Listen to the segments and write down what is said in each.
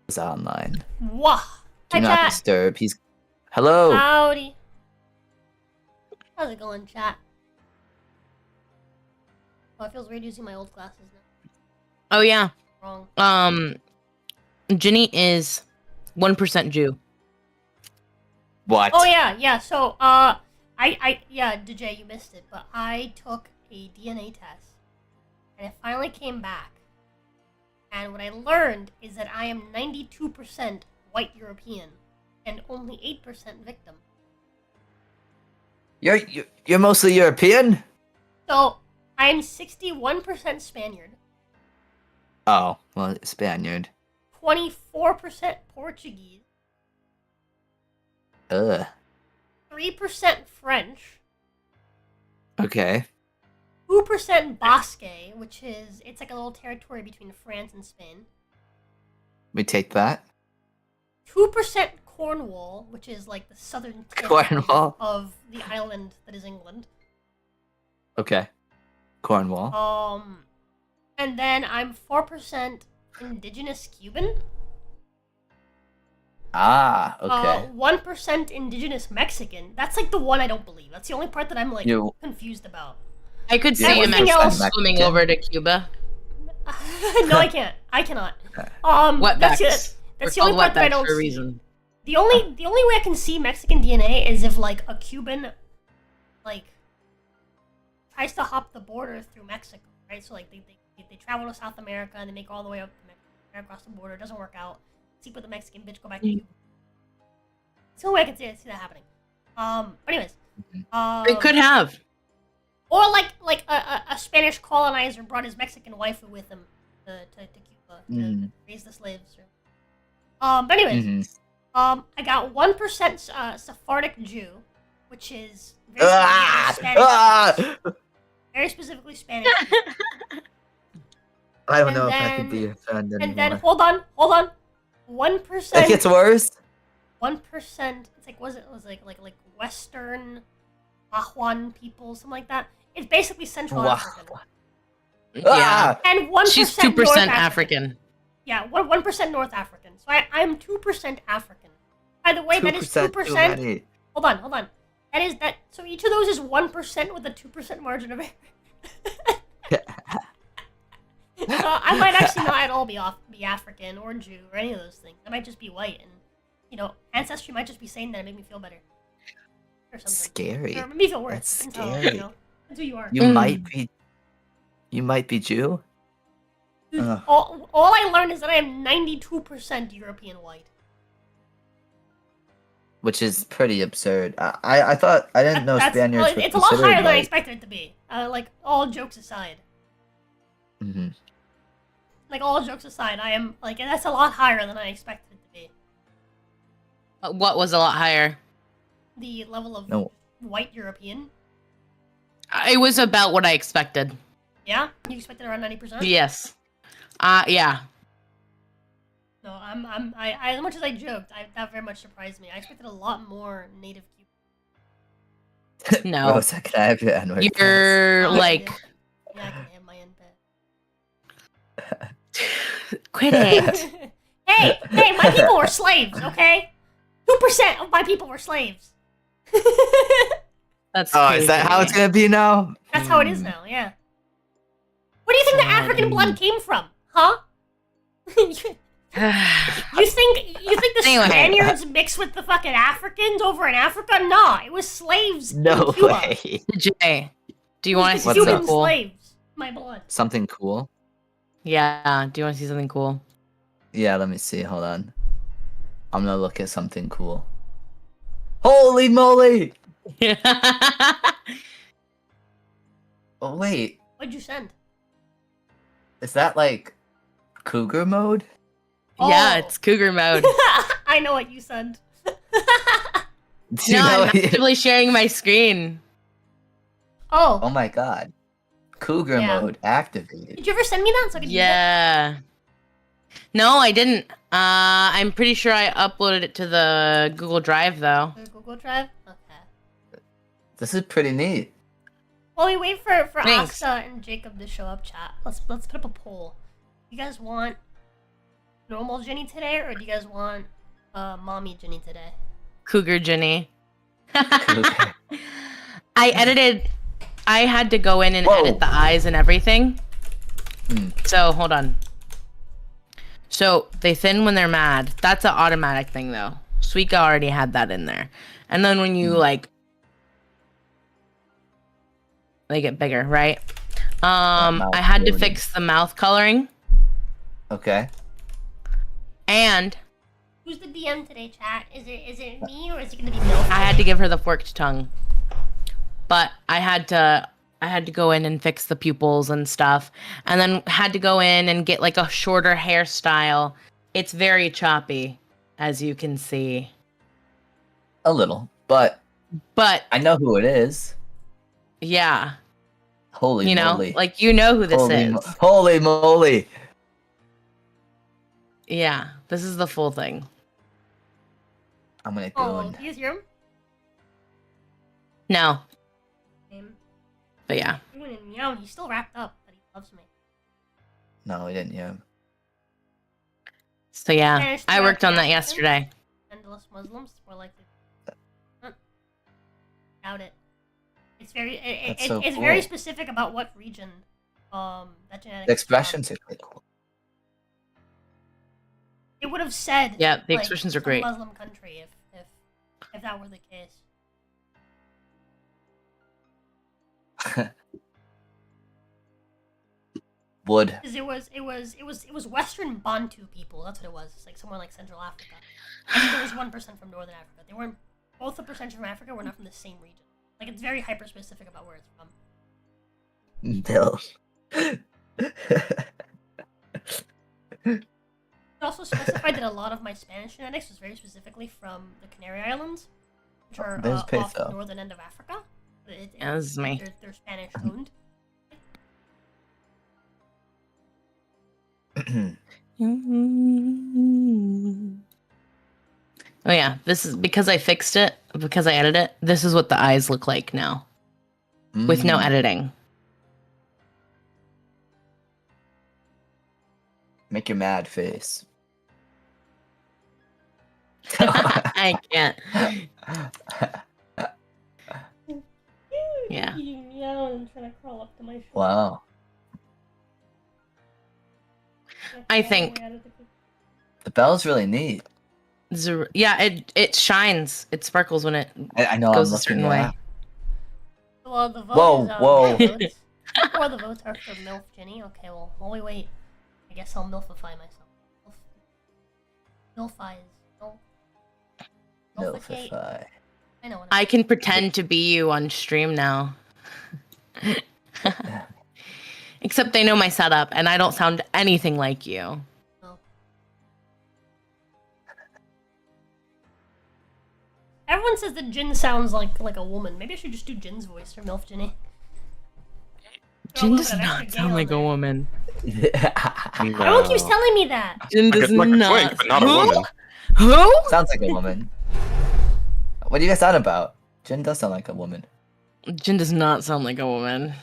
is online. Wah! Do Hi, not chat. disturb. He's... Hello! Howdy. How's it going, chat? Oh, it feels weird using my old glasses now. Oh yeah. Wrong. Ginny is 1% Jew. What? Oh yeah. So, yeah, DJ, you missed it, but I took a DNA test, and it finally came back. And what I learned is that I am 92% white European, and only 8% victim. You're mostly European? So, I am 61% Spaniard, Oh, well, Spaniard. 24% Portuguese, Ugh. 3% French, Okay. 2% Basque, which is, it's like a little territory between France and Spain. We take that. 2% Cornwall, which is like the southern tip Cornwall? of the island that is England. Okay. Cornwall. And then I'm 4% indigenous Cuban. Ah, okay. 1% indigenous Mexican. That's like the one I don't believe. That's the only part that I'm like confused about. I could see Yeah, him everything else swimming over to Cuba. No, I can't. I cannot. Wetbacks. That's the only part that I don't for a see. reason. The only way I can see Mexican DNA is if like a Cuban like tries to hop the border through Mexico, right? So like they travel to South America and they make all the way up to Mexico, across the border, it doesn't work out. Sleep with the Mexican bitch, go back to Cuba. It's the only way I can see that happening. But anyways. They could have. Or like a Spanish colonizer brought his Mexican wife with him to Cuba to raise the slaves. But anyways, I got 1% Sephardic Jew, which is very specifically Spanish. I don't know if I can be a friend anymore. And then hold on, 1%. It gets worse. 1%. It's like was like Western Ajuan people, something like that. It's basically Central African. Yeah. And 1% She's 2% African. Yeah, 1% North African. So I'm 2% African. By the way, that is 2%. Hold on. That is that. So each of those is 1% with a 2% margin of error. So I might actually not at all be African or Jew or any of those things. I might just be white, and Ancestry might just be saying that to make me feel better or something. Scary. Or make me feel worse. That's scary. scary. That's who you are. You might be Jew. Dude, all I learned is that I am 92% European white. Which is pretty absurd. I thought I didn't know Spaniards were it's a lot considered higher than I white. expected it to be. Like all jokes aside. Like all jokes aside, I am like that's a lot higher than I expected it to be. What was a lot higher? The level of white European. It was about what I expected. Yeah, you expected around 90%. Yes. Yeah. No, I as much as I joked, that very much surprised me. I expected a lot more native Cuban. No. Rosa, can I have your N-word? You're like. Yeah, I can have my N-bet. Quit it. hey, my people were slaves, okay? 2% of my people were slaves. That's crazy. Is that how it's gonna be now? That's how it is now, yeah. Where do you think the African blood came from? Huh? you think the Spaniards mixed with the fucking Africans over in Africa? Nah, it was slaves in Cuba. Way. Jay, do you want to see Cuban something cool? slaves. My blood. Something cool? Yeah, do you want to see something cool? Yeah, let me see. Hold on. I'm gonna look at something cool. Holy moly! Oh, wait. What'd you send? Is that like cougar mode? Yeah, it's cougar mode. I know what you sent. I'm actively sharing my screen. Oh my god. Cougar mode activated. Did you ever send me that so I could use it? No, I didn't. I'm pretty sure I uploaded it to the Google Drive though. Google Drive? Okay. This is pretty neat. While we wait for Asta and Jacob to show up, chat, let's put up a poll. You guys want normal Ginny today, or do you guys want mommy Ginny today? Cougar Ginny. Cougar. I had to go in and Whoa. edit the eyes and everything. Hmm. So, hold on. So, they thin when they're mad. That's an automatic thing, though. Suika already had that in there. And then when you, like... They get bigger, right? I had to fix the mouth coloring. Okay. And... Who's the DM today, chat? Is it me, or is it gonna be Milf? I had to give her the forked tongue. But I had to go in and fix the pupils and stuff. And then had to go in and get like a shorter hairstyle. It's very choppy, as you can see. A little, but I know who it is. Yeah. Holy moly. Like you know who this is. Holy moly. Yeah, this is the full thing. I'm gonna go do you guys hear him? No. Same. But yeah. He went in meow, and he's still wrapped up, but he loves me. No, we didn't hear him. So yeah, I worked on that yesterday. Endless Muslims, more likely. Doubt it. It's very it's very specific about what region that genetic. The expressions are really cool. It would have said yeah, the expressions are great. Muslim country if that were the case. Wood. Because it was Western Bantu people. That's what it was. It's like somewhere like Central Africa. I think there was 1% from Northern Africa. They weren't both the percentage from Africa were not from the same region. Like it's very hyper specific about where it's from. Bill. It also specified that a lot of my Spanish genetics was very specifically from the Canary Islands, which are off the northern end of Africa. Yeah, this is me. They're Spanish owned. Oh yeah, this is because I fixed it, because I edited it. This is what the eyes look like now, with no editing. Make your mad face. I can't. Yeah. I'm trying to crawl up to my shoulder. Wow. I think the bell's really neat. Yeah, it shines. It sparkles when it I know. goes I'm a certain way. Well, the vote is, whoa. Before the votes are for MILF Ginny. Okay, well, while we wait, I guess I'll MILFify myself. MILFize. Milfify. I know. I can pretend to be you on stream now. Except they know my setup, and I don't sound anything like you. No. Everyone says that Jin sounds like a woman. Maybe I should just do Jin's voice for MILF Ginny. Jin does not sound like a woman. Everyone keeps telling me that. Jin does like not. A twink, but not a woman. Who? Sounds like a woman. What are you guys on about? Jin does sound like a woman. Jin does not sound like a woman.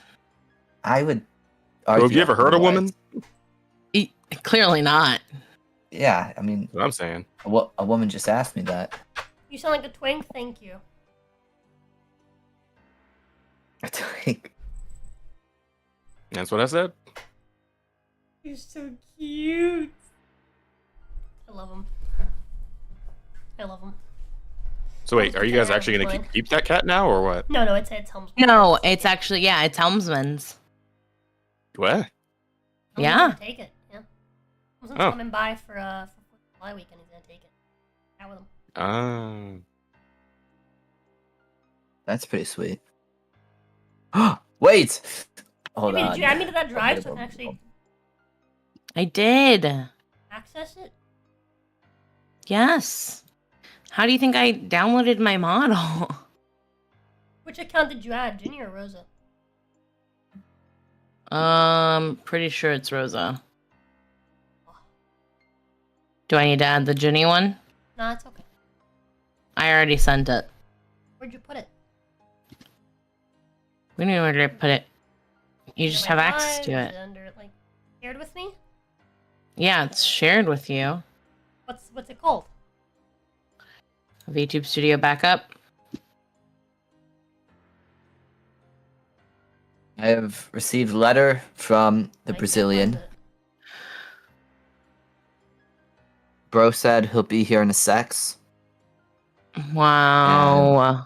I would. Have you ever heard a woman? Clearly not. Yeah, I mean. That's what I'm saying. A woman just asked me that. You sound like a twink. Thank you. A twink. That's what I said. You're so cute. I love him. I love him. So wait, are you guys actually gonna keep that cat now, or what? No, it's Helmsman's. No, it's actually it's Helmsman's. What? Yeah. Gonna take it. Yeah. Helmsman's coming by for 4th of July weekend. He's gonna take it. Out with him. That's pretty sweet. Wait. Hold on. Did you add me to that drive so I can actually? I did. Access it. Yes. How do you think I downloaded my model? Which account did you add, Ginny or Rosa? Pretty sure it's Rosa. Do I need to add the Ginny one? No, it's okay. I already sent it. Where'd you put it? We don't know where to put it. You just have access to it. Under, like, shared with me? Yeah, it's shared with you. What's it called? VTube Studio Backup. I have received letter from the I can't Brazilian. find it. Bro said he'll be here in a sex. Wow.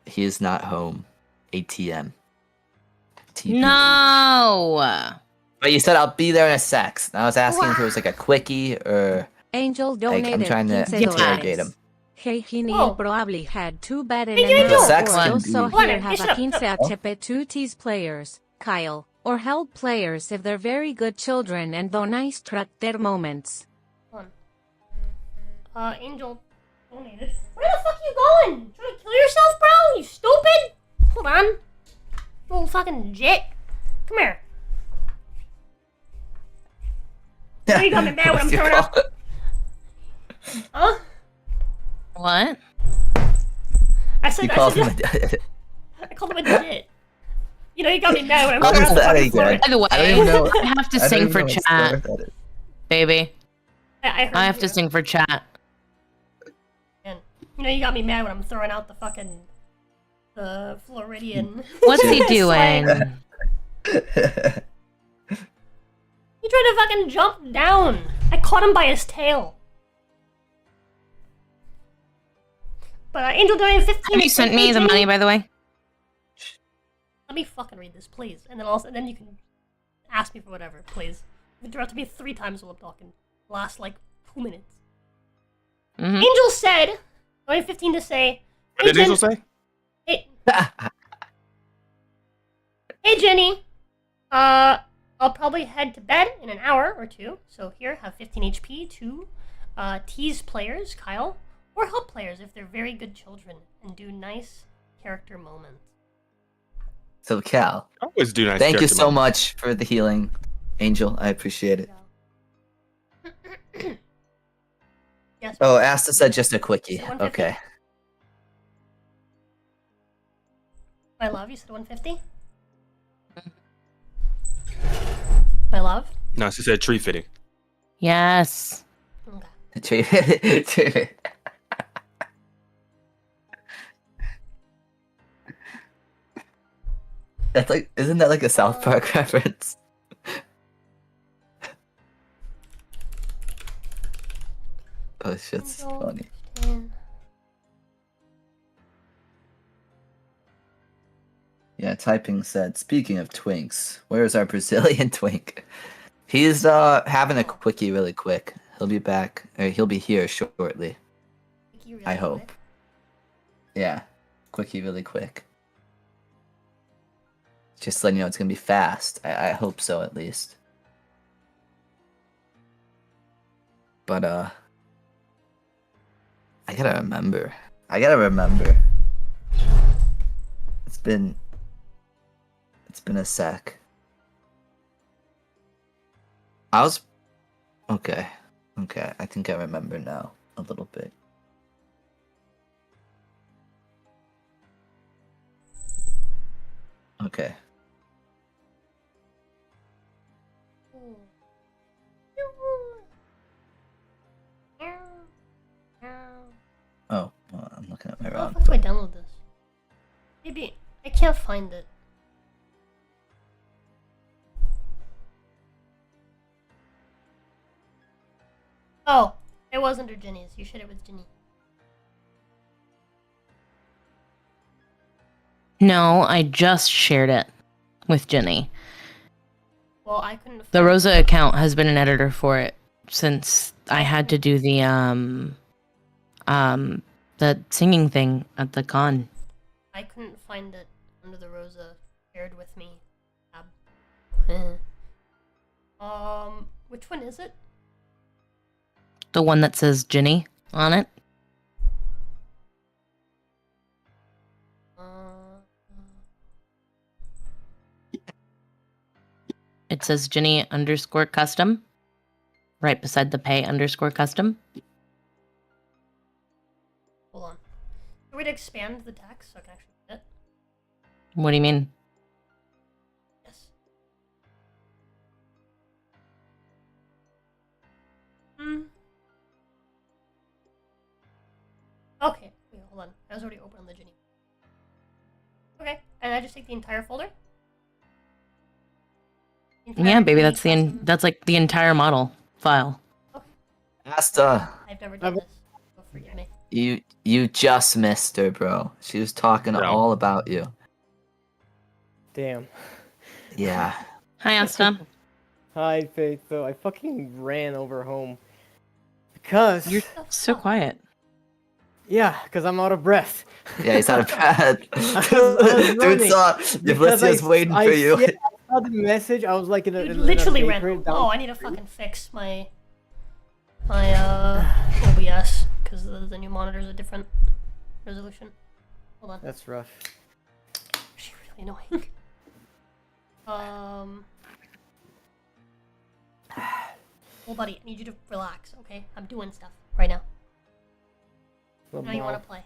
He is not home. ATM. TBH. No. But you said I'll be there in a sex. And I was asking if it was like a quickie or Angel like donated I'm trying to 15 interrogate him. Hey, he Oh. probably had too bad in Hey, Angel! an Sex or can also be- Hold here on, have shut a up, 15 shut up. achepe to tease players, Kyle, or help players if they're very good children and do nice track their moments. Hold on. Angel donated. Where the fuck you going? Trying to kill yourself, bro? You stupid? Hold on. You little fucking jit. Come here. Oh, you got me mad when I'm What's your throwing up. call? Huh? What? I said, You called him I called him a jit. You know, you got me mad when I'm How throwing does up the that fucking even- floor. By the way, I don't even know. I have to I don't sing even for know what chat, slur that is. baby. I heard I have you. to sing for chat. And, you know, you got me mad when I'm throwing out the fucking... the Floridian. What's he Slang. doing? He tried to fucking jump down. I caught him by his tail. But Angel donated 15. Have you sent me the money, by the way? Let me fucking read this, please. And then you can ask me for whatever, please. If it interrupted me 3 times while I'm talking. Last, like, 2 minutes. Mm-hmm. Angel said, donated 15 to say... What did Angel say? Hey, hey, Jenny. I'll probably head to bed in an hour or 2. So here, have 15 HP to tease players, Kyle, or help players if they're very good children and do nice character moments. So Cal, I always do nice. thank you character so moments. much for the healing, Angel. I appreciate it. Yes. Oh, Asta said just a quickie. Is it 150? Okay. My love, you said 150? My love? No, she said tree fitting. Yes. Okay. That's like, isn't that like a South Park reference? Oh, shit's funny. 10. Yeah, typing said, speaking of twinks, where's our Brazilian twink? He's having a quickie really quick. He'll be back, or he'll be here shortly. You really I hope. quick. Yeah, quickie really quick. Just letting you know it's gonna be fast. I hope so, at least. But I gotta remember. It's been a sec. Okay. I think I remember now a little bit. Okay. Oh, well, I'm looking at my How the wrong. fuck do I download this? Maybe I can't find it. Oh, it was under Jenny's. You shared it with Jenny. No, I just shared it with Jenny. Well, I couldn't. The find Rosa it. account has been an editor for it since I had to do the singing thing at the con. I couldn't find it under the Rosa shared with me tab. Which one is it? The one that says Jenny on it. It says Jenny_custom. Right beside the pay_custom. Hold on. Can we expand the text so I can actually read it? What do you mean? Yes. I was already open on the Genie. Okay, and I just take the entire folder? Yeah, baby, that's like the entire model file. Asta, I've never done this, so forgive me. you just missed her, bro. She was talking No. all about you. Damn. Yeah. Hi, Asta. Hi, Faith. So I fucking ran over home. Because... You're so quiet. Yeah, because I'm out of breath. Yeah, he's out of bed. was Dude running saw because Blissky's waiting for you. Yeah, I saw the message. I was like in a... You in a literally bakery ran. down Oh, I need to fucking fix my OBS because the new monitors are different resolution. Hold on. That's rough. Actually, really annoying. Well, buddy, I need you to relax, okay? I'm doing stuff right now. Now you want to play?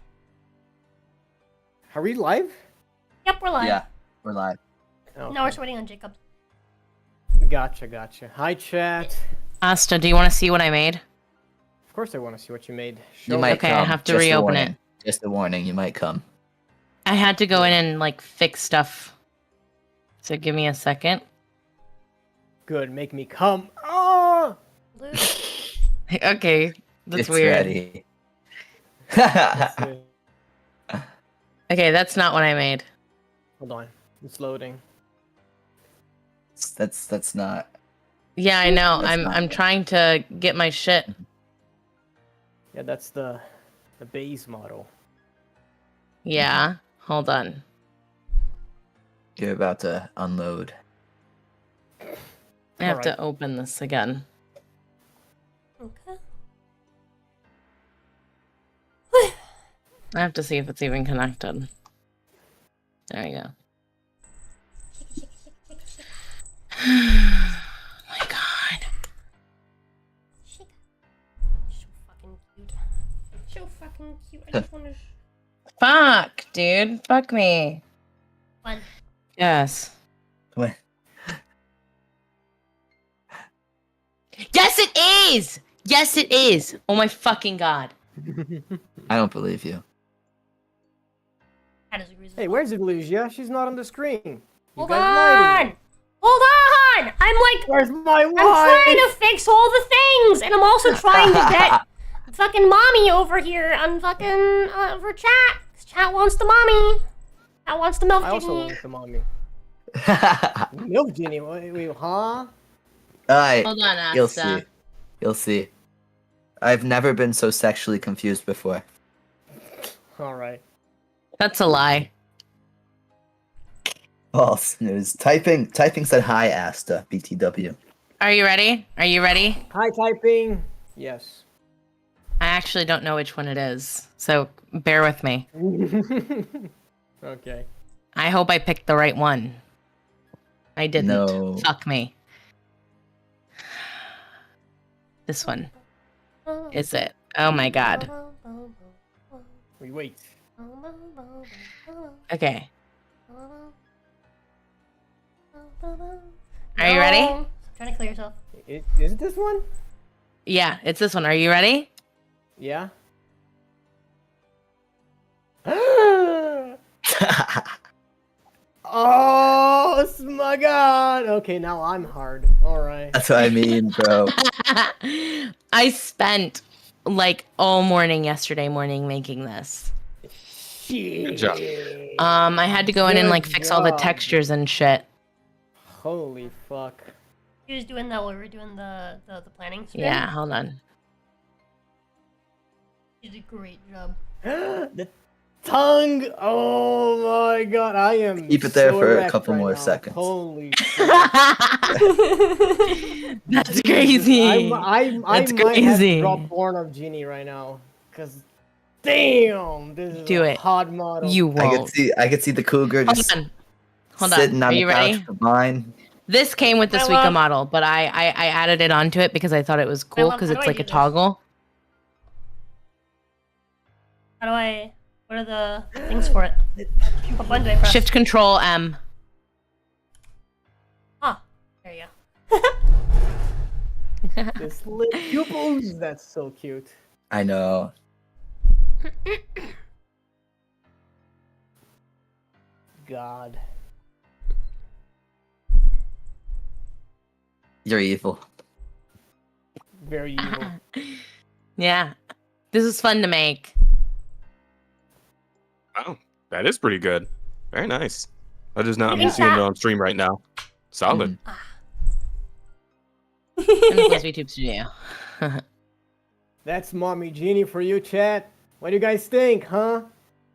Are we live? Yep, we're live. Yeah, we're live. Oh, Now we're just waiting on Jacob. Gotcha. Hi, chat. Asta, do you want to see what I made? Of course I want to see what you made. You Show might Okay, come. I have to Just a reopen warning. it. Just a warning, you might come. I had to go in and like fix stuff. So give me a second. Good, make me come. Oh! Luke. Okay, that's It's weird. ready. Let's see. Okay, that's not what I made. Hold on. It's loading. That's not. Yeah, I know. That's not I'm it. trying to get my shit. Yeah, that's the base model. Yeah, hold on. You're about to unload. I have Alright. to open this again. Okay. I have to see if it's even connected. There you go. Oh my god. So fucking cute. So fucking cute. I just want to. Fuck, dude. Fuck me. Fun. Yes. What? Yes, it is! Yes, it is! Oh my fucking god. I don't believe you. That is a reason. Hey, where's Illusia? She's not on the screen. You Hold guys lied to on! me. Hold on! I'm like, Where's my I'm trying wife? to fix all the things, and I'm also trying to get fucking mommy over here on fucking for chat. 'Cause chat wants the mommy. Chat wants the milk I also genie. want the mommy. Milk genie? Wait, huh? Alright, Hold on, you'll Asta. see. You'll see. I've never been so sexually confused before. Alright. That's a lie. False news. Typing said hi, Asta. BTW. Are you ready? Are you ready? Hi, typing. Yes. I actually don't know which one it is, so bear with me. Okay. I hope I picked the right one. I didn't. No. Fuck me. This one. Is it? Oh my god. Wait. Okay. Are you ready? No. Trying to clear yourself. Is it this one? Yeah, it's this one. Are you ready? Yeah. Oh my god! Okay, now I'm hard. Alright. That's what I mean, bro. I spent like all morning yesterday morning making this. Good job. I had to go in and like Good fix all the job. textures and shit. Holy fuck. He was doing that while we were doing the planning stream. Yeah, hold on. You did a great job. The tongue! Oh my god, I am. Keep it there so for a erect couple right more now. seconds. Holy That's crazy. I That's might have crazy. to drop Born of Genie right now. Cause damn, this is Do a it. hard model. You won't. I could see the cougar Hold just on. Hold sitting on. on Are the you couch ready? with mine. This came with the I Suica love- model, but I added it onto it because I thought it was cool love- because how do it's I like do a this? toggle. How do I? What are the things for it? What button do I press? Shift Control M. Ah, there you go. This little pupils, that's so cute. I know. God. You're evil. Very evil. Yeah. This is fun to make. Wow, that is pretty good. Very nice. I'm Yeah. seeing it on stream right now. Solid. And of course, VTube Studio. That's Mommy Genie for you, chat. What do you guys think, huh?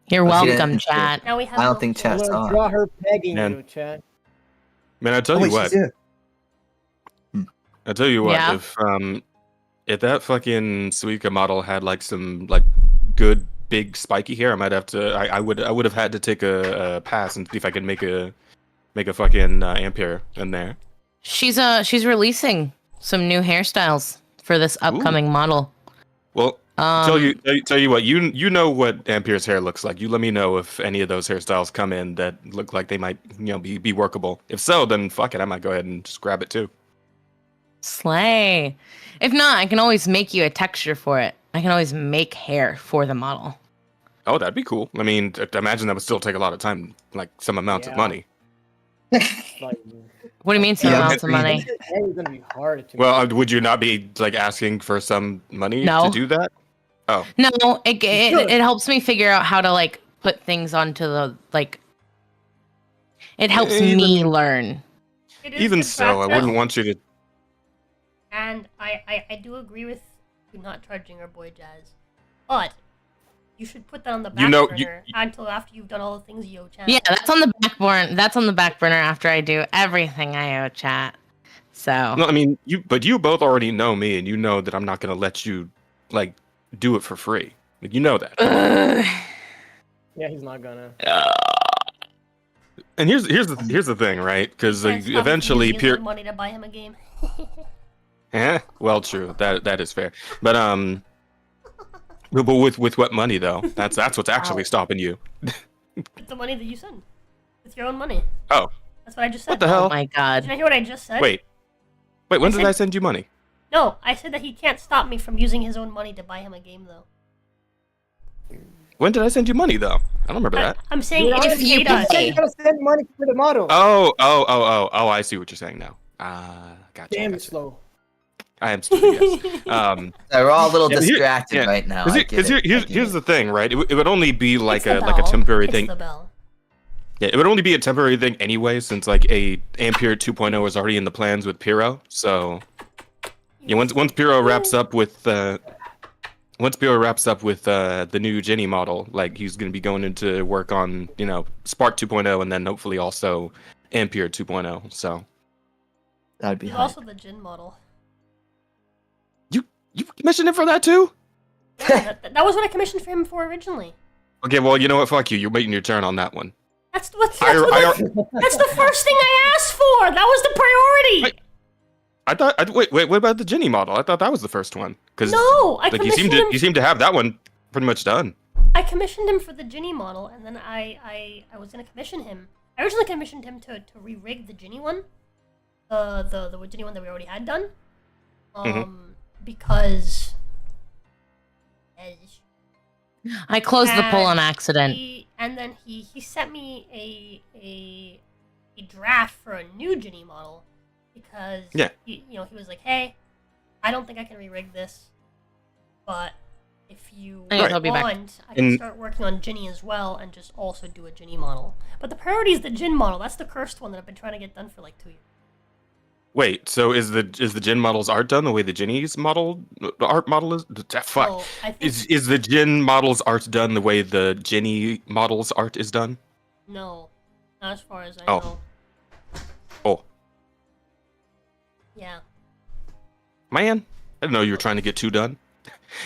You're Well, she welcome, didn't- chat. Now we have I don't no think choice. chat's I'm gonna on. draw her pegging Man. you, chat. Man, I tell Oh, you wait, what. she's here. I tell you what. Yeah. If that fucking Suika model had like some like good big spiky hair, I might have to. I would have had to take a pass and see if I could make a fucking Ampere in there. She's releasing some new hairstyles for this upcoming model. Well, tell you what, you know what Ampere's hair looks like. You let me know if any of those hairstyles come in that look like they might, be workable. If so, then fuck it, I might go ahead and just grab it too. Slay. If not, I can always make you a texture for it. I can always make hair for the model. Oh, that'd be cool. I mean, I imagine that would still take a lot of time, like some amount of Yeah. money. Like, What do you mean some Yeah, amounts of money? it's gonna be hard to Well, would you not be like asking for some money No. to do that? Oh, No, it helps me figure out how to like put things onto the like. It helps me learn. It is even good so, I practice, wouldn't want you to. And I do agree with you not charging our boy Jazz, but you should put that on the back burner until after you've done all the things you owe chat. Yeah, that's on the back burner. That's on the back burner after I do everything I owe chat. So No, I mean, you both already know me, and you know that I'm not gonna let you like do it for free. Like, you know that. Yeah, he's not gonna. And here's the thing, right? Because Can't stop him from eventually, using his own money to buy him a game. well, true. That is fair. But but with what money though? That's what's actually stopping you. With the money that you send. With your own money. Oh, That's what I just said. what the oh hell? my Did god. you hear what I just said? Wait, when did said- I send you money? No, I said that he can't stop me from using his own money to buy him a game, though. When did I send you money though? I don't remember that. I'm saying You're if right, he you does. pay. You gotta send money for the model. Oh, I see what you're saying now. Gotcha. Damn, gotcha. it's slow. I am stupid. Yes. We're all a little Yeah, distracted right now. I get it, I get Here's it. the thing, right? It would only be like It's the a bell. temporary It's thing. the bell. Yeah, it would only be a temporary thing anyway, since like a Ampere 2.0 is already in the plans with Pyro. So yeah, once Pyro wraps up with the new Jenny model, like he's gonna be going into work on Spark 2.0 and then hopefully also Ampere 2.0. So That'd be He's hype. also the Jin model. you commissioned him for that too? Yeah, that was what I commissioned for him for originally. Okay, well you know what? Fuck you. You're waiting your turn on that one. That's the first thing I asked for. That was the priority. Wait, what about the Jenny model? I thought that was the first one. Cause No, I like you commissioned him. seem to have that one pretty much done. I commissioned him for the Ginny model, and then I was gonna commission him. I originally commissioned him to re-rig the Ginny one, the Ginny one that we already had done, because I closed the poll on accident. and then he sent me a draft for a new Ginny model because he was like, hey, I don't think I can re-rig this, but if you Right. I'll be back. want, I can start working on Ginny as well and just also do a Ginny model. But the priority is the Jin model. That's the cursed one that I've been trying to get done for like 2 years. Wait, so is the Jin model's art done the way the Ginny's art model is? Fuck. So I think Is the Jin model's art done the way the Ginny model's art is done? no, not as far as I Oh. know. Oh, Yeah. man. I didn't know you were trying to get two done.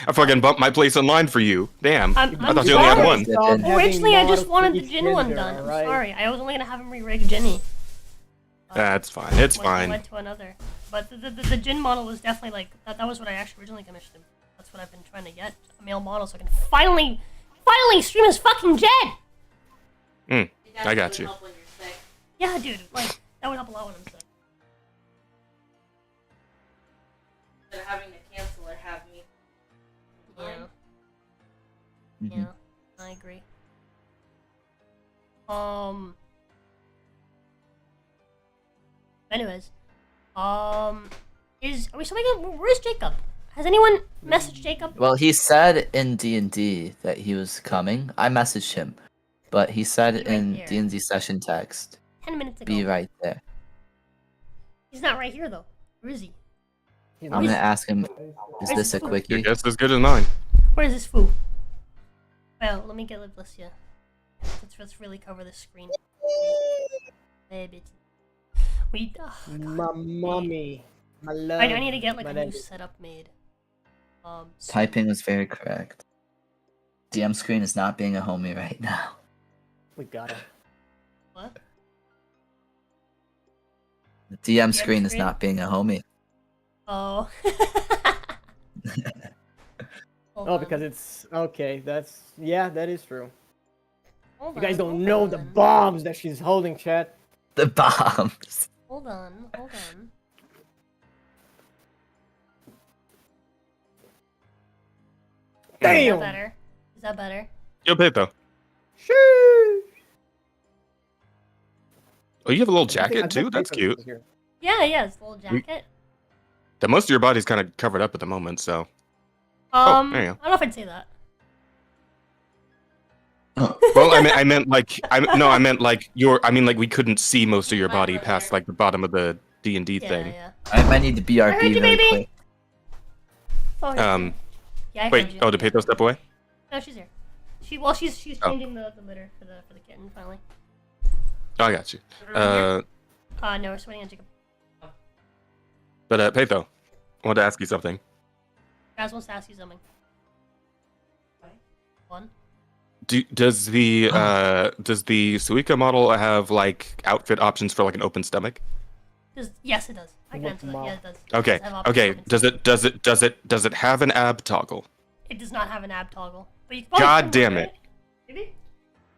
I fucking bumped my place online for you. Damn. I'm I thought you only had sorry. one. Stop having Originally, I just models wanted for the each Jin one gender, done. I'm alright? sorry. I was only gonna have him re-rig Ginny. That's fine. It's When I fine. went to another. But the Jin model was definitely like that was what I actually originally commissioned him. That's what I've been trying to get, a male model, so I can finally stream as fucking Jed. I got you. Yeah, dude, like that would help a lot when I'm sick. Instead of having to cancel or have me. Yeah. Mhm. Yeah, I agree. Anyways, are we still making? Where's Jacob? Has anyone messaged Jacob? Well, he said in D&D that he was coming. I messaged him, but he said Be right in there. D&D session text, 10 minutes ago. be right there. He's not right here though. Where is he? He's I'm not- gonna ask him, is Where's this a the food? Your quickie? guess is good as mine. Where is this food? Well, let me get Liblissia. Let's really cover the screen. Baby. My mommy. My love. I need to get like my a new lady. setup made. So- Typing was very correct. DM screen is not being a homie right now. We got it. What? The DM DM screen is screen? not being a homie. Oh. Hold Oh, on. because it's okay. That is true. Hold You guys on, don't hold know the on. bombs that she's holding, chat. The bombs. Hold on. Is Damn. that better? Is that better? Yo, Peto. Sheesh. Oh, you have a little I jacket think too? That's Petro's cute. here. Yeah, it's a little jacket. The most of your body's kind of covered up at the moment, so. Oh, there you go. I don't know if I'd say that. Well, I meant like, I meant like we couldn't see most of your body past like the bottom of the D&D thing. Yeah. I might need to I heard BRB you, really baby. quick. Oh, yeah, I Wait. heard you. Oh, did Peto step away? No, she's here. She's Oh. changing the litter for the kitten finally. Oh, I got you. No, we're just waiting on Jacob. But Peto, I wanted to ask you something. Gaz wants to ask you something. One. Does the Suika model have like outfit options for like an open stomach? Yes, it does. I can What answer that. model? Yeah, it does. Okay. It does have options Okay. for inside. Does it have an ab toggle? It does not have an ab toggle. But you God damn it. Maybe?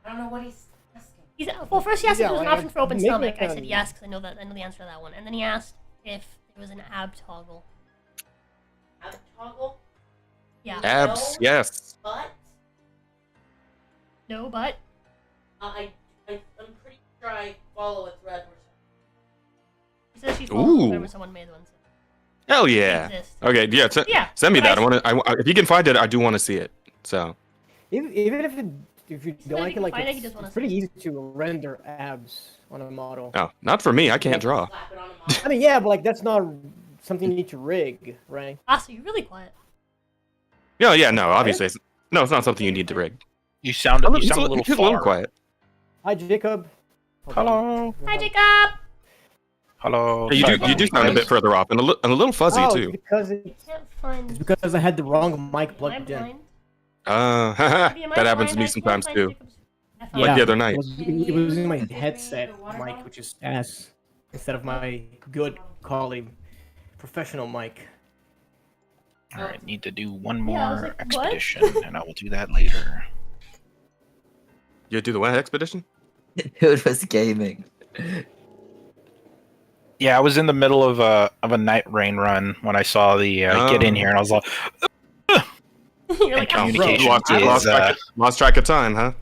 I don't know what he's asking. Well, first he asked if Yeah, there was an like, option for open maybe stomach. I I said can- yes, because I know the answer to that one. And then he asked if there was an ab toggle. Ab toggle, Yeah. Abs, No. yes. but No, but I'm pretty sure I follow a thread or he says she's Ooh. whenever someone made one. So Hell it yeah. exists. Okay, yeah. Yeah, Send me but that. If you can find it, I do want to see it. So. Even if you don't like it, like find it, he just it's wanna pretty see easy to render abs on a model. Oh, not for me. I can't draw. slap it on a model. I mean, yeah, but like that's not something you need to rig, right? Asa, you're really quiet. Yeah, no. Obviously, it's not something you need to rig. You sound a little He's far. quiet. Hi, Jacob. Hold on. Hello. Hi, Jacob. Hello. You Sorry do about sound a bit further off and a little fuzzy Oh, too. because I can't find. it's because I had the wrong mic Am I plugged in. blind? That Maybe am I happens to blind? me I can't sometimes find too. Jacob's- I found Like it. the other night. It was in my headset mic, which is ass, instead of my good quality professional mic. All right, need to do one Yeah, I was more like, what? expedition, and I will do that later. You do the what expedition? Dude was gaming. Yeah, I was in the middle of a night rain run when I saw the get in here, and I was like, You're like, And oh, communication Lost is lost track of time, huh?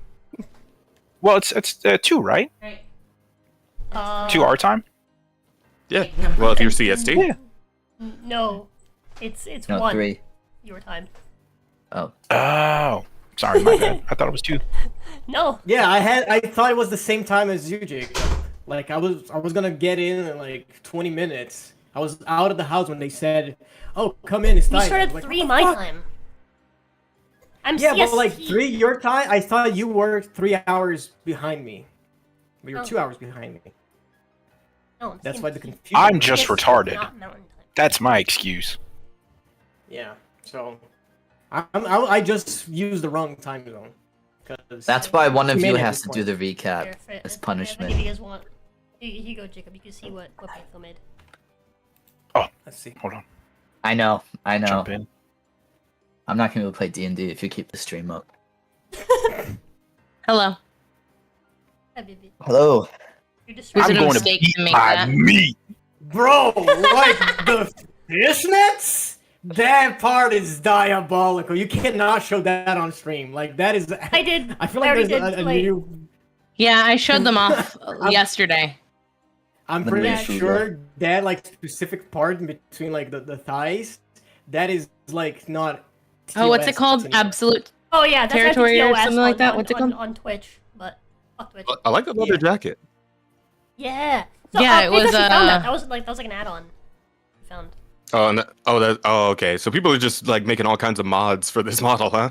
well, it's 2, right? Right. 2 our time. Yeah. Well, if you're CST. Yeah. No, it's No, 1 3. your time. Oh. Oh, sorry, my bad. I thought it was 2. No, Yeah, I thought it was the same time as you, Jake. Like I was gonna get in like 20 minutes. I was out of the house when they said, "Oh, come in, it's we time." started Like, 3 what the my fuck? time. I'm Yeah, CST. but like 3 your time. I thought you were 3 hours behind me. But you were Oh. 2 hours behind me. No, I'm That's CST. why the confusion. I'm just CST, retarded. not Mountain Time. That's my excuse. Yeah. So, I just used the wrong time zone. 'Cause That's why one of you Humanity has to do the Here, recap if as if punishment. you guys want, here you go, Jacob. You can see what Panther made. Let's see. Hold on, I know. jump in. I'm not gonna be able to play D&D if you keep the stream up. Hello. Hi, baby. Hello. You're Was distracted. it I'm a going to mistake beat to make my that? meat. Bro, like the fishnets? That part is diabolical. You cannot show that on stream. Like that is. I did. I feel I like already there's did, a like- new. Yeah, I showed them off yesterday. I'm The pretty meat sure that like specific part in between like the thighs, that is like not. Oh, what's it TOS called? anymore. Absolute. Oh yeah, that's Territory or TOS something like that? on- What's it on- called? on Twitch, but fuck Twitch. I like the leather jacket. Yeah. So, Yeah, it because was, we found that. That was like an add-on. We found. Oh, and okay. So people are just like making all kinds of mods for this model, huh?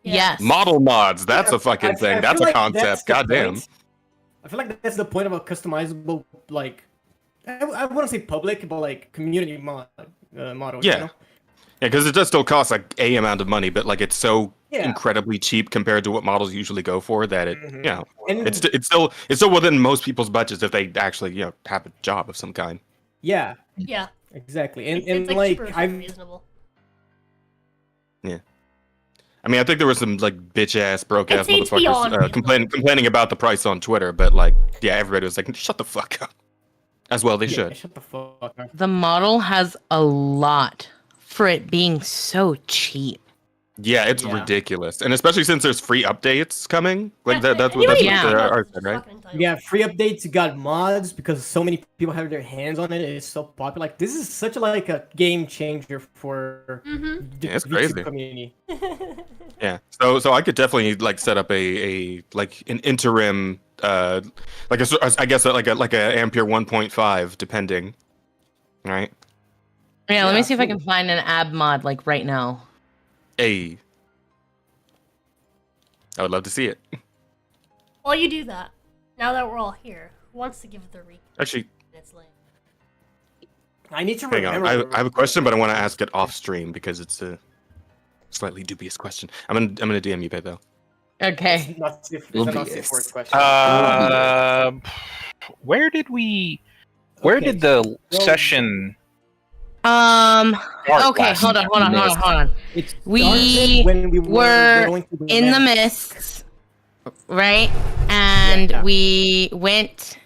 Yes. Model mods. That's a fucking I thing. feel That's a like concept. that's the Goddamn. point. I feel like that's the point of a customizable, like, I wouldn't say public, but like community model. Yeah. You know? Yeah, because it does still cost like a amount of money, but like it's so Yeah. incredibly cheap compared to what models usually go for that it, Mhm. you know, And it's still within most people's budgets if they actually have a job of some kind. yeah, Yeah. exactly. And It's like super I've reasonable. I mean, I think there was some like bitch ass, broke ass It's beyond motherfuckers complaining about the price on Twitter, but like, yeah, everybody was like, shut the fuck up. As well, they yeah, should. shut the fuck up. The model has a lot for it being so cheap. Yeah, it's Yeah. ridiculous, and especially since there's free updates coming. Like Yeah, that's anybody what Yeah. can do that. art It's said, right? fucking entitled. Yeah, free updates. You got mods because so many people have their hands on it. It's so popular. Like this is such like a game changer for Mhm. the Yeah, it's VTuber crazy. community. Yeah. So I could definitely like set up a like an interim like I guess like a Ampere 1.5 depending. Right? Yeah, let Yeah, me see if I can absolutely. find an ab mod like right now. I would love to see it. While you do that, now that we're all here, who wants to give the recap? Actually, It's late. I need to hang on. remember. I have a question, but I want to ask it off stream because it's a slightly dubious question. I'm gonna DM you, though. Okay. It's a Will not be safe yes. word question. Where did Okay, the so- session start Okay, last hold on. It We started when we were going to In the mists, right? And Yeah. we went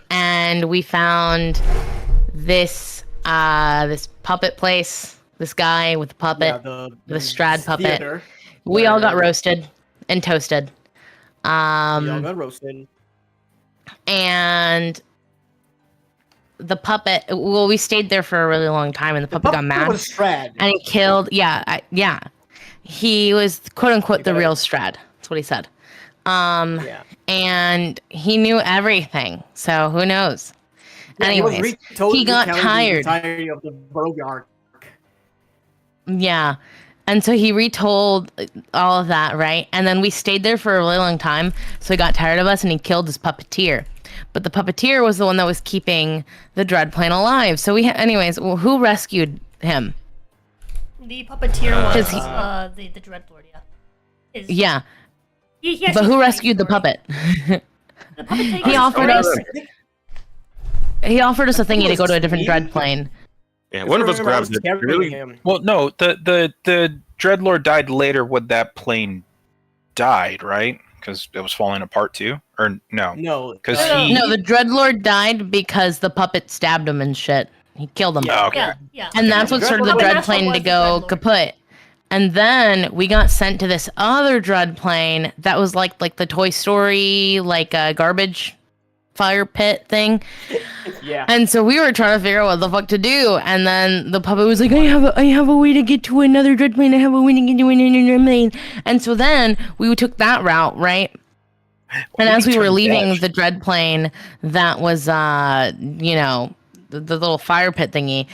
and we found this this puppet place. This guy with the puppet. Yeah, the Strad puppet. theater We all got where roasted and toasted. We all got roasted. And the puppet. Well, we stayed there for a really long time, and the puppet got mad, was Strad. and he killed. Yeah. He was quote unquote the got it. real Strad. That's what he said. Yeah. And he knew everything. So who knows? Yeah, he was Anyways, retold he got recounting tired. The entirety of the Barovia arc. Yeah. And so he retold all of that, right? And then we stayed there for a really long time. So he got tired of us and he killed his puppeteer. But the puppeteer was the one that was keeping the Dreadplane alive. So anyways, well, who rescued him? The puppeteer was he- the Dreadlord, yeah. Yeah. He But actually who told me rescued the story. puppet? The puppet takes He his offered story. us- He offered us a think thingy it to go was to a different Steve. Dreadplane. Yeah, one of us Remember, I was grabbed it. carrying Really? him. Well, no, the Dreadlord died later when that plane died, right? Because it was falling apart too, or no? No, Because No, he. No, the Dreadlord died because the puppet stabbed him and shit. He killed him. Oh, okay. Yeah. And that's what started the Dreadlord- that's what Dreadplane was to the go Dreadlord. kaput. And then we got sent to this other Dreadplane that was like the Toy Story, like a garbage fire pit thing. yeah. And so we were trying to figure out what the fuck to do. And then the puppet was like, I have a way to get to another Dreadplane. I have a way to get to another Dreadplane. And so then we took that route, right? And as we were leaving the Dreadplane, that was, the little fire pit thingy,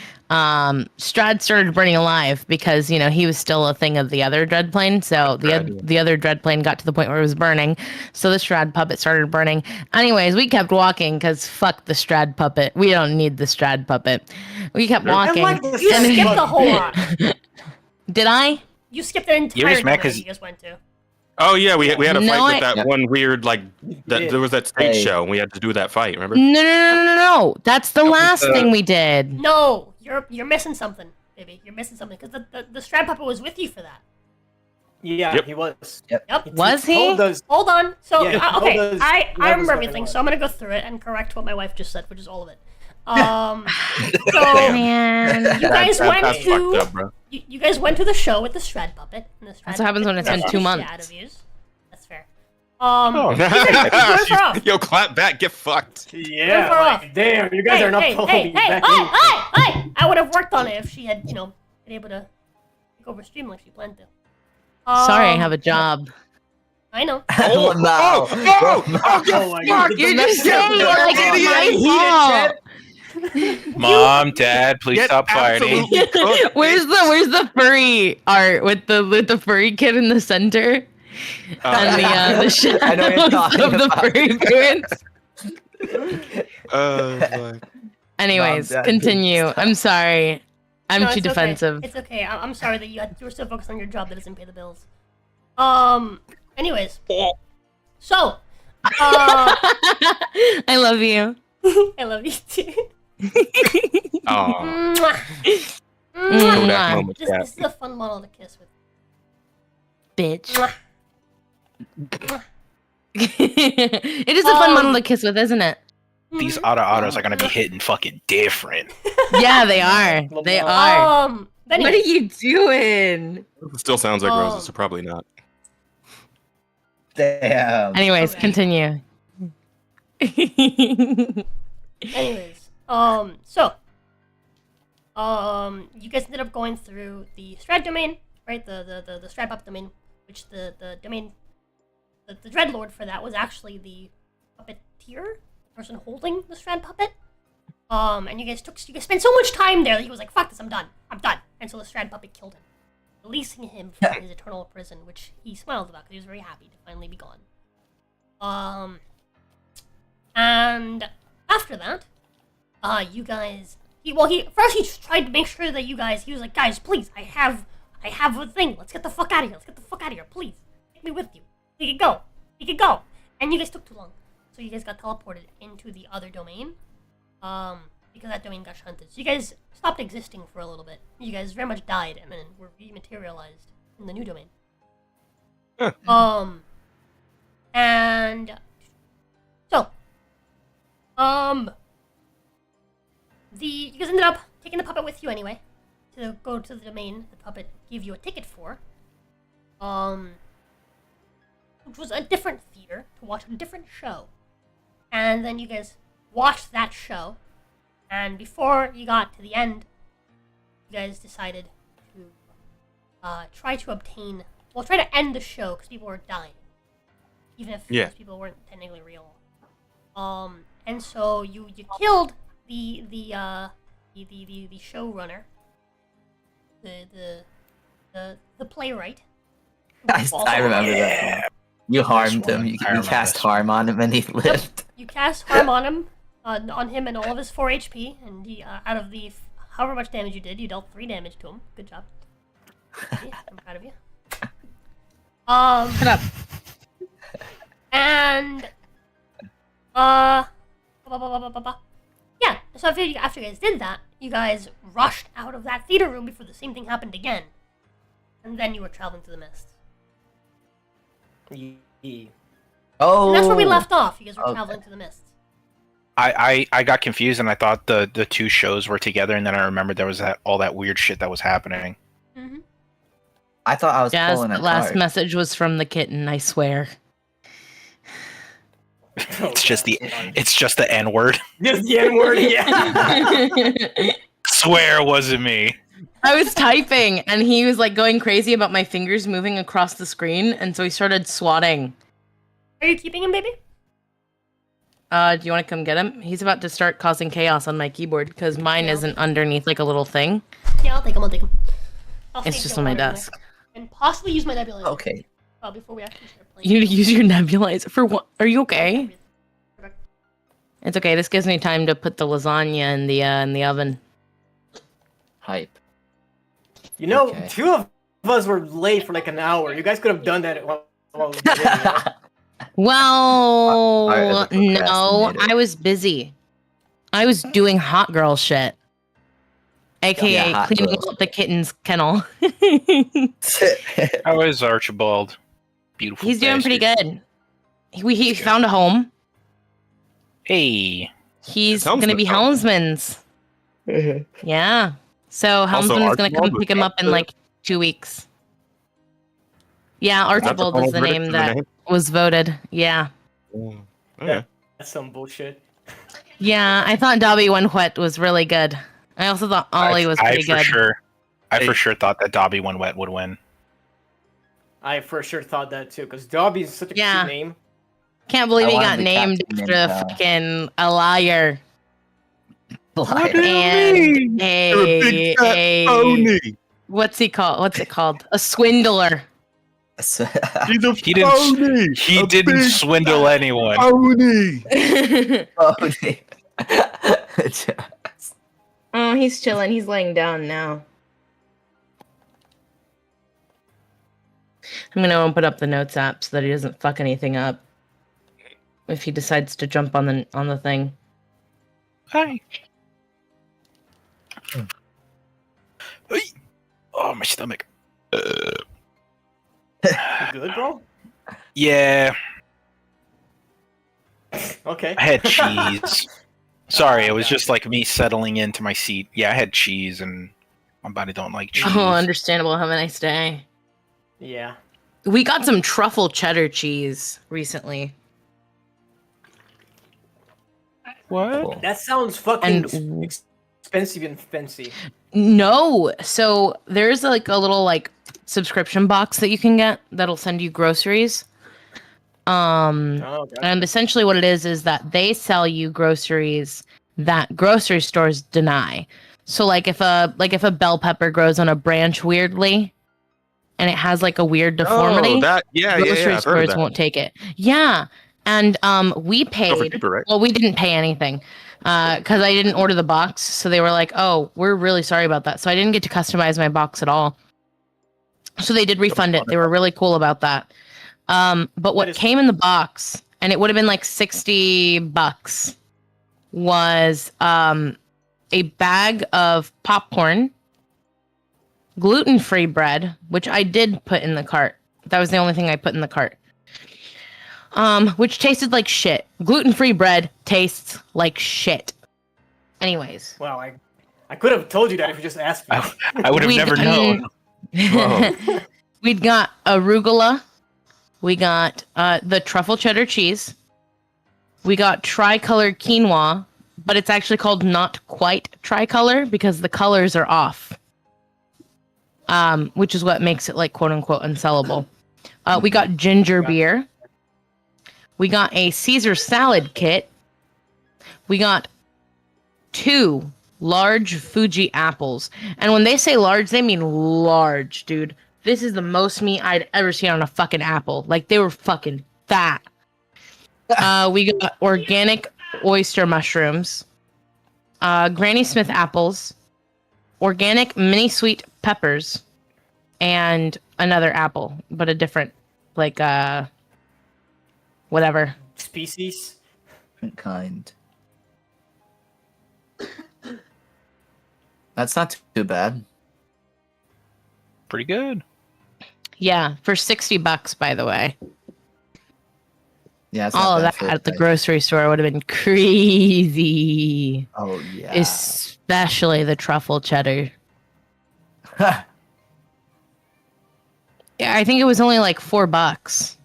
Strad started burning alive because, he was still a thing of the other Dreadplane. So the other Dreadplane got to the point where it was burning. So the Strad puppet started burning. Anyways, we kept walking because fuck the Strad puppet. We don't need the Strad puppet. We kept walking. I like this You thing. skipped the whole lot. Did I? You skipped the entire just mad domain 'cause- you guys went to. Oh yeah, we had a No, fight I- with that one weird like that. did. There was that stage Hey. show, and we had to do that fight. Remember? No. That's the last thing we did. No, you're missing something, baby. You're missing something because the Strad puppet was with you for that. Yeah, Yep. he was. Yep. Was he? Told us- Hold on. So Yeah, he okay, told us I what was remember going everything. on. So I'm gonna go through it and correct what my wife just said, which is all of it. So Man. you guys went That's fucked to up, bro. you guys went to the show with the Strad puppet. And the Strad That's what happens when puppet it's been crushed 2 the months. shit out of yous. That's fair. Yo, clap back, get fucked. Yeah, far like, off. damn, you guys are not pulling me back in. Hey! I would have worked on it if she had, been able to take over stream like she planned to. Sorry, I have a job. I know. Oh, no. Oh my god. You're just saying it like it's my fault. Mom, Dad, please Get stop fighting. absolutely cooked. Where's the furry art with the furry kid in the center? And the shadows I know what you're talking of the about. furry parents. Fuck. Anyways, Dad, continue. I'm sorry. I'm No, too it's okay. defensive. It's okay. I'm sorry that you were so focused on your job that doesn't pay the bills. Anyways. So. I love you. I love you too. Aw. Mwah. Kodak moment, This Cat. is a fun model to kiss with. Bitch. Mwah. It is a fun model to kiss with, isn't it? These autos are gonna be hitting fucking different. Yeah, they are. They are. But What are anyway, you doing? It still sounds like roses, so probably not. Damn. Anyways, Okay. continue. anyways, you guys ended up going through the Strad domain, right? The Strad Puppet domain, which the domain, the Dreadlord for that was actually the puppeteer, person holding the Strad Puppet. And you guys spent so much time there that he was like, "Fuck this, I'm done, and so the Strad Puppet killed him, releasing him from his eternal prison, which he smiled about because he was very happy to finally be gone. And after that, you guys, he tried to make sure that he was like, guys, please, I have a thing. Let's get the fuck out of here. Please, take me with you. We could go. And you guys took too long, so you guys got teleported into the other domain. Because that domain got shunted. So you guys stopped existing for a little bit. You guys very much died and then were rematerialized in the new domain. Huh. And so, you guys ended up taking the puppet with you anyway to go to the domain the puppet gave you a ticket for. Which was a different theater to watch a different show. And then you guys watched that show, and before you got to the end, you guys decided to try to end the show because people were dying, even if those people weren't technically real. And so you killed the showrunner, the playwright. I remember that. You harmed him. You cast harm on him, and he lived. You cast harm on him, and all of his 4 HP, and he, out of the however much damage you did, you dealt 3 damage to him. Good job. Yeah, I'm proud of you. Shut up. And yeah. So after you guys did that, you guys rushed out of that theater room before the same thing happened again, and then you were traveling through the mist. Oh. And that's where we left off. You guys were traveling through the mist. I got confused and I thought the two shows were together, and then I remembered there was all that weird shit that was happening. Mm-hmm. I thought I was Jazz, pulling a the last card. message was from the kitten, I swear. It's just the N word. Just the N word, yeah. Swear it wasn't me. I was typing, and he was like going crazy about my fingers moving across the screen, and so he started swatting. Are you keeping him, baby? Do you want to come get him? He's about to start causing chaos on my keyboard because mine isn't underneath like a little thing. Yeah, I'll take him. I'll It's save just the on my water in desk. there. And possibly use my nebulizer. Okay. Before we actually start playing. You need to use your nebulizer for what? Are you okay? It's okay. This gives me time to put the lasagna in the oven. Hype. You know, Okay. 2 of us were late for like an hour. You guys could have done that while we were doing it. Well, Alright, the no, procrastinator. I was busy. I was doing hot girl shit. AKA Yeah, hot cleaning girl. up the kitten's kennel. How is Archibald? Beautiful. He's doing pretty bastard. good. He found a home. Hey. He's Helmsman gonna be found Helmsman's. Yeah. So Also, Helmsman is gonna come Archibald pick him up in was- like 2 weeks. Yeah, Is that the Archibald is the verdict name for the that name? was voted. Yeah. Oh, okay. That's some bullshit. Yeah, I thought Dobby One Wet was really good. I also thought Ollie was pretty good. I for sure thought that Dobby One Wet would win. I for sure thought that too, because Dobby is such a Yeah. cute name. Can't believe I he wanted got the named captain after named, a fucking a liar Liar. and You're a big fat phony. what's he called? What's it called? A swindler. He's a He didn't. phony. He A didn't big swindle fat anyone. Phony. Phony. Oh, he's chilling. He's laying down now. I'm gonna open up the notes app so that he doesn't fuck anything up. If he decides to jump on the thing. Hi. Hey. Oh, my stomach. You good, bro? Yeah, Okay. I had cheese. Sorry, it was just like me settling into my seat. Yeah, I had cheese, and my body don't like cheese. Oh, understandable. Have a nice day. Yeah. We got some truffle cheddar cheese recently. What? Cool. That sounds fucking And- expensive and fancy. No, so there's like a little like subscription box that you can get that'll send you groceries. Oh, God. And essentially what it is that they sell you groceries that grocery stores deny. So like if a bell pepper grows on a branch weirdly and it has like a weird deformity, Oh, that yeah, grocery I've heard of stores that. won't take it. Yeah. And we paid Over cheaper, right? well, we didn't pay anything. Because I didn't order the box, so they were like, "Oh, we're really sorry about that." So I didn't get to customize my box at all. So they did refund it. They were really cool about that. But what came in the box, and it would have been like $60, was a bag of popcorn, gluten-free bread, which I did put in the cart. That was the only thing I put in the cart. Which tasted like shit. Gluten-free bread tastes like shit. Anyways. Wow, I could have told you that if you just asked me. I would have never known. Whoa. We'd got arugula. We got the truffle cheddar cheese. We got tricolor quinoa, but it's actually called not quite tricolor because the colors are off. Which is what makes it like quote unquote unsellable. We got ginger beer. We got a Caesar salad kit. We got 2 large Fuji apples. And when they say large, they mean large, dude. This is the most meat I'd ever seen on a fucking apple. Like, they were fucking fat. We got organic oyster mushrooms, Granny Smith apples, organic mini sweet peppers, and another apple, but a different, like, whatever. Species. Different kind. That's not too bad. Pretty good. Yeah, for $60, by the way. Yeah, it's All not of bad that for a at the price. grocery store would have been crazy. Oh yeah. Especially the truffle cheddar. Yeah, I think it was only like $4.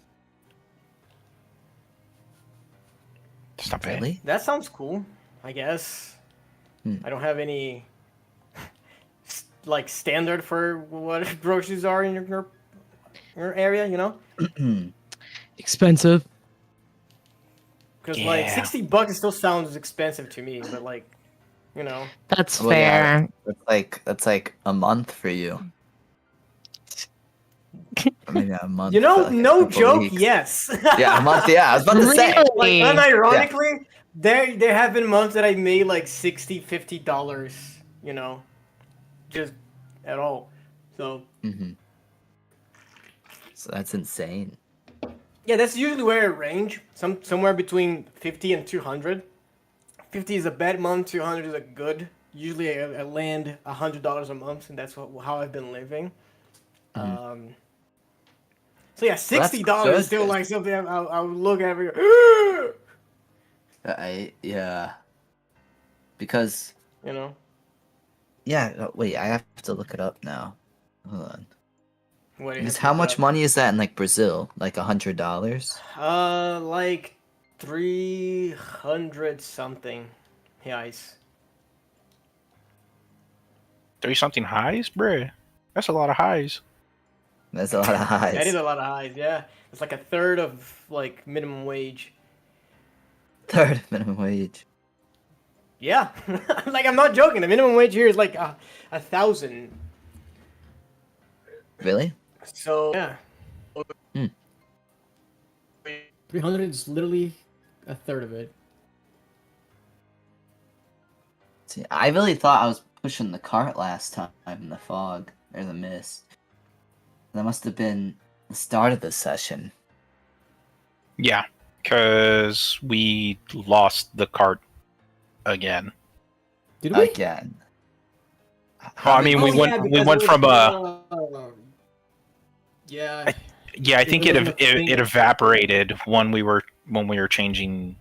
It's not bad. Really? That sounds cool, I guess. Hmm. I don't have any like standard for what groceries are in your area, you know? Expensive. Because like Yeah. $60 still sounds expensive to me, but like, you know, That's Well, yeah, fair. that's like a month for you. Or maybe not a month. you know, but like a no couple joke, weeks. yes. Yeah, a month. Yeah, I was about to say. Really? Like unironically, there have been months that I made like $60-$50, you know, just at all. So Mm-hmm. So that's insane. yeah, that's usually where I range. Somewhere between 50 and 200. 50 is a bad month. 200 is a good. Usually I land $100 a month, and that's how I've been living. So yeah, $60 good. is still like something I would look at and go, Yeah. Because you know. yeah, wait, I have to look it up now. Hold on. What do you Because have how looked much up? money is that in like Brazil? Like $100? Like 300 something reais. 30-something highs, bruh. That's a lot of highs. That's a lot of That is highs. a lot of highs, yeah. It's like a third of like minimum wage. Third minimum wage. Yeah, like I'm not joking. The minimum wage here is like 1,000. Really? So yeah, 300 is literally a third of it. See, I really thought I was pushing the cart last time in the fog or the mist. That must have been the start of the session. Yeah, because we lost the cart again. Did we? Again. Oh, I mean, we went because from yeah. yeah, I think It it wasn't a thing. it evaporated when we were changing.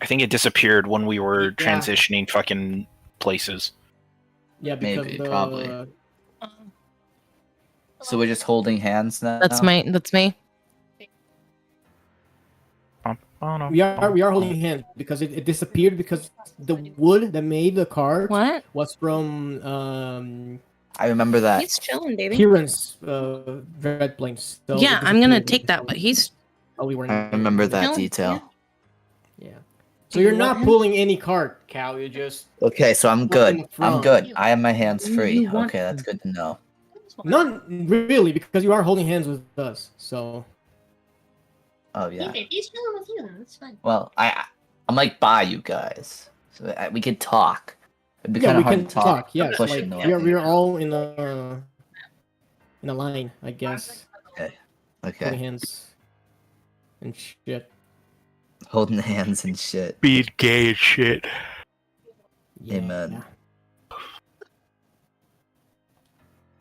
I think it disappeared when we were Yeah. transitioning fucking places. Yeah, because Maybe, the probably. So we're just holding hands now? That's me. we are holding hands because it disappeared because the wood that made the cart What? was from I remember that. He's chilling, baby. Kieran's Dreadplanes. So Yeah, it I'm gonna disappeared take that, but he's while we weren't I remember that No, detail. Yeah. So Do you you're want not him? pulling any cart, Cal. You're just Okay, so I'm Look good. in the I'm front. good. I have my hands You free. want Okay, that's him. good to know. not really because you are holding hands with us. So Oh yeah. He's chilling with you. That's fine. Well, I'm like by you guys, so we could talk. It'd be yeah, kind we of hard can to talk. talk. Yes, pushing like the we're all in a line, I guess. Okay. Holding hands and shit. Holding hands and shit. Being gay and shit. Yeah. Amen.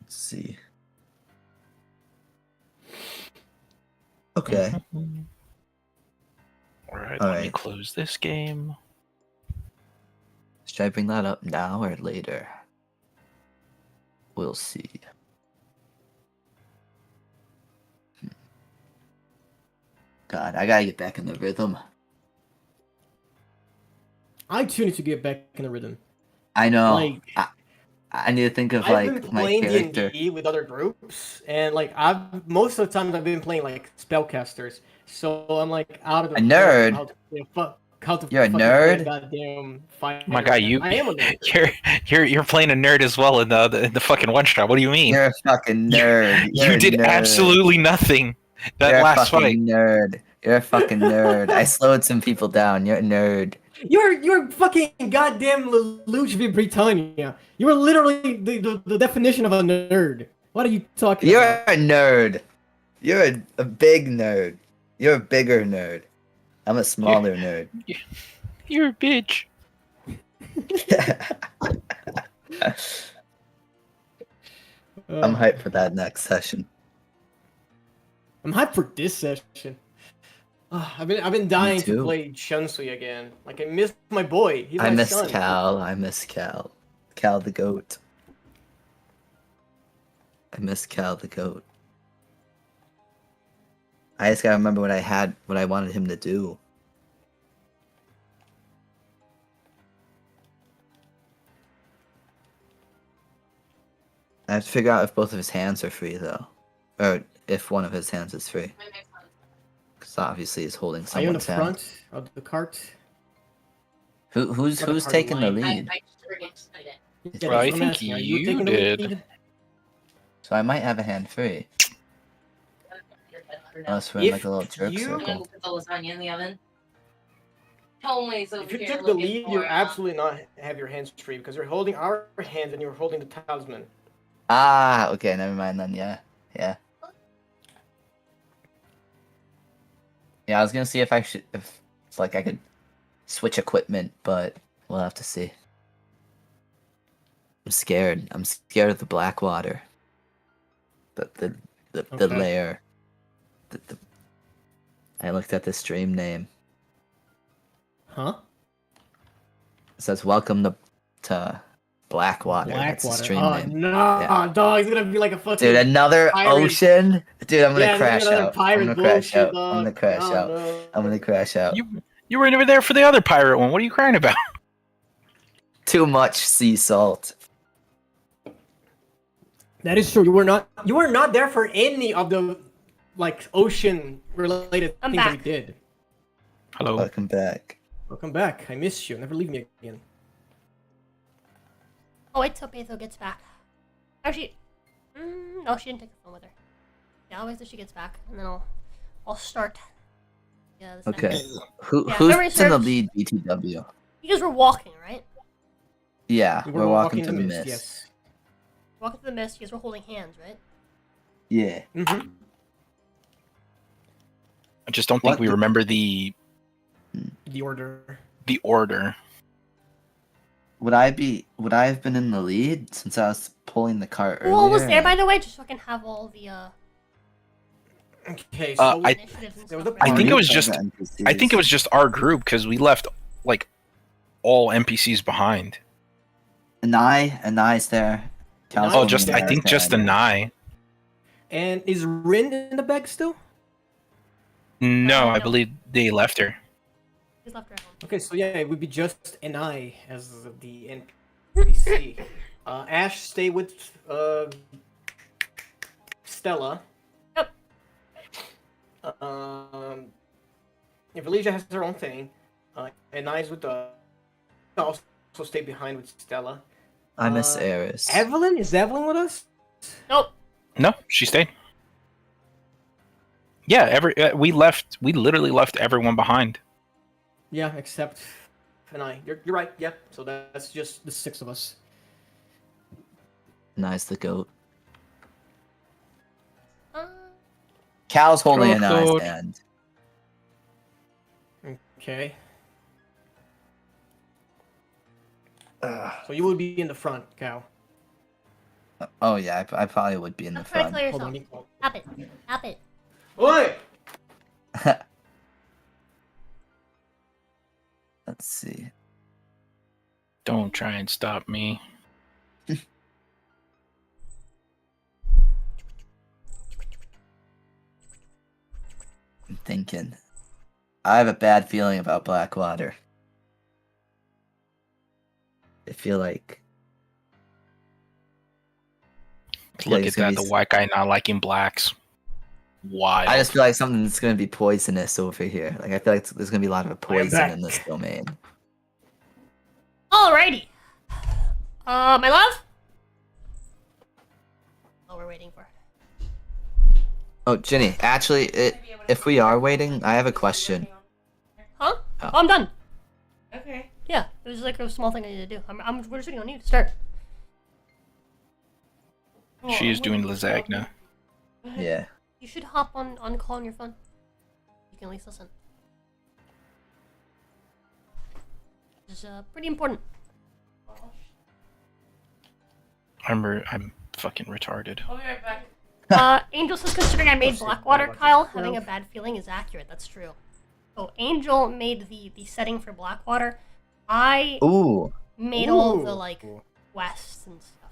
Let's see. Okay. Alright, All let me right. close this game. Should I bring that up now or later? We'll see. God, I gotta get back in the rhythm. I too need to get back in the rhythm. I know. Like I need to think of I've been like my playing character. D&D with other groups, and like most of the time I've been playing like spellcasters. So I'm like out of the A nerd? How to, how to You're a fucking play nerd? Goddamn fighter. My guy, I am a nerd. you're playing a nerd as well in the fucking one shot. What do you mean? You're a fucking nerd. You're You a did nerd. absolutely nothing that You're last a fucking fight. nerd. You're a fucking nerd. I slowed some people down. You're a nerd. you're fucking goddamn Ludwig Britannia. You are literally the definition of a nerd. What are you talking You're about? a nerd. You're a big nerd. You're a bigger nerd. I'm a smaller nerd. You're a bitch. I'm hyped for that next session. I'm hyped for this session. I've been dying to too. play Shunsui again. Like I miss my boy. He's I my miss son. Cal. I miss Cal. Cal the goat. I miss Cal the goat. I just gotta remember what I wanted him to do. I have to figure out if both of his hands are free though, or if one of his hands is free. Because obviously he's holding Are you in the someone's hand. front of the cart? Who's Or the who's party taking the line? lead? Yeah, Well, I that's what I'm think asking. Are you taking the did. lead? So I might have a hand free. Unless we're in like a little jerk you- circle. Put the lasagna in the oven. Always over If you here took the looking lead, for, you're absolutely not have your hands free because you're holding our hands and you're holding the talisman. Ah, okay, never mind then. Yeah. Yeah, I was gonna see if if it's like I could switch equipment, but we'll have to see. I'm scared. I'm scared of the Blackwater. The Okay. lair. I looked at the stream name. Huh? It says welcome to Blackwater. That's the stream Oh name. no, Yeah. dog! It's gonna be like a fucking. Dude, another pirate. ocean? Dude, I'm gonna Yeah, crash another out. pirate I'm gonna crash bullshit, out. dog. I'm gonna crash Oh, out. no. I'm gonna crash out. You were never there for the other pirate one. What are you crying about? Too much sea salt. That is true. You were not there for any of the like ocean related I'm things that we back. did. Hello. Welcome back. Welcome back. I miss you. Never leave me again. Oh, wait till Patho gets back. Actually, no, she didn't take the phone with her. Yeah, I'll wait till she gets back, and then I'll start. Yeah. This Okay. next- Yeah, Who's memory in the serves. lead, BTW? You guys were walking, right? Yeah, we're walking through the mist. Yes. Walking through the mist. You guys were holding hands, right? Yeah. Mm-hmm. I just don't think What we the- remember the order. order. Would I have been in the lead since I was pulling the cart earlier? Who all was there, by the way? Just so I can have all the Okay, Uh, so I- initiatives and there was stuff. a I think it was Party just- of NPCs. I think it was just our group because we left like all NPCs behind. Anai's there. Cal's Oh, holding just the I think guy's just the hand. Nye. And is Rin in the bag still? No, I No. believe they left her. He's left her at home. Okay, so yeah, it would be just an I as the NPC. Ash, stay with Stella. Yep. If Alicia has her own thing, and I's with also stay behind with Stella. I miss Uh, Eris. Evelyn, is Evelyn with us? Nope. No, she stayed. Yeah, we literally left everyone behind. Yeah, except and I. You're right. Yep. So that's just the 6 of us. Anai's the goat. Uh, Cal's holding Goat, Anai's goat. hand. Okay. Ugh. So you would be in the front, Cal. Oh yeah, I probably would be in the I'm trying to front. kill Hold yourself. on. Stop it. Stop it. Oi! Let's see. Don't try and stop me. I'm thinking. I have a bad feeling about Blackwater. I feel like Look it's at gonna that, be the white guy not liking blacks. Wild. I just feel like something's gonna be poisonous over here. Like I feel like there's gonna be a lot of poison back. in this domain. Alrighty. My love? Oh, we're waiting for. Oh, Ginny, actually, if we are waiting, I have a question. Huh? Oh. Oh, I'm done. Okay. Yeah, it was like a small thing I need to do. We're just waiting on you to start. She is doing lasagna. Yeah. You should hop on call on your phone. You can at least listen. It's pretty important. I'm fucking retarded. I'll be right back. Angel says considering I made Blackwater, Kyle, having a bad feeling is accurate. That's true. So Angel made the setting for Blackwater. I Ooh. made all of the Ooh. like quests and stuff.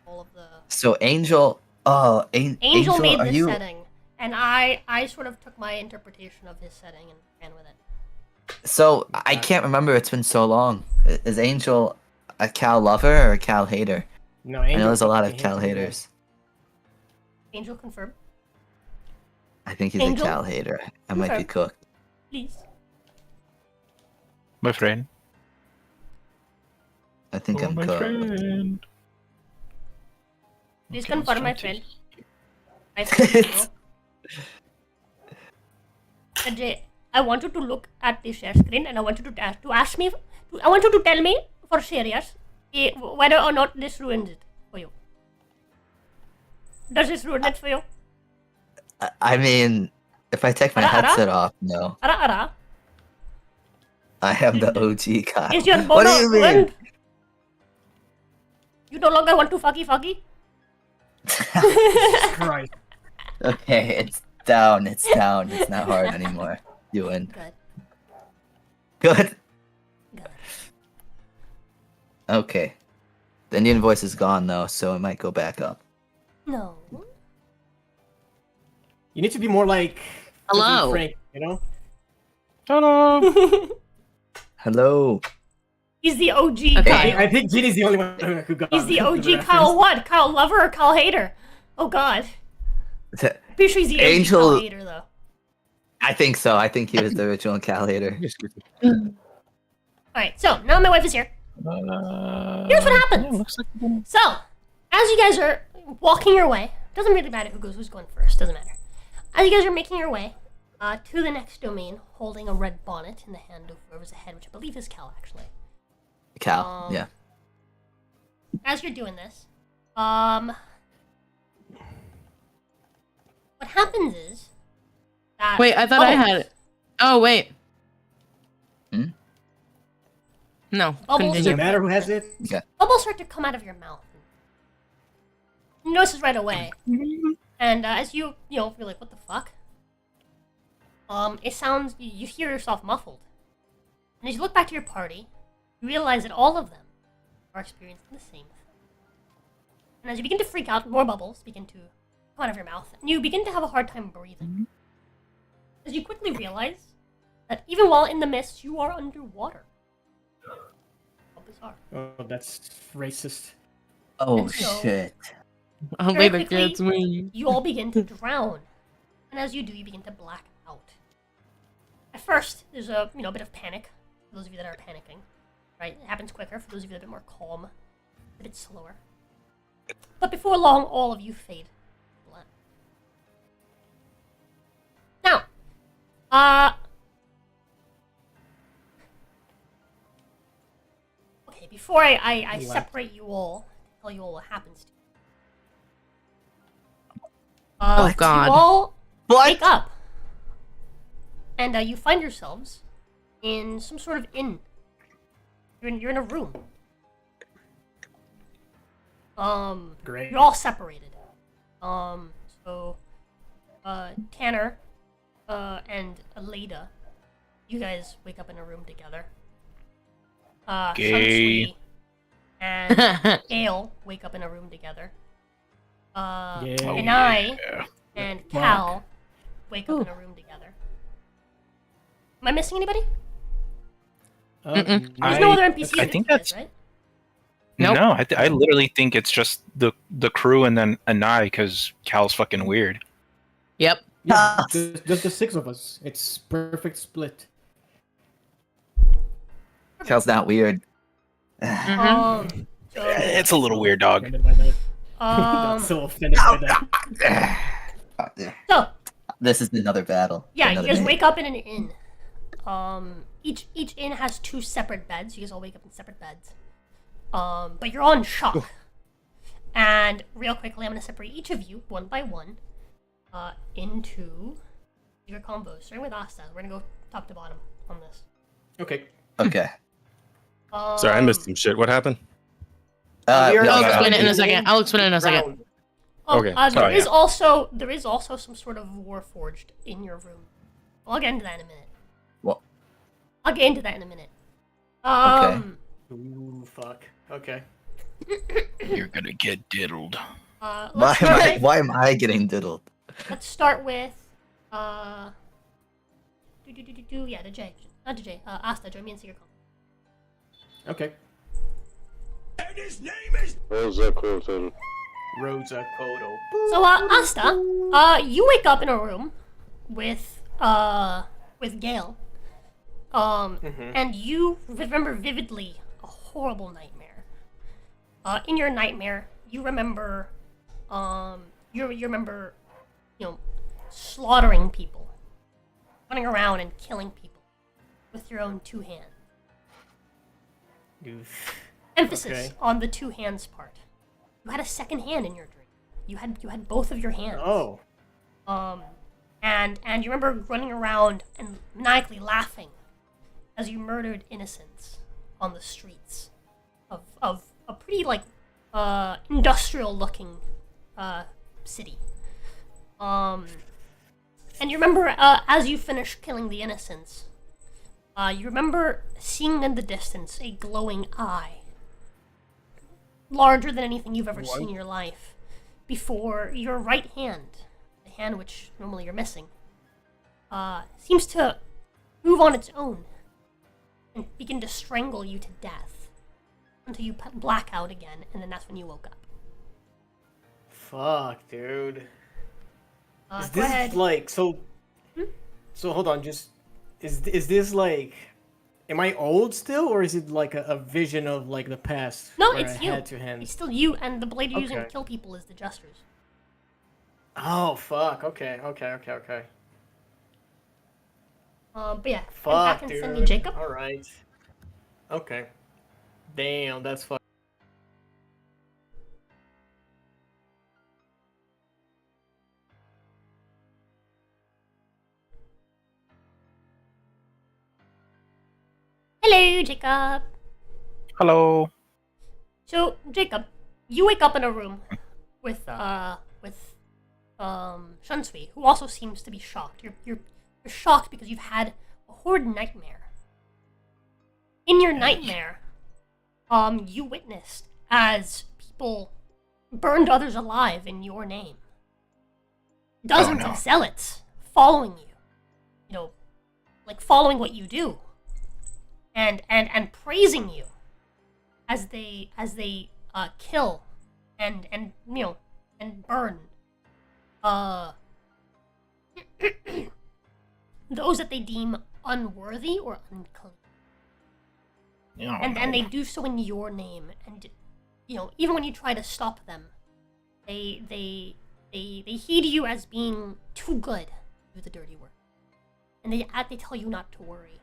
All of the So Angel. Oh, Angel made are the you? setting, and I sort of took my interpretation of his setting and ran with it. So I can't remember. It's been so long. Is Angel a Cal lover or a Cal hater? No, I know Angel there's a lot of fucking Cal hates me, haters. Angel confirm, I think he's Angel? a Cal hater. I might be Okay. cooked. please. My friend. I think I'm my cooked. friend. Please Okay, confirm, my let's friend. try My friend. Angel. Ajay, I want you to look at the share screen, and I want you to ask me. I want you to tell me for serious whether or not this ruins it for you. Does this ruin it for you? I mean, if I take my Ara, ara? headset off, no. Ara ara. I am the OG Kyle. Is your What do bono you mean? ruined? You no longer want to fucky fucky? Christ. Okay, it's down. It's down. It's not hard anymore. You win. Good. Good. Good. Okay. The Indian voice is gone though, so it might go back up. No. You need to be more like Hello. Frank, you know? Hello. Hello. He's the OG Okay. Kyle. I think Ginny's the only one who got He's the OG reference. Kyle what? Kyle Lover or Kyle Hater? Oh god. The- Pretty sure he's the OG Angel- Kyle Hater though. I think so. I think he was the original Cal hater. Alright, so now my wife is here. Here's what happens. Yeah, looks like So, as you guys are walking your way, doesn't really matter who's going first, doesn't matter. As you guys are making your way to the next domain, holding a red bonnet in the hand of whoever's ahead, which I believe is Cal, actually. Cal, yeah. As you're doing this, what happens is that Wait, I thought I had it. Oh, wait. Hmm? No, Bubbles Does it continue. matter who has it? bubbles start to come out of your mouth. You notice this right away, and as you're like, what the fuck? It sounds, you hear yourself muffled, and as you look back to your party, you realize that all of them are experiencing the same thing. And as you begin to freak out, more bubbles begin to come out of your mouth, and you begin to have a hard time breathing. As you quickly realize that even while in the mist, you are underwater. How bizarre. Oh, that's racist. Oh And so- shit. Oh, Very wait, the quickly, kids me. You all begin to drown, and as you do, you begin to black out. At first, there's a bit of panic for those of you that are panicking. Right, it happens quicker for those of you that are a bit more calm, a bit slower. But before long, all of you fade. Black. Now, okay, before I separate you all, tell you all what happens to you. Oh, God. You all What? wake up, and you find yourselves in some sort of inn. You're in a room. Great. You're all separated. So, Tanner, and Aleda, you guys wake up in a room together. Gay. Sunsweet and Gale wake up in a room together. Yeah. And I Yeah. and Cal wake up in a room together. Am I missing anybody? Mm-mm. There's no other NPCs. I with think you guys, that's- right. Nope. No, I literally think it's just the crew and then Anai because Cal's fucking weird. Yep. Yeah, just the six of us. It's perfect split. Cal's not weird. So, It's a little weird, dog. Offended by that. um, So offended by that. so This is another battle. yeah, you Another guys day. wake up in an inn. Each inn has 2 separate beds. You guys all wake up in separate beds. But you're all in shock. And real quickly, I'm gonna separate each of you one by one, into your combos. Starting with Asta, we're gonna go top to bottom on this. Okay. Okay. Sorry, I missed some shit. What happened? We are- no, I'll no, explain it in a no. second. I'll explain it in a second. Round. Okay. There Oh, is yeah. also some sort of warforged in your room. I'll get into that in a minute. What? I'll get into that in a minute. Ooh, fuck. Okay. You're gonna get diddled. Why am I getting diddled? Let's start with yeah, the J. Not the J. Asta, join me in secret call. Okay. Rosa Cotton. Rosa Kodo. So Asta, you wake up in a room with Gale. And you remember vividly a horrible nightmare. In your nightmare, you remember you remember, slaughtering people, running around and killing people with your own 2 hands. Oof. Emphasis Okay. on the 2 hands part. You had a second hand in your dream. You had both of your hands. Oh. And you remember running around and maniacally laughing as you murdered innocents on the streets of a pretty industrial looking city. And you remember as you finished killing the innocents, you remember seeing in the distance a glowing eye larger than anything you've ever seen in your life, before your right hand, the hand which normally you're missing, seems to move on its own and begin to strangle you to death until you black out again, and then that's when you woke up. Fuck, dude. Is Go this ahead. like so? So hold on, just is this like? Am I old still, or is it like a vision of like the past? No, where it's I you. had two hands? It's still you, and the blade you're using to Okay. kill people is the Jester's. Oh fuck. Okay. But yeah, Fuck, I'm back and dude. sending Jacob. All right. Okay. Damn, that's fuck. Hello, Jacob. Hello. So, Jacob, you wake up in a room with Shunsui, who also seems to be shocked. You're shocked because you've had a horrid nightmare. In your nightmare, you witnessed as people burned others alive in your name. Dozens of zealots following you. You know, like following what you do. And praising you as they kill and you know and burn those that they deem unworthy or unclean. And they do so in your name, and you know, even when you try to stop them, they heed you as being too good to do the dirty work. And they tell you not to worry.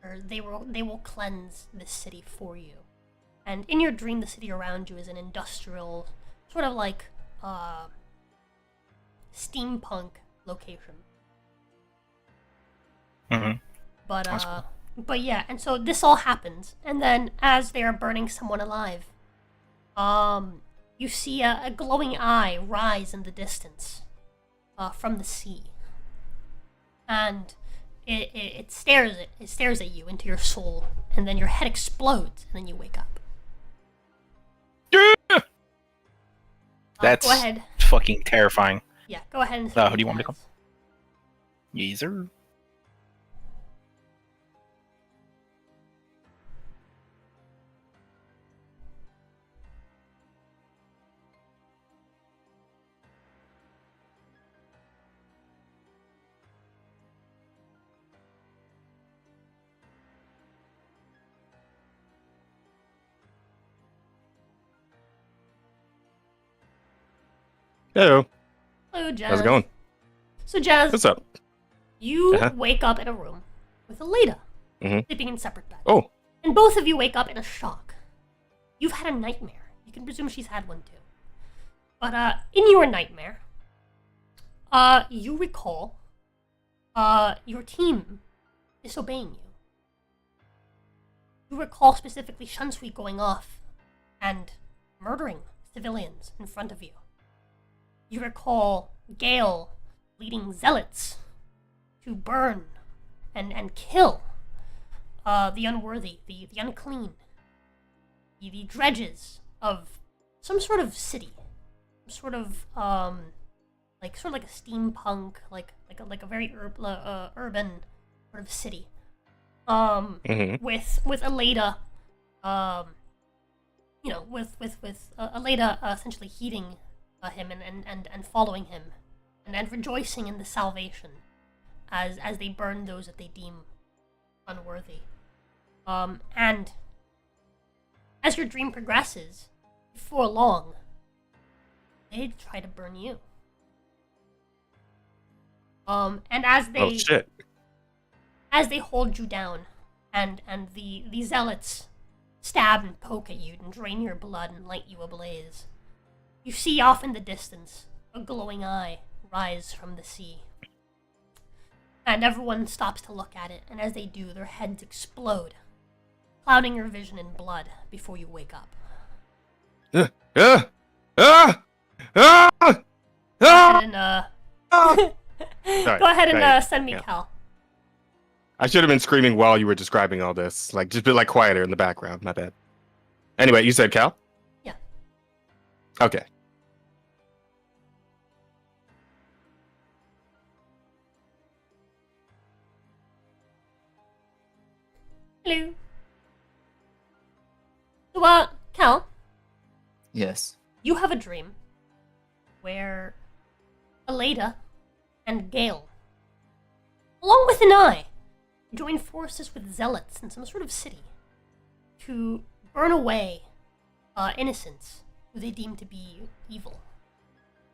Or they will cleanse this city for you. And in your dream, the city around you is an industrial, sort of like steampunk location. Mm-hmm. But yeah, and so this all happens, and then as they are burning someone alive, you see a glowing eye rise in the distance from the sea, and it stares at you into your soul, and then your head explodes, and then you wake up. That's go ahead. fucking terrifying. Yeah, go ahead and. Who do you want me to come? Yeezer. Hello. Hello, Jazz. How's it going? So, Jazz, What's up? you Uh-huh. wake up in a room with Aleda, Mhm. sleeping in separate beds. Oh. And both of you wake up in a shock. You've had a nightmare. You can presume she's had one too. But in your nightmare, you recall your team disobeying you. You recall specifically Shunsui going off and murdering civilians in front of you. You recall Gale leading zealots to burn and kill the unworthy, the unclean, the dredges of some sort of city, sort of like a steampunk, like a very urban sort of city, with Aleda, you know, with Aleda essentially heeding him and following him, and rejoicing in the salvation as they burn those that they deem unworthy. And as your dream progresses, before long, they try to burn you. And as they Oh shit. as they hold you down, and the zealots stab and poke at you and drain your blood and light you ablaze, you see off in the distance a glowing eye rise from the sea. And everyone stops to look at it, and as they do, their heads explode, clouding your vision in blood before you wake up. Go ahead and send me Cal. I should have been screaming while you were describing all this. Like, just be like quieter in the background. My bad. Anyway, you said Cal? Yeah. Okay. Hello. So, Cal, Yes. you have a dream where Aleda and Gale, along with an eye, join forces with zealots in some sort of city to burn away innocents who they deem to be evil.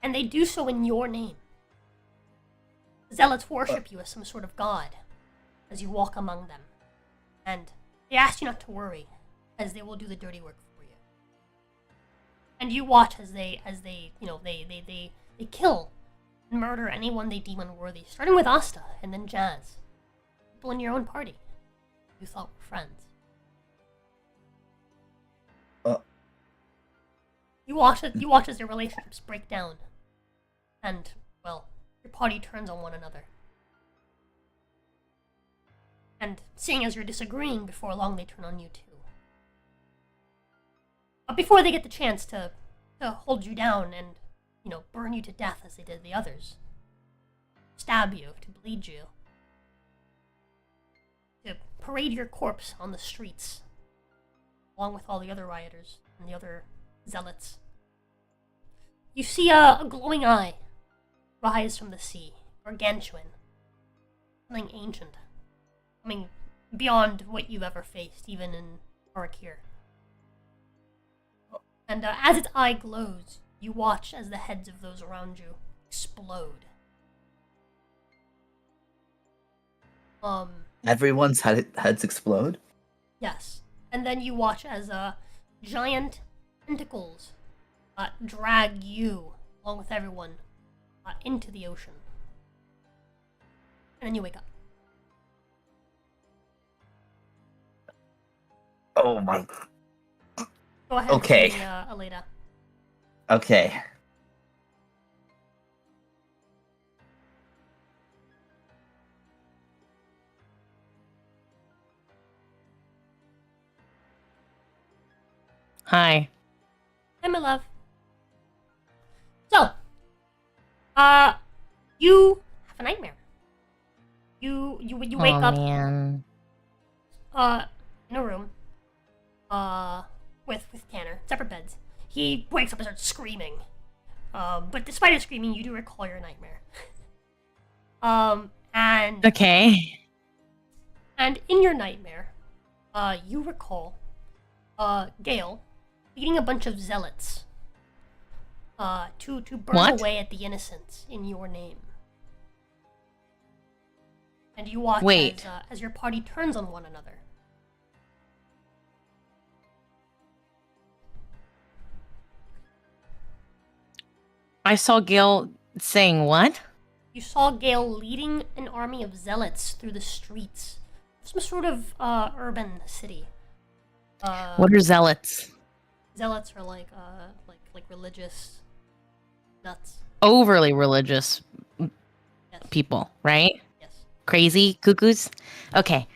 And they do so in your name. Zealots worship you as some sort of god as you walk among them. And they ask you not to worry, as they will do the dirty work for you. And you watch as they kill and murder anyone they deem unworthy, starting with Asta and then Jazz. People in your own party you thought were friends. You watch as their relationships break down, and, well, your party turns on one another. And seeing as you're disagreeing, before long they turn on you too. But before they get the chance to hold you down and, burn you to death as they did the others, stab you, to bleed you, to parade your corpse on the streets, along with all the other rioters and the other zealots, you see a glowing eye rise from the sea, gargantuan, something ancient, coming beyond what you've ever faced, even in Orakir. And as its eye glows, you watch as the heads of those around you explode. Everyone's heads explode? Yes. And then you watch as giant tentacles drag you, along with everyone, into the ocean. And then you wake up. Oh my. Go ahead. Okay. Aleda. Okay. Hi. Hi, my love. So, you have a nightmare. You wake up Man. in a room with Tanner, separate beds. He wakes up and starts screaming. But despite his screaming, you do recall your nightmare. And Okay. And in your nightmare, you recall Gale leading a bunch of zealots to burn What? away at the innocents in your name. And you watch Wait. as your party turns on one another. I saw Gil saying what? You saw Gale leading an army of zealots through the streets of some sort of urban city. What are zealots? Zealots are like religious nuts. Overly religious Yes. people, right? Yes. Crazy cuckoos? Okay.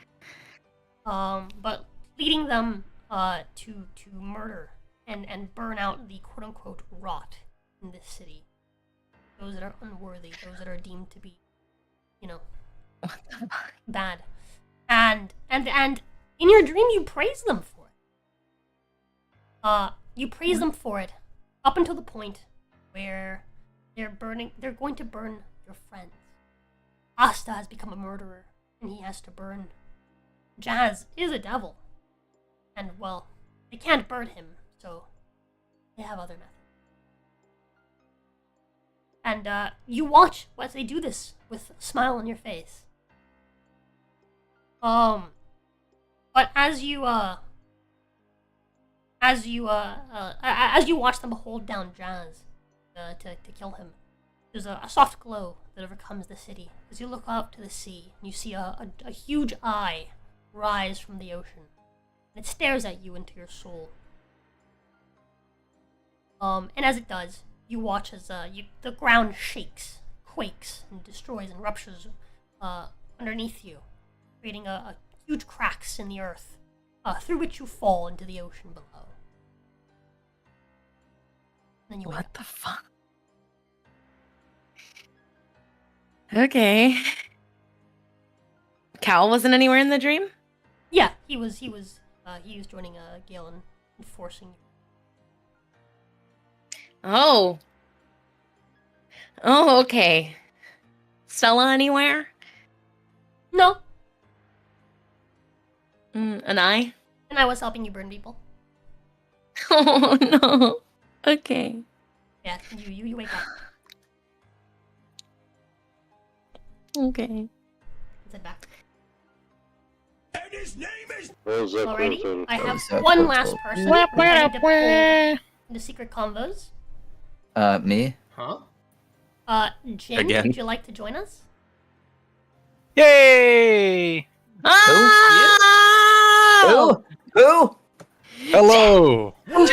But leading them to murder and burn out the quote unquote rot in this city. Those that are unworthy, those that are deemed to be, bad. And in your dream you praise them for it. You praise them for it up until the point where they're going to burn your friends. Asta has become a murderer, and he has to burn. Jazz is a devil. And, well, they can't burn him, so they have other methods. And you watch as they do this with a smile on your face. But as you watch them hold down Jazz to kill him, there's a soft glow that overcomes the city as you look out to the sea and you see a huge eye rise from the ocean, and it stares at you into your soul. And as it does, you watch as the ground shakes, quakes, and destroys and ruptures underneath you, creating a huge cracks in the earth through which you fall into the ocean below. Then you wake What up. the fuck? Okay. Cal wasn't anywhere in the dream? Yeah, he was joining Gale and enforcing you. Oh. Oh, okay. Stella anywhere? No, And I? and I was helping you burn people. Oh no. Okay. Yeah, you wake up. Okay. Let's head back. How's that Alrighty, close? I have Those are one portal. last person who I need to pull into secret convos. Me? Huh? Jin, Again? would you like to join us? Yay! Oh! Who? Hello! Let's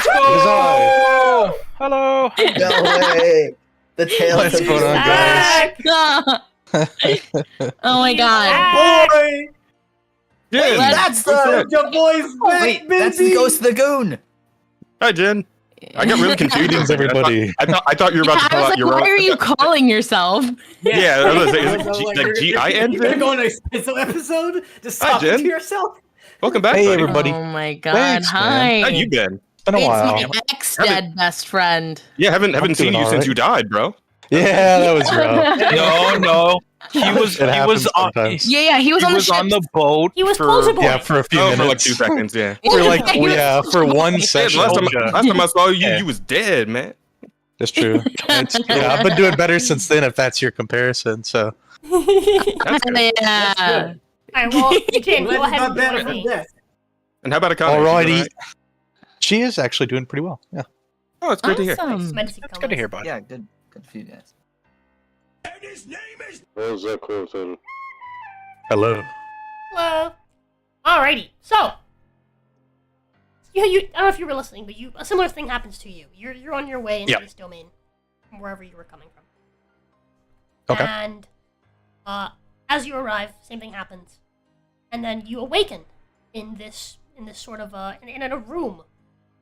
go! Hello! No way. The tail What's of going on, Back! Oh my god. Boy! Jen! That's the. Your boy's back, Wait, baby! that's the ghost of the goon. Hi, Jen. I got really confused. Greetings, everybody. I thought you were about Yeah, to I pull was out like, your why own. are you calling yourself? Yeah, I was like, is I it was G- like, like you're G-I-N? gonna go on a special episode? Just Hi, talking Jen. to yourself? Welcome back, Hey, buddy. everybody. Oh my god. Thanks, Hi. man. How you been? It's been a It's while. my ex-dead best friend. Yeah, haven't I'm seen doing you since alright. you died, bro. Yeah, that was rough. No. He was It happens on sometimes. Yeah, he was he on the was on ship. the boat. He was for closer boy. Yeah, for a few Oh, minutes. for like 2 seconds, yeah. For like, He was yeah, for one Yeah, session. last time I saw you, Yeah. you was dead, man. That's true. Yeah, I've been doing better since then, if that's your comparison. So, That's good. Yeah. Alright, well, Jin, go Glad ahead you got and do better it for from me. death. And how about a comment? alrighty. She is actually doing pretty well. Yeah. Oh, it's great to hear. Awesome. Medicine That's good to hear, bud. Yeah, good for you guys. How's that close? Hello. Hello. Alrighty, so you I don't know if you were listening, but a similar thing happens to you. You're on your way into Yep. this domain from wherever you were coming from. Okay. And as you arrive, same thing happens, and then you awaken in this sort of in a room,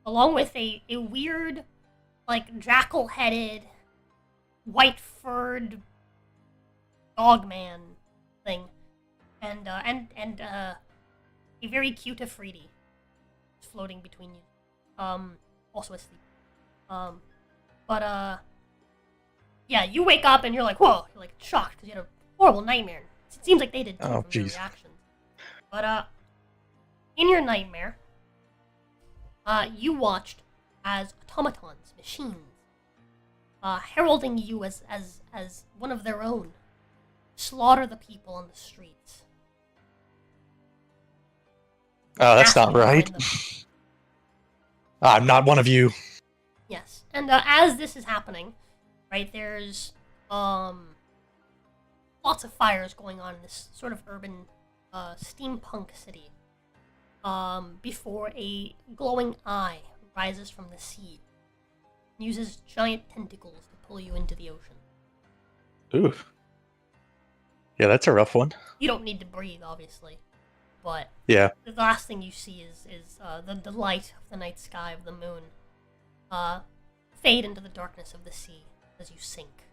along with a weird, like jackal-headed, white-furred dog man thing, and a very cute Afridi floating between you, also asleep, yeah, you wake up and you're like, whoa, you're like shocked because you had a horrible nightmare. It seems like they did too Oh, from their jeez. reactions. But in your nightmare, you watched as automatons, machines, heralding you as one of their own, slaughter the people on the streets. Oh, that's not Massacre right. them. I'm not one of you. Yes, and as this is happening, right, there's lots of fires going on in this sort of urban steampunk city. Before a glowing eye rises from the sea, uses giant tentacles to pull you into the ocean. Ooh. Yeah, that's a rough one. You don't need to breathe, obviously, but Yeah. the last thing you see is the light of the night sky of the moon fade into the darkness of the sea as you sink.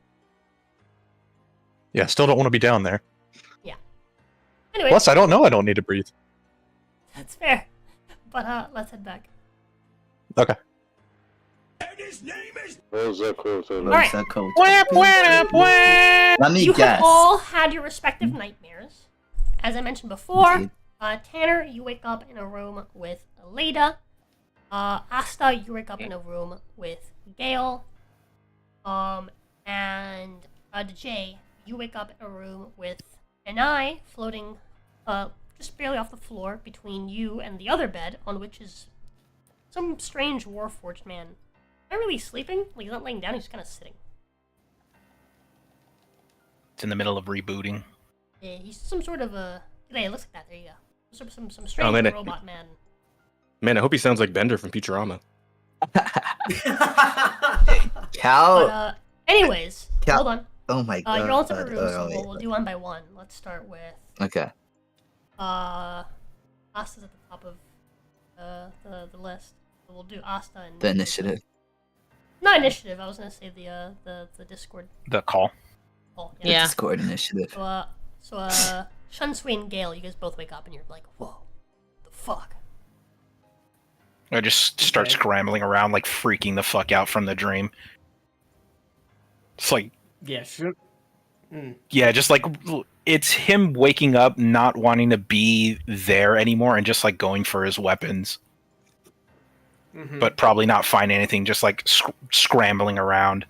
Yeah, still don't want to be down there. Anyway, Plus, I don't know I don't need to breathe. that's fair. But let's head back. Okay. How's that close? Alright. So cool. Whap, whap, whap. Let me You guess. have all had your respective nightmares. As I mentioned before, Indeed. Tanner, you wake up in a room with Leda. Asta, you wake up in a room with Gale. And Jay, you wake up in a room with Anai floating just barely off the floor between you and the other bed, on which is some strange warforged man. Not really sleeping, like he's not laying down, he's just kind of sitting. It's in the middle of rebooting. Yeah, he's some sort of a. Yeah, it looks like that. There you go. Some strange man, robot man. Man, I hope he sounds like Bender from Futurama. Cal. But, anyways, Cal- hold on. Oh my god. You're all in separate rooms, so wait. we'll do one by one. Let's start with Okay. Asta's at the top of the list. We'll do Asta and The initiative. Not initiative. I was gonna say the Discord The call. call. The Discord initiative. So Shunsui and Gale, you guys both wake up and you're like, whoa, the fuck. I just start scrambling around, like freaking the fuck out from the dream. It's like, Yeah, sure. yeah, just like it's him waking up, not wanting to be there anymore, and just like going for his weapons, but probably not finding anything. Just like scrambling around.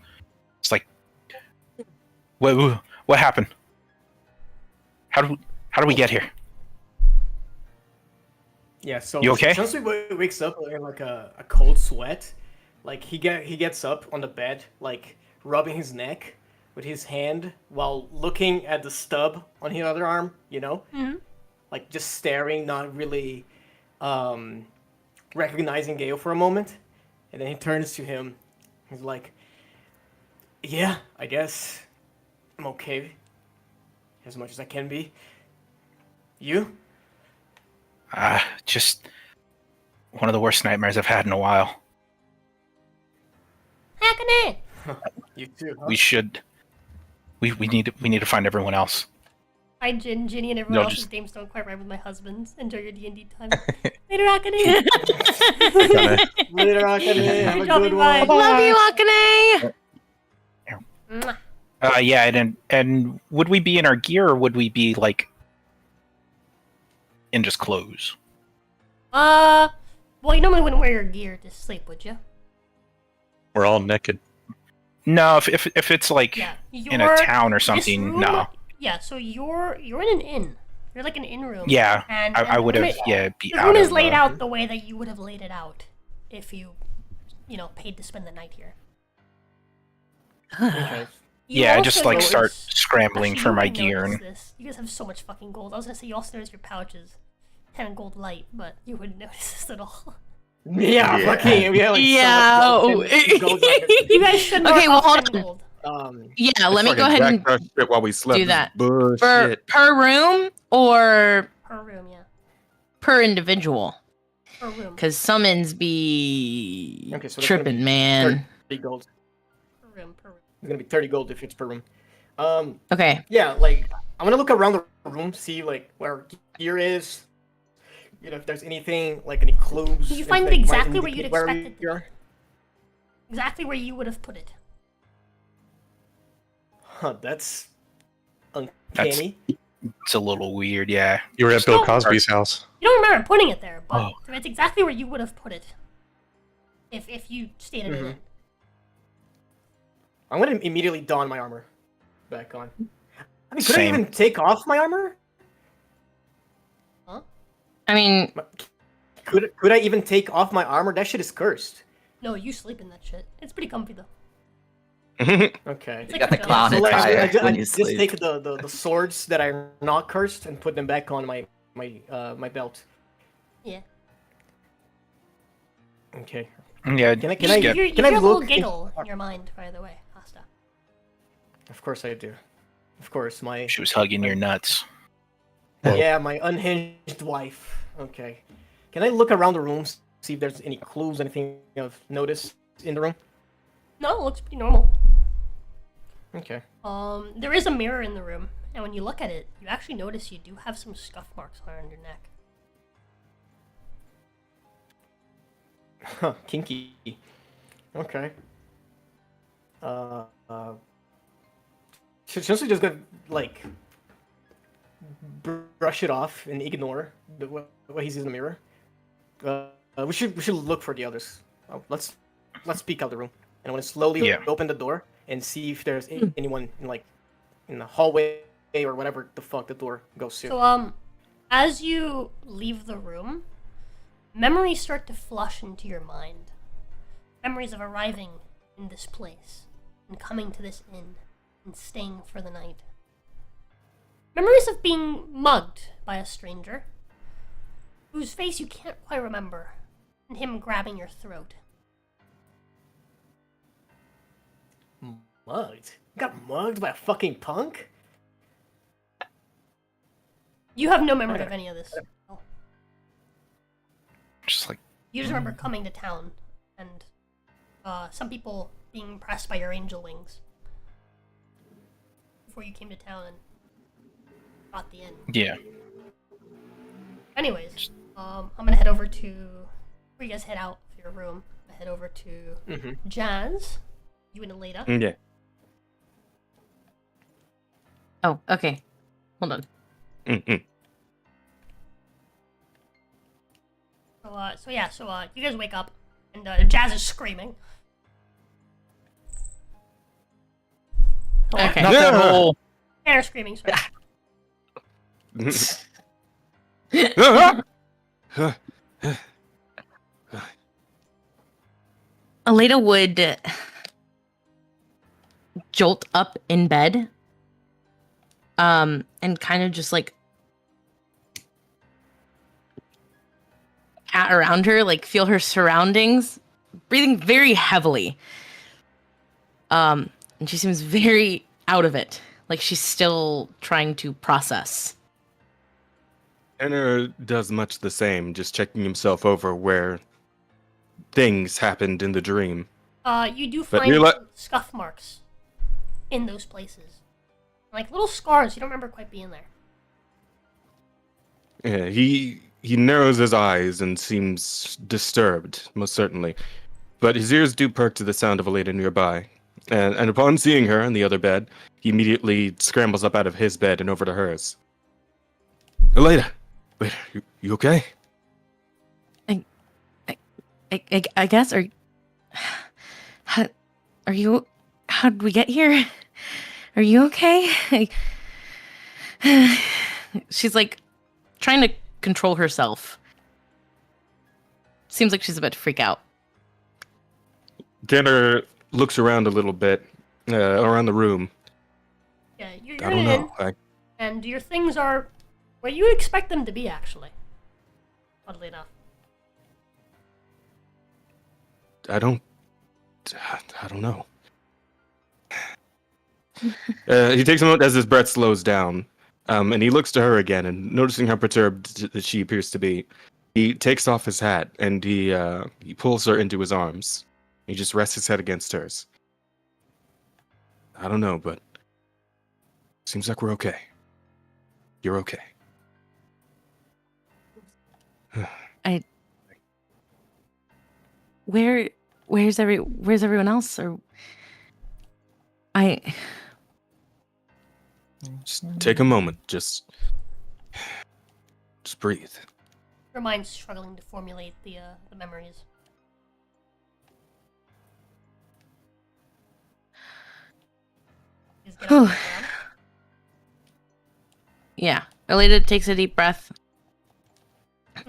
It's like, what happened? How do we get here? Yeah, so You okay? Shunsui wakes up in like a cold sweat. Like he gets up on the bed, like rubbing his neck with his hand while looking at the stub on his other arm, you know? Like just staring, not really recognizing Gale for a moment. And then he turns to him. He's like, yeah, I guess I'm okay. As much as I can be. You? Just one of the worst nightmares I've had in a while. Hackney! You too, huh? We should. We need to find everyone else. Hi, Ginny, and everyone No, else's just- names don't quite rhyme with my husband's. Enjoy your D&D time. Later, Hackney! Later, Akane. Have a Drop me good by. one. Love you, Akane! Mwah. Yeah, and would we be in our gear or would we be like in just clothes? Well, you normally wouldn't wear your gear to sleep, would you? We're all naked. No, if it's like Yeah. in a town or this something, room- no. Yeah, so you're in an inn. You're like an inn room. Yeah, And I the would room have be The out room is of, laid out the way that you would have laid it out if you paid to spend the night here. Okay. You Yeah, I just also like start notice- scrambling Actually, for you my might gear notice and this. You guys have so much fucking gold. I was gonna say you also notice your pouches, 10 gold light, but you wouldn't notice this at all. Yeah, fucking. We have like Yeah. so much gold You guys should know Okay, well, hold 10 on. gold. Yeah, let me go Fucking ahead and backtrack shit while we slept. do is that. Bullshit. Per room or Per room, yeah. per individual? Per room. Because summons be Okay, so that's gonna tripping, be man. 30 gold. Per room, per room. It's gonna be 30 gold if it's per room. Okay. Yeah, like I'm gonna look around the room, see like where gear is. If there's anything like any clues. You find it anything might exactly where you'd indicate expect it to we are. Exactly where you would have put it. Huh, that's uncanny. it's a little weird. Yeah, You were at Bill Stop. Cosby's house. You don't remember putting it there, but Oh. it's exactly where you would have put it. If you stayed in it. I'm gonna immediately don my armor back on. I mean, could I Same. even take off my armor? I mean, Could I even take off my armor? That shit is cursed. No, you sleep in that shit. It's pretty comfy though. Okay. It's You like got the a clown So, like, attire I when you just sleep. take the swords that are not cursed and put them back on my belt. Yeah. Okay. yeah. Can I You hear can I a little look? giggle in your mind, by the way, Asta. Of course I do. Of course, my She was hugging your nuts. yeah, my unhinged wife. Okay. Can I look around the room, see if there's any clues, anything of notice in the room? No, it looks pretty normal. Okay. There is a mirror in the room, and when you look at it, you actually notice you do have some scuff marks on your neck. Huh, kinky. Okay. Should we just go like brush it off and ignore what he sees in the mirror? We should look for the others. Let's peek out the room, and I want to slowly open the door and see if there's anyone in the hallway or whatever the fuck the door goes to. So, as you leave the room, memories start to flush into your mind. Memories of arriving in this place, and coming to this inn, and staying for the night. Memories of being mugged by a stranger, whose face you can't quite remember, and him grabbing your throat. Mugged? You got mugged by a fucking punk? You have no memory of any of this. Just like You just remember coming to town and some people being impressed by your angel wings before you came to town and got the inn. Yeah. Anyways, I'm gonna head over to. Before you guys head out of your room, I head over to Jazz. You and Elena. Yeah. Oh, okay. Hold on. Mm-mm. So you guys wake up, and Jazz is screaming. Okay. Not that whole. Tanner's screaming, sorry. Aleda would jolt up in bed, and kind of just like pat around her, like feel her surroundings, breathing very heavily. And she seems very out of it, like she's still trying to process. Tanner does much the same, just checking himself over where things happened in the dream. You do But find you're scuff marks in those places. Like little scars you don't remember quite being there. Yeah, he narrows his eyes and seems disturbed, most certainly. But his ears do perk to the sound of a lady nearby. And upon seeing her in the other bed, he immediately scrambles up out of his bed and over to hers. Elena, wait, you okay? I guess, are you, how did we get here? Are you okay? She's like trying to control herself. Seems like she's about to freak out. Tanner looks around a little bit, around the room. Yeah, you're I don't in, know. and your things are where you expect them to be, actually. Oddly enough. I don't know. He takes a moment as his breath slows down, and he looks to her again, and noticing how perturbed that she appears to be, he takes off his hat and he pulls her into his arms. He just rests his head against hers. I don't know, but seems like we're okay. You're okay. Where's everyone else? Or Just take a moment. Just breathe. Her mind's struggling to formulate the memories. Just get up and down. Yeah. Aleda takes a deep breath,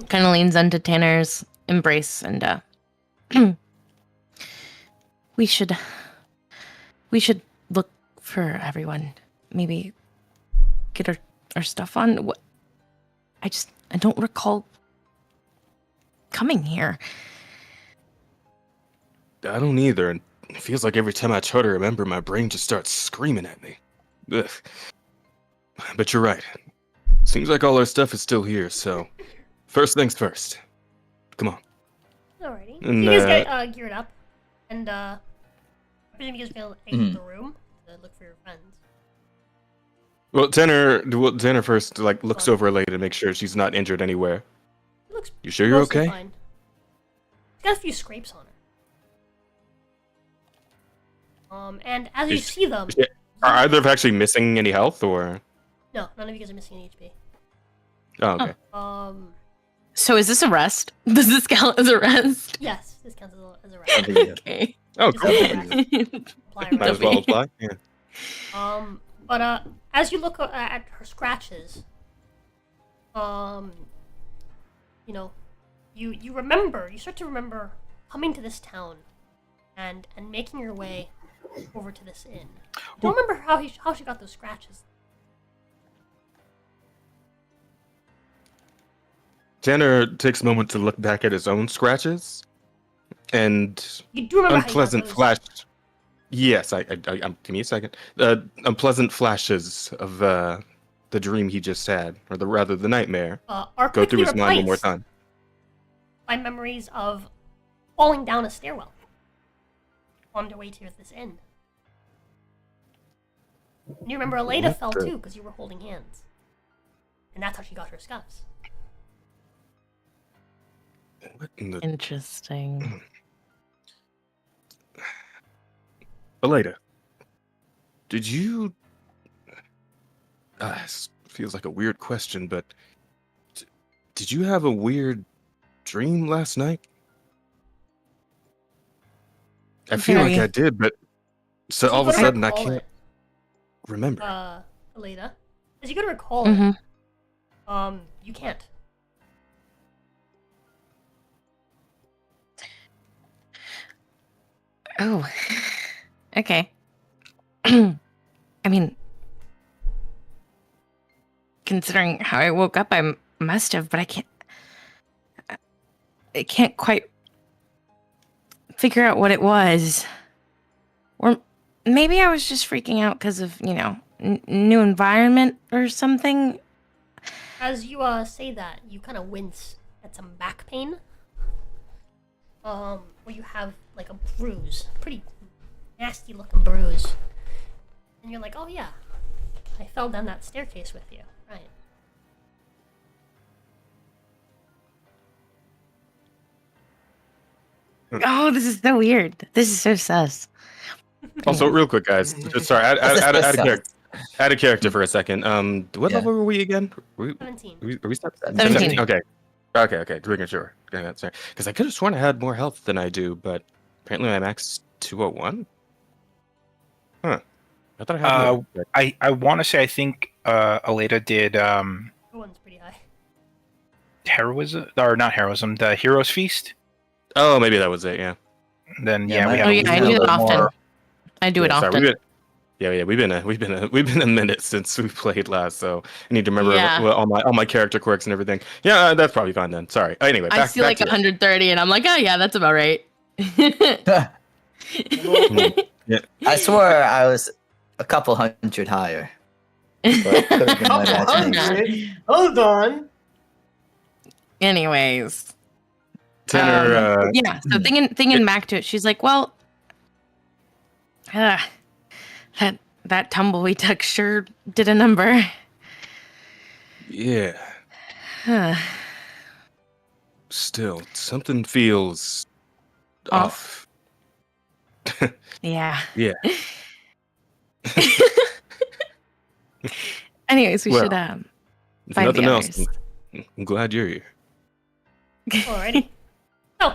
kind of leans onto Tanner's embrace, and we should look for everyone. Maybe get our stuff on. What? I don't recall coming here. I don't either, and it feels like every time I try to remember, my brain just starts screaming at me. Ugh. But you're right. Seems like all our stuff is still here, so first things first. Come on. Alrighty. And, you guys get geared up, and I presume you guys gonna exit the room to look for your friends. Well, Tanner first looks over Aleda to make sure she's not injured anywhere. She looks You sure you're mostly okay? fine. She's got a few scrapes on her. And as you Is- see them, Are either of actually missing any health, or? no, none of you guys are missing any HP. Oh, okay. So is this a rest? Does this count as a rest? Yes, this counts as a round. Okay. Oh, Just cool. apply Might as well apply. Yeah. But as you look at her scratches, you know, you start to remember coming to this town, and making your way over to this inn. Don't remember how she got those scratches. Tanner takes a moment to look back at his own scratches, and You do remember unpleasant how you got flash. Yes, give me a second. Unpleasant flashes of the dream he just had, or rather the nightmare, those. Are go through quickly his mind one more replaced. time. by memories of falling down a stairwell on their way to this inn. And you remember Aleda fell too because you were holding hands. And that's how she got her scuffs. What in the... Interesting. Aleda, did you... this feels like a weird question, but... Did you have a weird dream last night? I feel like I did, but... So all of a sudden I can't remember. Aleda, as you could recall it, you can't. Oh, okay. I mean, considering how I woke up, I must have, but I can't quite figure out what it was. Or maybe I was just freaking out because of, new environment or something. As you say that, you kind of wince at some back pain. Where you have like a bruise, pretty nasty looking bruise. And you're like, oh yeah, I fell down that staircase with you, right? Oh, this is so weird. This is so sus. Also, real quick, guys. Sorry, add a character for a second. What level were we again? 17. Are we 17. Okay. Doing it, sure. Okay, sorry. Because I could have sworn I had more health than I do, but apparently my max is 201. Huh. I thought I had more. I want to say I think Aleda did One's pretty high. heroism, or not heroism, the Hero's Feast. Oh, maybe that was it. Yeah. Then Yeah, we have Oh yeah, I do it often. I do it Sorry, often. we've been a minute since we played last, so I need to remember Yeah. all my character quirks and everything. Yeah, that's probably fine then. Sorry. Anyway, I see like to it. 130, and I'm like, oh yeah, that's about right. Yeah. I swore I was a couple hundred higher. But it could have been my imagination. Hold on. Anyways, Tenor. yeah. So thinking back to it, she's like, well, that tumble we took sure did a number. Yeah. Still, something feels off. Yeah. Yeah. Anyways, we should If find nothing the else, others. I'm glad you're here. Alrighty. So,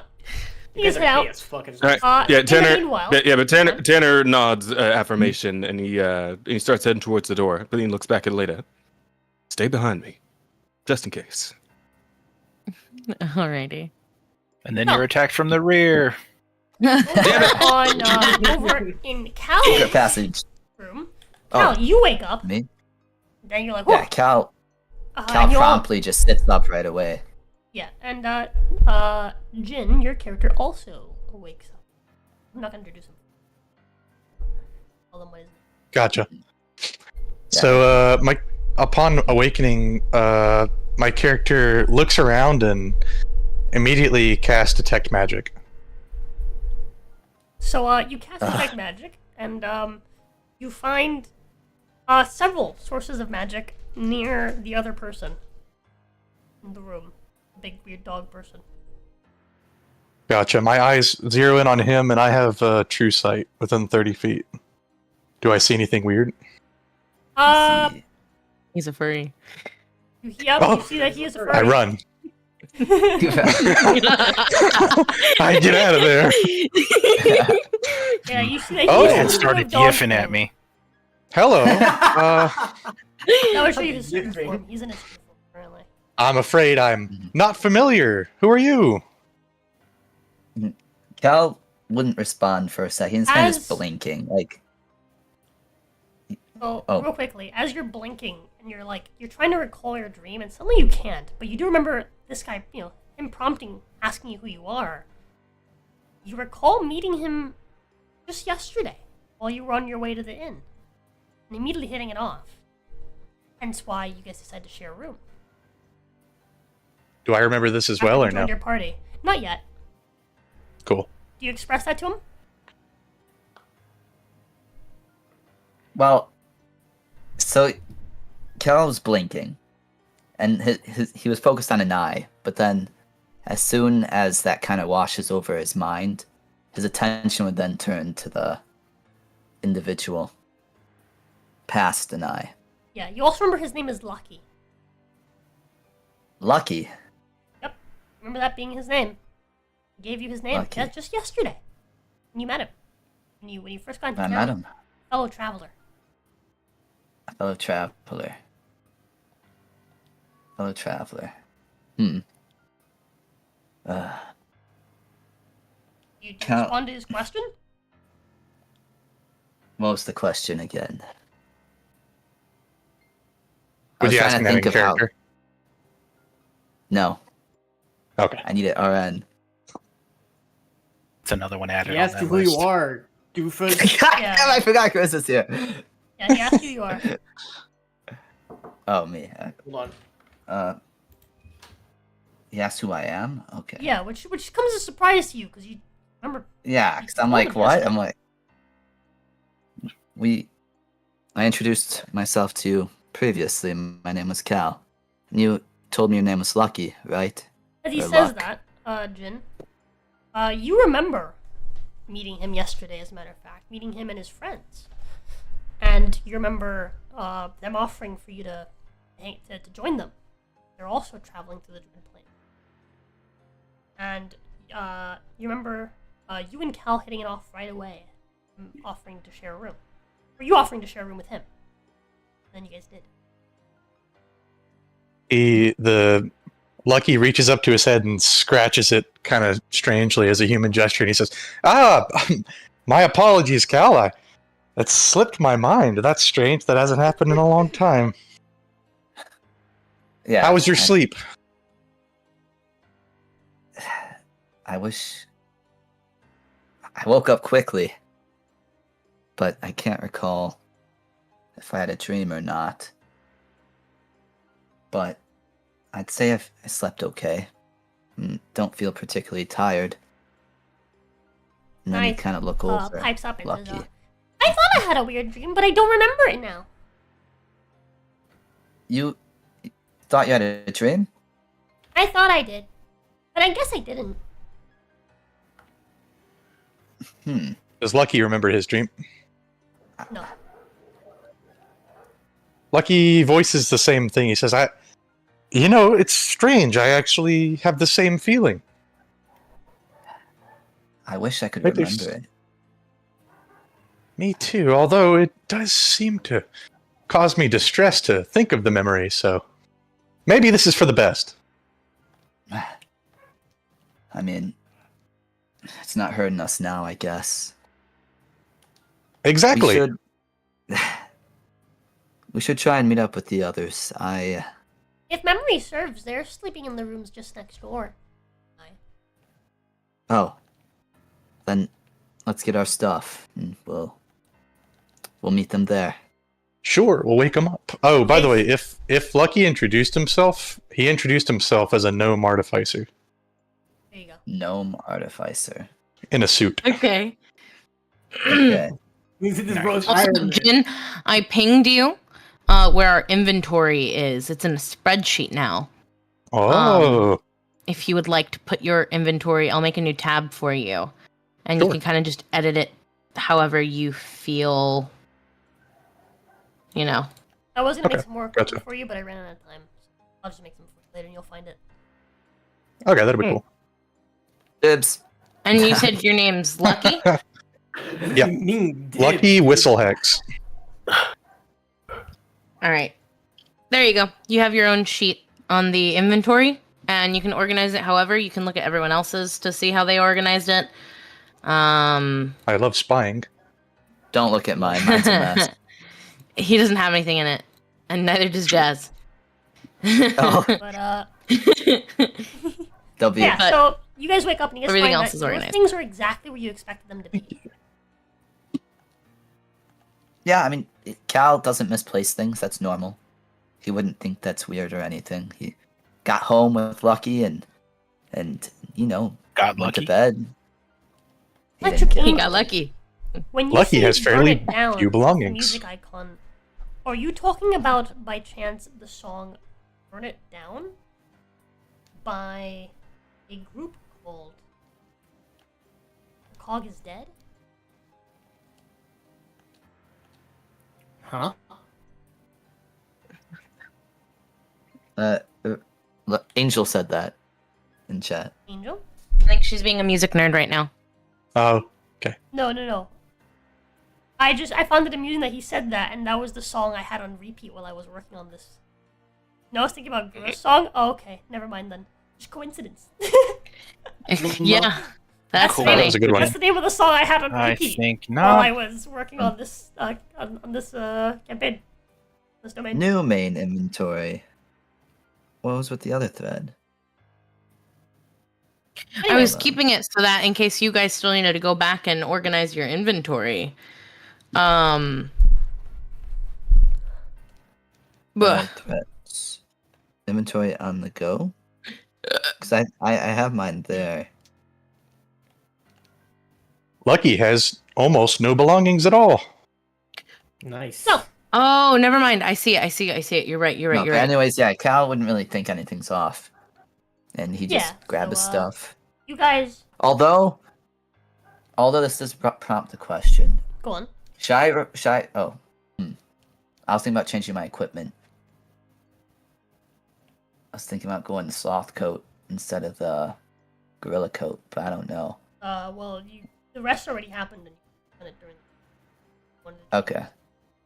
You he's guys are out. gay as fuck. All right. In the Tanner. meanwhile, But Tanner nods affirmation, and he starts heading towards the door. But he looks back at Leda. Stay behind me, just in case. Alrighty. And then you're attacked from the rear. over in Cal's Secret passage. room, Cal, you wake up. Me? Then you're like, Yeah, whoa. Cal And you all- promptly just sits up right away. Yeah, and Jin, your character, also wakes up. I'm not gonna introduce him. Tell them what his name. Gotcha. So, upon awakening, my character looks around and immediately casts Detect Magic. So you cast Detect Magic, and you find several sources of magic near the other person in the room. Big weird dog person. Gotcha. My eyes zero in on him, and I have true sight within 30 feet. Do I see anything weird? He's a furry. You see that he is a furry. I run. I get out of there. Yeah, you see that he Oh, is and a started dog yiffing at form. me. Hello. I'll show you his true form. He's in his true form currently. I'm afraid I'm not familiar. Who are you? Cal wouldn't respond for a second. He's kind of just As- blinking. Like, So, Oh. real quickly, as you're blinking and you're trying to recall your dream, and suddenly you can't, but you do remember this guy, him prompting, asking you who you are. You recall meeting him just yesterday while you were on your way to the inn, and immediately hitting it off. Hence why you guys decided to share a room. Do I remember this as After well he or no? joined your party. Not yet. Cool. Do you express that to him? Well, so Cal was blinking, and he was focused on an eye, but then as soon as that kind of washes over his mind, his attention would then turn to the individual past an eye. Yeah, you also remember his name is Lucky. Lucky. Yep. Remember that being his name. He gave you his name. Lucky. Yeah, just yesterday. When you met him. When you first got into I town. met him. Fellow traveler. Fellow traveler. Fellow traveler. You did Cal- respond to his question? What was the question again? I Was was he trying asking to that in think of how. character? No, Okay. I need it RN. It's another one added He on asked that you who list. you are, doofus. God Yeah. damn, I forgot Chris is here. Yeah, he asked who you are. Oh, me. Hold on. He asked who I am? Okay. Yeah, which comes as a surprise to you, because you remember. Yeah, because I'm like, what? I'm like, I introduced myself to you previously. My name was Cal. And you told me your name was Lucky, right? As he Or says Luck. that, Jin, you remember meeting him yesterday, as a matter of fact, meeting him and his friends. And you remember them offering for you to join them. They're also traveling through the Dreadplanes. And you remember you and Cal hitting it off right away, offering to share a room. Or you offering to share a room with him. And then you guys did. The Lucky reaches up to his head and scratches it kind of strangely as a human gesture, and he says, my apologies, Cal. That slipped my mind. That's strange. That hasn't happened in a long time. Yeah. How was your sleep? I wish. I woke up quickly, but I can't recall if I had a dream or not. But I'd say I slept okay. Don't feel particularly tired. And then you Nice. kind of look over. Pipes up and says, Lucky. I thought I had a weird dream, but I don't remember it now. You thought you had a dream? I thought I did, but I guess I didn't. Does Lucky remember his dream? No. Lucky voices the same thing. He says, it's strange. I actually have the same feeling. I wish I could Like remember there's- it. Me too, although it does seem to cause me distress to think of the memory, so maybe this is for the best. I mean, it's not hurting us now, I guess. Exactly. We should try and meet up with the others. If memory serves, they're sleeping in the rooms just next door. Oh. Then let's get our stuff, and we'll meet them there. Sure, we'll wake him up. Oh, by the way, if Lucky introduced himself, he introduced himself as a gnome artificer There you go. Gnome artificer. in a suit. Okay. Okay. This bro's Also, Iron Man. Jin, I pinged you where our inventory is. It's in a spreadsheet now. Oh, If you would like to put your inventory, I'll make a new tab for you. And you Sure. can kind of just edit it however you feel, I was gonna Okay, make some more gotcha. for you, but I ran out of time. So I'll just make some for you later, and you'll find it. okay, that'd be cool. Dibs. And you said your name's Lucky? Yeah. Mean dip. Lucky Whistle Hex. All right. There you go. You have your own sheet on the inventory, and you can organize it however. You can look at everyone else's to see how they organized it. I love spying. Don't look at mine. Mine's a mess. He doesn't have anything in it, and neither does Jazz. Oh, But they'll be. yeah. But So you guys wake up and you guys everything find else that is those organized. things are exactly where you expected them to be. Yeah, I mean, Cal doesn't misplace things. That's normal. He wouldn't think that's weird or anything. He got home with Lucky, and and Got went to lucky. bed. He Electric didn't care. He got lucky. When you Lucky say has burn fairly it down few with the belongings. music icon, are you talking about by chance the song "Burn It Down" by a group called "The Cog Is Dead"? Huh? Angel said that in chat. Angel? I think she's being a music nerd right now. Oh, No. I found it amusing that he said that, and that was the song I had on repeat while I was working on this. No, I was thinking about Gross song. Oh, okay, never mind then. Just coincidence. Yeah, that's Cool. funny. that was a good one. That's the name of the song I had on I repeat think while I not. was working on this on this campaign. This domain. New main inventory. What was with the other thread? I was Anyway. keeping it so that in case you guys still needed to go back and organize your inventory. More But threads. Inventory on the go? Because I have mine there. Lucky has almost no belongings at all. Nice. So, oh, never mind. I see it. You're right. No, but anyways, yeah, Cal wouldn't really think anything's off. And he just grabbed his stuff. you guys Although this does prompt the question. go on. Should I I was thinking about changing my equipment. I was thinking about going the sloth coat instead of the gorilla coat, but I don't know. Well, the rest already happened, and you done it during one. Okay.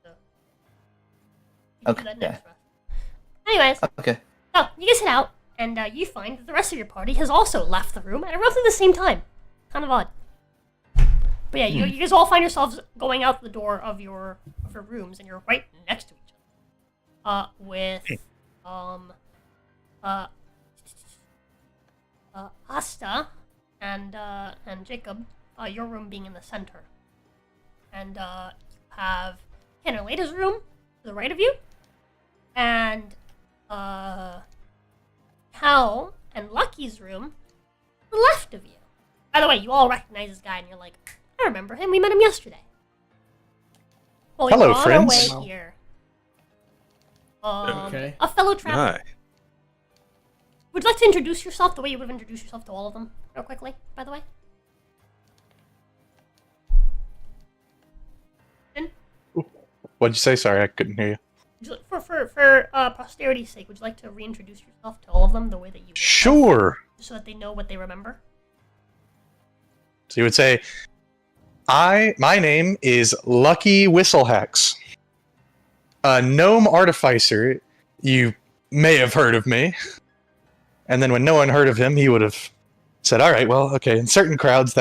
So, you can do that Okay. next rest. Anyways, Okay. so you guys head out, and you find that the rest of your party has also left the room at roughly the same time. Kind of odd. But yeah, you guys all find yourselves going out the door of your rooms, and you're right next to each other. With Asta and Jacob, your room being in the center, and you have Canaleta's room to the right of you, and Hal and Lucky's room to the left of you. By the way, you all recognize this guy, and you're like, I remember him. We met him yesterday. Well, Hello, you're on friends. our way here. Okay. A fellow traveler. Hi. Would you like to introduce yourself the way you would have introduced yourself to all of them, real quickly, by the way? What'd you say? Sorry, I couldn't hear you. Would you, for posterity's sake, would you like to reintroduce yourself to all of them the way that you would have, Sure. so that they know what they remember? So you would say, my name is Lucky Whistlehax, a gnome artificer. You may have heard of me. And then when no one heard of him, he would have said, all right, well, okay, in certain crowds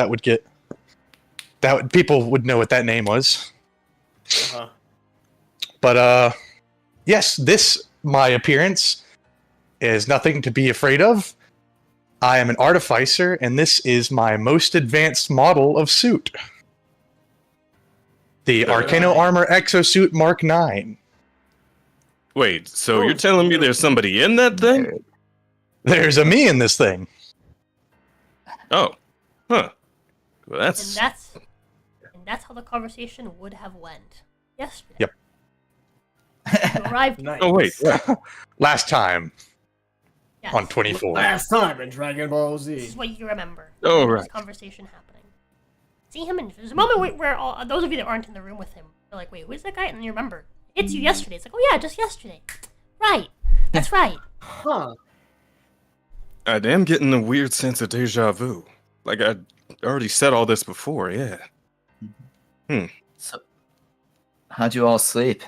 people would know what that name was. Uh-huh. But, yes, my appearance is nothing to be afraid of. I am an artificer, and this is my most advanced model of suit. The Arcano Armor Exosuit Mark 9. Wait, so you're telling me there's somebody in that thing? There's a me in this thing. Oh. Huh. Well, And that's... that's how the conversation would have went yesterday. Yep. You arrived. Nice. Oh, wait. Last time Yes. on 24. Last time in Dragon Ball Z. This is what you remember. Oh, This right. conversation happening. See him, and there's a moment where all, those of you that aren't in the room with him are like, wait, who is that guy? And then you remember. It's you yesterday. It's like, oh yeah, just yesterday. Right. That's right. Huh. I am getting a weird sense of deja vu. Like I already said all this before, yeah. So, how'd you all sleep?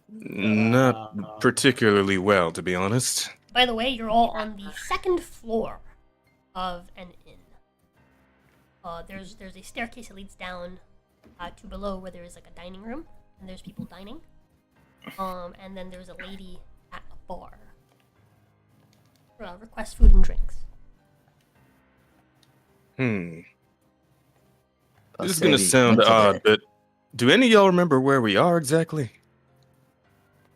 Not particularly well, to be honest. By the way, you're all on the second floor of an inn. There's a staircase that leads down to below where there is like a dining room, and there's people dining. And then there's a lady at a bar. Request food and drinks. This is Say gonna we sound went to the- odd, but do any of y'all remember where we are exactly?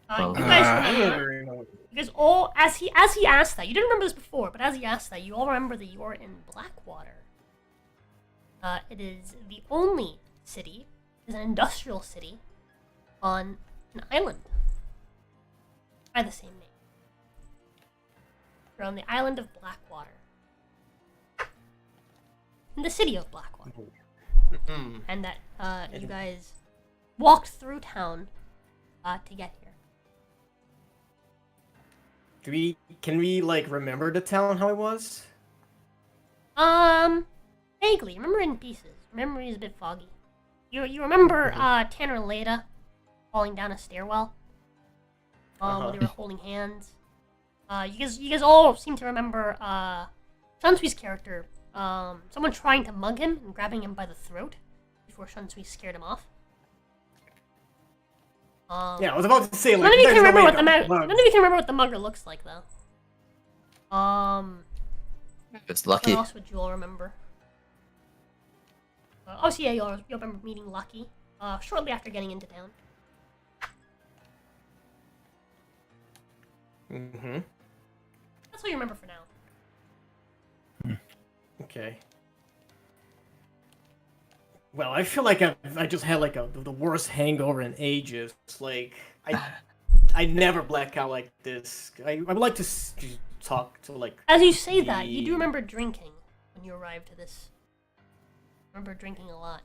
You Well, guys I remember? don't really know. Because all as he asked that, you didn't remember this before, but as he asked that, you all remember that you are in Blackwater. It is the only city, is an industrial city, on an island by the same name. You're on the island of Blackwater, in the city of Blackwater, and that you guys walked through town to get here. Can we like remember the town how it was? Vaguely. Remember in pieces. Memory is a bit foggy. You remember Tanner and Leda falling down a stairwell? Where they were holding hands. You guys all seem to remember Shunswee's character. Someone trying to mug him and grabbing him by the throat before Shunswee scared him off. Yeah, I was about to say like none of you can there's no remember way what to mug. none of you can remember what the mugger looks like though. It's Lucky. What else would you all remember? So yeah, you'll remember meeting Lucky shortly after getting into town. Mm-hmm. That's all you remember for now. Okay. Well, I feel like I just had like the worst hangover in ages. Like I never black out like this. I would like to talk to like. As you say that, you do remember drinking when you arrived to this. Remember drinking a lot.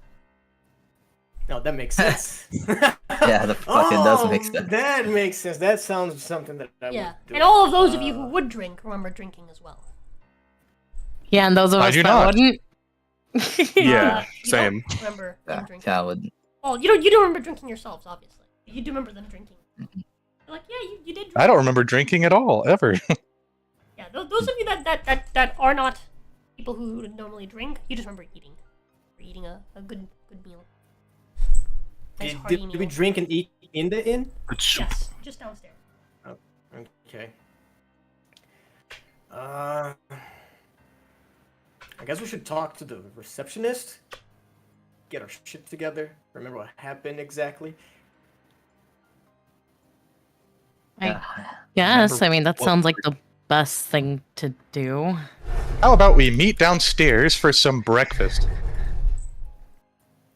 No, that makes sense. Yeah, that fucking does make sense. That makes sense. That sounds something that I would do. And all of those of you who would drink remember drinking as well. Yeah, and those of I us do that not. wouldn't. Yeah, You same. don't remember them drinking. Yeah, I wouldn't. Well, you do remember drinking yourselves, obviously. You do remember them drinking. You're like, yeah, you did drink. I don't remember drinking at all, ever. Yeah, those of you that are not people who normally drink, you just remember eating. Or eating a good meal. Nice hearty Did meal. we drink and eat in the inn? Yes, just downstairs. Oh, okay. I guess we should talk to the receptionist. Get our shit together. Remember what happened exactly. Yes, I mean, that sounds like the best thing to do. How about we meet downstairs for some breakfast?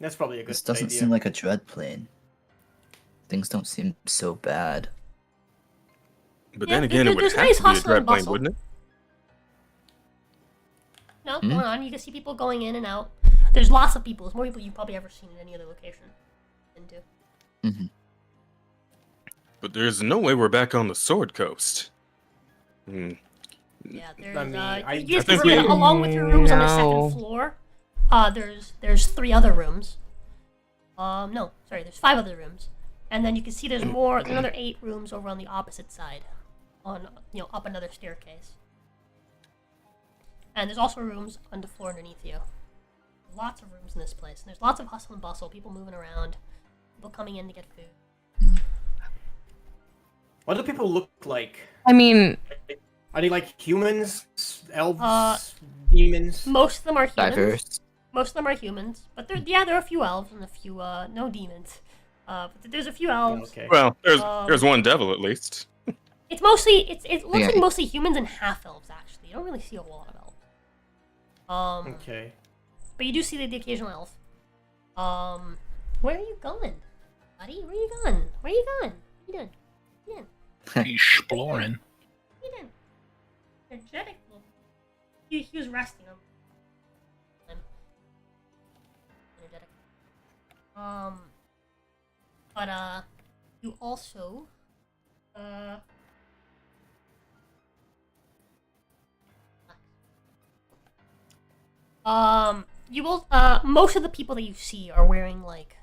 That's probably a good This doesn't idea. seem like a dread plane. Things don't seem so bad. But Yeah, then again, it would there's have nice to be a hustle and dread plane, bustle. wouldn't it? No, going on. You can see people going in and out. There's lots of people. There's more people you've probably ever seen in any other location. Into. Mm-hmm. But there's no way we're back on the Sword Coast. Yeah, there's. I mean, you guys I think can see that we- along with your rooms on the No. second floor. There's 3 other rooms. No, sorry, there's 5 other rooms, and then you can see there's another 8 rooms over on the opposite side, on up another staircase. And there's also rooms on the floor underneath you. Lots of rooms in this place. And there's lots of hustle and bustle, people moving around, people coming in to get food. What do people look like? I mean, Are they like humans, elves, demons? Most of them are humans. Diverse. Most of them are humans, but there are a few elves and a few no demons. But there's a few elves. Okay. Well, there's one devil at least. It's mostly it looks Yeah. like mostly humans and half elves actually. You don't really see a whole lot of elves. Okay. But you do see the occasional elf. Where are you going, buddy? Where are you going? Where are you going? What are you doing? What are you doing? Exploring. What are you doing? Energetic. He was resting on. Energetic. But you also you will most of the people that you see are wearing like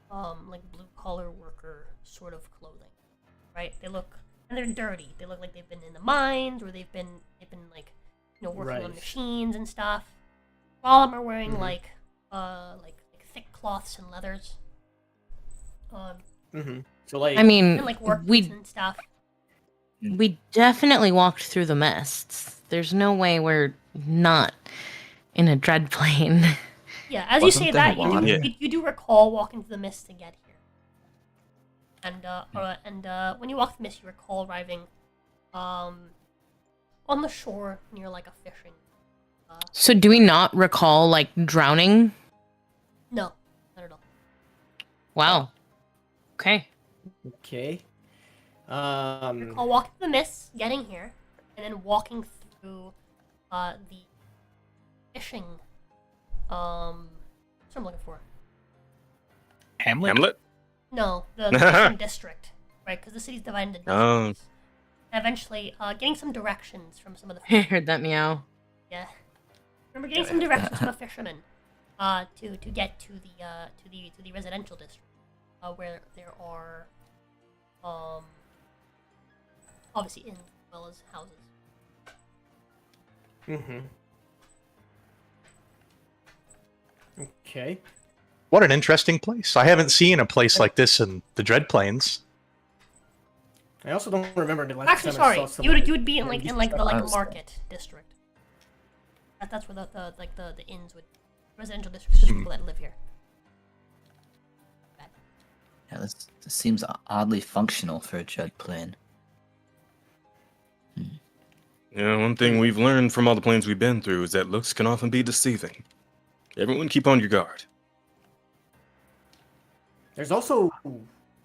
blue collar worker sort of clothing, right? They look and they're dirty. They look like they've been in the mines or they've been like working on Right. machines and stuff. All of them are wearing like thick cloths and leathers. So like. I mean, And like work boots we and stuff. definitely walked through the mists. There's no way we're not in a dread plane. Yeah, as you Wasn't say there that, water? you do recall walking through the mist to get here. And when you walk the mist, you recall arriving on the shore near like a fishing. So do we not recall like drowning? No, not at all. Wow. Okay. Okay. I'll walk through the mist, getting here, and then walking through the fishing. What's what I'm looking for? Hamlet? No, the fishing district, right? Because the city's divided into districts. And eventually, getting some directions from some of the. I heard that meow. Yeah. Remember getting some directions from a fisherman, to get to the residential district, where there are, obviously inns as well as houses. Mm-hmm. Okay. What an interesting place. I haven't seen a place like this in the Dreadplanes. I also don't remember the last Actually, time I sorry, saw you would be in like the market district. That's where the inns would residential districts for people that live here. Yeah, this seems oddly functional for a Dreadplane. Yeah, one thing we've learned from all the planes we've been through is that looks can often be deceiving. Everyone keep on your guard. There's also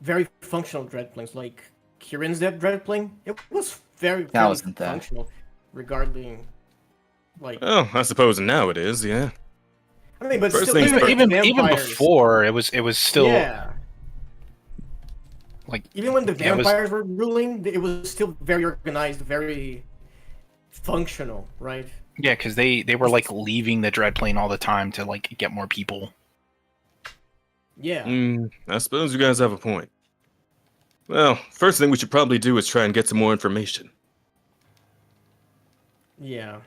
very functional Dreadplanes, like Kieran's Dreadplane. It was very functional, regarding, like. Oh, I suppose now it is, yeah. I mean, but First still, things first. Even before, it was still. Yeah. Like even when the vampires were ruling, it was still very organized, very functional, right? Yeah, because they were like leaving the Dreadplane all the time to like get more people. Yeah. I suppose you guys have a point. Well, first thing we should probably do is try and get some more information. Yeah.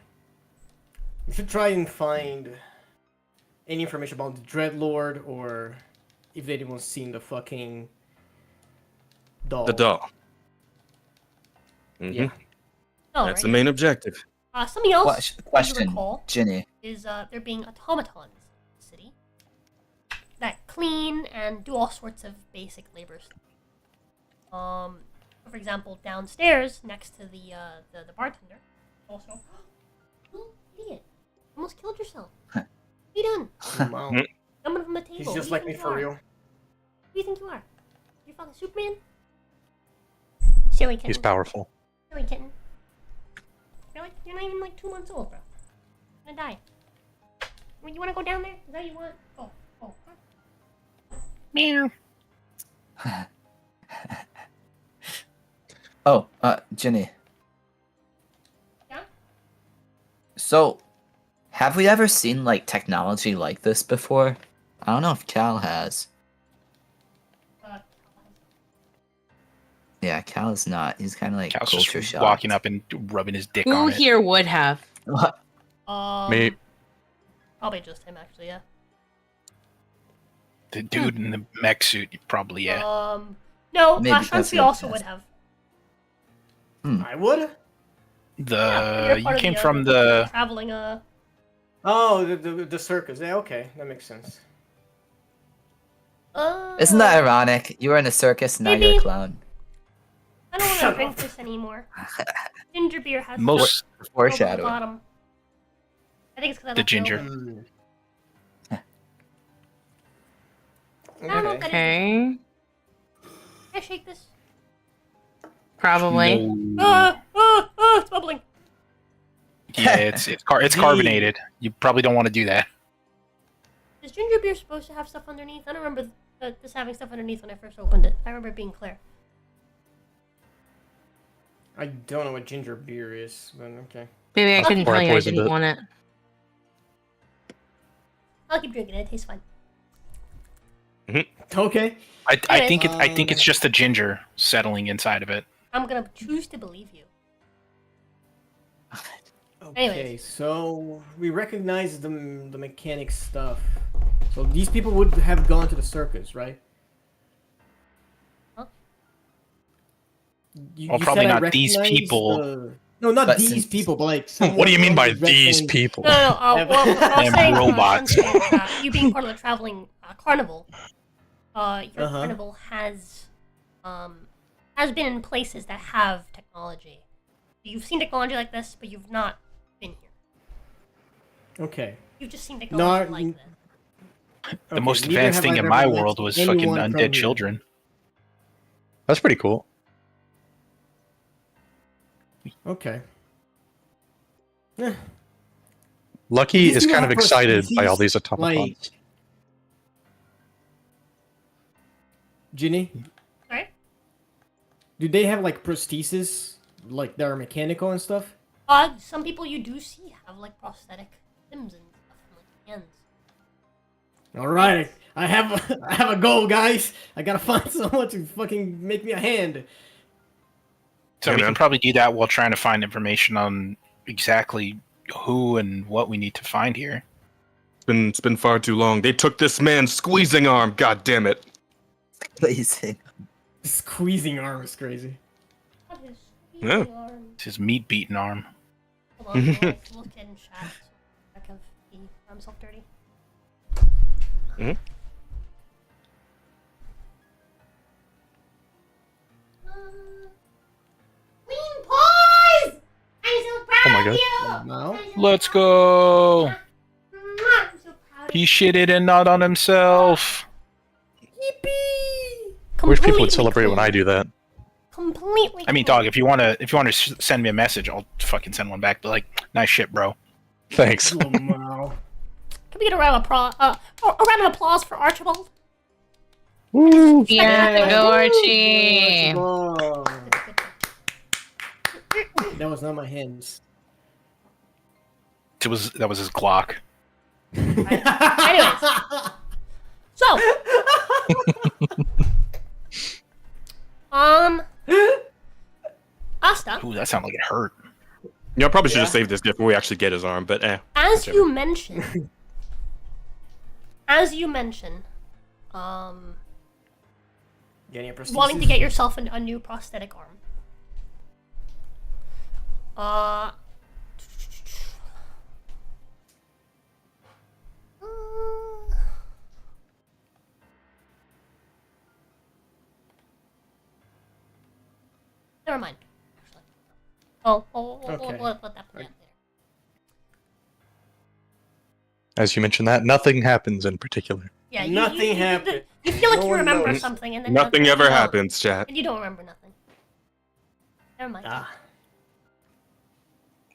We should try and find any information about the Dreadlord, or if anyone's seen the fucking doll. The doll. Yeah. That's the main objective. Something else Question, to recall Ginny. is there being automatons in the city that clean and do all sorts of basic labor stuff. For example, downstairs next to the bartender, also. Oh, idiot! Almost killed yourself. What have you done? Wow. Someone from the table. He's just like me for real. Who do you think you are? You fucking Superman? Silly kitten. He's powerful. Silly kitten. You're not even like 2 months old, bro. You're gonna die. You wanna go down there? Is that what you want? Oh. Meow. Ginny. Yeah? So, have we ever seen, like, technology like this before? I don't know if Cal has. Yeah, Cal is not. He's kind of like Cal's culture just shocked. walking up and rubbing his dick Who on it. here would have? What? Me. Probably just him, actually, yeah. The dude in the mech suit, probably, yeah. No, Maybe that's Shansi it, also yes. would have. I would. You came from the traveling. Oh, the circus. Yeah, okay, that makes sense. Isn't that ironic? You were in a circus, now you're a clown. I don't want to drink this anymore. Ginger beer has most foreshadowing. bottom. I think it's because I the left ginger. it open. I don't know what that is. Okay. Can I shake this? Probably. It's bubbling. Yeah, it's carbonated. You probably don't want to do that. Is ginger beer supposed to have stuff underneath? I don't remember this having stuff underneath when I first opened it. I remember it being clear. I don't know what ginger beer is, but okay. Maybe I couldn't Or I tell you. I poisoned didn't it. want it. I'll keep drinking it. It tastes fine. Okay. I think it's just the ginger settling inside of it. I'm gonna choose to believe you. Okay, Anyways. so we recognize the mechanic stuff. So these people would have gone to the circus, right? Huh? Well, probably said I not these recognize people. No, not But these since- people, but like. What do you mean by someone from these Dreadplanes. people? No. Well, what I was Them saying, robots. you being part of the traveling carnival, your carnival has been in places that have technology. You've seen technology like this, but you've not been here. Okay. You've just seen technology like this. The most neither advanced have thing I in ever my met world was fucking anyone from undead here. children. That's pretty cool. Okay. Yeah. Lucky These is people kind of have excited by all prostheses, these automatons. like- Ginny, Right? do they have like prostheses, like that are mechanical and stuff? Some people you do see have like prosthetic limbs and stuff, and, like hands. All right, I have a goal, guys. I gotta find someone to fucking make me a hand. So Yeah, we man. can probably do that while trying to find information on exactly who and what we need to find here. It's been far too long. They took this man's squeezing arm. God damn it. Amazing. Squeezing arm is crazy. What is Yeah. arm? It's his meat beating arm. Hold on, I'll look in chat. So I can arm himself dirty. Mhm. Clean paws! I'm so proud Oh my of God. you! Now? I'm so Let's proud go! of you. I'm so proud of He shitted and not on himself. you. I wish people would Completely celebrate when I clean. do that. Completely. I mean, clean. dog, if you wanna send me a message, I'll fucking send one back. But like, nice shit, bro. Thanks. Wow. Can we get a round of applause for Archibald? Woo! Yeah, go Archie. Oh. That was not my hands. That was his Glock. Anyways, so Asta, Ooh, that sounded like it hurt. Y'all probably should have saved this before we actually get his arm, but as whichever. you mentioned, Getting a prosthesis? wanting to get yourself a new prosthetic arm. Never mind. Actually. Okay. We'll let that play out there. As you mentioned that, nothing happens in particular. Yeah, Nothing happened. You feel like No you one remember knows. something, and then Nothing you ever don't. happens, chat. And you don't remember nothing. Never mind.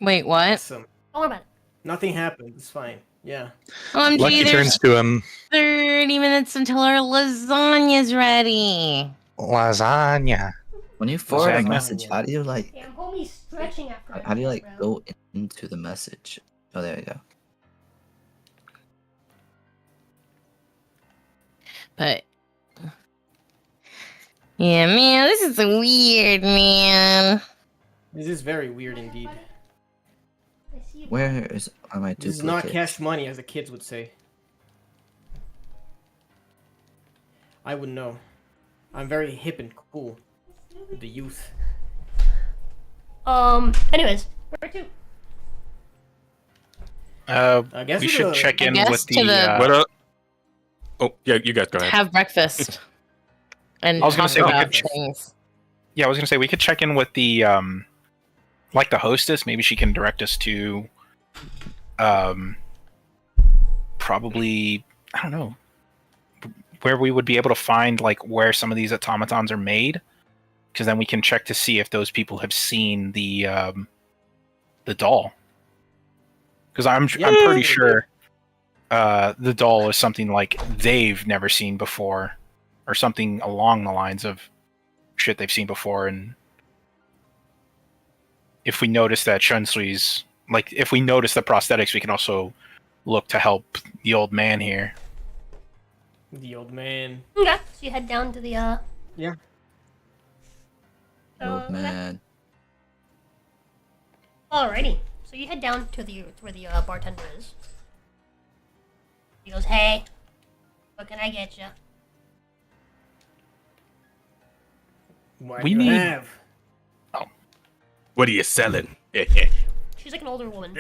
Wait, what? Awesome. Don't worry about it. Nothing happened. It's fine. Yeah. OMG, Lucky there's turns to him. 30 minutes until our lasagna's ready. Lasagna. When you forward a Lasagna. message, how do you like? Damn, homie's stretching after that. How do you like bro. go into the message? Oh, there you go. But yeah, man, this is weird, man. This is very weird indeed. I see you. Where are my This is not duplicates? cash money, as the kids would say. I would know. I'm very hip and cool with the youth. Anyways, where to? I guess We we should could- check I in guess with to the- What up? Oh, yeah, you guys go ahead. Have breakfast. And I was gonna talk say we about could- things. Yeah, I was gonna say we could check in with the like the hostess. Maybe she can direct us to probably, I don't know, where we would be able to find like where some of these automatons are made, because then we can check to see if those people have seen the doll. Because I'm pretty sure the doll is something like they've never seen before, or something along the lines of shit they've seen before. And if we notice that Shunsui's, like, if we notice the prosthetics, we can also look to help the old man here. The old man. Okay, so you head down to the Yeah. Old man. Alrighty. So you head down to where the bartender is. He goes, "Hey, what can I get you?" What We do you need- have? What are you selling? She's like an older woman.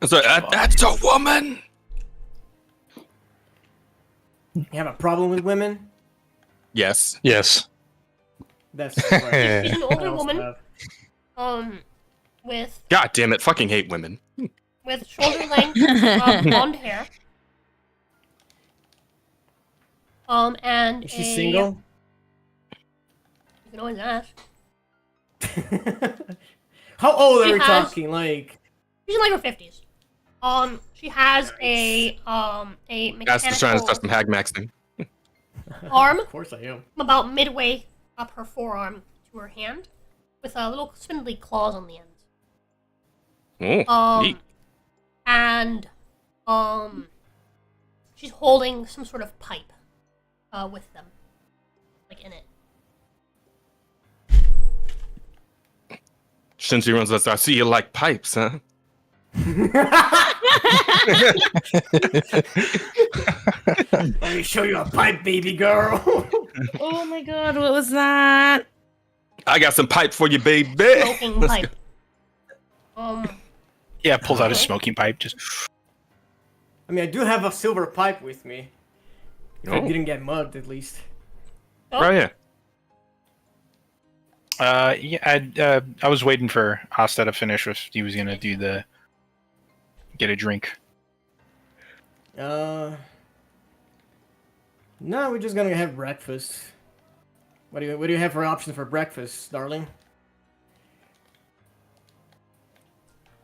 So, that's a woman. You have a problem with women? Yes. Yes. That's She's an older woman. With God damn it! Fucking hate women. with shoulder length blonde hair. And Is she single? You can always ask. How old are She we has- talking? Like, She's in like her 50s. She has a That's just trying to start mechanical some hag maxing. arm of course I am. about midway up her forearm to her hand, with little spindly claws on the ends. Oh, neat. And she's holding some sort of pipe with them, like in it. Since he runs us, I see you like pipes, huh? Let me show you a pipe, baby girl. Oh my god, what was that? I got some pipe for you, baby. Smoking pipe. Yeah, pulls out a smoking pipe. Just I mean, I do have a silver pipe with me. If I Oh. didn't get mugged, at least. Right, yeah. yeah. I was waiting for Asta to finish. If he was gonna do the get a drink. No, we're just gonna have breakfast. What do you have for options for breakfast, darling?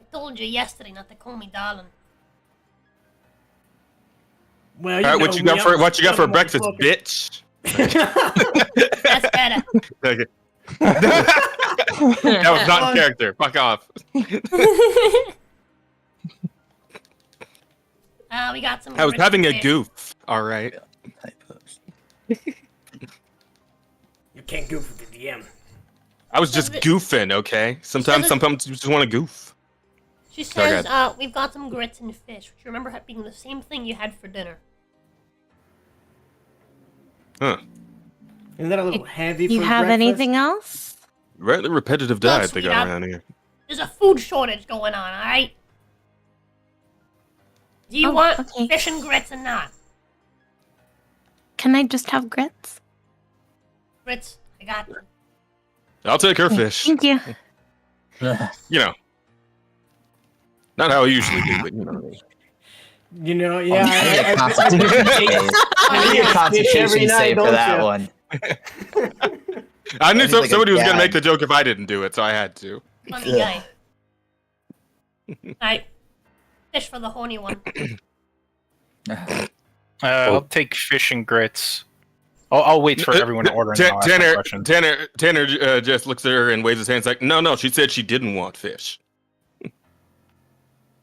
I told you yesterday not to call me darling. Well, All right, what you got for breakfast, bitch? That's better. Okay. That was not in character. Fuck off. We got some. I was grits having and a fish. goof. All right. You can't goof with the DM. I was just goofing, okay? Sometimes you just want to goof. She Sorry, says, guys. we've got some grits and fish, which you remember being the same thing you had for dinner. Huh. Isn't that a little heavy for You have breakfast? anything else? Rather repetitive diet they sweetheart. got around here. There's a food shortage going on, alright? Do you Oh, want okay. fish and grits or not? Can I just have grits? Grits, I got you. I'll take her fish. Thank you. You know. Not how I usually do, but you know. You know, yeah. I need a I concentration save for don't that ya? one. I knew That is like a somebody was gonna gag. make the joke if I didn't do it, so I had to. Funny guy. Alright. Fish for the horny one. I'll take fish and grits. I'll wait for everyone to order. And then I'll ask my question. Tanner just looks at her and waves his hands like, no, she said she didn't want fish.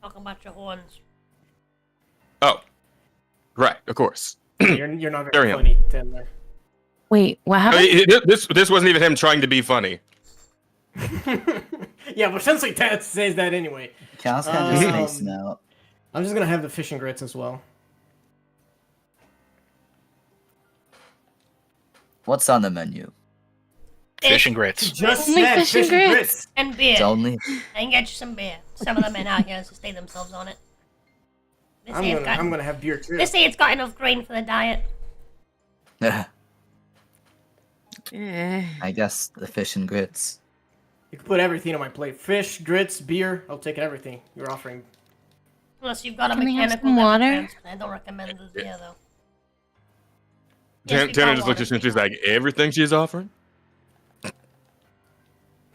Talking about your horns. Oh, right, of course. You're not very Carry on. funny, Taylor. Wait, what I happened? mean, this wasn't even him trying to be funny. Yeah, but Sensei Tat says that anyway. Cal's kind of just spacing out. I'm just gonna have the fish and grits as well. What's on the menu? Fish and grits. Just Only said fish and grits. And beer. It's only I can get you some beer. Some of the men out here sustain themselves on it. They say, I'm gonna have beer too. they say it's got enough grain for the diet. I guess the fish and grits. You can put everything on my plate. Fish, grits, beer. I'll take everything you're offering. Unless you've got a Can I have mechanical some water? transplant. I don't recommend the beer though. Yes, we've Tanner got just looked at water. you and she's like, everything she's offering?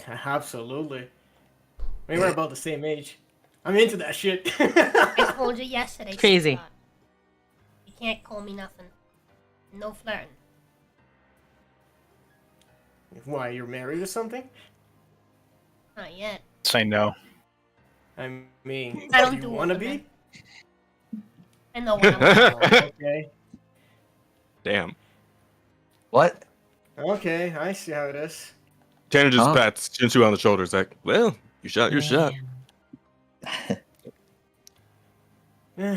Absolutely. I mean, we're about the same age. I'm into that shit. I told you yesterday. Crazy. sweetheart. You can't call me nothing. No flirting. Why, you're married or something? Not yet. Say no. I mean, I don't you do want to women. be? I know what I'm Okay. Damn. What? Okay, I see how it is. Tanner just Huh? pats Shinsu on the shoulders like, well, you shot your shot.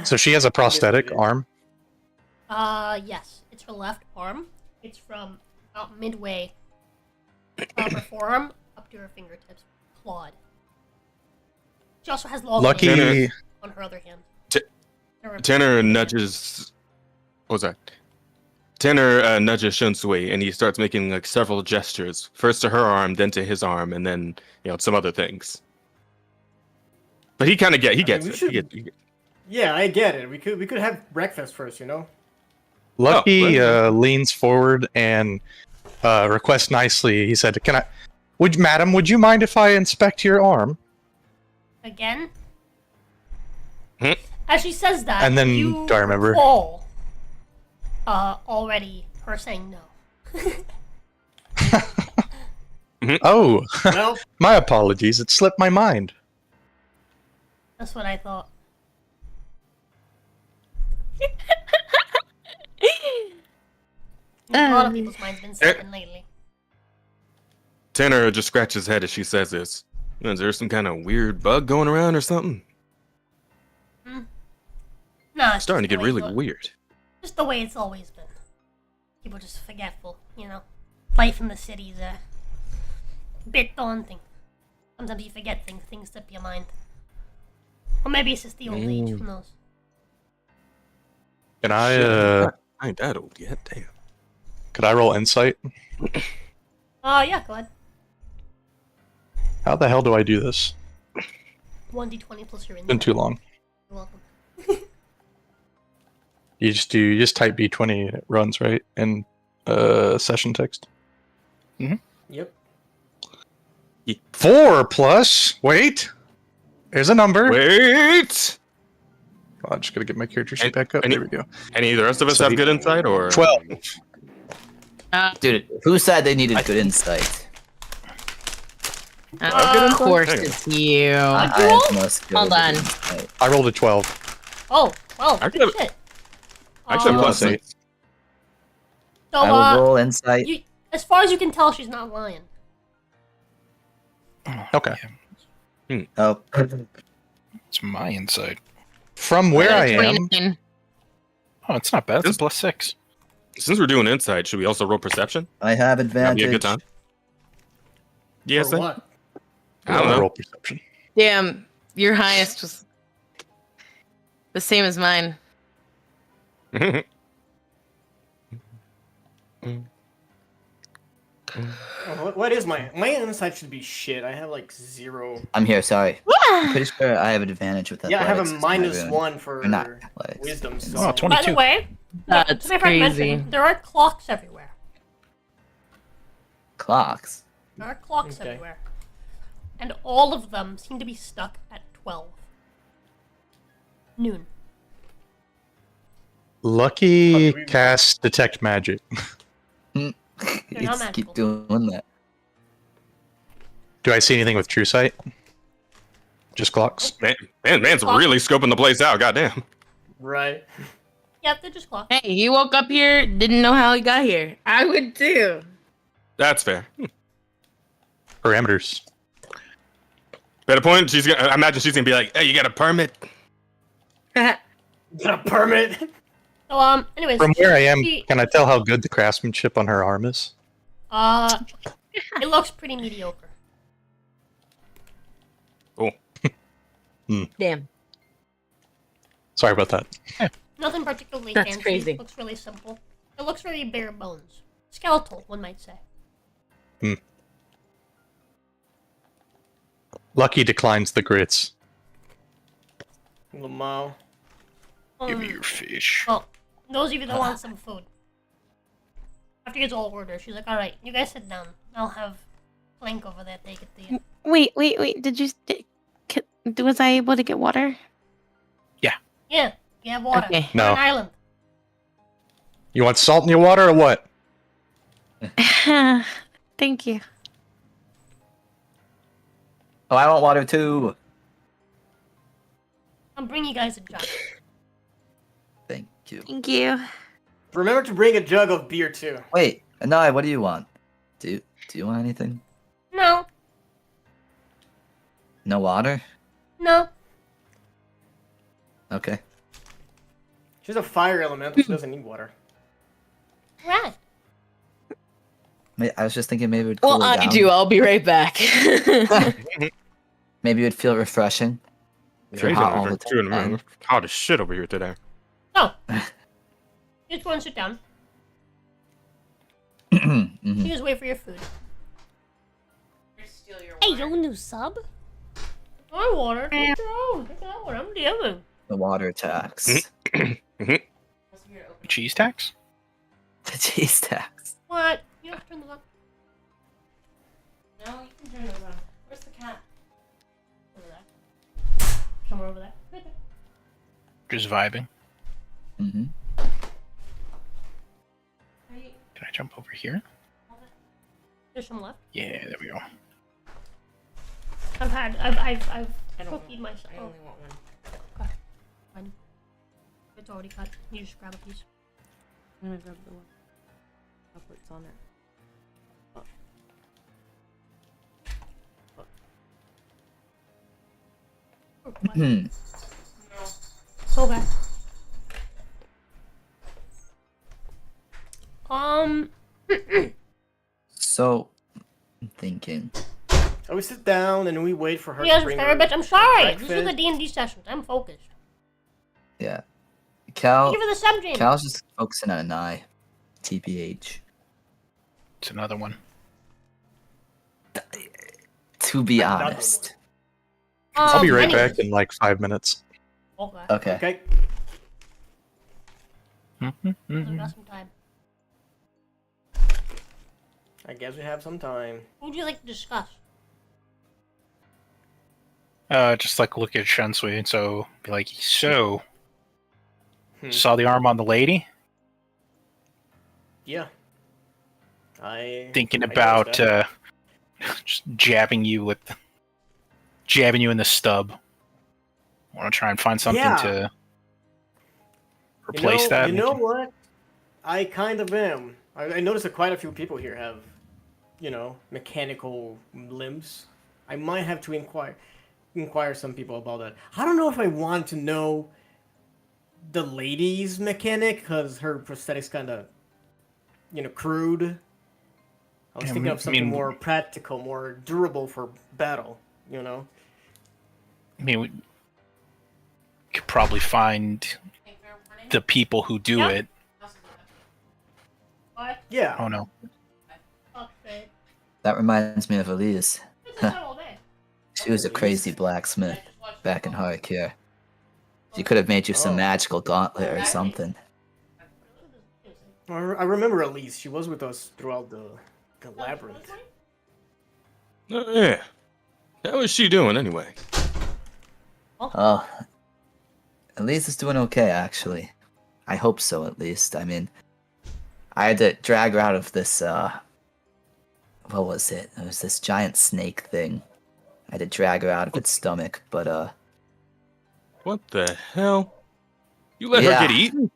So she has a prosthetic arm. Yes. It's her left arm. It's from about midway of her forearm up to her fingertips. Clawed. She also has long Lucky. nails on her other hand. Tanner nudges. What was that? Tanner nudges Shunsui, and he starts making like several gestures. First to her arm, then to his arm, and then some other things. But he kind of gets it. Yeah, I get it. We could have breakfast first, you know. Lucky leans forward and requests nicely. He said, Madam, would you mind if I inspect your arm?" Again? As she says that, And then, you do I remember? recall, already her saying no. Oh, Well, my apologies. It slipped my mind. That's what I thought. A lot of people's minds been slipping lately. Tanner just scratches his head as she says this. Is there some kind of weird bug going around or something? No, It's starting to get really weird. Just the way it's always been. People just forgetful, you know. Life in the city's a bit daunting. Sometimes you forget things slip your mind. Or maybe it's just the old age, who knows? Can I, I ain't that old yet, damn. could I roll insight? Yeah, go ahead. How the hell do I do this? 1d20 plus your Been insight. too long. You're welcome. You just type B20 and it runs, right? In session text. yep. 4 plus. Wait. There's a number. Wait! I'm just gonna get my character sheet back up. There we go. Any of the rest of us have good insight, or 12. Dude, who said they needed good insight? Of course it's you. I have most good Hold on. insight. I rolled a 12. Oh, well, I good could- shit. actually Um, plus Plus 8. So, I will roll insight. as far as you can tell, she's not lying. Okay. Oh, It's my insight. From where I am, 29. Oh, it's not bad. It's a plus 6. Since we're doing insight, should we also roll perception? I have That'd advantage. be a good time. Yes, For what? I don't I'll know. roll perception. Damn, your highest was the same as mine. Oh, what is my insight? Should be shit. I have like 0. I'm here, sorry. I'm pretty sure I have an advantage with that. Yeah, I have a -1 for not athletics. wisdom. It's- So. Oh, By 22. the way, That's to my friend crazy. mentioned, there are clocks everywhere. Clocks. There are clocks Okay. everywhere. And all of them seem to be stuck at 12. Noon. Lucky Okay, cast detect magic. not Just keep magical. doing that. Do I see anything with true sight? Just clocks. Man's really scoping the place out. Goddamn. Right. Yeah, they're just clocks. Hey, he woke up here, didn't know how he got here. I would too. That's fair. Parameters. Better point. I imagine she's gonna be like, "Hey, you got a permit?" Got a permit. So, anyways. From where I am, she- can I tell how good the craftsmanship on her arm is? It looks pretty mediocre. Cool. Damn. Sorry about that. Nothing particularly That's fancy. crazy. Looks really simple. It looks very bare bones. Skeletal, one might say. Lucky declines the grits. Lamau. Give me your fish. Well, those of you that want some food. After you guys all order, she's like, alright, you guys sit down. I'll have Plank over there take it to you. Wait. Was I able to get water? Yeah, you have water. Okay. We're No. an island. You want salt in your water or what? Thank you. Oh, I want water too. I'll bring you guys a jug. Thank you. Thank you. Remember to bring a jug of beer too. Wait, Anai, what do you want? Do you want anything? No, No water? no. Okay. She's a fire elemental. She doesn't need water. Right. I was just thinking maybe it would cool Well, her I down. do. I'll be right back. Maybe it would feel refreshing. If you're hot all the time. Hot as shit over here today. So, you just want to sit down. Mhm. You just wait for your food. Steal your Hey, you new sub? I water. Take your own. Take that one. I'm DMing. The water tax. Cheese tax? The cheese tax. What? You have to turn those on. No, you can turn those on. Where's the cat? Over there. Somewhere over there. Right there. Just vibing. Mm-hmm. Can I jump over here? There's some left. Yeah, there we go. I've cookied myself. I only want one. Okay. Fine. It's already cut. You just grab a piece. I'm gonna grab the one. I'll put it on there. Hmm. Okay. So, I'm thinking. So we sit down and we wait for her Yes, to bring Mr. her Bitch, I'm sorry. breakfast. These are the D&D sessions. I'm focused. Yeah. Cal. Thank you for the sub, James. Cal's just focusing on an eye. TBH. It's another one. To be honest. I'll be right anyways. back in like 5 minutes. Okay. Okay. Okay. We got some time. I guess we have some time. What would you like to discuss? Just like look at Shunsui and so be like, so saw the arm on the lady? Yeah. Thinking I about noticed that. just jabbing you in the stub. Want to try and find something Yeah. to replace that? You know what? I kind of am. I noticed that quite a few people here have, mechanical limbs. I might have to inquire some people about that. I don't know if I want to know the lady's mechanic because her prosthetics kind of, crude. I was thinking of something more practical, more durable for battle. I mean, we could probably find the people who do it. What? Yeah. Oh no. Okay. That reminds me of Elise. This is not all day. She was a crazy blacksmith back in Harakir. She could have made you some magical gauntlet or something. I remember Elise. She was with us throughout the labyrinth. Yeah. How is she doing anyway? Oh, Elise is doing okay, actually. I hope so, at least. I mean, I had to drag her out of this, what was it? It was this giant snake thing. I had to drag her out of its stomach, but, What the hell? You let Yeah. her get eaten?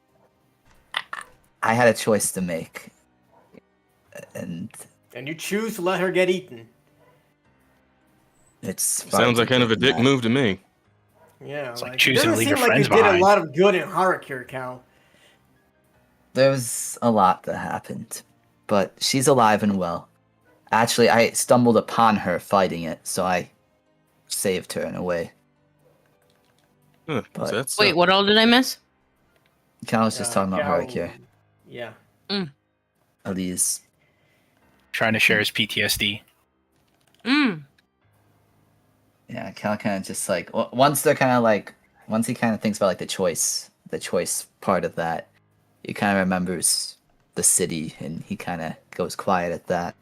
I had a choice to make. And And you choose to let her get eaten. it's... Sounds like kind of a dick move to me. Yeah, It's like it choosing to doesn't leave seem your like you friends did a behind. lot of good in Harakir, Cal. There's a lot that happened, but she's alive and well. Actually, I stumbled upon her fighting it, so I saved her in a way. Huh, But- that's Wait, what all did I miss? Cal was just talking about Cal- Harakir. Yeah. Elise. Trying to share his PTSD. Yeah, Cal kind of just like once they're kind of like once he kind of thinks about like the choice part of that, he kind of remembers the city and he kind of goes quiet at that.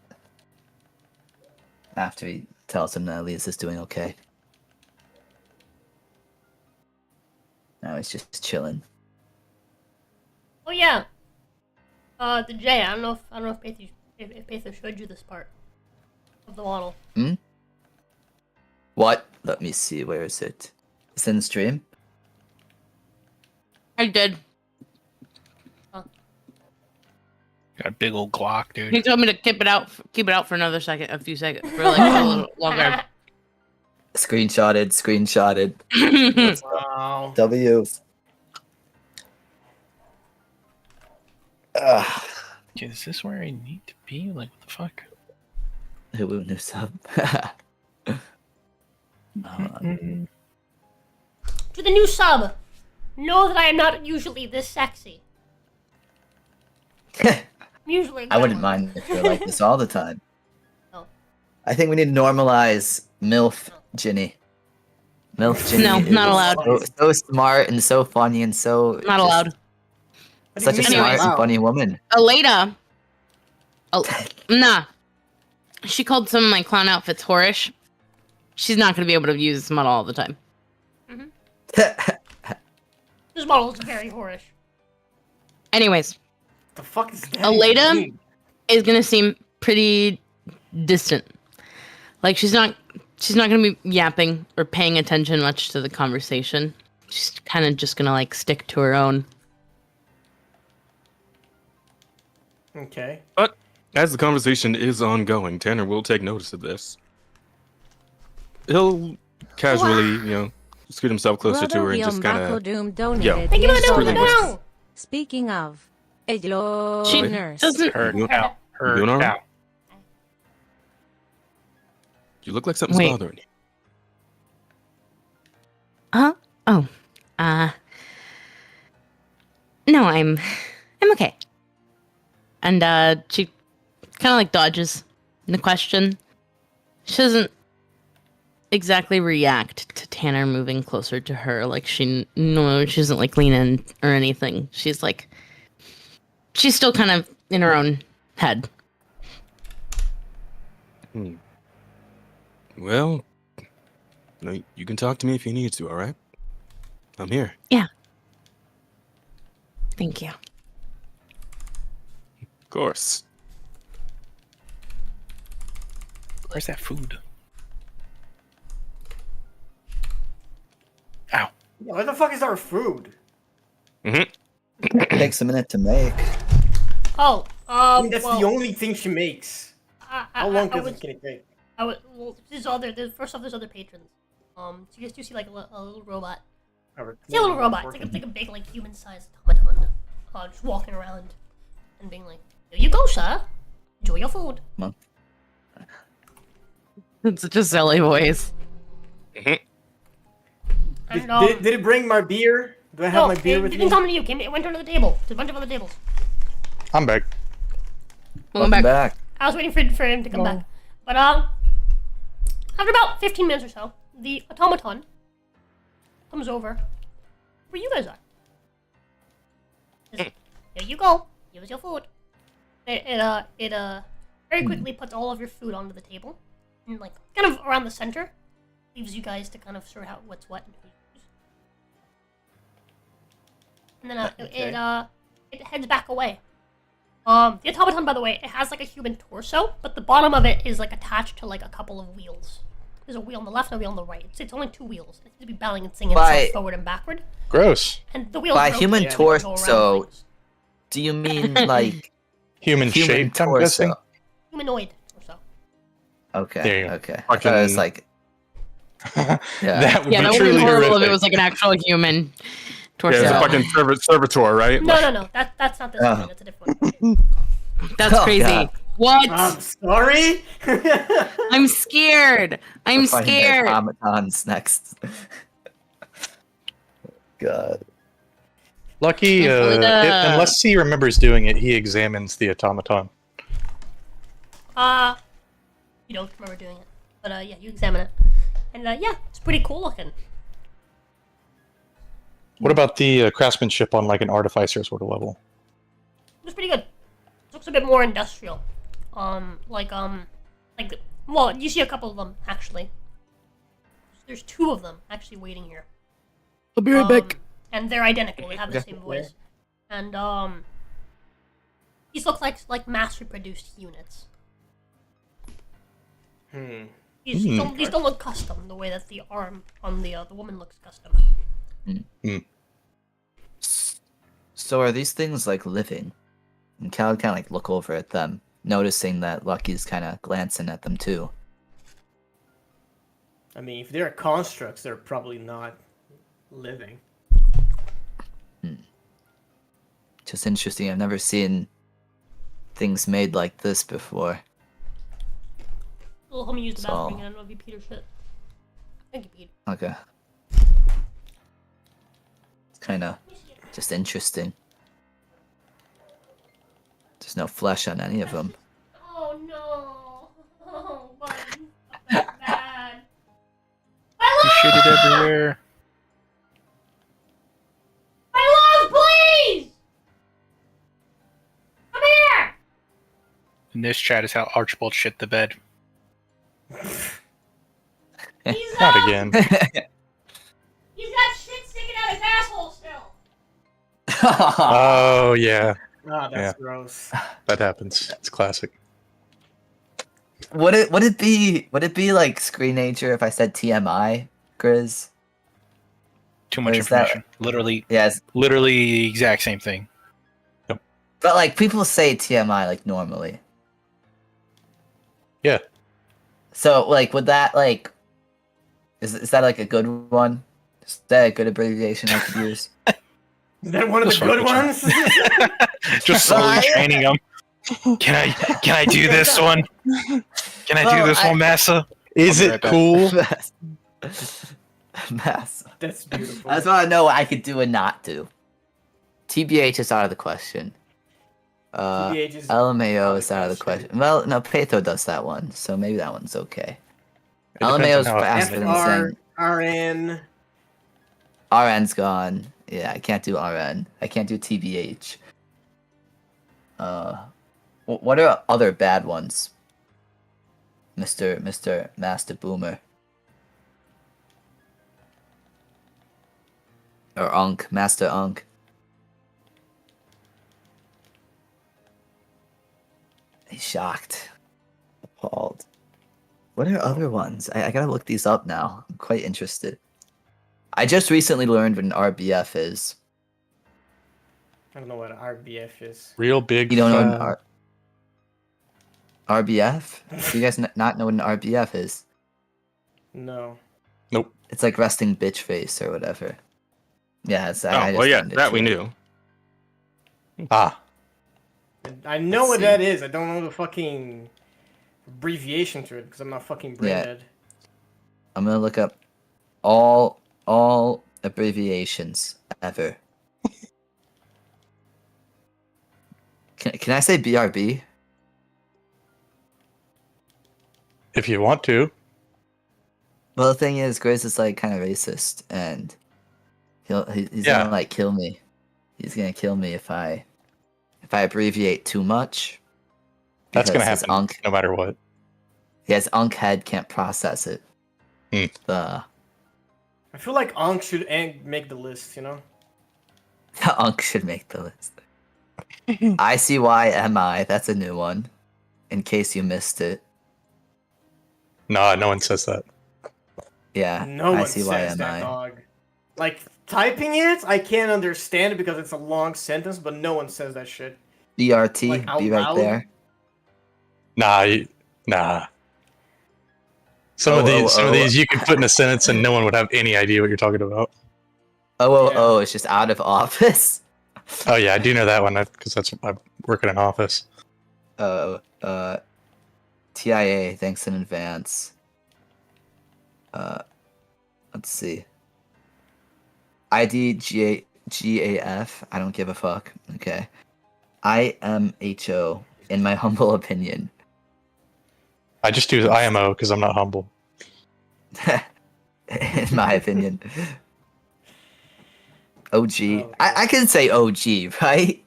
After he tells him that Elise is doing okay. Now he's just chilling. Oh yeah. The J. I don't know if Pather showed you this part of the model. What? Let me see. Where is it? It's in the stream. I did. Got a big old Glock, dude. He told me to keep it out for another second, a few seconds, for like a little longer. Screenshotted. Wow. W. Okay, is this where I need to be? Like, what the fuck? Who knew sub? To the new sub. Know that I am not usually this sexy. usually. I wouldn't mind if you're like this all the time. No. I think we need to normalize MILF Ginny. MILF Ginny No, not allowed. so smart and so funny and so Not allowed. such a mean? smart Anyways. and funny woman. Aleda. Oh, nah. She called some of my clown outfits whorish. She's not going to be able to use this model all the time. This model is very whorish. Anyways, The fuck is that? Aleda mean? is going to seem pretty distant. Like she's not going to be yapping or paying attention much to the conversation. She's kind of just going to like stick to her own. Okay. But as the conversation is ongoing, Tanner will take notice of this. He'll casually, scoot himself closer to her and just kind of. Yo. Thank you for the Screw donut. the No. Speaking of, a She nurse. doesn't. Her cow. Her Doing all right? cow. You look like something's Wait. bothering you. Huh? Oh. No, I'm okay. And she kind of like dodges the question. She doesn't exactly react to Tanner moving closer to her. Like she doesn't like lean in or anything. She's still kind of in her own head. Well, you can talk to me if you need to, all right? I'm here. Yeah. Thank you. Of course. Where's that food? Ow. Yeah, what the fuck is our food? It takes a minute to make. Oh, I mean, that's well, the only thing she makes. How long I does would, it can take? well, first off, there's other patrons. So you guys do see like a little robot. Our See a little robot. working. It's like a big, like human-sized automaton, just walking around and being like, "There you go, sir. Enjoy your food." It's such a silly voice. And, Did it bring my beer? Do I have no, my beer with it me? didn't come to you. It went under the table. There's a bunch of other tables. I'm back. Welcome Welcome back. back. I was waiting for him to come back. But after about 15 minutes or so, the automaton comes over where you guys are. Says, "There you go. Here's your food." It very quickly puts all of your food onto the table, and like kind of around the center, leaves you guys to kind of sort out what's what and who's whose. And then it heads back away. The automaton, by the way, it has like a human torso, but the bottom of it is like attached to like a couple of wheels. There's a wheel on the left and a wheel on the right. It's only two wheels. It needs to be balancing itself forward and backward. Gross. And the wheels By rotate human as they go around torso, things. do you mean like Human shaped, I'm guessing. Humanoid torso. Okay. There you go. Okay. I thought it was like That would Yeah, be that would be truly horrible if horrific. it was like an actual human torso. Yeah, it's a fucking servitor, right? No. That's not this Oh. one. That's a different one. That's Oh, crazy. God. What? I'm sorry. I'm scared. I'm we're fighting scared. automatons next. God. Lucky, unless he remembers doing it, he examines the automaton. You don't remember doing it, but yeah, you examine it, and yeah, it's pretty cool looking. What about the craftsmanship on like an artificer sort of level? It's pretty good. It looks a bit more industrial. Well, you see a couple of them actually. There's two of them actually waiting here. I'll be right back. And they're identical. They have the same voice. And these look like mass-reproduced units. These don't look custom the way that the arm on the woman looks custom. So are these things like living? And Cal would kind of like look over at them, noticing that Lucky's kind of glancing at them too. I mean, if they're constructs, they're probably not living. Just interesting. I've never seen things made like this before. Little homie used the So- bathroom. I don't know if you peed or shit. I think you peed. Okay. It's kind of just interesting. There's no flesh on any of them. Oh no. Oh, buddy. That's bad. My You love! shit it everywhere. My love, please! Come here! In this chat is how Archibald shit the bed. He's Not again. He's got shit sticking out his asshole still. Oh yeah, Ah, that's Yeah. gross. that happens. It's classic. Would it be like Screenager if I said TMI, Grizz? Too much Or is that- information. Literally, Yes. literally the exact same thing. But like people say TMI like normally. Yeah. So like would that like is that like a good one? Is that a good abbreviation I could use? Is that one of the Just good fucking ones? Just slowly Right? training them. Can I do this one? Can I do Well, this one, Massa? Is I'll be it right back. cool? Mass. That's beautiful. I just want to know what I could do and not do. TBH is out of the question. TBH is LMAO is out of the question. Well, no, Petho does that one, so maybe that one's okay. It depends LMAO on is how it faster than FR, saying RN. RN's gone. Yeah, I can't do RN. I can't do TBH. What are other bad ones? Mr. Master Boomer. Or Unk, Master Unk. He's shocked. Appalled. What are other ones? I gotta look these up now. I'm quite interested. I just recently learned what an RBF is. I don't know what an RBF is. Real big. You don't know fan. what an RBF? Do you guys not know what an RBF is? No. It's like resting bitch face or whatever. Yeah, it's. Oh, I just well, yeah, found it that we true. knew. Ah, I know Let's what see. that is. I don't know the fucking abbreviation to it because I'm not fucking brain Yeah. dead. I'm gonna look up all abbreviations ever. Can I say BRB? if you want to. Well, the thing is, Grace is like kind of racist, and he's Yeah. gonna like kill me. He's gonna kill me if I abbreviate too much. That's gonna because his happen Unk, no matter what. his Unk head can't process it. Hmm. I feel like Ankh should make the list, you know? The Unk should make the list. ICYMI, that's a new one. In case you missed it. No, no one says that. Yeah, No one says that, ICYMI. dog. Like, typing it, I can't understand it because it's a long sentence, but no one says that shit. BRT, Like, out be right loud? there. Nah. Some of these you could put in a sentence and no one would have any idea what you're talking about. Oh, it's just out of office. Oh yeah, I do know that one because I work in an office. TIA, thanks in advance. Let's see. IDGAF, I don't give a fuck. Okay. IMHO, in my humble opinion. I just do IMO because I'm not humble. In my opinion. OG. I can say OG, right?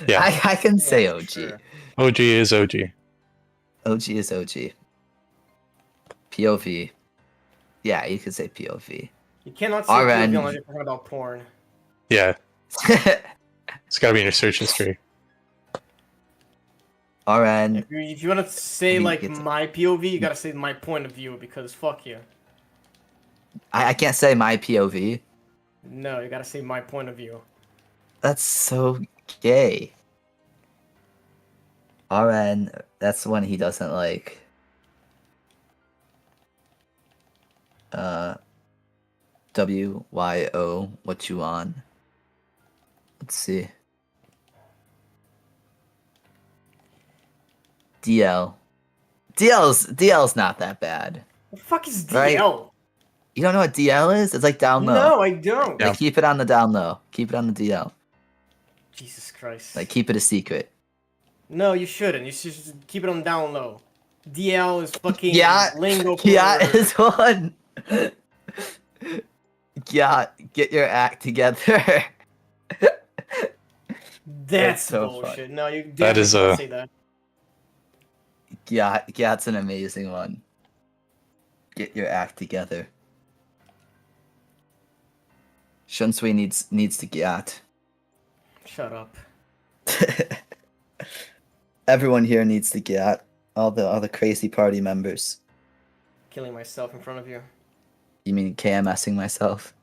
Yeah. I can say Yeah, OG. sure. OG is OG. OG is OG. POV. Yeah, you could say POV. You cannot say RN. POV unless you're talking about porn. Yeah, it's got to be in your search history. RN. If you want to say, You like, get to- my POV, you gotta say my point of view because fuck you. I can't say my POV. No, you gotta say my point of view. That's so gay. RN, that's the one he doesn't like. WYO, what you on? Let's see. DL's not that bad. The fuck is DL? Right. You don't know what DL is? It's like down low. No, I don't. Like keep it on the down low. Keep it on the DL. Jesus Christ. Like keep it a secret. No, you shouldn't. You should just keep it on down low. DL is fucking Yeah, lingo. yeah for- is one. Yeah, get your act together. That's so bullshit. No, you That definitely is can't a- say that. Yeah, it's an amazing one. Get your act together. Shunsui needs to get. Shut up. Everyone here needs to get. All the crazy party members. Killing myself in front of you. You mean KMSing myself?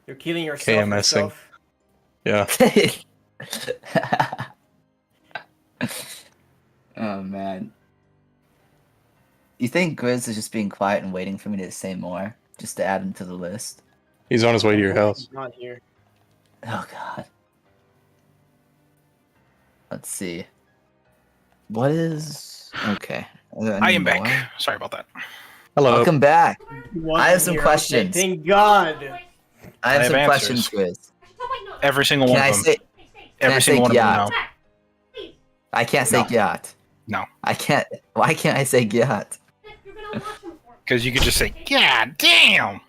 You're killing yourself. KMSing. Yourself. Yeah. Oh man. You think Grizz is just being quiet and waiting for me to say more? Just to add him to the list? He's on his way to your house. He's not here. Oh god. Let's see. What is... Okay. Are there I any am more? back. Sorry about that. Hello. Welcome back. He wasn't I have some here. questions. Okay, thank God. I have I some have questions, answers. Grizz. Every single Can one I of them. say... Every I single say one of yeah? them. No. I can't say No. gyat. No. I can't... Why can't I say gyat? Because you could just say, God damn!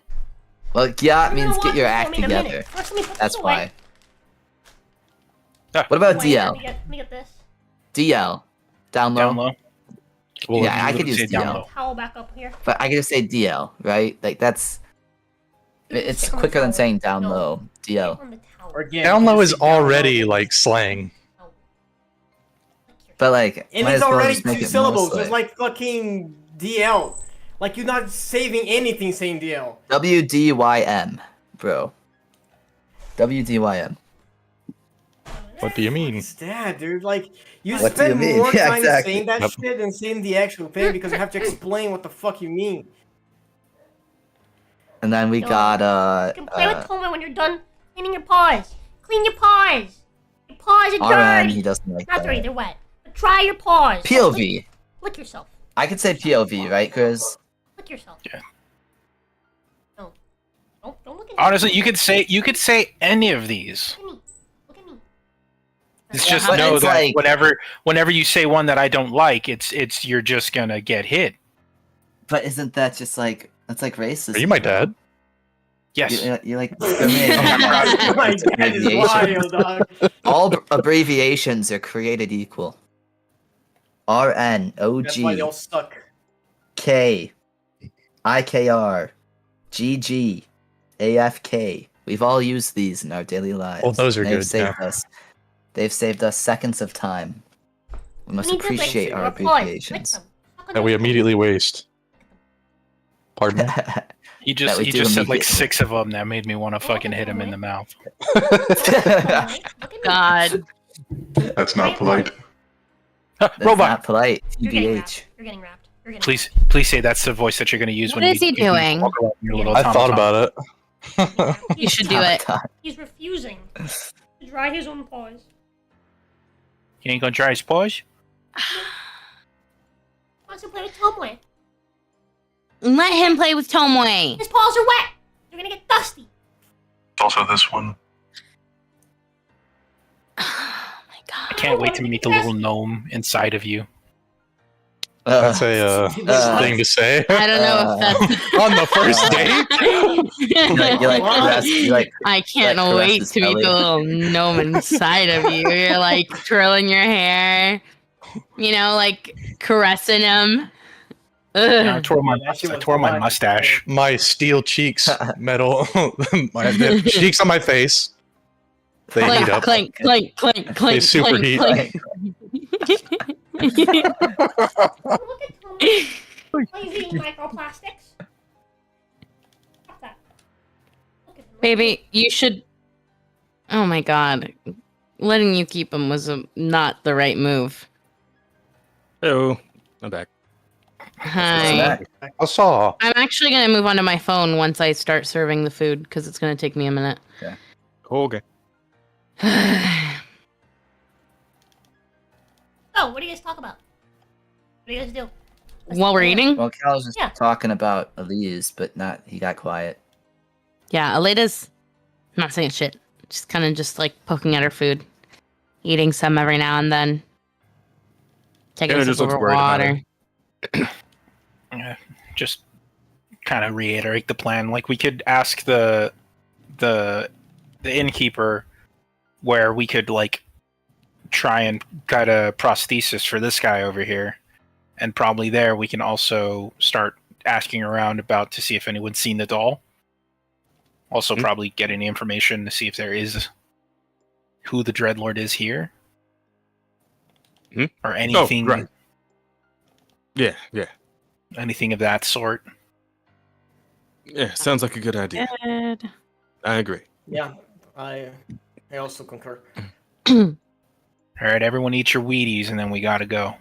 Well, gyat means get your act together. That's why. Ah. What about Let DL? me get this. DL. Down low? Down low. Well, Yeah, you I could literally use say down DL. low. Towel back up here. But I could just say DL, right? Like, that's... It's Stick on the quicker than towel. saying down No. low. DL. On the towel. Or again, Down you low can is say down already low. like slang. No. But, like, And might it's as well already just make two it syllables, more just like fucking DL. Like you're not saving anything saying DL. WDYM, bro. WDYM. What do you mean? What's that, dude? Like you What do you spend mean? more Yeah, time exactly. saying that Yep. shit than saying the actual thing because you have to explain what the fuck you mean. And then we No. got, You can play with Toma when you're done cleaning your paws. Clean your paws. Your paws are RN, dirty. he doesn't like Not dirty, that. they're wet. But try your paws. POV. Lick yourself. I could say POV, right, Grizz? Lick yourself. Yeah. No. Don't look at me. Honestly, you could say any of these. Look at me. Look at me. It's Yeah, just but know it's that like- whenever you say one that I don't like, it's you're just gonna get hit. But isn't that just like... That's like racist. Are you my dad? Yes. You like discriminating Oh my against God, that is abbreviations. wild, dog. All abbreviations are created equal. RN, That's why they all OG, suck. K, IKR, GG, AFK. We've all used these in our daily lives. Well, those are They've good, Saved yeah. us. They've saved us seconds of time. We must You need to lick appreciate your our paws. Lick abbreviations. them. Suck on That we your- immediately waste. Pardon? He That we he do just said like immediately. 6 of them that made me want to fucking hit him in the mouth. Look at me. God. That's not polite. That's Robot, not polite. You're getting TBH. wrapped. You're getting wrapped. You're getting please say that's the voice that you're gonna use What when is he you doing? walk around in your little I thought automaton. about it. You should do it. He's refusing to dry his own paws. He ain't gonna dry his paws. Wants to play with Tomoe. Let him play with Tomoe. His paws are wet. They're gonna get dusty. Also, this one. Oh my god. I can't wait to meet the little gnome inside of you. That's a thing to say. I don't know if that's On the first date? You like caress, you like I can't like caress wait his to meet belly. the little gnome inside of you. You're like twirling your hair, you know, like caressing him. I Ugh. tore my, that shit I was tore my hot. mustache. My steel cheeks, metal, the cheeks on my face. They Clink, heat up. clink, clink, clink, clink, superheat. clink, Look at Tomoe. Why are you eating microplastics? Stop that. Look at him. Baby, you should. Oh my god. Letting you keep him was not the right move. Hello, I'm back. Hi. I saw. I'm actually going to move on to my phone once I start serving the food because it's going to take me a minute. Okay. Oh, what do you guys talk about? What do you guys do? While we're eating? Well, Cal was just Yeah. talking about Elise, but he got quiet. Yeah, Aleda's not saying shit. Just kind of just like poking at her food. eating some every now and then. Taking Tanner a just sip looks of worried about water. Just kind of reiterate the plan. Like we could ask the innkeeper where we could like try and get a prosthesis for this guy over here, and probably there we can also start asking around about to see if anyone's seen the doll. Also, probably get any information to see if there is who the Dreadlord is here, or anything. Oh, right. Yeah, yeah. Anything of that sort. Yeah, sounds like a good idea. Good. I agree. Yeah, I also concur. All right, everyone eat your Wheaties, and then we gotta go.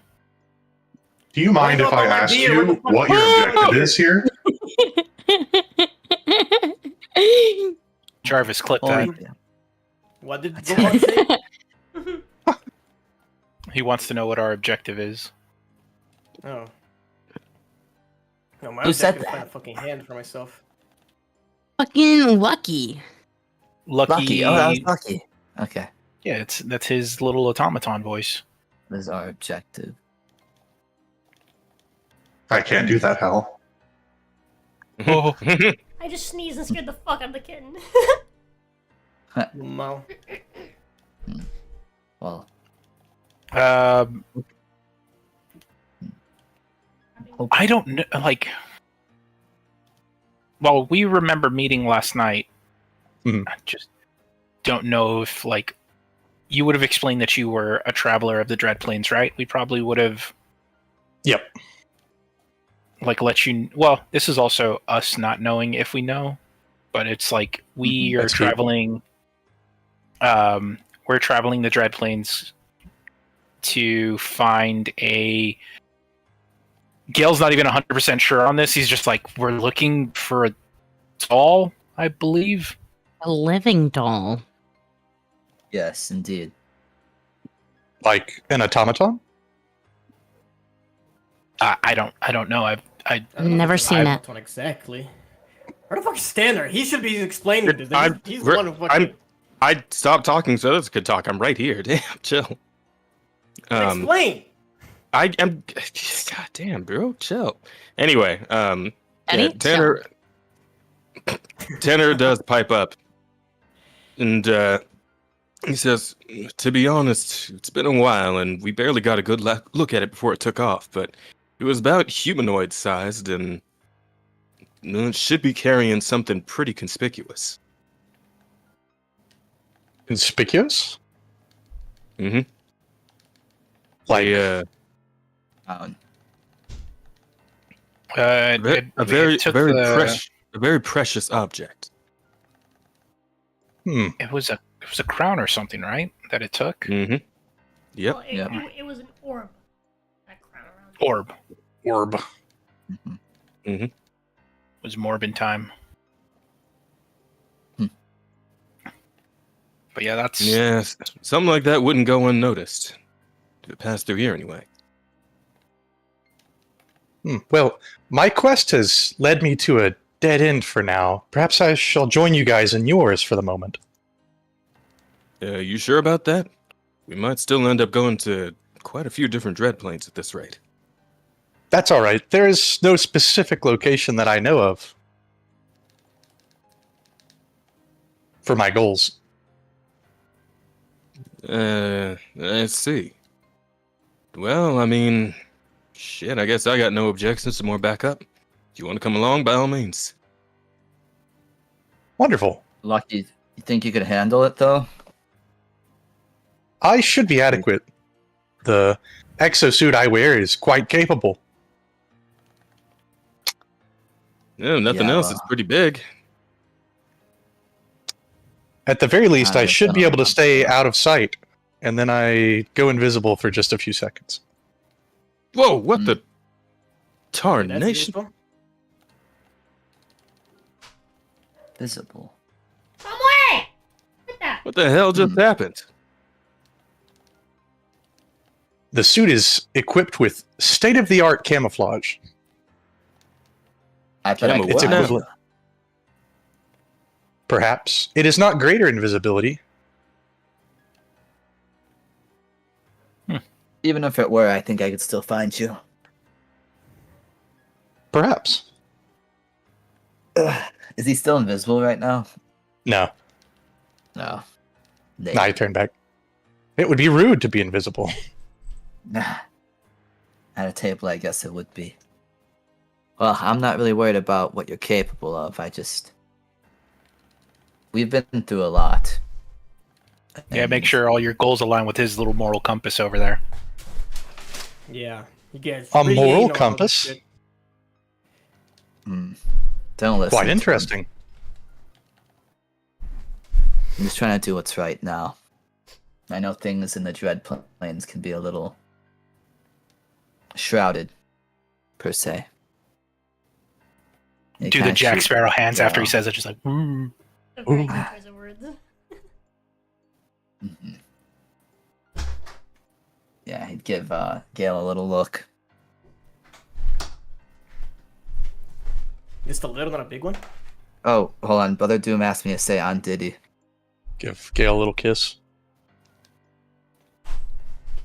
Do you mind if I ask you what your objective is here? Jarvis, clip that. What did Gohan say? He wants to know what our objective is. Oh. No, my Who said objective is to find that? a fucking hand for myself. Fucking lucky. Lucky. Oh, that was lucky. Okay. Yeah, that's his little automaton voice. This is our objective. I can't do that, Hal. Oh. I just sneezed and scared the fuck out of the kitten. Wow. Well, I don't know. Like, well, we remember meeting last night. Mhm. I just don't know if, like, you would have explained that you were a traveler of the Dreadplanes, right? We probably would have. Yep. Like, let you. Well, this is also us not knowing if we know, but it's like we are That's true. traveling. We're traveling the Dreadplanes to find a. Gail's not even 100% sure on this. He's just like, we're looking for a doll, I believe. A living doll. yes, indeed. Like an automaton? I don't know. I don't know Never if it's seen an it. automaton exactly. Where the fuck is Stanner? He should be explaining this. He's the we're- one who fucking... I stopped talking so others could talk. I'm right here. Damn, chill. Explain! I am. God damn, bro, chill. Anyway, Eddie, Tanner. Tanner does pipe up, and he says, "To be honest, it's been a while, and we barely got a good look at it before it took off. But it was about humanoid sized, and it should be carrying something pretty conspicuous." Conspicuous? Mm-hmm. Like, Um, A very took very precious object. It was a crown or something, right? That it took. Mm-hmm. Yep. Well, Yep. it was an orb. That crown around. Orb. orb. Mm-hmm. Was Morbin time. But yeah, that's Yes, something like that wouldn't go unnoticed. If it passed through here anyway. Well, my quest has led me to a dead end for now. Perhaps I shall join you guys in yours for the moment. You sure about that? We might still end up going to quite a few different Dreadplanes at this rate. That's all right. There is no specific location that I know of for my goals. Let's see. Well, I mean, shit, I guess I got no objections to more backup. If you want to come along, by all means. Wonderful. Lucky, you think you could handle it though? I should be adequate. The exosuit I wear is quite capable. No, nothing Yeah, else. well. It's pretty big. At the very least, I that's should be not able to enough. stay out of sight, and then I go invisible for just a few seconds. Whoa, what Hmm. the That's tarnation? useful. Come Visible. away! What that? What the hell just happened? The suit is equipped with state-of-the-art camouflage. I bet I Camera could It's what? find equivalent. Perhaps. It is not greater invisibility. Even if it were, I think I could still find you. Perhaps. Is he still invisible right now? No. No. Nah, I turned back. It would be rude to be invisible. Nah. At a table, I guess it would be. Well, I'm not really worried about what you're capable of. We've been through a lot. Yeah, make sure all your goals align with his little moral compass over there. Yeah. You guys A really moral ain't on all this compass? shit. Don't listen. Quite to interesting. him. I'm just trying to do what's right now. I know things in the Dreadplanes can be a little shrouded, per se. They Do the kinda Jack shoot Sparrow hands after he down. says it, just like, "Ooh." A very good choice of words. Mhm. Yeah, he'd give Gale a little look. Just a little, not a big one. Oh, hold on. Brother Doom asked me to say on Diddy. Give Gale a little kiss.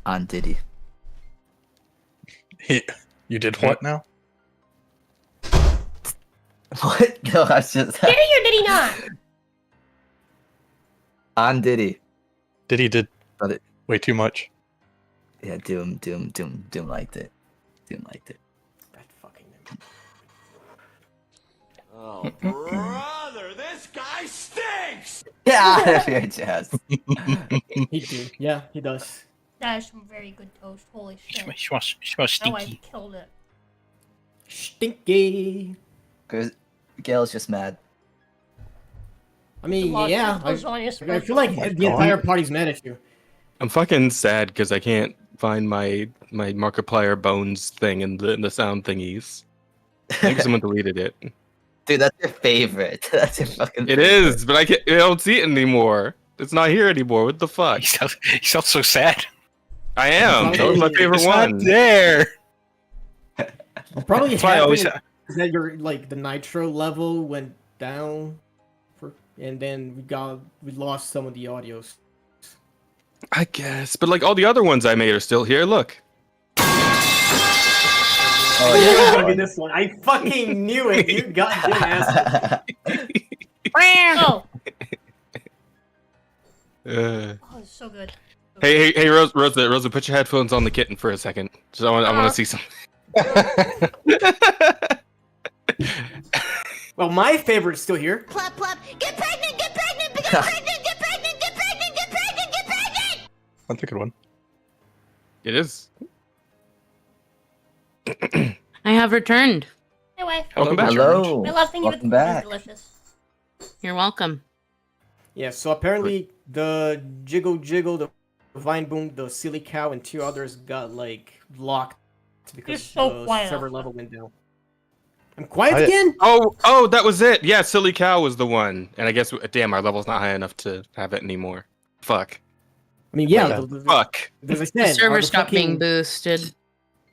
On Diddy. You did what now? What? No, I was just... Did he or did he not? on Diddy. Diddy did Brother... way too much. Yeah, Doom liked it. Doom liked it. That fucking. Oh, brother, this guy stinks! Get out of here, Jazz. He do. Yeah, he does. That is some very good toast. Holy shit. Smells Now I stinky. killed it. Stinky. Because Gale's just mad. I mean, Lost yeah. lasagna I feel like the entire party's mad at you. I'm fucking sad because I can't find my Markiplier bones thing in the sound thingies. I think someone deleted it. Dude, that's your favorite. That's your fucking It is, but I don't see it anymore. It's not here anymore. What the fuck? He sounds so sad. I am. That was my favorite It's one. not there. Probably That's why I always happened is that your like the nitro level went down, and then we lost some of the audios. I guess, but like all the other ones I made are still here. Look. Oh, It was yeah. gonna be this one. I fucking knew it. You goddamn ass. Oh, Uh, oh, it's so good. hey, Rosa, put your headphones on the kitten for a second. Just I want to see something. Well, my favorite's still here. Plop, plop. Get pregnant, get pregnant, get pregnant, get pregnant, get pregnant, get pregnant, get pregnant! That's a good one. It is. I have returned. Hey, wife. Welcome back. Hello. I love thinking Welcome the food is back. delicious. You're welcome. Yeah, so apparently the Jiggle, the Vine Boom, the Silly Cow, and two others got like locked because so the quiet server outside. level went down. I'm quiet again? Oh, that was it. Yeah, Silly Cow was the one. And I guess, damn, our level's not high enough to have it anymore. Fuck. I mean, yeah. Fuck. As I The said, server the stopped being fucking- boosted.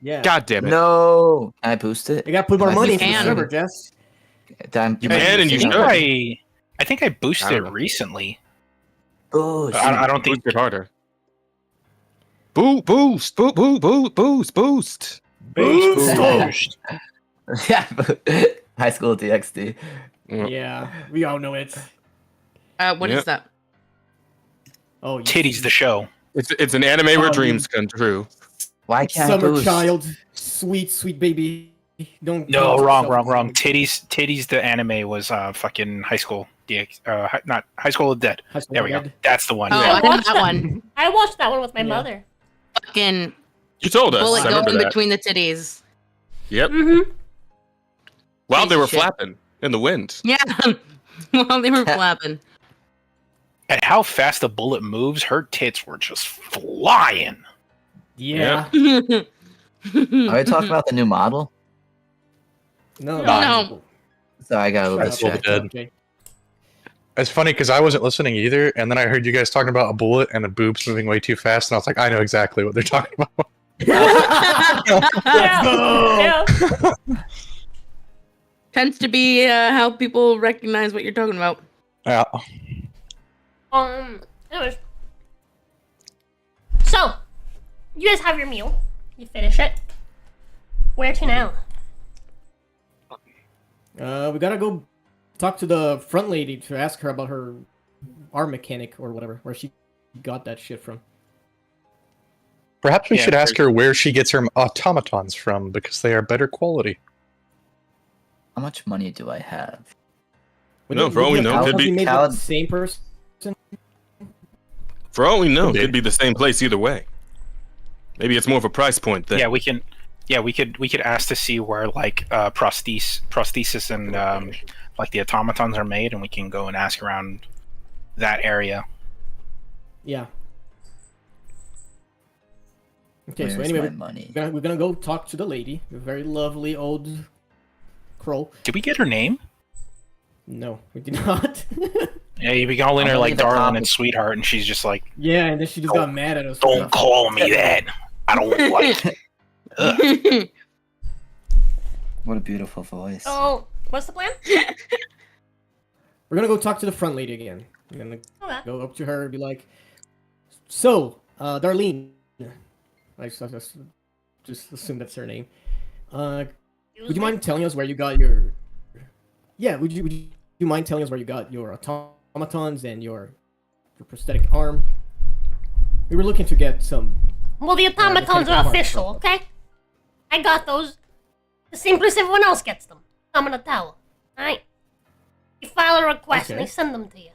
Yeah. God damn it. No. Can I boost it? They got to put more money into the can. server, Jess. Damn, You can and you should. I think I boosted I don't it know. recently. Boost. I don't think Boost it harder. Boost. Boost. Yeah. High school DxD. Yeah, we all know it. What is Yep. that? Oh, Titties the show. It's an anime where dreams come true. Why can't I Summer boost? child, sweet baby. Don't. No, don't wrong. yourself. Titties the anime was fucking High School DX. Not High School of the Dead. High School There we go. Dead. That's the one. Oh, I I know watched that that. one. I watched that one with my Yeah. mother. Fucking You told us. bullet I remember going that. between the titties. Yep. Mm-hmm. While they were Shit. flapping in the wind. Yeah. While they were flapping. At how fast the bullet moves, her tits were just flying. Yeah. Are we talking about the new model? No. No. Sorry, I got a little Shut up. distracted. Okay. It's funny because I wasn't listening either, and then I heard you guys talking about a bullet and a boobs moving way too fast, and I was like, I know exactly what they're talking about. Yeah. Tends to be how people recognize what you're talking about. Yeah. Anyways. So, you guys have your meal. You finish it. Where to now? We gotta go talk to the front lady to ask her about her arm mechanic or whatever, where she got that shit from. Perhaps we should ask her where she gets her automatons from, because they are better quality. How much money do I have? No, for all we know, could be the same person. For all we know, could be the same place either way. Maybe it's more of a price point thing. Yeah, we can. Yeah, we could ask to see where like prosthesis and like the automatons are made, and we can go and ask around that area. Yeah. Okay, so Where's anyway, my money? we're gonna go talk to the lady, the very lovely old crow. Did we get her name? No, we did not. Yeah, we can all in her like darling and sweetheart, and she's just like, yeah, and then she just got mad at us. Don't call me that. I don't like it. What a beautiful voice. Oh, what's the plan? We're gonna go talk to the front lady again. We're gonna Okay. go up to her and be like, "So, Darlene, I just assume that's her name. Would you mind telling us where you got your? Yeah, would you mind telling us where you got your automatons and your prosthetic arm? We were looking to get some. Well, the automatons are official, okay? I got those. The same place everyone else gets them. I'm in a tower. Alright? You file a request and they send them to you.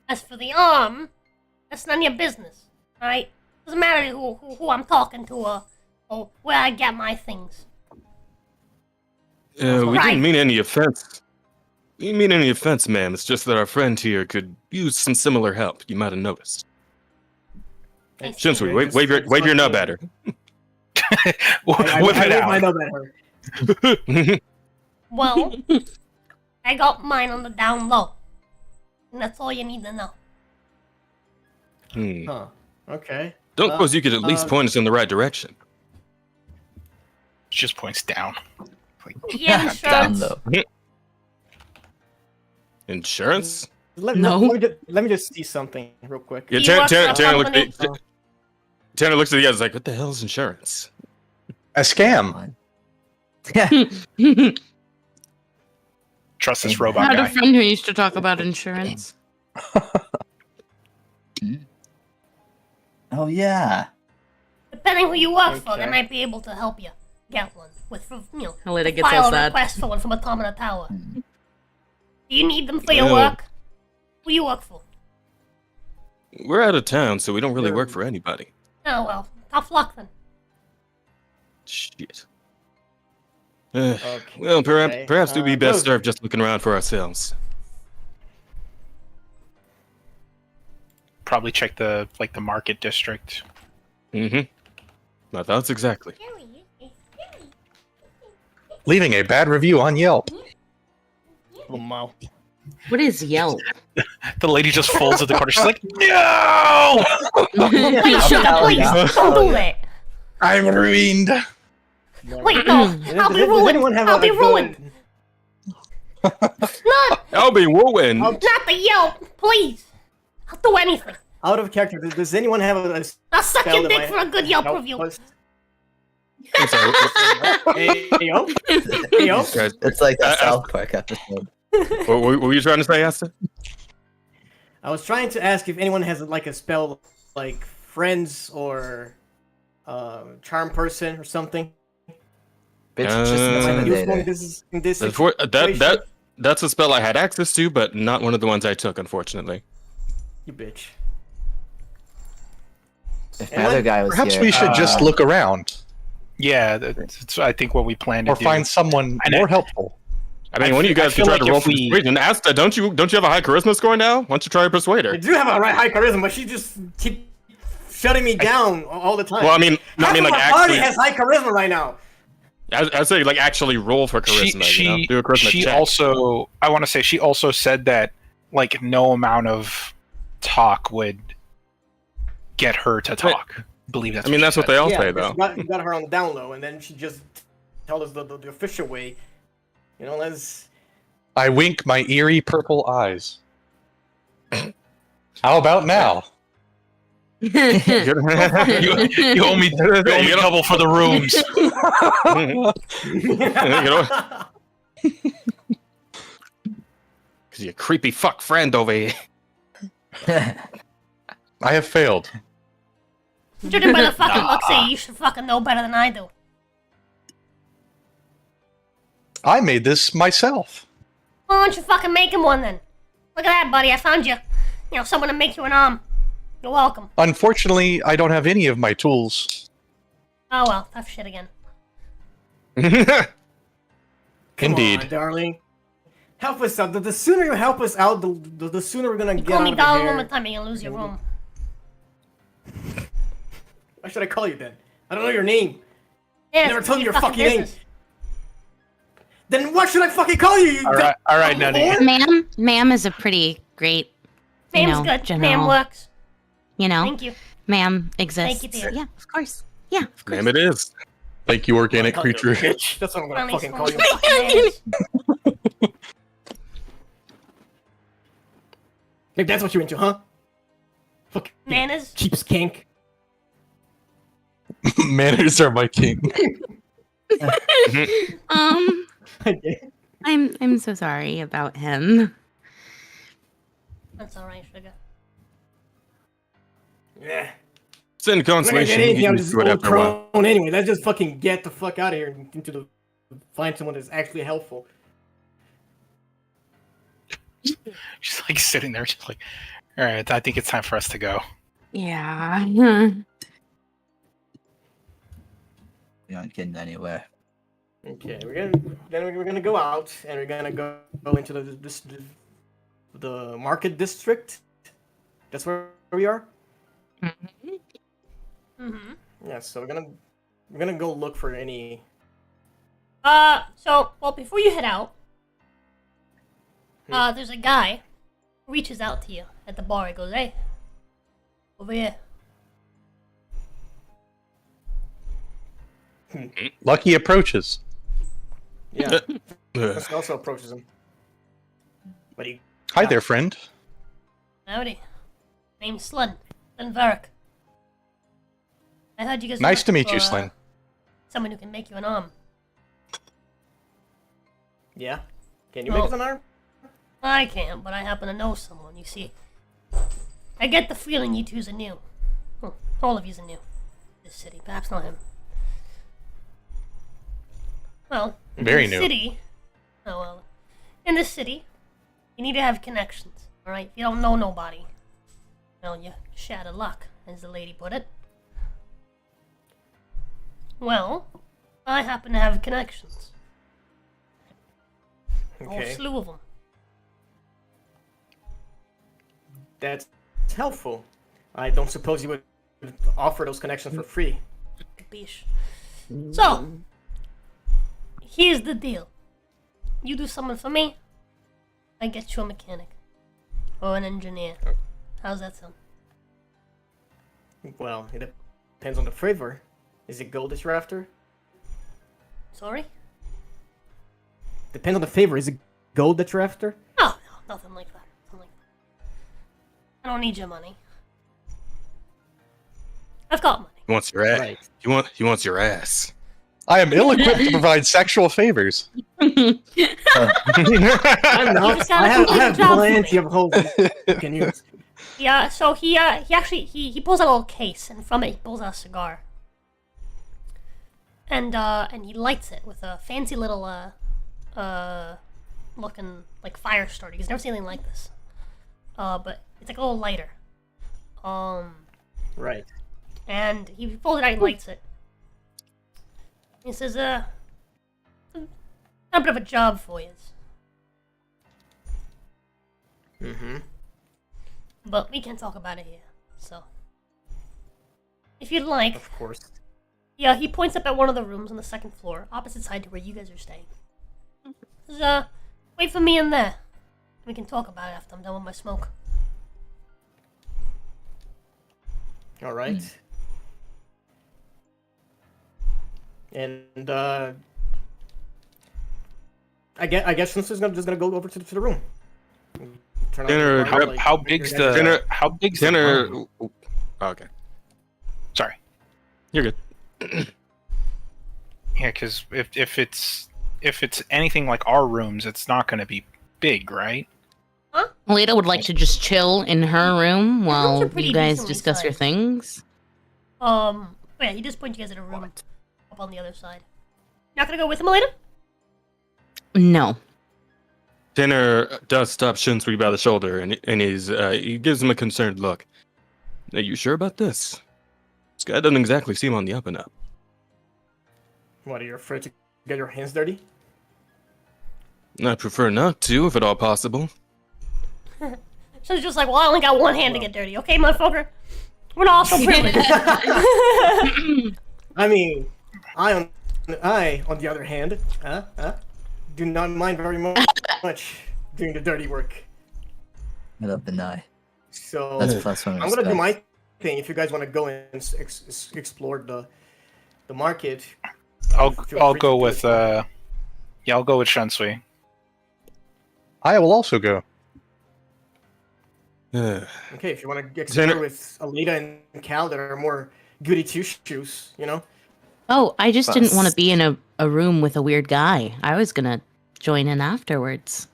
As for the arm, that's none of your business. Alright? Doesn't matter who I'm talking to or where I get my things. We didn't mean any offense. We didn't mean any offense, ma'am. It's just that our friend here could use some similar help. You might have noticed. Shinsui, wave your nub at her. Whip it out. My nub at her. Well, I got mine on the down low. And that's all you need to know. Huh. Okay. Don't suppose you could at least point us in the right direction. She just points down. Like, Yeah, insurance. Insurance? Let me just see something real quick. Yeah, Tanner looks at the others like, what the hell is insurance? A scam. Yeah. Trust this robot I had guy. a friend who used to talk about insurance. Oh yeah. Depending who you work for, they might be able to help you get one. With, Alita gets all file a sad. request for one from Automata Tower. Do you need them for your work? Who you work for? We're out of town, so we don't really work for anybody. Oh well, tough luck then. Shit. Well, perhaps we'd be best served just looking around for ourselves. Probably check the market district. Mm-hmm. My thoughts exactly. Leaving a bad review on Yelp. Wow. What is Yelp? The lady just folds at the corner. She's like, no! Please, sugar, please, don't do that. I'm ruined. Wait, no, I'll be ruined. I'll be ruined. I'll be ruined. Not the Yelp, please. I'll do anything. Out of character, does anyone have a I'll suck spell your that dick for a good Yelp review. Hey, yo. Hey, yo. It's like a South Park episode. What were you trying to say, Asta? I was trying to ask if anyone has like a spell like friends or charm person or something. Bitch, just intimidated. That's a spell I had access to, but not one of the ones I took, unfortunately. You bitch. If the other guy was Perhaps here, we should just look around. Yeah, that's I think what we plan to or do. find someone more helpful. I mean, one of you guys could try to roll for persuasion. Asta, don't you have a high charisma score now? Why don't you try to persuade her? I do have a high charisma, but she just keep shutting me down all the time. Well, I mean Half of like my actually. party has high charisma right now. I'd say like actually roll for charisma. Do a charisma check. Also, I want to say she also said that like no amount of talk would get her to talk. Believe that's. I mean, that's what they all say, though. You got her on the down low, and then she just told us the official way. You know, let's. I wink my eerie purple eyes. How about now? you owe me double for the rooms. Because you're a creepy fuck friend over here. I have failed. Judging by the fucking looks of you, you should fucking know better than I do. I made this myself. Well, why don't you fucking make him one then? Look at that, buddy. I found you. You know, someone to make you an arm. You're welcome. Unfortunately, I don't have any of my tools. Oh well, tough shit again. Indeed. Come on, darling. Help us out. The sooner you help us out, the sooner we're gonna You get call out me of darling here. one more time, you're gonna lose your room. What should I call you then? I don't know your name. Yeah, Never told me your fucking fucking name. business. Then what should I fucking call you? All right, Nutty. Ma'am is a pretty great, Ma'am's good. general, Ma'am works. You know, Thank you. ma'am exists. Thank you, dear. Yeah, of course. Yeah, of course. Damn it is. Thank you, organic Call you a creature. bitch. That's what I'm gonna Finally fucking call you. fucking managed. Like, that's what you're into, huh? Fuck. Manners? Cheap skank. Manners are my king. I'm so sorry about him. That's alright, sugar. Yeah. Send I'm not gonna consolation. get anything You out can of just this do it old after a while. crone anyway. Let's just fucking get the fuck out of here and find someone that's actually helpful. She's like sitting there, just like, all right, I think it's time for us to go. Yeah. We aren't getting anywhere. Okay, we're gonna go out and we're gonna go into the market district. That's where we are. Mm-hmm. Yeah, so we're gonna go look for any. Well, before you head out, there's a guy who reaches out to you at the bar. He goes, "Hey, over here." Lucky approaches. Yeah. This also approaches him. But he. Hi there, friend. Howdy. Name's Slen. Slen Varric. I heard you guys. Nice to meet for, you, Slen. Someone who can make you an arm. Yeah. Can you make us an arm? I can't, but I happen to know someone. You see, I get the feeling you twos are new. Well, all of yous are new. This city, perhaps not him. Well, Very in the new. city. Oh well, in the city, you need to have connections. All right, you don't know nobody. Well, you shatter luck, as the lady put it. Well, I happen to have connections. A whole Okay. slew of them. That's helpful. I don't suppose you would offer those connections for free. Capiche. So, here's the deal. You do something for me, I get you a mechanic. Or an engineer. How's that sound? Well, it depends on the favor. Is it gold that you're after? Sorry? Depends on the favor. Is it gold that you're after? Oh, no, nothing like that. Nothing like that. I don't need your money. I've got money. He wants your ass. Right. He wants your ass. I am ill-equipped to provide sexual favors. I'm not. just I gotta have do the job for plenty me. of holes you can use. Yeah, so he actually pulls out a little case, and from it he pulls out a cigar. And he lights it with a fancy little looking like fire starter. He's never seen anything like this. But it's like a little lighter. Right. And he pulls it out and lights it. He says, "A bit of a job for you." Mm-hmm. But we can't talk about it here. So, if you'd like, Of course. yeah, he points up at one of the rooms on the second floor, opposite side to where you guys are staying. He says, wait for me in there. We can talk about it after I'm done with my smoke. All right. And I guess since just gonna go over to the room. Turn on Dinner. the light, like, How big's the Dinner. how big's Dinner. the room? Oh, okay. Sorry. You're good. Yeah, because if it's anything like our rooms, it's not going to be big, right? Leda would like to just chill in her room while are pretty you guys decently discuss your sized. things. Yeah, he just points you guys at a room up on the other side. Not gonna go with him, Elena? No. Tanner does stop Shinsui by the shoulder, and he gives him a concerned look. Are you sure about this? This guy doesn't exactly seem on the up and up. What, are you afraid to get your hands dirty? I prefer not to, if at all possible. So it's just like, well, I only got one hand to get dirty. Okay, motherfucker? We're not also privileged. I mean, I, on the other hand, do not mind very much doing the dirty work. I love the Nye. So That's plus 1 I'm gonna do respect. my thing. If you guys want to go and explore the market, I'll feel I'll free go to do with it. I'll go with Shansui. I will also go. Okay, if you want to explore Tanner- with Alita and Cal that are more goody two shoes, you know. Oh, I just didn't want to Bust. be in a room with a weird guy. I was gonna join in afterwards.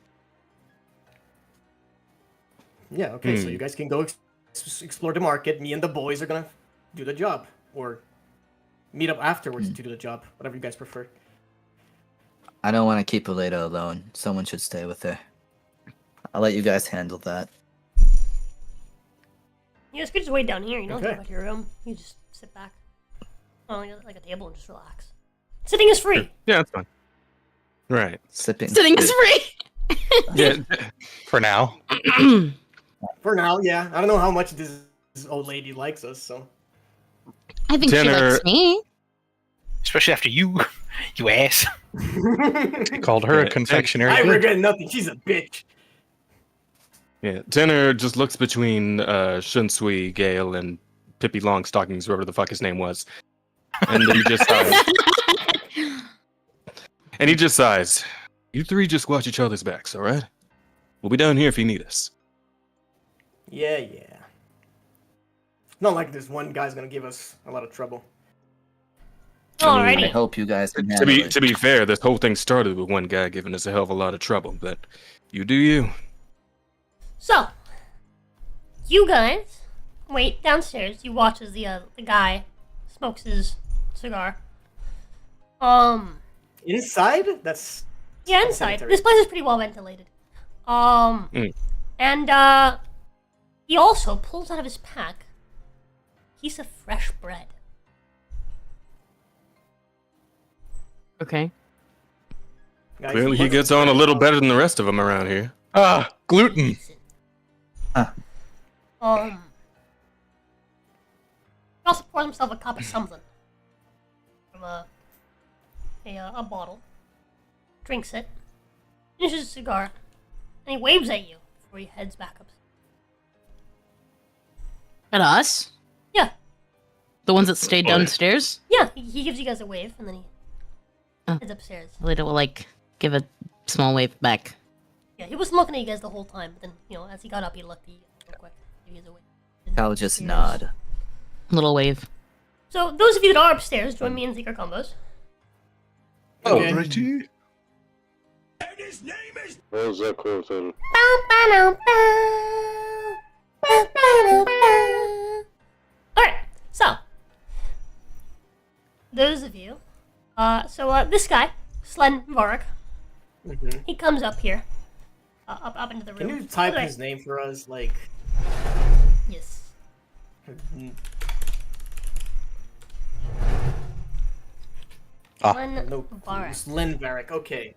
Yeah. Okay, so you guys can go explore the market. Me and the boys are gonna do the job, or meet up afterwards to do the job, whatever you guys prefer. I don't want to keep Aleda alone. Someone should stay with her. I'll let you guys handle that. You guys could just wait down here. You don't Okay. have to go to your room. You just sit back on like a table and just relax. Sitting is free. Yeah, that's fine. Right. Sipping. Sitting is free. Yeah. For now. For now, yeah. I don't know how much this old lady likes us, so. I think she Tanner- likes me. Especially after you ass. Called her a Yeah, confectionery. I good. regret nothing. She's a bitch. Yeah, Tanner just looks between Shinsui, Gale, and Pippi Longstockings, whoever the fuck his name was. And then he just sighs. You three just watch each other's backs, alright? We'll be down here if you need us. Yeah. Not like this one guy's gonna give us a lot of trouble. I Alrighty. hope you guys can To handle be it. to be fair, this whole thing started with one guy giving us a hell of a lot of trouble, but you do you. So, you guys wait downstairs. You watch as the guy smokes his cigar. Inside? That's Yeah, inside. sanitary. This place is pretty well ventilated. And he also pulls out of his pack a piece of fresh bread. Okay. Guys, Clearly, he what's- gets on a little better than the rest of them around here. Ah, gluten. He also pours himself a cup of something from a bottle. Drinks it. Finishes his cigar. And he waves at you before he heads back up. At us? Yeah. The ones that stayed downstairs? Yeah, he gives you guys a wave and then he Oh. heads upstairs. Leda will give a small wave back. Yeah, he wasn't looking at you guys the whole time, but then, as he got up, he looked at you real quick. Give you guys a wave. I'll just nod. Little wave. So, those of you that are upstairs, join me in Secret Combos. Okay. Alrighty. And his name is Alright, so. Those of you. This guy, Slen Varric, he comes up here. Up into the room. Can you type Okay. his name for us? Like. Yes. Slen No, Varric. Len Varric. Okay.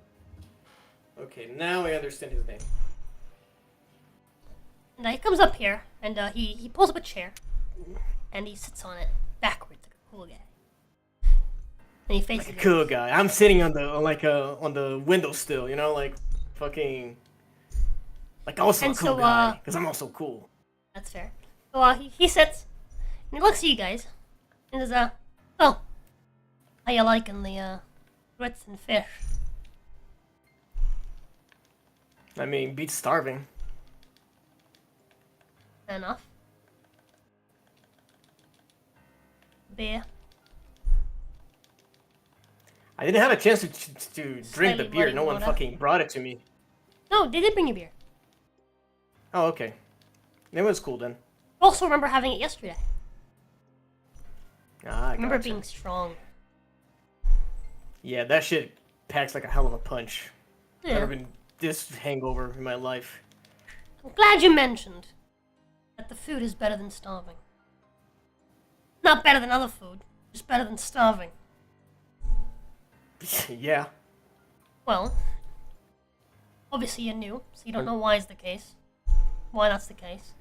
Okay, now I understand his name. And he comes up here, and he pulls up a chair, and he sits on it backwards like a cool guy. And he faces Like a cool guy. I'm sitting on the windowsill, like fucking, like also And a cool so, guy, because I'm also cool. That's fair. So he sits, and he looks at you guys, and says, "Oh, how you liking the grits and fish?" I mean, beats starving. Fair enough. beer. I didn't have a chance to drink Slightly the beer. muddy No one water. fucking brought it to me. No, they did bring you beer. Oh, okay. It was cool then. I also remember having it yesterday. Ah, I I remember it gotcha. being strong. Yeah, that shit packs like a hell of a punch. Yeah. Never been this hangover in my life. I'm glad you mentioned that the food is better than starving. Not better than other food, just better than starving. Yeah. Well, obviously you're new, so you don't know why it's the case. Why that's the case.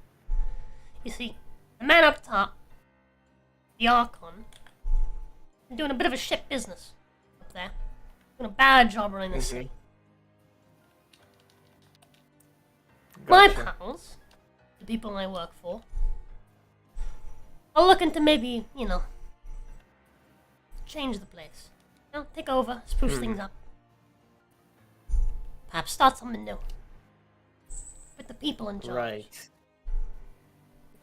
You see, the man up top, the Archon, been doing a bit of a shit business up there. Doing a bad job running the city. My pals, the people I work for, are looking to maybe, you know, change the place. You know, take over, spruce things up. Perhaps start something new. With the people in charge. Right.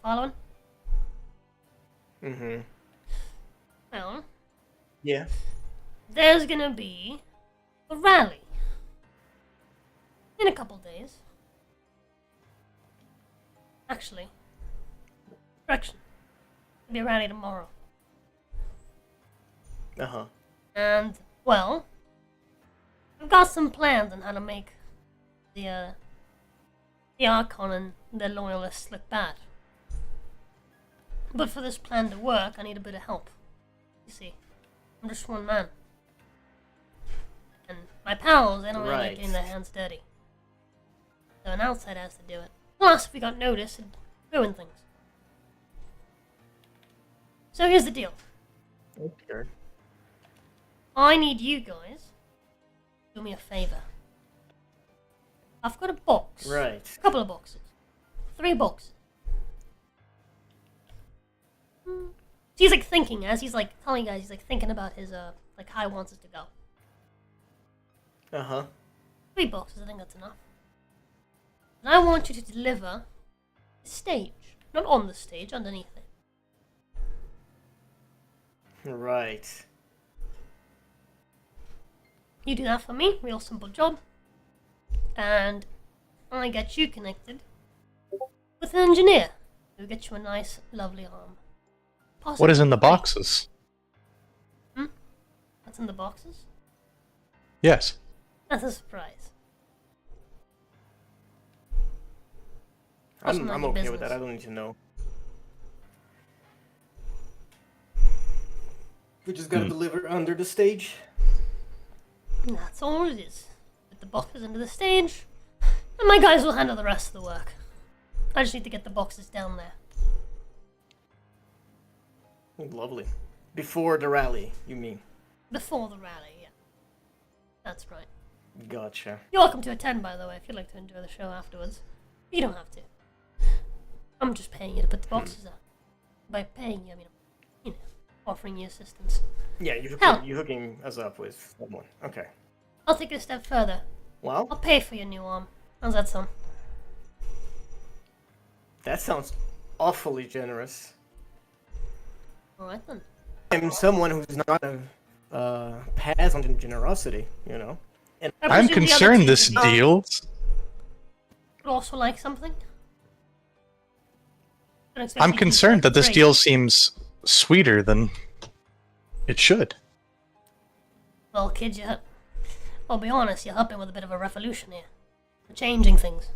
Following? Mm-hmm. Well, Yeah. there's gonna be a rally in a couple days. Actually, correction. There'll be a rally tomorrow. Uh-huh. And, well, I've got some plans on how to make the Archon and their loyalists look bad. But for this plan to work, I need a bit of help. You see, I'm just one man. And my pals, they don't really like Right. getting their hands dirty. So an outsider has to do it. Plus, if we got noticed, it'd ruin things. So here's the deal. Okay. I need you guys to do me a favor. I've got a box. Right. A couple of boxes. 3 boxes. So he's like thinking, as he's like telling you guys, he's like thinking about his like how he wants us to go. Uh-huh. 3 boxes, I think that's enough. And I want you to deliver the stage. Not on the stage, underneath it. Right. You do that for me, real simple job. And I get you connected with an engineer who gets you a nice, lovely arm. What is in the Possibly- boxes? What's in the boxes? Yes. That's a surprise. I'm none of your okay with business. that. I don't need to know. We just gotta deliver under the stage. And that's all it is. Put the boxes into the stage, and my guys will handle the rest of the work. I just need to get the boxes down there. Lovely. Before the rally, you mean? Before the rally, yeah. That's right. Gotcha. You're welcome to attend, by the way, if you'd like to enjoy the show afterwards. You don't have to. I'm just paying you to put the boxes up. By paying you, I mean, you know, offering you assistance. Yeah, you're Hell. hooking us up with someone. Okay. I'll take it a step further. Well, I'll pay for your new arm. How's that sound? that sounds awfully generous. Alright then. I'm someone who's not a pass on generosity, you know. And I I'm presume the other concerned two this would be- deal. would also like something? Don't expect I'm you to concerned that this trade. deal seems sweeter than it should. Well, kid, I'll be honest, you're helping with a bit of a revolution here. We're changing things.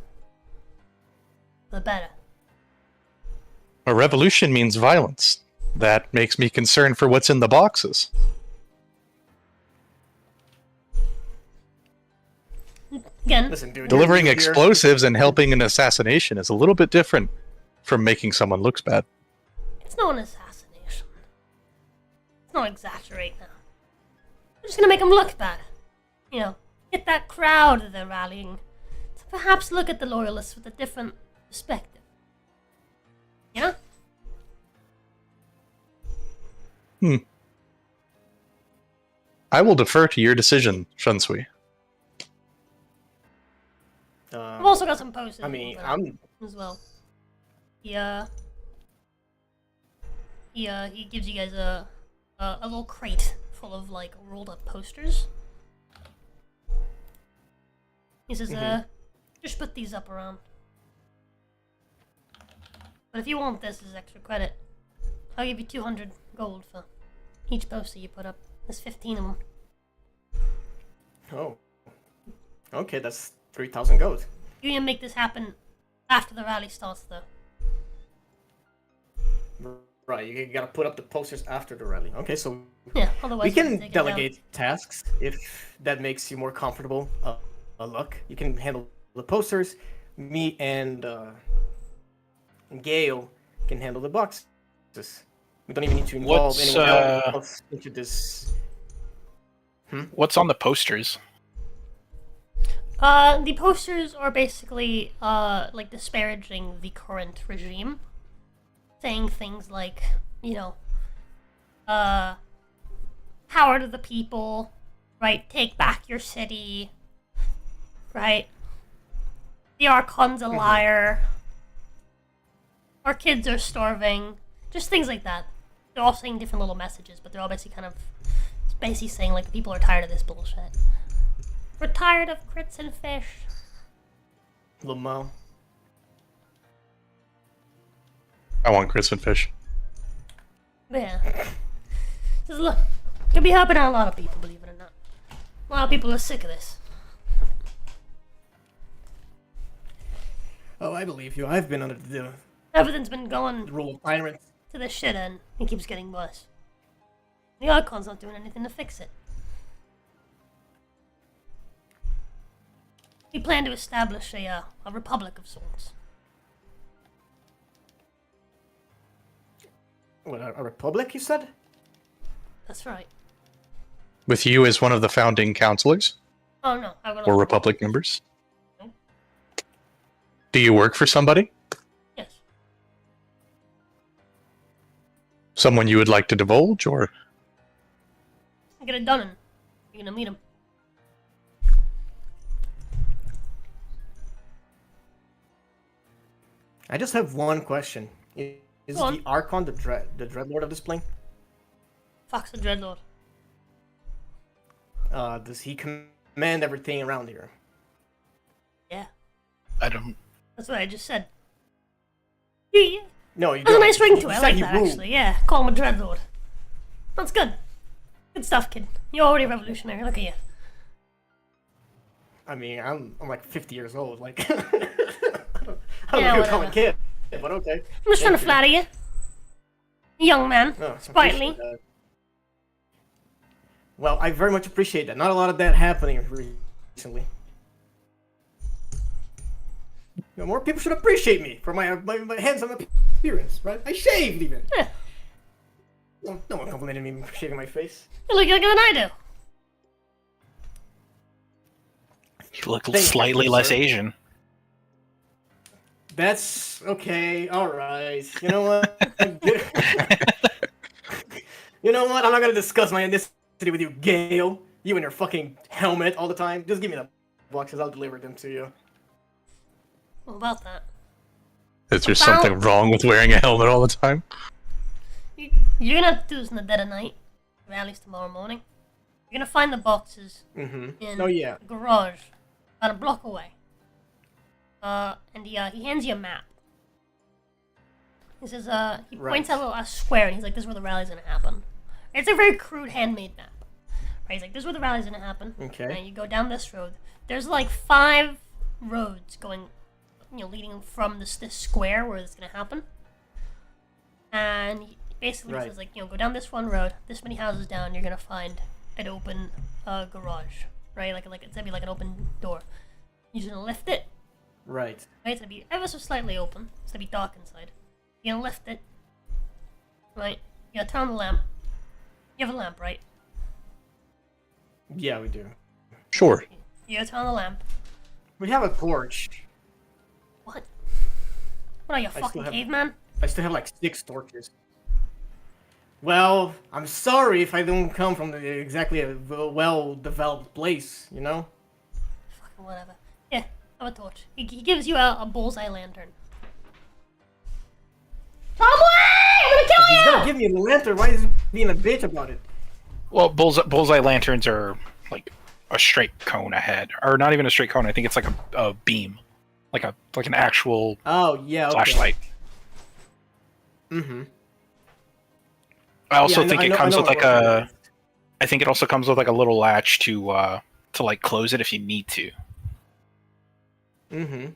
For the better. A revolution means violence. That makes me concerned for what's in the boxes. Again, listen, dude. Delivering you're- explosives and helping an assassination is a little bit different from making someone look bad. it's not an assassination. Let's not exaggerate now. We're just gonna make them look bad. You know, get that crowd that they're rallying to perhaps look at the loyalists with a different perspective. You know? I will defer to your decision, Shunsui. I've also got some posters. I we mean, can put up I'm as well. Yeah. he gives you guys a little crate full of like rolled up posters. He says, just put these up around. But if you want this as extra credit, I'll give you 200 gold for each poster you put up. There's 15 of them. Oh. Okay, that's 3,000 gold. You can make this happen after the rally starts, though. Right, you gotta put up the posters after the rally. Okay, so yeah, otherwise we can take it delegate tasks if that makes you more comfortable. Luck, you can handle the posters. Me and Gale can handle the boxes. We don't even need to involve anyone else into this. What's on the posters? The posters are basically like disparaging the current regime, saying things like, power to the people, right? Take back your city, right? The Archon's a liar. Our kids are starving. Just things like that. They're all saying different little messages, but they're all basically saying like the people are tired of this bullshit. We're tired of crits and fish. Lamau. I want grits and fish. Yeah. Just look, you'll be helping out a lot of people, believe it or not. A lot of people are sick of this. Oh, I believe you. I've been under the Everything's been going rule of tyrants. to the shit end. It keeps getting worse. The Archon's not doing anything to fix it. We plan to establish a republic of sorts. What, a republic, you said? That's right. With you as one of the founding counselors? Oh no, I would Or Republic members? Do you work for somebody? Yes. Someone you would like to divulge, or? I get it done and you're gonna meet him. I just have one question. Is the Archon the Dreadlord of this plane? Fuck's the Dreadlord. Does he command everything around here? Yeah. I don't... That's what I just said. Yeah. No, you That's don't. a nice ring to it. You I said like he that, ruled. actually. Yeah, call him a Dreadlord. That's good. Good stuff, kid. You're already revolutionary. Look at you. I mean, I'm like 50 years old. Like, I don't Yeah, know if I'm a whatever. kid, but okay. I'm just trying to flatter you. Young man. Oh, I Sprightly. appreciate that. Well, I very much appreciate that. Not a lot of that happening recently. More people should appreciate me for my handsome appearance, right? I shaved even. Yeah. No one complimented me for shaving my face. You look younger than I do. You look Thank slightly you, less sir. Asian. That's okay. All right. You know what? You know what? I'm not gonna discuss my ethnicity with you, Gale. You and your fucking helmet all the time. Just give me the boxes. I'll deliver them to you. What about that? Is there something wrong with wearing a helmet all the time? You're gonna have to do this in the dead of night. Rallies tomorrow morning. You're gonna find the boxes in yeah. the garage, about a block away. And he hands you a map. He says, he points out a square, and he's like, this is where the rally's gonna happen. It's a very crude handmade map. Right? He's like, this is where the rally's gonna happen. Okay. And you go down this road. There's like 5 roads going, leading from this square where it's gonna happen. And he basically says, like, go down this one road, this many houses down, you're gonna find an open garage, right? Like it's gonna be like an open door. You're just gonna lift it. Right. Right, it's gonna be ever so slightly open. It's gonna be dark inside. You're gonna lift it. Right? You gotta turn on the lamp. You have a lamp, right? Yeah, we do. Sure. You gotta turn on the lamp. We have a torch. What? What are you, a fucking caveman? I still have like 6 torches. Well, I'm sorry if I don't come from exactly a well-developed place, you know? Fucking whatever. Yeah, I have a torch. He gives you a bullseye lantern. Tom, away! I'm gonna kill He's gonna give me a lantern. Why is he being a bitch about it? Well, bullseye lanterns are like a straight cone ahead, or not even a straight cone. I think it's like a beam, like an actual flashlight. Mm-hmm. I also think it comes with like a. I think it also comes with like a little latch to like close it if you need to. Mm-hmm.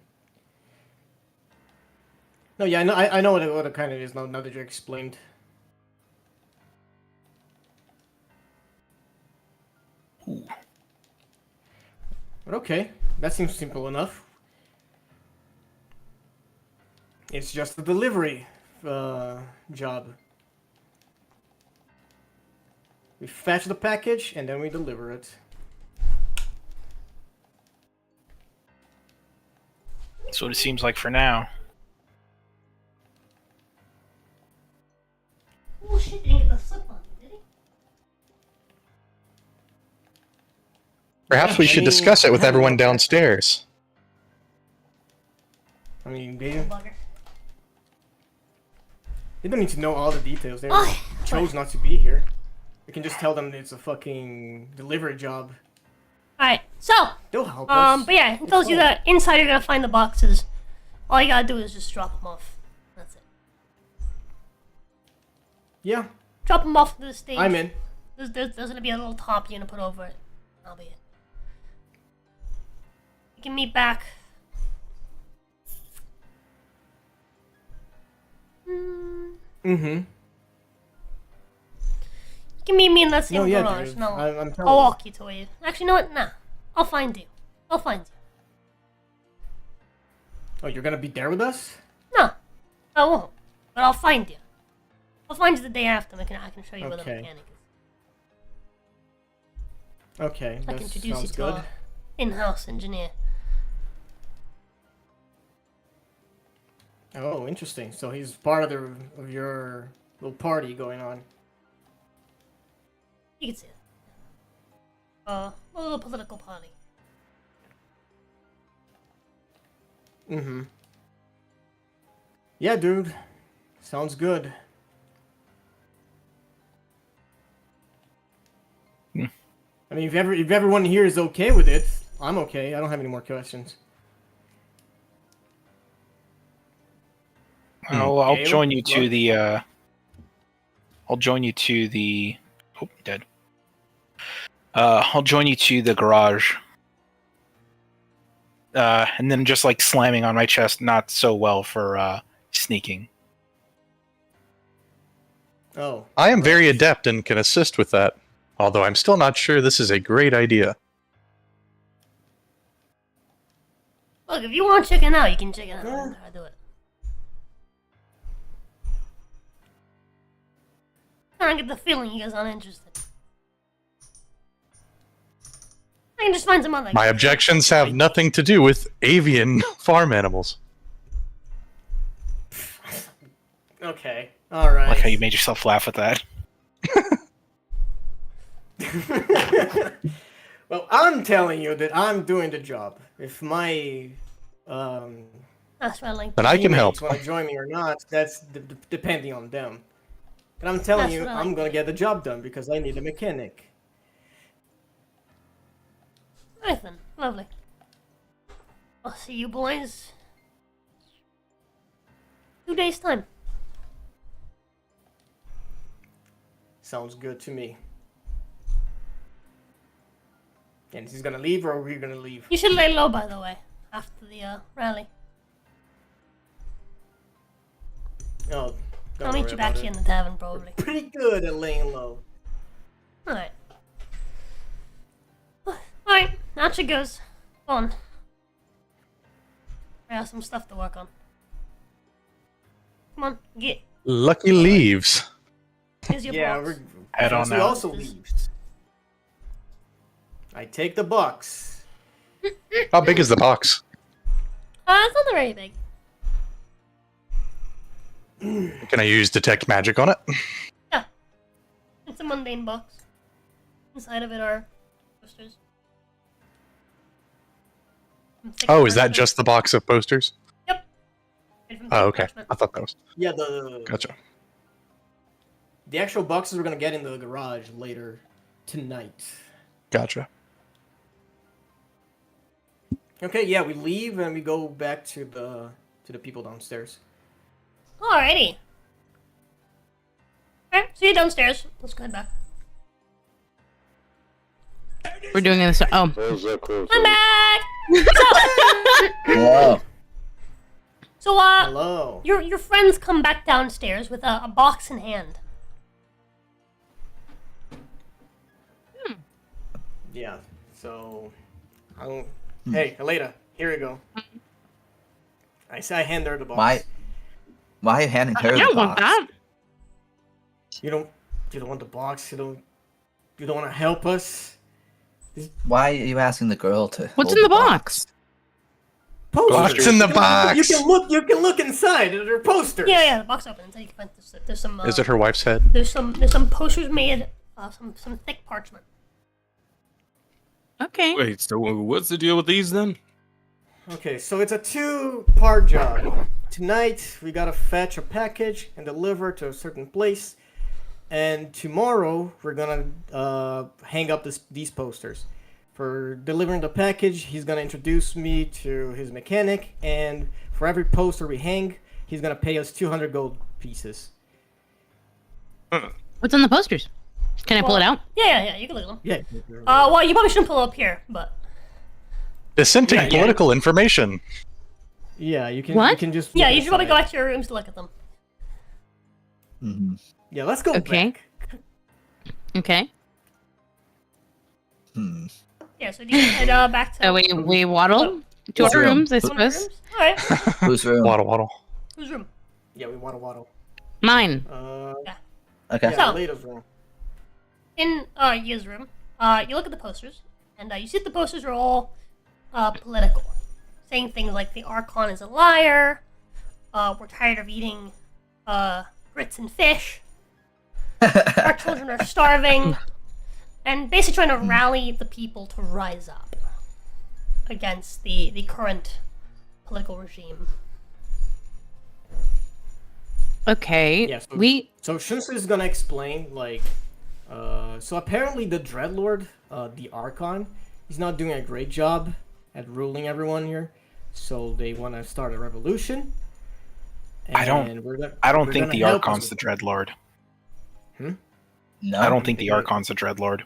No, yeah, I know what it kind of is now that you explained. Ooh. But okay, that seems simple enough. It's just a delivery job. We fetch the package and then we deliver it. That's what it seems like for now. Oh shit, didn't get the slip on me, did he? Perhaps we should discuss it with everyone downstairs. I mean, they don't need to know all the details. They chose not to be here. We can just tell them it's a fucking delivery job. Alright, so they'll help us. But yeah, it tells you that inside you're gonna find the boxes. All you gotta do is just drop them off. That's it. Yeah. Drop them off to the stage. I'm in. There's gonna be a little top you're gonna put over it. I'll be in. You can meet back. Mm-hmm. You can meet me in that same garage. Dude. No, I'm telling I'll walk you to it. Actually, you know what? Nah. I'll find you. I'll find you. Oh, you're gonna be there with us? No, I won't. But I'll find you. I'll find you the day after. I can show you where the Okay. mechanic is. Okay, I that can introduce you sounds to good. our in-house engineer. Oh, interesting. So he's part of your little party going on. You can see it. A little political party. Mm-hmm. Yeah, dude. Sounds good. I mean, if everyone here is okay with it, I'm okay. I don't have any more questions. I'll join you to the. I'll join you to the. Oh, dead. I'll join you to the garage. And then just like slamming on my chest, not so well for sneaking. Oh. I am very adept and can assist with that, although I'm still not sure this is a great idea. Look, if you want to check it out, you can check it out. I do it. I don't get the feeling you guys aren't interested. I can just find some other. My objections have nothing to do with avian farm animals. Okay. All right. I like how you made yourself laugh at that. Well, I'm telling you that I'm doing the job. If my That's what I like. Then I can help. want to join me or not, that's depending on them. But I'm telling That's you, what I I'm like. gonna get the job done because I need a mechanic. Alright then, lovely. I'll see you boys 2 days time. Sounds good to me. And he's gonna leave, or are we gonna leave? You should lay low, by the way, after the rally. Oh, don't I'll meet worry you back about here it. in the tavern, probably. Pretty good at laying low. Alright. Alright, out she goes. Go on. I have some stuff to work on. Come on, get. Lucky leaves. Here's your box. Head on He out. also leaves. I take the box. How big is the box? It's not very big. Can I use detect magic on it? Yeah. It's a mundane box. Inside of it are posters. Oh, is that just the box of posters? Yep. Oh, okay. I thought that was. Yeah, the Gotcha. The actual boxes we're gonna get in the garage later tonight. Gotcha. Okay, yeah, we leave and we go back to the people downstairs. Alrighty. Alright, see you downstairs. Let's go head back. We're doing this. Oh, I'm back. Whoa. So Hello. your friends come back downstairs with a box in hand. Yeah. So, hey, Aleda, here we go. I hand her the box. Why are you handing her I the don't want box? that. You don't want the box. You don't want to help us. Why are you asking the girl to? What's hold in the box? Posters. What's in the box? You can look inside. They're posters. Yeah, the box opens. You can find there's some. Is it her wife's head? There's some posters made, some thick parchment. Okay. Wait, so what's the deal with these then? Okay, so it's a 2-part job. Tonight we gotta fetch a package and deliver to a certain place, and tomorrow we're gonna hang up these posters. For delivering the package, he's gonna introduce me to his mechanic, and for every poster we hang, he's gonna pay us 200 gold pieces. What's on the posters? Can I pull it out? Yeah, you can look at them. Yeah. Well, you probably shouldn't pull it up here, but. Dissenting Yeah. political information. Yeah, you can. What? You can just. Yeah, look you should probably go inside. back to your rooms to look at them. Mm-hmm. Yeah, let's go Okay. back. Okay. Hmm. Yeah, so do you head back to. So we waddle to What's our your room? rooms, I one of your suppose. rooms? Alright. Whose room? Waddle, waddle. Whose room? Yeah, we waddle. Mine. Okay. Yeah, So- Aleda's room. In Yia's room, you look at the posters, and you see that the posters are all political, saying things like the Archon is a liar, we're tired of eating grits and fish, our children are starving, and basically trying to rally the people to rise up against the current political regime. Okay. Yeah, so- We. So Shunsu is gonna explain, like, so apparently the Dreadlord, the Archon, he's not doing a great job at ruling everyone here. So they want to start a revolution. I don't think the Archon's the Dreadlord. No. I don't think the Archon's the Dreadlord.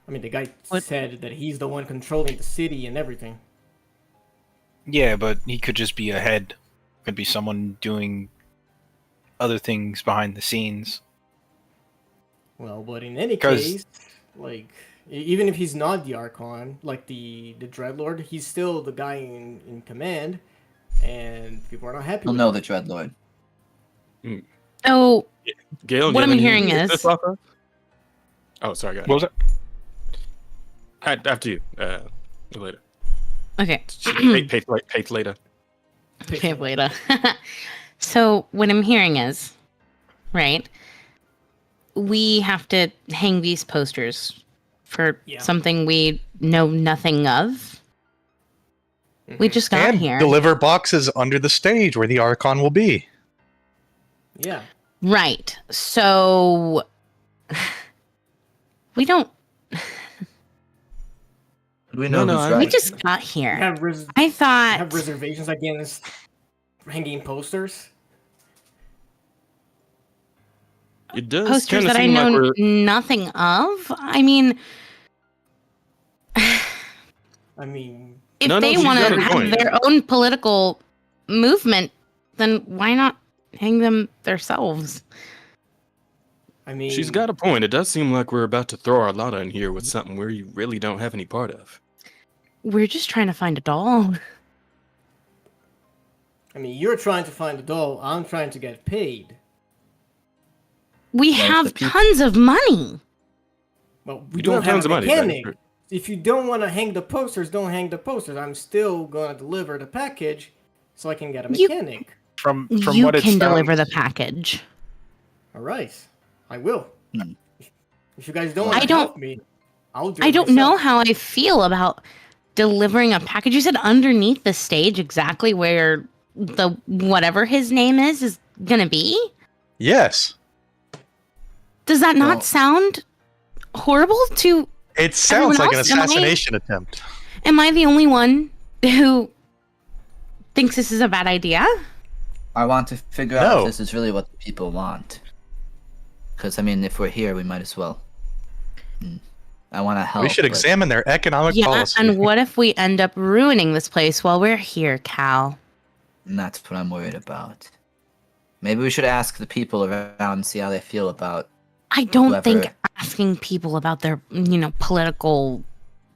I mean, the guy said that he's the one controlling the city and everything. Yeah, but he could just be a head. Could be someone doing other things behind the scenes. Well, but in any 'Cause- case, like, even if he's not the Archon, like the Dreadlord, he's still the guy in command, and people are not happy He'll with know him. the Dreadlord. Oh, Gail, what you I'm have hearing anything to is. piss off of? Oh, sorry, go ahead. What was it? After you. Later. okay. Pay later. Okay, later. So what I'm hearing is, right? We have to hang these posters for something we know nothing of. We just got And here. deliver boxes under the stage where the Archon will be. Yeah. Right. So we don't. We know No, who's I- right. We just got You here. have, I thought. have reservations against hanging posters. It does Posters kinda that I seem like know we're- nothing of. I mean, I mean, if No, they she's want got to a have point. their own political movement, then why not hang them themselves? I mean, She's got a point. It does seem like we're about to throw our lot in here with something we really don't have any part of. We're just trying to find a doll. I mean, you're trying to find a doll. I'm trying to get paid. We Like have the peop- tons of money. Well, We don't have tons of money. that is mechanic. true. If you don't want to hang the posters, don't hang the posters. I'm still gonna deliver the package, so I can get a You- mechanic. From You what it can sounds, deliver the package. All right, I will. Hmm. If you guys don't I want to don't- help me, I'll do it I don't know myself. how I feel about delivering a package. You said underneath the stage, exactly where the whatever his name is gonna be. Yes. Does that not Well- sound horrible to It sounds like an else? Am I- assassination attempt. Am I the only one who thinks this is a bad idea? I want to figure out No. if this is really what the people want. Because, I mean, if we're here, we might as well. I want to help. We should but- examine their economic Yeah, policy. and what if we end up ruining this place while we're here, Cal? And that's what I'm worried about. Maybe we should ask the people around and see how they feel about. I don't Whoever- think asking people about their, political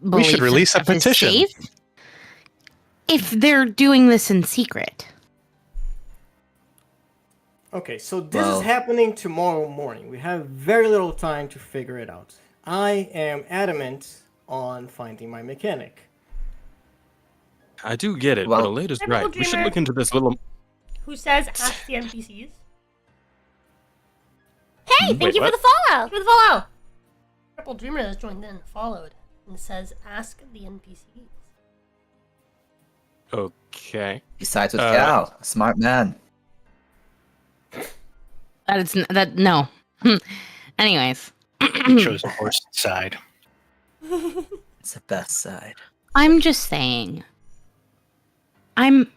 We should beliefs and release a stuff is petition. safe if they're doing this in secret. Okay, so this Well- is happening tomorrow morning. We have very little time to figure it out. I am adamant on finding my mechanic. I do get it, Well- but Aleda's Typical right. We should dreamer. look into this little. Who says ask the NPCs? Hey, thank Wait, you what? for the follow. For the follow. Purple Dreamer has joined in, followed, and says ask the NPCs. Okay. He sides with Uh, Cal, a smart man. No. Anyways, Chose the horse side. It's the best side. I'm just saying. I'm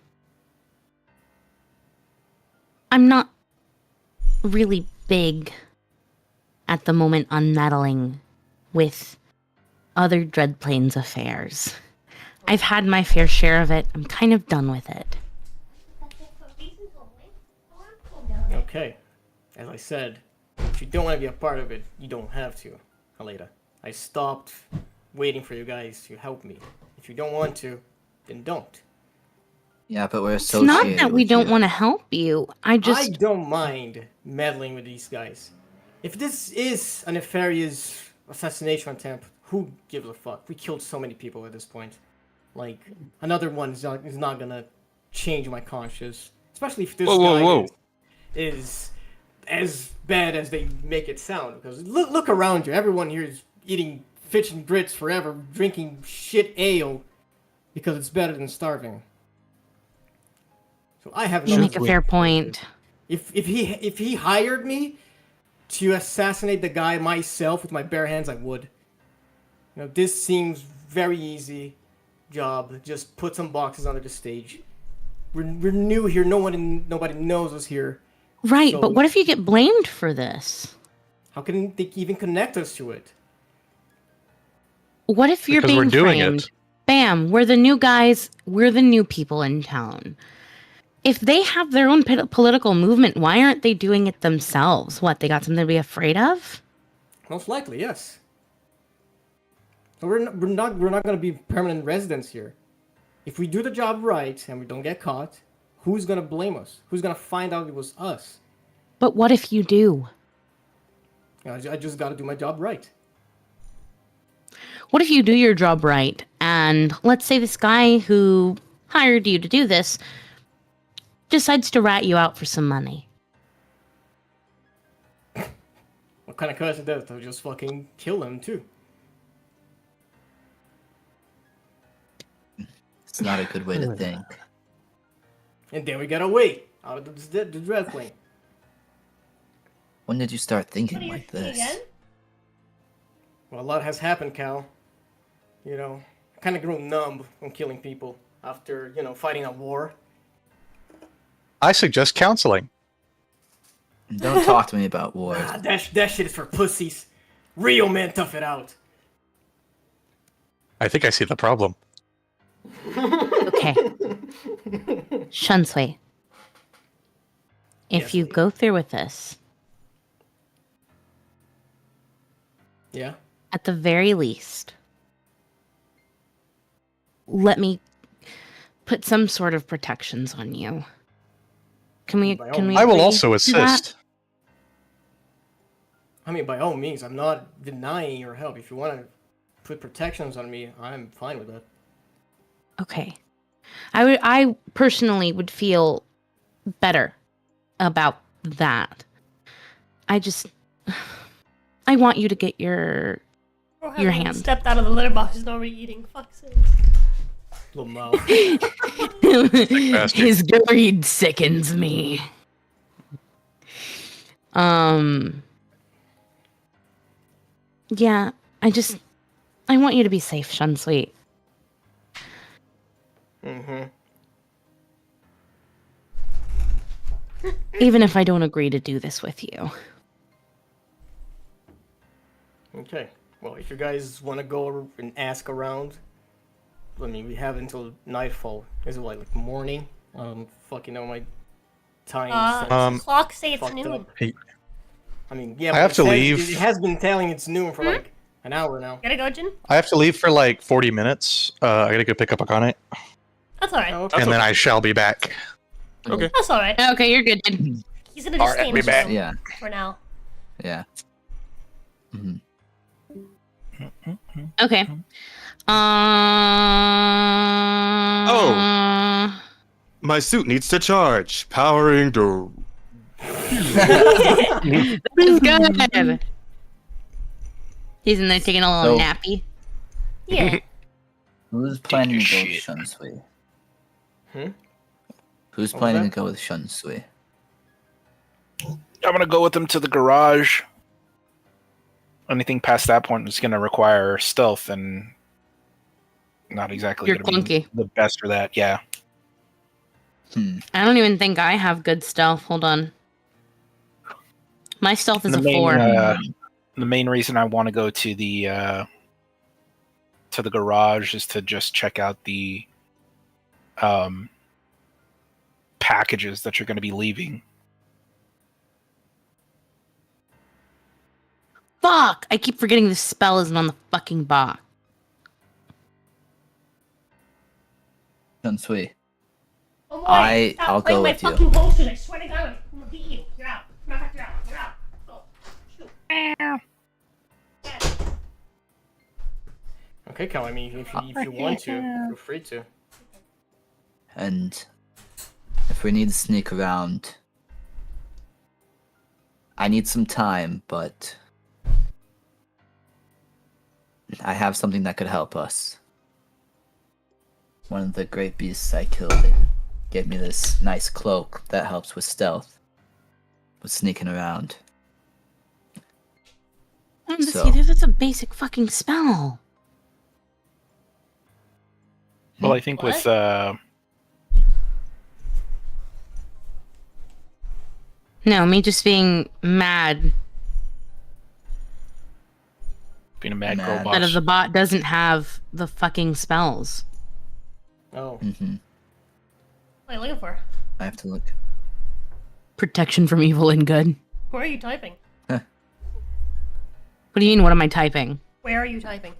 not really big at the moment on meddling with other Dreadplanes affairs. I've had my fair share of it. I'm kind of done with it. Okay, as I said, if you don't want to be a part of it, you don't have to, Aleda. I stopped waiting for you guys to help me. If you don't want to, then don't. Yeah, but we're It's not that we don't want to help you. I just I don't mind meddling with these guys. If this is a nefarious assassination attempt, who gives a fuck? We killed so many people at this point. Like, another one is not gonna change my conscience. Especially if this guy is as bad as they make it sound. Because look around you. Everyone here is eating fish and grits forever, drinking shit ale because it's better than starving. So I have no. you make a fair point. If he hired me to assassinate the guy myself with my bare hands, I would. You know, this seems very easy job. Just put some boxes under the stage. We're new here. Nobody knows us here. Right, So- but what if you get blamed for this? How can they even connect us to it? What if you're Because we're being doing framed? it. Bam, we're the new guys. We're the new people in town. If they have their own political movement, why aren't they doing it themselves? What, they got something to be afraid of? Most likely, yes. So we're not going to be permanent residents here. If we do the job right and we don't get caught, who's going to blame us? Who's going to find out it was us? But what if you do? You know, I just got to do my job right. What if you do your job right, and let's say this guy who hired you to do this decides to rat you out for some money? What kind of person does? They'll just fucking kill him too. It's not a good way to think. And then we get away out of the Dreadplane. When did you start thinking like this? Well, a lot has happened, Cal. You know, I kind of grew numb from killing people after, fighting a war. I suggest counseling. Don't talk to me about wars. That shit is for pussies. Real men tough it out. I think I see the problem. Okay. Shunsui. If Yes, you lady. go through with this, Yeah? at the very least, let me put some sort of protections on you. Can we? By all Can we? means. I will agree also to that? assist. I mean, by all means, I'm not denying your help. If you want to put protections on me, I'm fine with that. Okay. I personally would feel better about that. I want you to get your Bro, Your having hand. stepped out of the litter box is already eating. Fuck's sake. Little mouth. bastard. his greed sickens me. Yeah, I want you to be safe, Shunsweet. Mm-hmm. Even if I don't agree to do this with you. Okay. Well, if you guys want to go and ask around, I mean, we have until nightfall. Is it like morning? Fucking know my time. Clocks say it's fucked noon. up. I mean, yeah. I but have it to says- leave. It has been telling it's noon for like an hour now. Gotta go, Jin? I have to leave for like 40 minutes. I gotta go pick up a Akane, That's alright. and then I shall be back. Okay. That's alright. Okay, you're good. Jin. He's gonna just stay in be his back. room Yeah. for now. Yeah. hmm Okay. My suit needs to charge. Powering to. That is good. He's in there taking a little So- nappy. Yeah. Who's planning to go with shit. Shunsui? Hmm? Who's What was planning to that? go with Shunsui? I'm gonna go with them to the garage. Anything past that point is gonna require stealth, and not exactly You're gonna be clunky. the best for that. Yeah. I don't even think I have good stealth. Hold on. My stealth is a 4. The main reason I want to go to the garage is to just check out the packages that you're going to be leaving. Fuck! I keep forgetting the spell isn't on the fucking box. Shunsui. Oh boy, I'll stop playing go my with you. fucking posters. I swear to God, I'm gonna beat you. You're out. Matter of fact, you're out. You're out. Go. Shoot. Okay, Cal. I mean, if you want to, feel free to. And if we need to sneak around, I need some time, but I have something that could help us. One of the great beasts I killed gave me this nice cloak that helps with stealth, with sneaking around. So- See, that's a basic fucking spell. Well, I think with No, me just being mad being a mad girl Mad. that boss. the bot doesn't have the fucking spells. Oh. What are you looking for? I have to look. Protection from evil and good. Where are you typing? What do you mean? What am I typing? Where are you typing?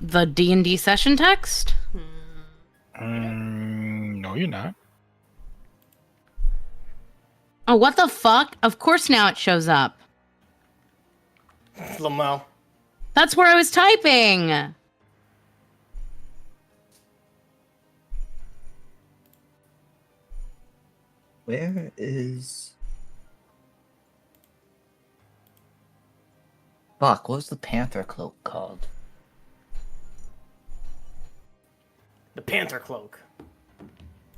The D&D session text? No, you're not. Oh, what the fuck? Of course now it shows up. Lamau. That's where I was typing. Where is... Fuck, what was the panther cloak called? The Panther Cloak.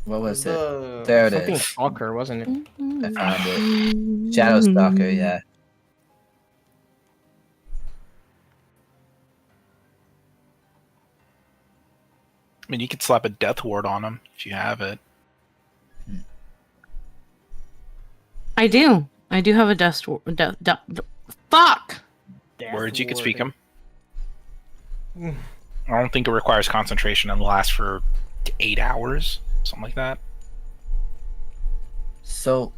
What was it? The- There it something is. Stalker, wasn't it? I found it. Shadow Stalker, yeah. I mean, you could slap a death ward on him if you have it. I do. I do have a dust. Fuck! Words you could speak them. Mm. I don't think it requires concentration and lasts for 8 hours, something like that. So,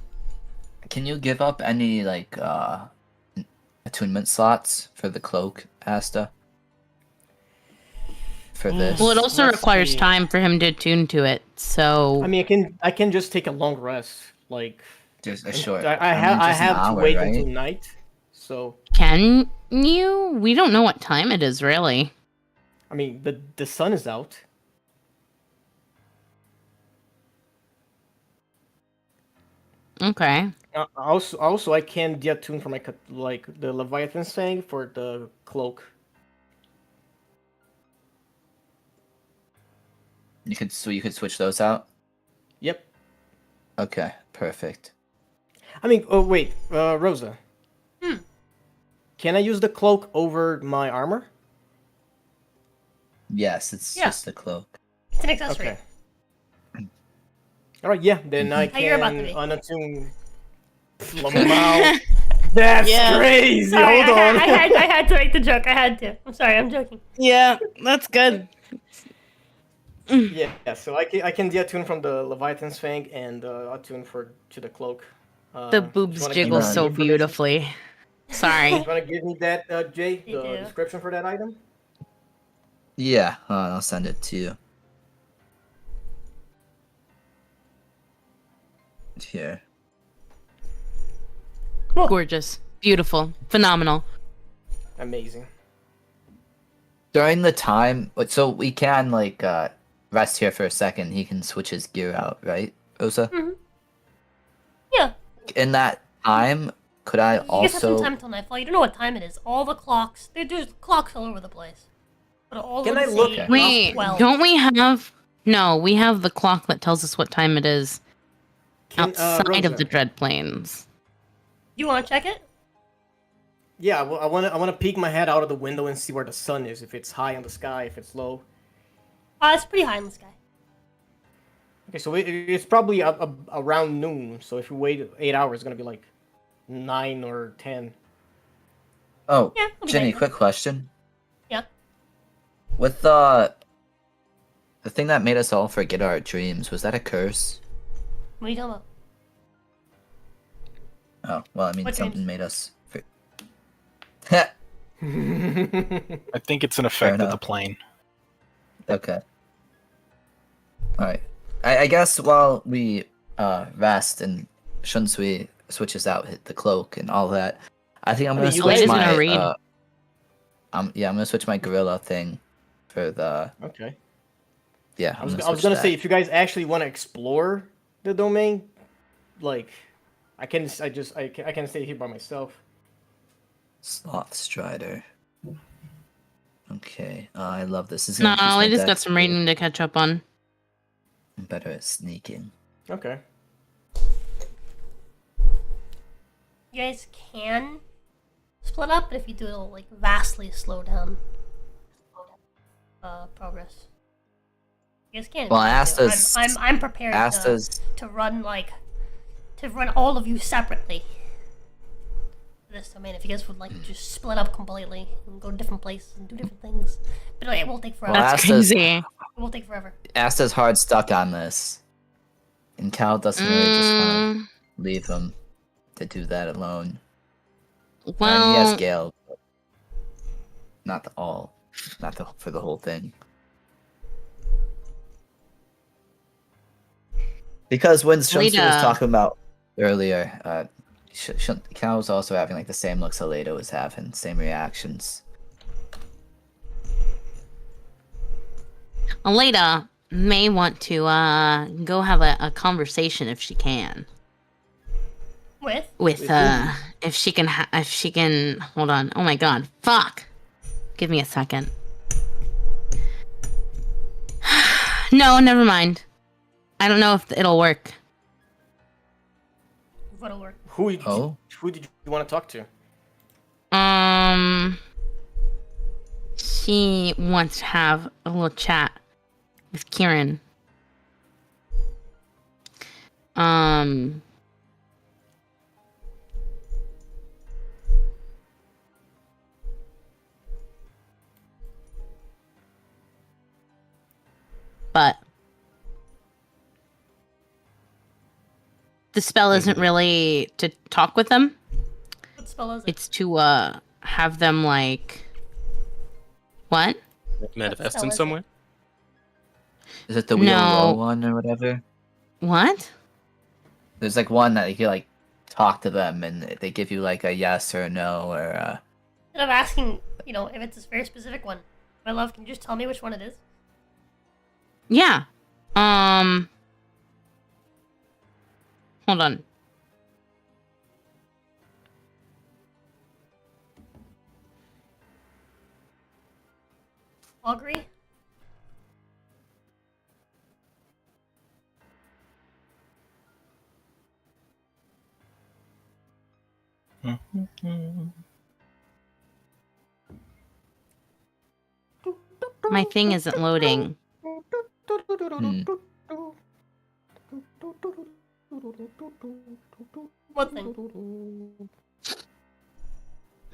can you give up any, like, attunement slots for the cloak, Asta? For this? Well, it also Let's requires see. time for him to attune to it. So I mean, I can just take a long rest, like. Just a short. I mean, have just an to hour, wait right? until night, so can you? We don't know what time it is, really. I mean the sun is out. Okay. Also I can deattune for my like the Leviathan thing for the cloak. You could switch those out. Yep. Okay, perfect. I mean, oh wait, Rosa. Can I use the cloak over my armor? Yes, it's just a cloak. It's an accessory. Okay. All right, yeah. Then I How you're about can to be. unattune. Wow, that's crazy. Sorry, Hold on. I had to make the joke. I had to. I'm sorry. I'm joking. Yeah, that's good. Yeah, so I can deattune from the Leviathan's Fang and attune to the cloak. The boobs jiggle so beautifully. Sorry. You want to give me that, Jay, the do. description for that item? Yeah, I'll send it to you. Here. Gorgeous. Beautiful. Phenomenal. Amazing. During the time, so we can like rest here for a second. He can switch his gear out, right, Osa? Mm-hmm. Yeah. In that time, could I You guys have some also? time till nightfall. You don't know what time it is. All the clocks. There's clocks all over the place. But all Can of I them look say at- Wait, 12. don't we have... No, we have the clock that tells us what time it is outside of Rosa. the Dreadplanes. You want to check it? Yeah, I want to peek my head out of the window and see where the sun is. If it's high in the sky, if it's low. It's pretty high in the sky. Okay, so it's probably around noon. So if we wait 8 hours, it's gonna be like 9 or 10. Oh, Yeah, it'll be Jenny, nice. quick question. Yeah. With the thing that made us all forget our dreams, was that a curse? What are you talking about? Oh, well, I mean, What something dreams? made us. I think it's an effect of the enough. plane. Okay. Alright. I guess while we rest and Shunsui switches out the cloak and all that, I think I'm gonna mean, you switch guys- my gonna read. I'm gonna switch my gorilla thing for the Okay. yeah. I was switch gonna that. say, if you guys actually want to explore the domain, like, I can stay here by myself. Sloth Strider. Okay, I love this. This is No, gonna increase my I just got dex some too. reading to catch up on. I'm better at sneaking. Okay. You guys can split up, but if you do, it'll like vastly slow down progress. You guys can. if Well, you I want asked to. us- I'm prepared to run all of you separately. This domain, if you guys would like to just split up completely and go to different places and do different things, but it won't take forever. Well, That's Asta's- crazy. It won't take forever. Asta's hard stuck on this, and Cal doesn't really just want Mm, to leave him to do that alone. And he well, has Gale, but not for the whole thing. Because when Shunsu was Lita. talking about earlier, Cal was also having like the same looks Aleda was having, same reactions. Aleda may want to go have a conversation if she can. With? If she can hold on. Oh my god. Fuck. Give me a second. No, never mind. I don't know if it'll work. What'll work? Who Oh? did you want to talk to? She wants to have a little chat with Kieran. But the spell isn't really to talk with them. What spell is it? It's to have them like what? Manifest spell in is some it? way? Is it the wheel No. low one or whatever? What? There's like one that you can like talk to them and they give you like a yes or a no or Instead of asking, if it's a very specific one, my love, can you just tell me which one it is? Yeah. Hold on. Augury? My thing isn't loading. What thing?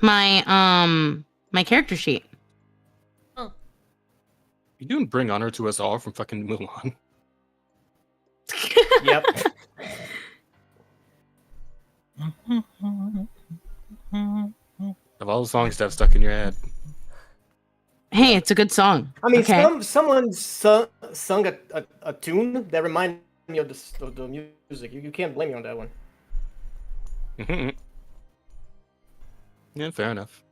My character sheet. Oh. You doing Bring Honor to Us All from fucking Mulan? Yep. Of all the songs to have stuck in your head. Hey, it's a good song. I mean, okay. someone sung a tune that reminded me of the music. You can't blame me on that one. Yeah, fair enough.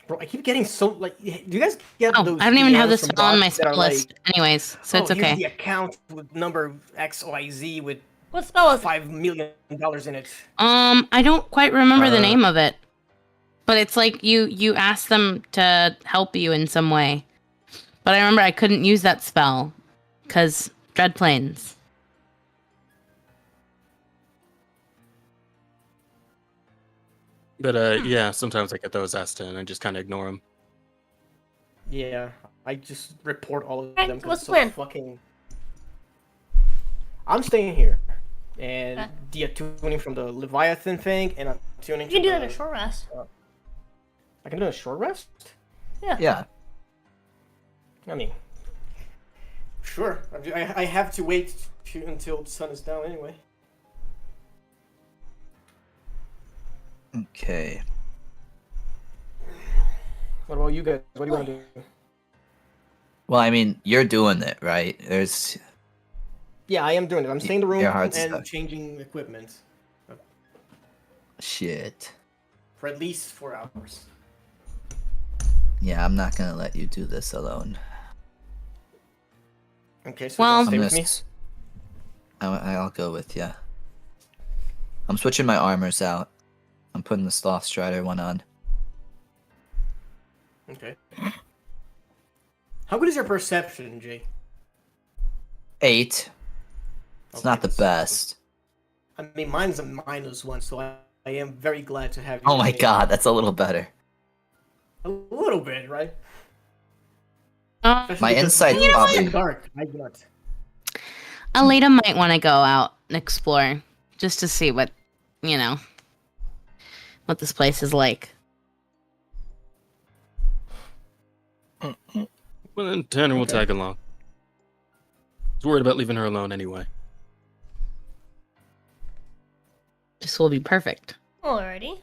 Bro, I keep getting so like. Do you guys get Oh, those? I don't even have DMs this from spell on my bots that are spell list. like, Anyways, so it's here's okay. the account with number XYZ with What spell is it? $5 million in it. I don't quite remember the name of it, but it's like you ask them to help you in some way. But I remember I couldn't use that spell because Dreadplanes. But yeah, sometimes I get those asked and I just kind of ignore them. Yeah, I just report all of Alright, them. so 'cause what's it's the plan? fucking. I'm staying here, and Okay. de-attuning from the Leviathan thing, and I'm tuning. You can to do that the- in a short rest. I can do a short rest. Yeah. I mean, sure. I have to wait until the sun is down anyway. Okay. What about you guys? What do you want to do? Well, I mean, you're doing it, right? There's. Yeah, I am doing it. I'm staying in the room Your heart's and stuck. changing equipment Shit. for at least 4 hours. Yeah, I'm not gonna let you do this alone. Okay, so Well- stay I'm with me. I'll go with you. I'm switching my armors out. I'm putting the Sloth Strider one on. Okay. How good is your perception, Jay? 8. It's not the best. I mean, mine's a -1, so I am very glad to have you. Oh my with me. god, that's a little better. A little bit, right? Uh, Especially My because insight's it's probably- dark. I do not. Aleda might want to go out and explore just to see what this place is like. Well, then Tanner will tag along. I was worried about leaving her alone anyway. This will be perfect. Alrighty.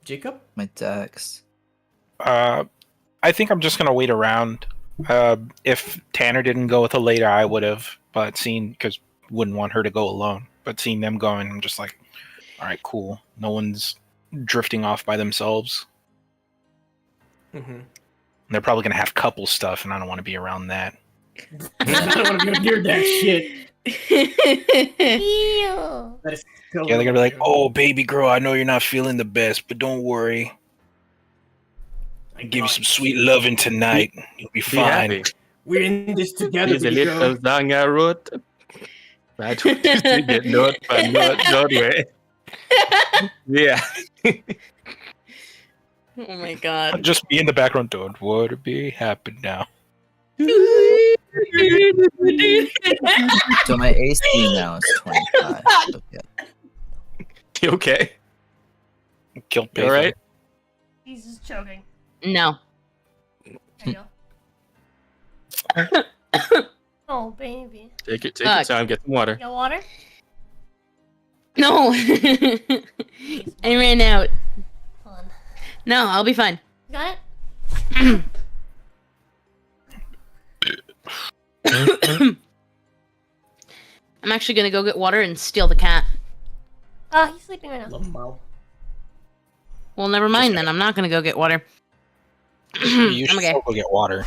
Jacob? My dex. I think I'm just gonna wait around. If Tanner didn't go with Aleda, I would have, but because wouldn't want her to go alone. But seeing them going, I'm just like, all right, cool. No one's drifting off by themselves. Mm-hmm. They're probably gonna have couple stuff, and I don't want to be around that. I don't want to be near that shit. Ew. That is so Yeah, they're gonna be like, "Oh, baby girl, I know you're not feeling the best, but don't worry. I give you some sweet loving tonight. You'll be fine." happy. We're in this together, Here's a baby little girl. song I wrote. I told you to get note by note, don't way. Yeah. Oh my god. Just be in the background. Don't worry, be happy now. So my AC now is 25. Okay. You okay? Kill You all right? He's just choking. No. There you go. Oh, baby. Take your time, get some water. You got water? No. I ran out. Hold on. No, I'll be fine. You got it? I'm actually gonna go get water and steal the cat. He's sleeping right now. Well, never mind then. I'm not gonna go get water. You I'm should okay. still go get water.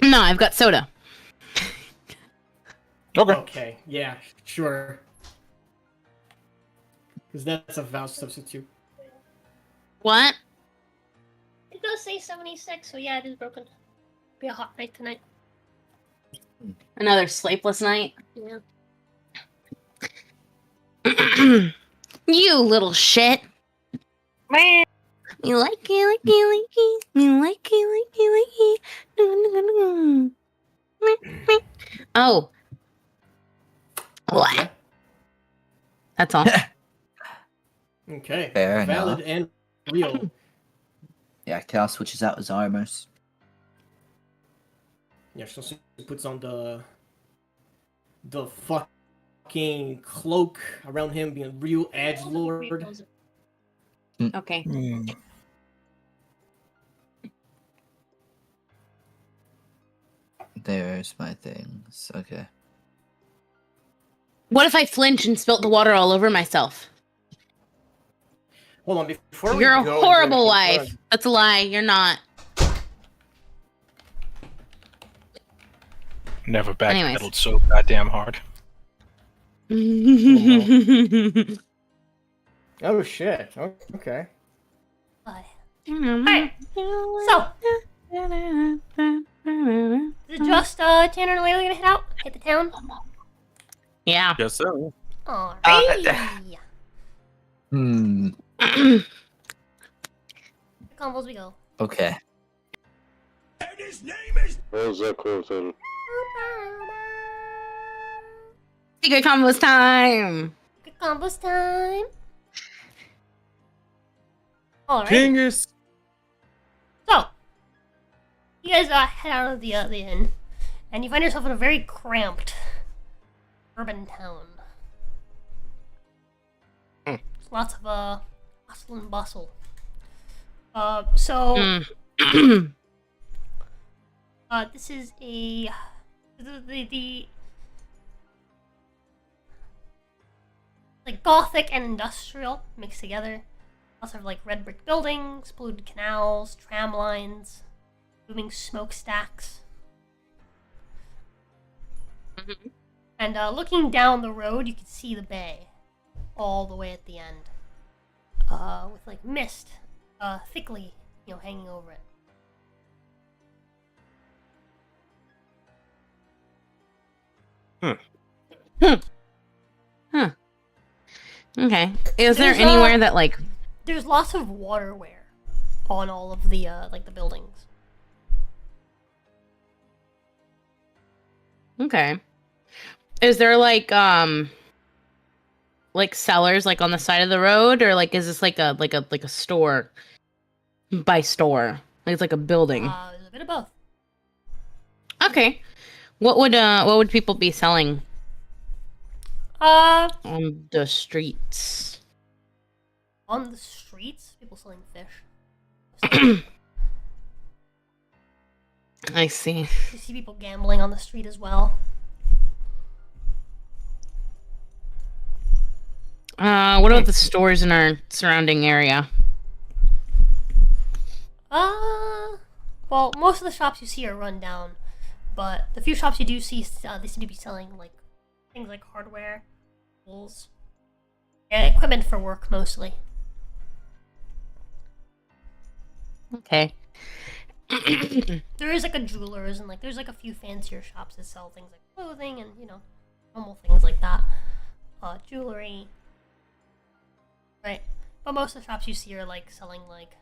No, I've got soda. Okay. Okay, yeah, sure. Because that's a vouch substitute. What? It does does say 76, so yeah, it is broken. Be a hot night tonight. Another sleepless night. Yeah. You little shit. You like it, you like it. Oh. What? That's all. Okay. Fair Valid enough. and real. Yeah, Cal switches out his armors. Yeah, so he puts on the fucking cloak around him, being a real edge lord. Okay. There's my things. Okay. What if I flinch and spilt the water all over myself? Hold on, before You're we a go horrible into anything wife. That's a lie. You're not. Never Anyways. backpedaled so goddamn hard. Oh shit. Okay. Alright. So. Is it just Tanner and Layla gonna head out? Hit the town? Yeah. Guess so. Alright. Hmm. Combos we go. Okay. And his name is. Where's that clothing? Secret combos time. Good combos time. Alright. Fingers. So, you guys head out of the inn, and you find yourself in a very cramped urban town. Lots of hustle and bustle. This is the like gothic and industrial mixed together. Lots of like red brick buildings, polluted canals, tram lines, booming smokestacks. And looking down the road, you can see the bay all the way at the end, with like mist thickly, hanging over it. Huh. Okay. Is there There's, anywhere that like There's lots of waterware on all of the like the buildings. Okay. Is there like cellars like on the side of the road, or like is this like a store by store? Like it's like a building. There's a bit of both. Okay. What would people be selling on the streets? On the streets, people selling fish. I see. You see people gambling on the street as well. What about the stores in our surrounding area? Well, most of the shops you see are run down, but the few shops you do see, they seem to be selling like things like hardware, tools, and equipment for work mostly. Okay. There is like a jeweler's and like there's like a few fancier shops that sell things like clothing and normal things like that, jewelry. Right, but most of the shops you see are like selling like,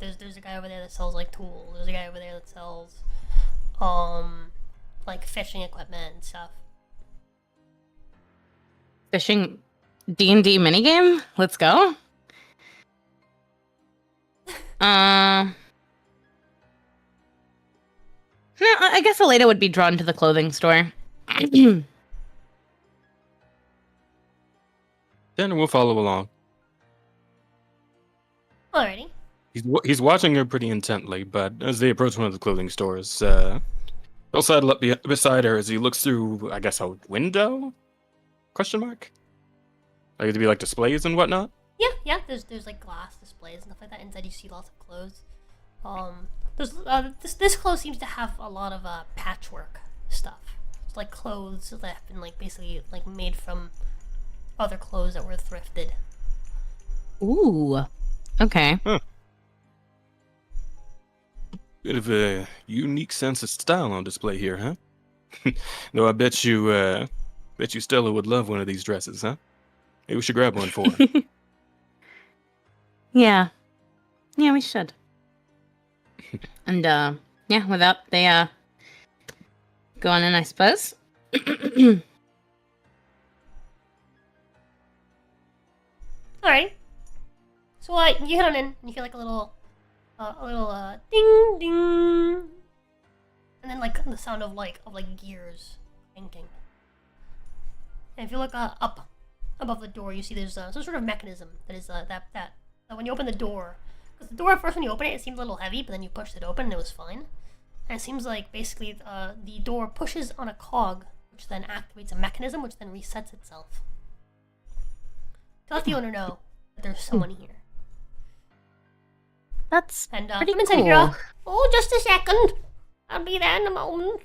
there's a guy over there that sells like tools. There's a guy over there that sells, like fishing equipment and stuff. Fishing D&D minigame? Let's go. No, I guess Aleda would be drawn to the clothing store. Then we'll follow along. Alrighty. He's watching her pretty intently, but as they approach one of the clothing stores, he'll sidle up beside her as he looks through, I guess, a window? Question mark? Like to be like displays and whatnot? Yeah. There's like glass displays and stuff like that. Inside you see lots of clothes. This clothes seems to have a lot of patchwork stuff. It's like clothes that have been like basically like made from other clothes that were thrifted. Ooh. Okay. Huh. Bit of a unique sense of style on display here, huh? Though I bet you Stella would love one of these dresses, huh? Maybe we should grab one for her. Yeah. Yeah, we should. And, yeah, with that, they, go on in, I suppose. Alright. So, you head on in, and you hear, like, a little, ding, ding. And then, like, the sound of gears cranking. And if you look, up above the door, you see there's, some sort of mechanism that is, that when you open the door, because the door at first when you open it, it seemed a little heavy, but then you pushed it open and it was fine. And it seems like, basically, the door pushes on a cog, which then activates a mechanism, which then resets itself. To let the owner know that there's someone here. That's and pretty come inside cool. here. Oh, just a second. I'll be there in a moment.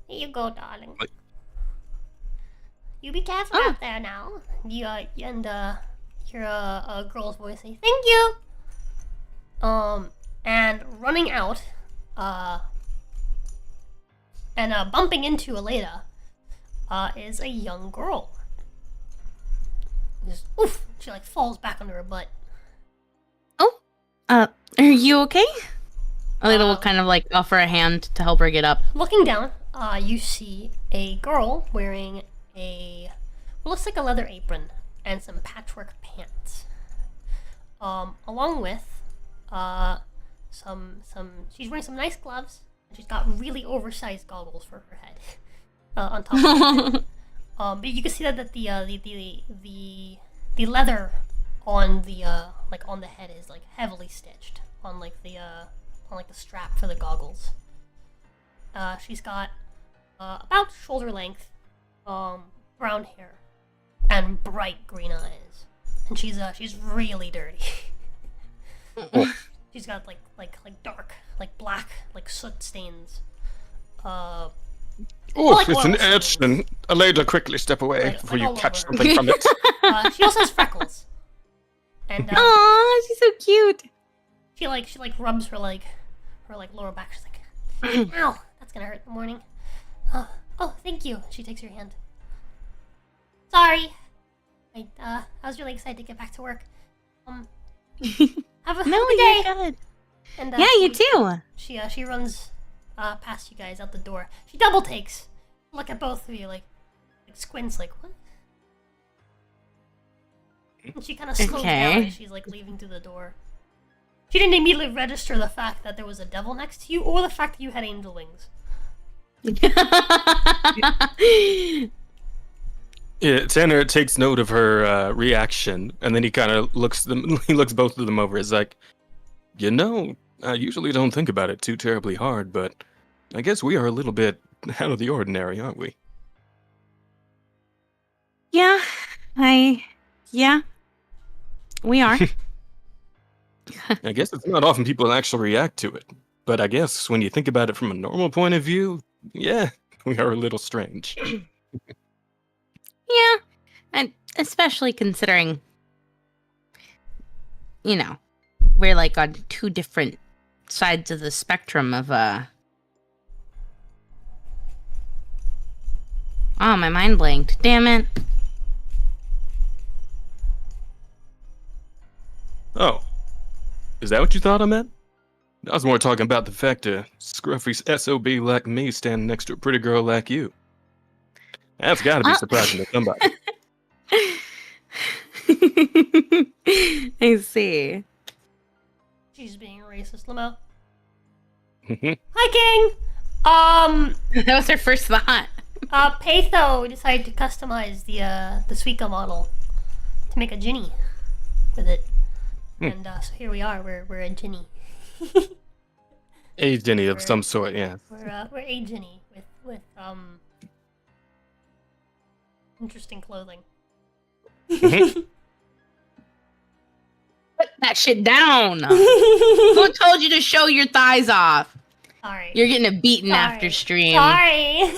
Here you go, darling. You be careful out there now. You hear a girl's voice say, "Thank you." And running out, and bumping into Aleda, is a young girl. Just, oof! She like falls back onto her butt. Are you okay? Aleda will kind of like offer a hand to help her get up. Looking down, you see a girl wearing what looks like a leather apron and some patchwork pants. Along with she's wearing some nice gloves, and she's got really oversized goggles for her head. On top of it. But you can see that the leather on the on the head is like heavily stitched on the strap for the goggles. She's got about shoulder length brown hair and bright green eyes, and she's really dirty. She's got like dark, like black, like soot stains. Oh, like it's an oil etch, stains. and Aleda, quickly step away before you all catch over. something from it. She also has freckles. And Aw, she's so cute. She rubs her lower back. She's like, "Ow, that's gonna hurt in the morning." Oh, thank you. She takes your hand. Sorry. I was really excited to get back to work. Have a good day. You're good. And, Yeah, you too. She runs past you guys out the door. She double takes. Look at both of you, like squints, like what? And she kind of slows down as she's like leaving through the door. She didn't immediately register the fact that there was a devil next to you, or the fact that you had angel wings. Yeah, Tanner takes note of her reaction, and then he kind of looks he looks both of them over. It's like, I usually don't think about it too terribly hard, but I guess we are a little bit out of the ordinary, aren't we? Yeah, we are. I guess it's not often people actually react to it, but I guess when you think about it from a normal point of view, yeah, we are a little strange. Yeah, and especially considering, we're like on two different sides of the spectrum of Oh, my mind blanked. Damn it. Oh, is that what you thought I meant? I was more talking about the fact a scruffy SOB like me standing next to a pretty girl like you. That's gotta be surprising to somebody. I see. She's being racist, Lamo. Hi, King! That was her first thought. Patho decided to customize the Suica model to make a Ginny with it. And so here we are, we're a Ginny. A Ginny of some sort, yeah. We're a Ginny with interesting clothing. Put that shit down. Who told you to show your thighs off? Sorry. You're getting a beating after stream. Sorry.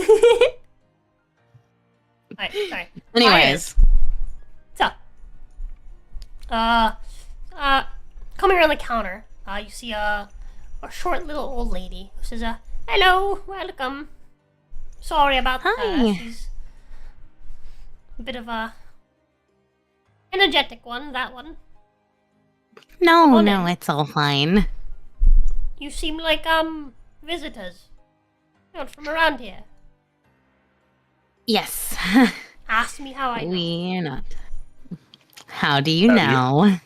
Sorry. Anyways. So, coming around the counter, You see a short little old lady who says, hello, welcome. Sorry about Hi. she's a bit of a energetic one, that one. No, on no, in. it's all fine. You seem like, visitors. Not from around here. Yes. Ask me how I know. We're not. How do you How do you- know?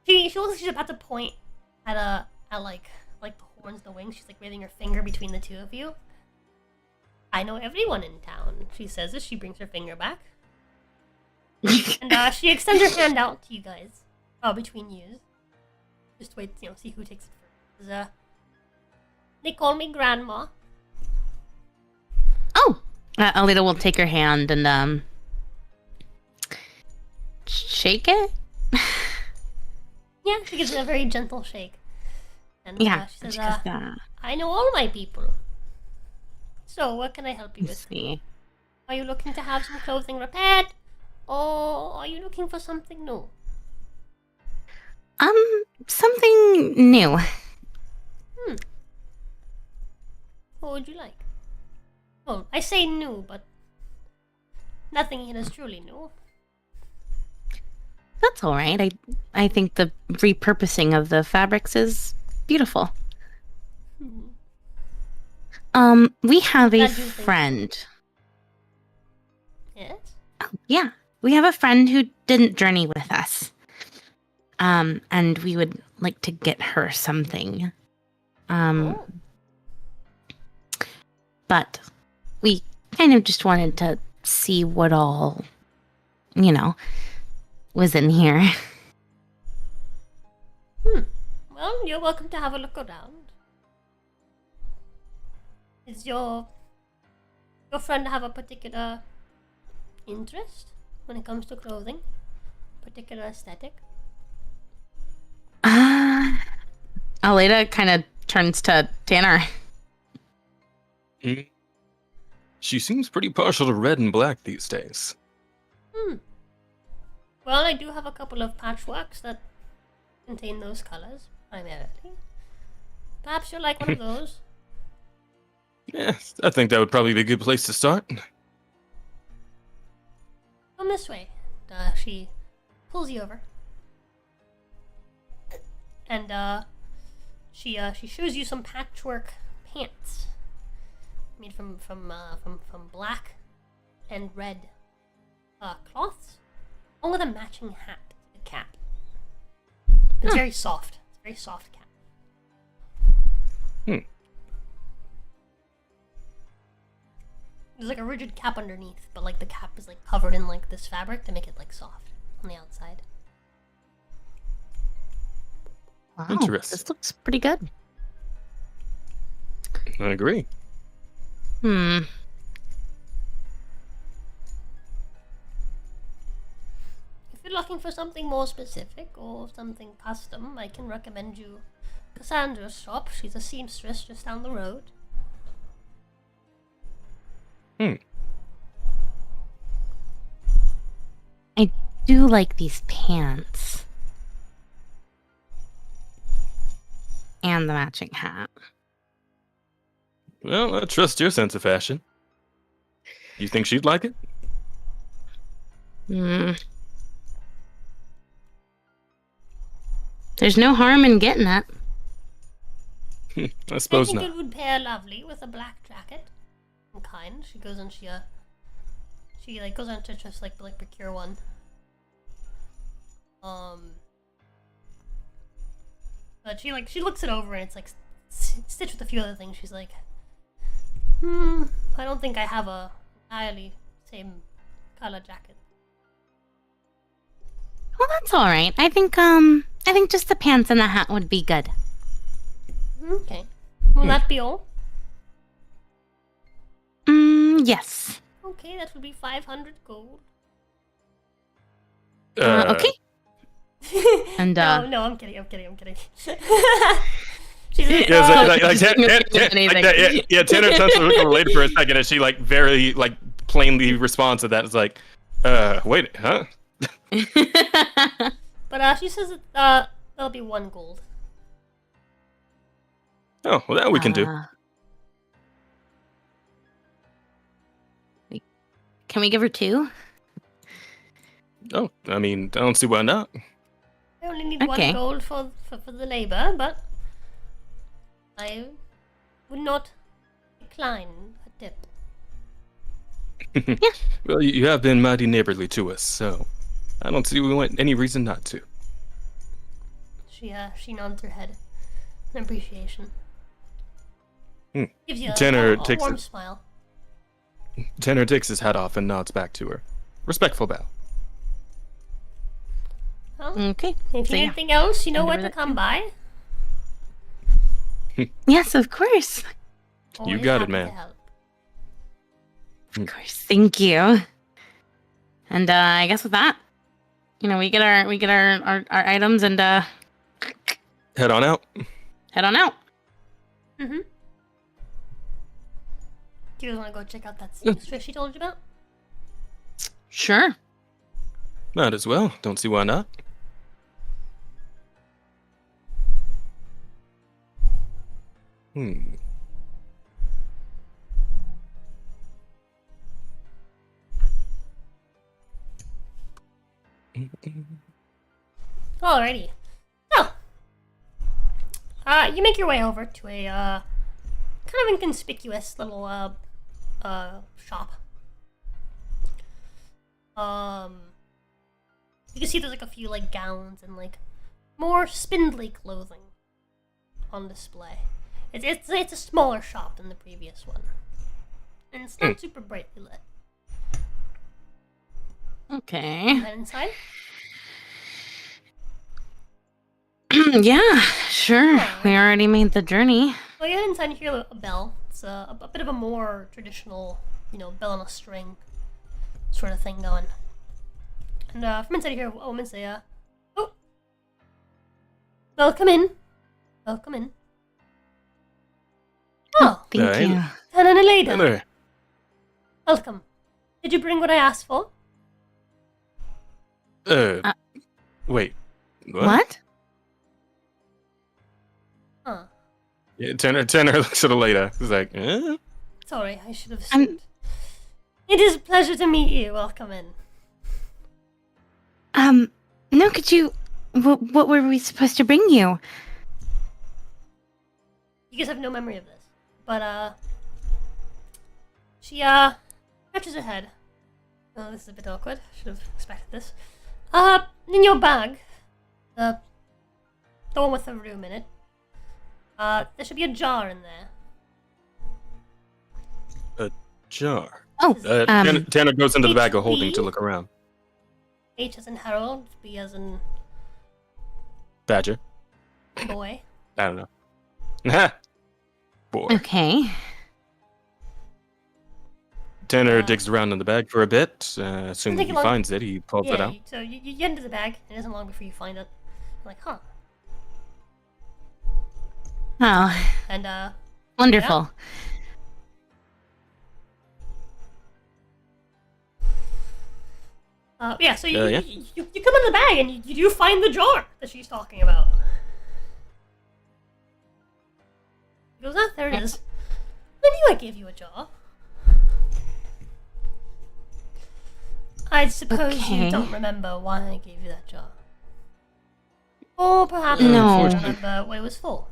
She looks like she's about to point at like the horns, the wings. She's like waving her finger between the two of you. I know everyone in town, she says as she brings her finger back. And she extends her hand out to you guys. Between you. Just wait, see who takes it first. They call me Grandma. Oh! Alita will take her hand and, shake it? Yeah, she gives it a very gentle shake. And Yeah, she says, she goes, I know all my people. So, what can I help you with? see. Are you looking to have some clothing repaired? Or are you looking for something new? Something new. What would you like? Oh, I say new, but nothing here is truly new. That's all right. I think the repurposing of the fabrics is beautiful. We have a Glad you think so. friend. Yes? Oh, yeah. We have a friend who didn't journey with us. And we would like to get her something. But we kind of just wanted to see what all, was in here. Well, you're welcome to have a look around. Is your friend have a particular interest when it comes to clothing? Particular aesthetic? Aleda kind of turns to Tanner. She seems pretty partial to red and black these days. Well, I do have a couple of patchworks that contain those colors, primarily. Perhaps you'll like one of those. Yeah, I think that would probably be a good place to start. Come this way. She pulls you over. And, she shows you some patchwork pants. Made from black and red cloths. Along with a matching hat, a cap. It's very soft. It's a very soft cap. There's like a rigid cap underneath, but like the cap is like covered in like this fabric to make it like soft on the outside. Wow, Interesting. this looks pretty good. I agree. If you're looking for something more specific or something custom, I can recommend you Cassandra's shop. She's a seamstress just down the road. I do like these pants. And the matching hat. Well, I trust your sense of fashion. You think she'd like it? There's no harm in getting it. I suppose I think not. it would pair lovely with a black jacket. Kind. She goes and she like goes on to just like procure one. But she looks it over and it's like stitched with a few other things. She's like, I don't think I have a entirely same color jacket. Well, that's all right. I think just the pants and the hat would be good. Okay. Will that be all? Yes. Okay, that would be 500 gold. Okay. And No, I'm kidding. She's like, Tanner turns to look related for a second, and she like very like plainly responds to that. It's like, wait, huh? but she says that there'll be 1 gold. Oh, well, that we can do. Can we give her 2? Oh, I mean, I don't see why not. I only need Okay. 1 gold for the labor, but I would not decline a tip. Well, you have been mighty neighborly to us, so I don't see any reason not to. She nods her head in appreciation. Gives you Tanner a takes warm it. smile. Tanner takes his hat off and nods back to her. Respectful bow. Well, Okay. if So, you need yeah. anything else, you know I'll where give her to that come too. by. Yes, of course. You Always got it, happy man. to help. Of course. Thank you. And I guess with that, we get our items and Head on out. head on out. Mm-hmm. Do you guys want to go check out that seamstress she told you about? Sure. Might as well. Don't see why not. Alrighty. So, you make your way over to a kind of inconspicuous little shop. You can see there's like a few like gowns and like more spindly clothing on display. It's a smaller shop than the previous one, and it's not super brightly lit. Okay. Head inside. Yeah, sure. We already made the journey. Well, you head inside and you hear a bell. It's a bit of a more traditional, bell on a string sort of thing going. And from inside you hear a woman say, "Oh, welcome in. Welcome in." Oh, Thank you. Tanner and Elena. Tanner. Welcome. Did you bring what I asked for? Wait. What? Huh. Yeah, Tanner looks at Aleda. He's like, eh? Sorry, I should have assumed. It is a pleasure to meet you. Welcome in. No, could you... What were we supposed to bring you? You guys have no memory of this. But, she, scratches her head. Oh, this is a bit awkward. Should have expected this. In your bag, the one with the room in it, there should be a jar in there. A jar. Oh, Tanner goes into the bag of HP? holding to look around. H as in Harold, B as in Badger. boy. I don't know. Boy. Okay. Yeah. Tanner digs around in the bag for a bit. Assuming Take he a long- finds it, he pulls it out. So you get into the bag, and it isn't long before you find it. You're like, huh. Oh, And, wonderful. yeah, so you, Yeah. you come in the bag, and you do find the jar that she's talking about. He goes, there it is. I knew I gave you a jar. I suppose Okay. you don't remember why I gave you that jar. Or perhaps No. you don't Unfortunately. remember what it was for.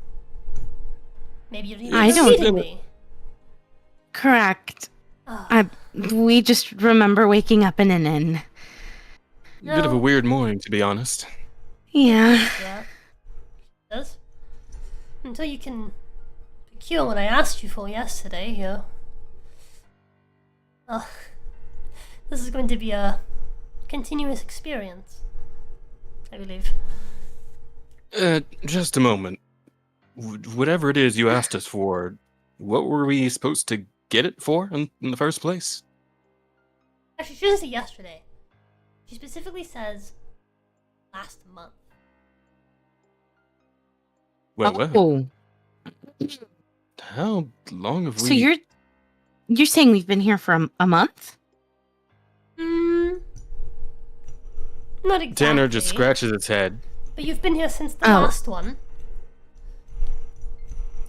Maybe you didn't I even don't- meeting me. Correct. Ah, We just remember waking up in an inn. Bit of a No. weird morning, to be honest. Yeah. Yeah. Does. Until you can procure what I asked you for yesterday, yeah. This is going to be a continuous experience, I believe. Just a moment. Whatever it is you asked us for, what were we supposed to get it for in the first place? Actually, she doesn't say yesterday. She specifically says last month. Well, well. Oh, How long have we... so you're saying we've been here for a month? Not exactly. Tanner just scratches its head. But you've been here since the last one.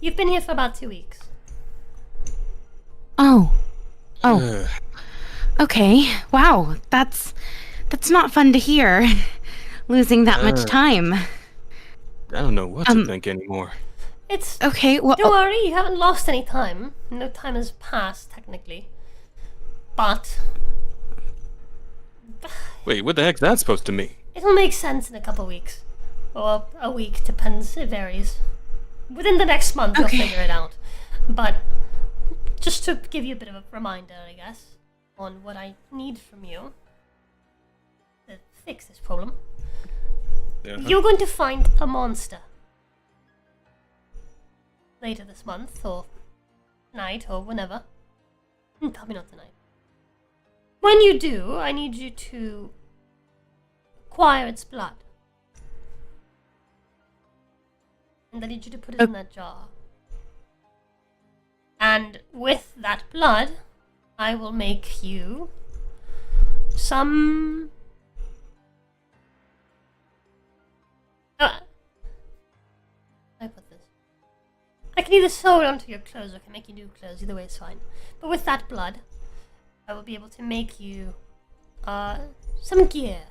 You've been here for about 2 weeks. Oh. Ugh. Okay. Wow. That's not fun to hear. Losing that much time. I don't know what to think anymore. It's okay. Well, don't worry, you haven't lost any time. No time has passed technically. But Wait, what the heck's that supposed to mean? it'll make sense in a couple weeks. Or a week, depends, it varies. Within the next month, you'll figure it out. But just to give you a bit of a reminder, I guess, on what I need from you to fix this problem. You're going to find a monster. Later this month, or tonight, or whenever. Probably not tonight. When you do, I need you to acquire its blood. And I need you to put it in that jar. And with that blood, I will make you some... I put this. I can either sew it onto your clothes or I can make you new clothes. Either way is fine. But with that blood, I will be able to make you some gear,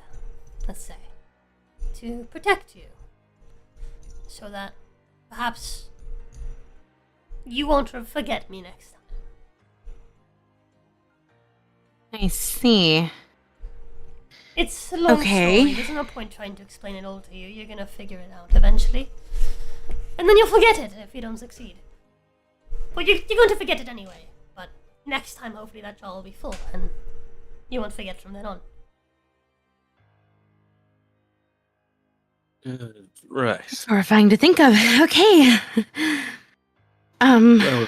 let's say, to protect you. So that perhaps you won't forget me next time. I see. It's a long story. There's no point trying to explain it all to you. You're gonna figure it out eventually. And then you'll forget it if you don't succeed. Well, you're going to forget it anyway. But next time, hopefully, that jar will be full, and you won't forget from then on. Right. Horrifying to think of. Okay. Well,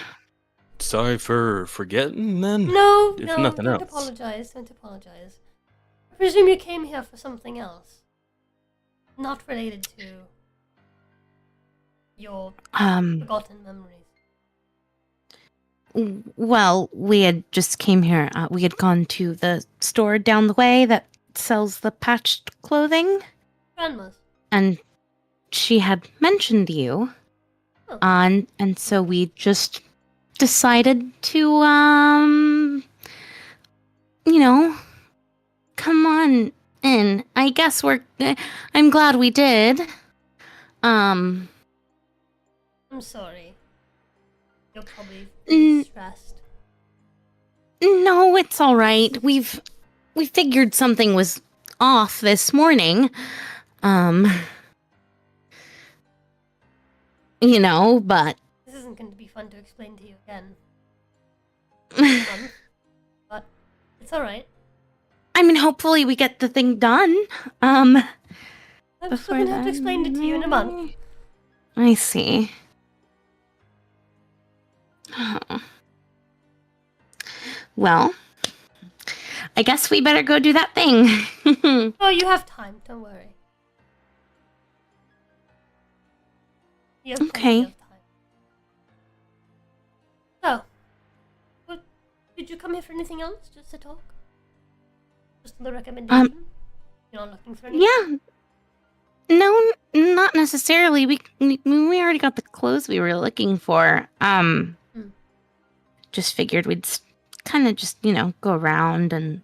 sorry for forgetting then? No, if no, nothing don't else. apologize, don't apologize. I presume you came here for something else. Not related to your forgotten memories. Well, we had just came here. We had gone to the store down the way that sells the patched clothing. Grandma's. And she had mentioned you. Oh. And so we just decided to, come on in. I guess I'm glad we did. I'm sorry. You're probably stressed. No, it's all right. We figured something was off this morning. But This isn't going to be fun to explain to you again. But it's all right. I mean, hopefully we get the thing done. I'm still going to have to explain it to you in a month. I see. Well, I guess we better go do that thing. Oh, you have time. Don't worry. You have plenty of time. So, did you come here for anything else? Just to talk? Just the recommendation? You're not looking for anything? Yeah. No, not necessarily. We already got the clothes we were looking for. Just figured we'd kind of just, go around and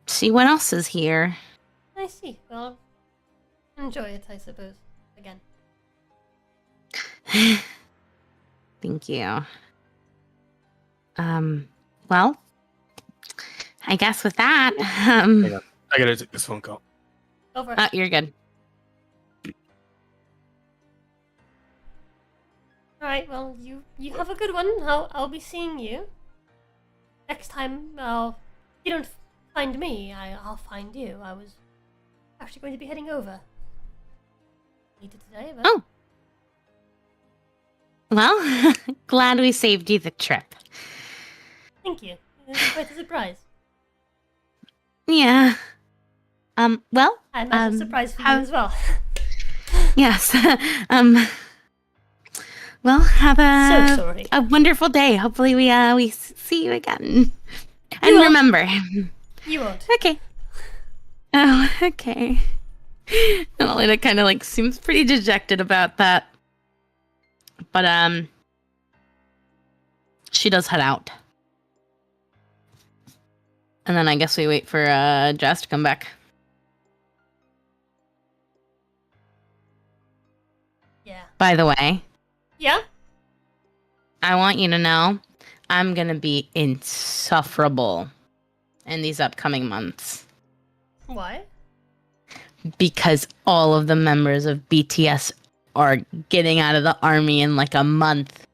see what else is here. I see. Well, enjoy it, I suppose. Again. Thank you. Well, I guess with that, Hang on. I gotta take this phone call. Over. You're good. Alright, well, you have a good one. I'll be seeing you. Next time, if you don't find me, I'll find you. I was actually going to be heading over later today, but... Oh. Well, glad we saved you the trip. Thank you. It was quite a surprise. Yeah. Well, I imagine a surprise for you as well. Yes. Well, have So sorry. a wonderful day. Hopefully we see you again. And won't. remember. You won't. Okay. Oh, okay. And Elena kind of like seems pretty dejected about that. But she does head out. And then I guess we wait for Jazz to come back. Yeah. By the way. Yeah? I want you to know I'm gonna be insufferable in these upcoming months. Why? Because all of the members of BTS are getting out of the army in like a month.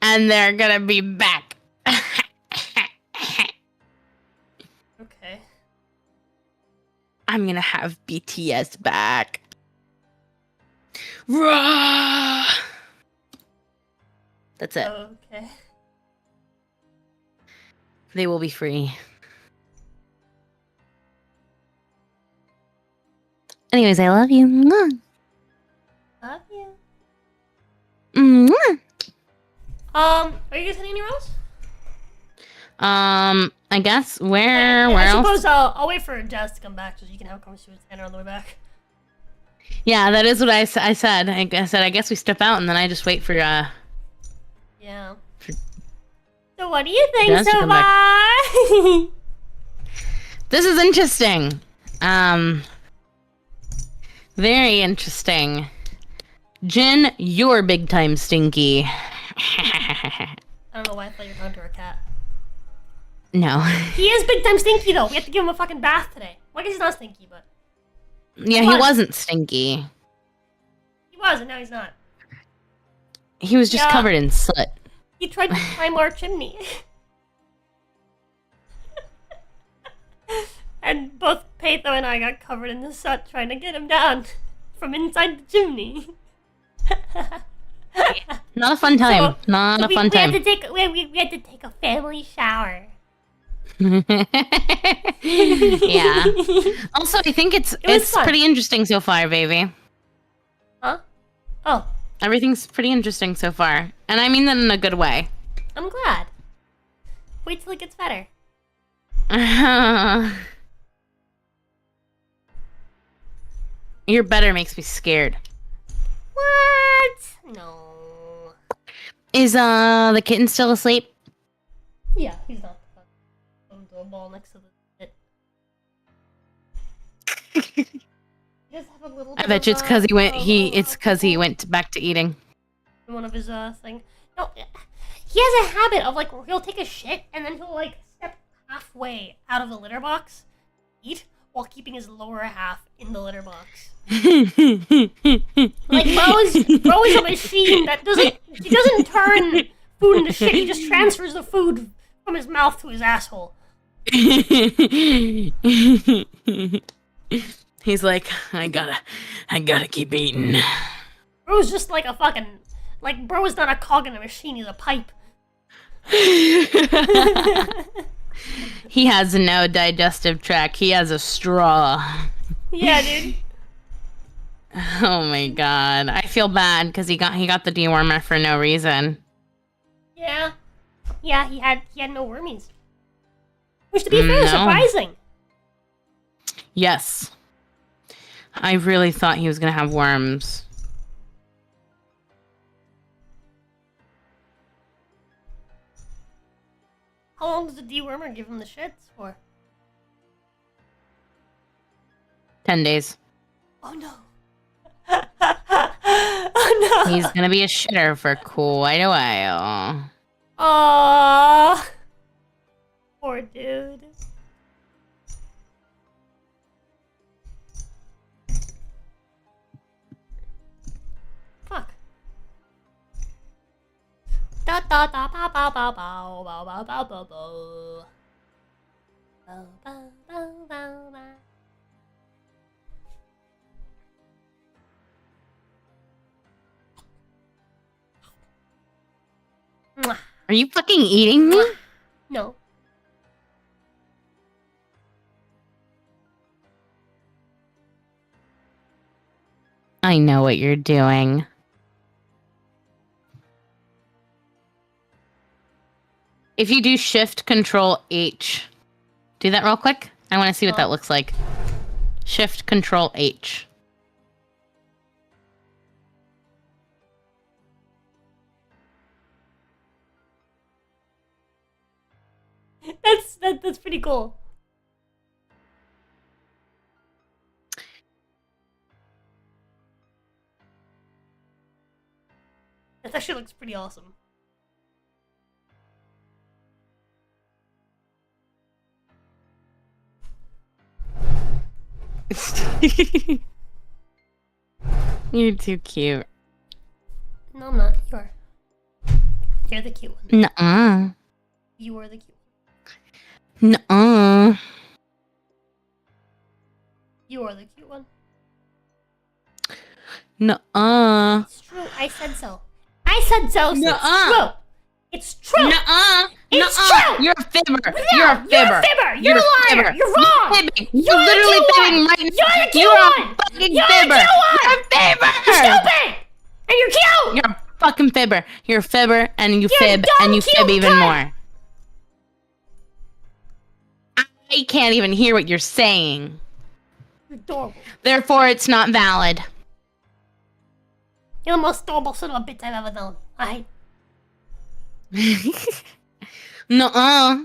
And they're gonna be back. Okay. I'm gonna have BTS back. Rah! That's it. Okay. They will be free. Anyways, I love you. Mwah. Love you. Mwah. Are you guys hitting anywhere else? I guess where I else? suppose I'll wait for Jazz to come back so you can have a conversation with Tanner on the way back. Yeah, that is what I said. I guess we step out and then I just wait for Yeah. So what do you think Jazz to so come back. far? This is interesting. Very interesting. Jin, you're big time stinky. I don't know why I thought you were talking to our cat. No. He is big time stinky though. We have to give him a fucking bath today. Well, I guess he's not stinky, but Yeah, he wasn't stinky. he was, and now he's not. He was just Yeah. covered in soot. He tried to climb our chimney. And both Patho and I got covered in the soot trying to get him down from inside the chimney. Not a fun time. So, Not a fun we time. had to take we had to take a family shower. Yeah. Also, I think it's was fun. pretty interesting so far, baby. Huh? Oh, Everything's pretty interesting so far, and I mean that in a good way. I'm glad. Wait till it gets better. Your better makes me scared. What? No. Is the kitten still asleep? Yeah, he's not. The ball next to the pit. Just have a little I bit bet you of, it's because he went back to eating. one of his thing. No, he has a habit of like he'll take a shit and then he'll like step halfway out of the litter box, eat while keeping his lower half in the litter box. Like bro is a machine that doesn't turn food into shit. He just transfers the food from his mouth to his asshole. He's like, I gotta keep eating. Bro's just like a fucking bro is not a cog in a machine. He's a pipe. He has no digestive tract. He has a straw. Yeah, dude. Oh my god. I feel bad because he got the dewormer for no reason. Yeah. Yeah, he had no wormies. Which to be fair is No. surprising. Yes. I really thought he was gonna have worms. How long does the dewormer give him the shits for? 10 days. Oh no. Oh no. He's gonna be a shitter for quite a while. Aww. Poor dude. Fuck. Da da da ba ba ba ba ba ba ba ba ba. Ba ba ba ba ba. Mwah. Are you fucking eating me? No. I know what you're doing. If you do Shift Control H, do that real quick. I want to see what that looks like. Shift Control H. That's pretty cool. That actually looks pretty awesome. You're too cute. No, I'm not. You are. You're the cute one. Nuh-uh. You are the cute Nuh-uh. You are the cute one. Nuh-uh. It's true. I said so. I said so. So Nuh-uh. it's true. Nuh-uh. It's Nuh-uh. true. You're a fibber. No, You're a fibber. You're a liar. fibber. You're wrong. fibbing. You're You're the literally cute fibbing one. right now. You're the cute You're one. a fucking You're the fibber. cute one. You're a fibber. You're stupid. And you're cute. You're a fucking fibber. You're a fibber and you You're fib dumb, and you cute fib even cunt. more. I can't even hear what you're saying. You're adorable. Therefore, it's not valid. You're the most adorable son of a bitch I've ever known. Alright? Nuh-uh.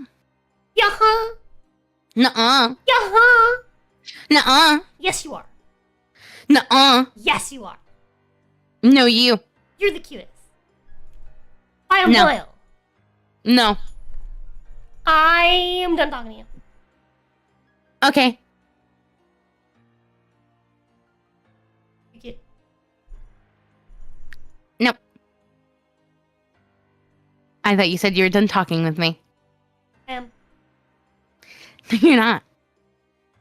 Yeah-huh. Nuh-uh. Yeah-huh. Nuh-uh. Yes, you are. Nuh-uh. Yes, you are. No, you. You're the cutest. I am No. loyal. No. I am done talking to you. Okay. You're cute. No. I thought you said you were done talking with me. I am. You're not.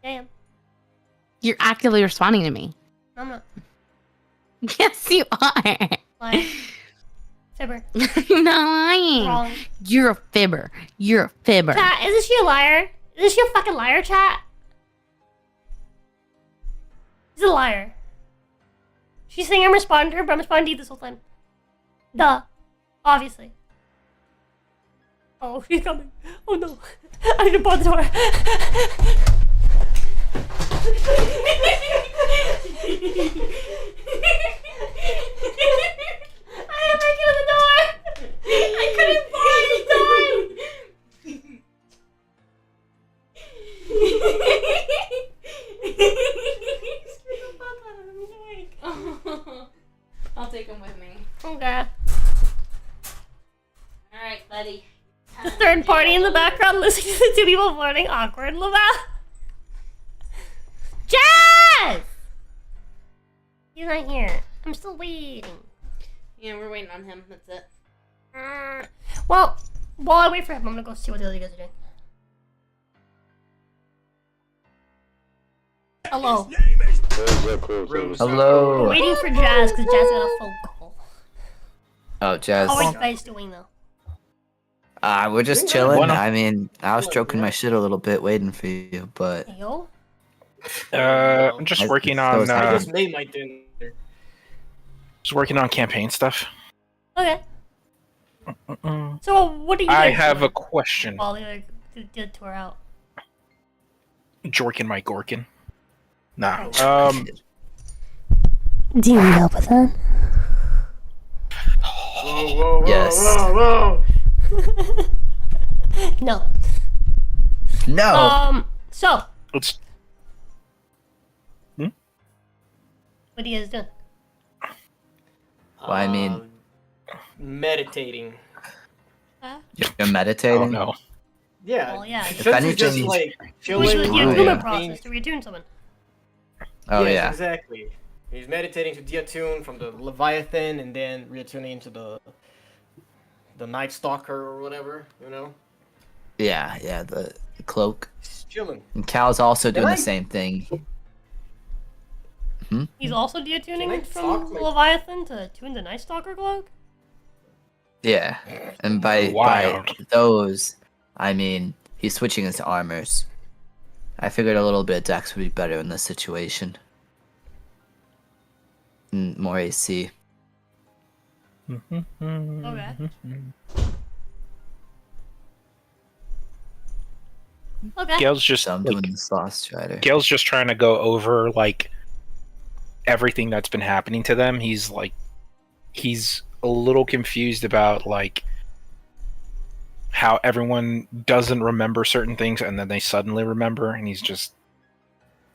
I am. You're actively responding to me. No, I'm not. Yes, you are. Liar. Fibber. You're not lying. Wrong. You're a fibber. You're a fibber. Chat, isn't she a liar? Isn't she a fucking liar, chat? She's a liar. She's saying I'm responding to her, but I'm responding to you this whole time. Duh. Obviously. Oh, she's coming. Oh no. I need to bar the door. I am breaking the door. I couldn't bar I'll take him with me. Okay. Alright, buddy. The third party in the background listening to the two people flirting awkward. Lavelle. Jazz! He's not here. I'm still waiting. Yeah, we're waiting on him. That's it. Well, while I wait for him, I'm gonna go see what the other guys are doing. Hello. Hello. We're waiting for Jazz because Jazz got a phone call. Oh, Jazz. How are you guys doing though? We're just chilling. Bueno. I mean, I was stroking my shit a little bit, waiting for you, but Yo? I'm just working on. I just made my dinner. Just working on campaign stuff. Okay. So what do you I guys have doing a question. while the tour out? Jorkin my Gorkin. Nah. Do you need help with that? Whoa, Yes. whoa. No. no. So It's what are you guys doing? Well, I mean, Meditating. you're meditating. oh no. Yeah. Well, yeah. If Shouldn't you just anything, like We chilling? should do Oh, a yeah. process to retune someone. Oh Yes, yeah. exactly. He's meditating to deattune from the Leviathan and then retuning to the Night Stalker or whatever, you know? Yeah, the cloak. Just chilling. And Cal's also doing I- the same thing. He's also Can I detuning from talk, like- Leviathan to tune the Night Stalker cloak? Yeah, and by Wild. those, I mean he's switching into armors. I figured a little bit of Dex would be better in this situation. And more AC. Okay. Okay. Gail's just So I'm doing the Sloth Strider. Gail's just trying to go over like everything that's been happening to them. He's a little confused about like how everyone doesn't remember certain things and then they suddenly remember, and he's just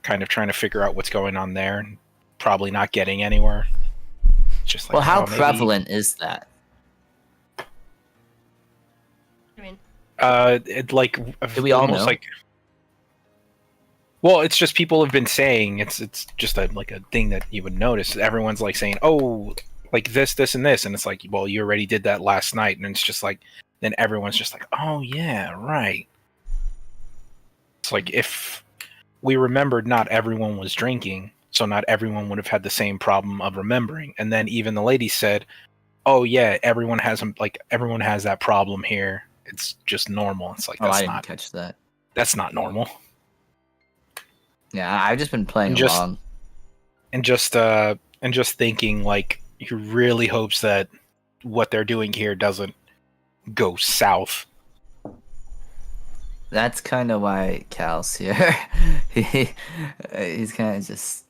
kind of trying to figure out what's going on there, and probably not getting anywhere. Just like, Well, how maybe- prevalent is that? I mean, it like Do we all almost know? like. Well, it's just people have been saying it's just a thing that you would notice. Everyone's like saying, "Oh, like this, and this," and it's like, well, you already did that last night, and it's just like, then everyone's just like, "Oh yeah, right." It's like if we remembered, not everyone was drinking, so not everyone would have had the same problem of remembering. And then even the lady said, "Oh yeah, everyone has that problem here. It's just normal." It's like, Oh, I that's didn't not catch that. that's not normal. Yeah, I've just been playing And just- along. And just thinking, like, he really hopes that what they're doing here doesn't go south. That's kind of why Cal's here. He's kind of just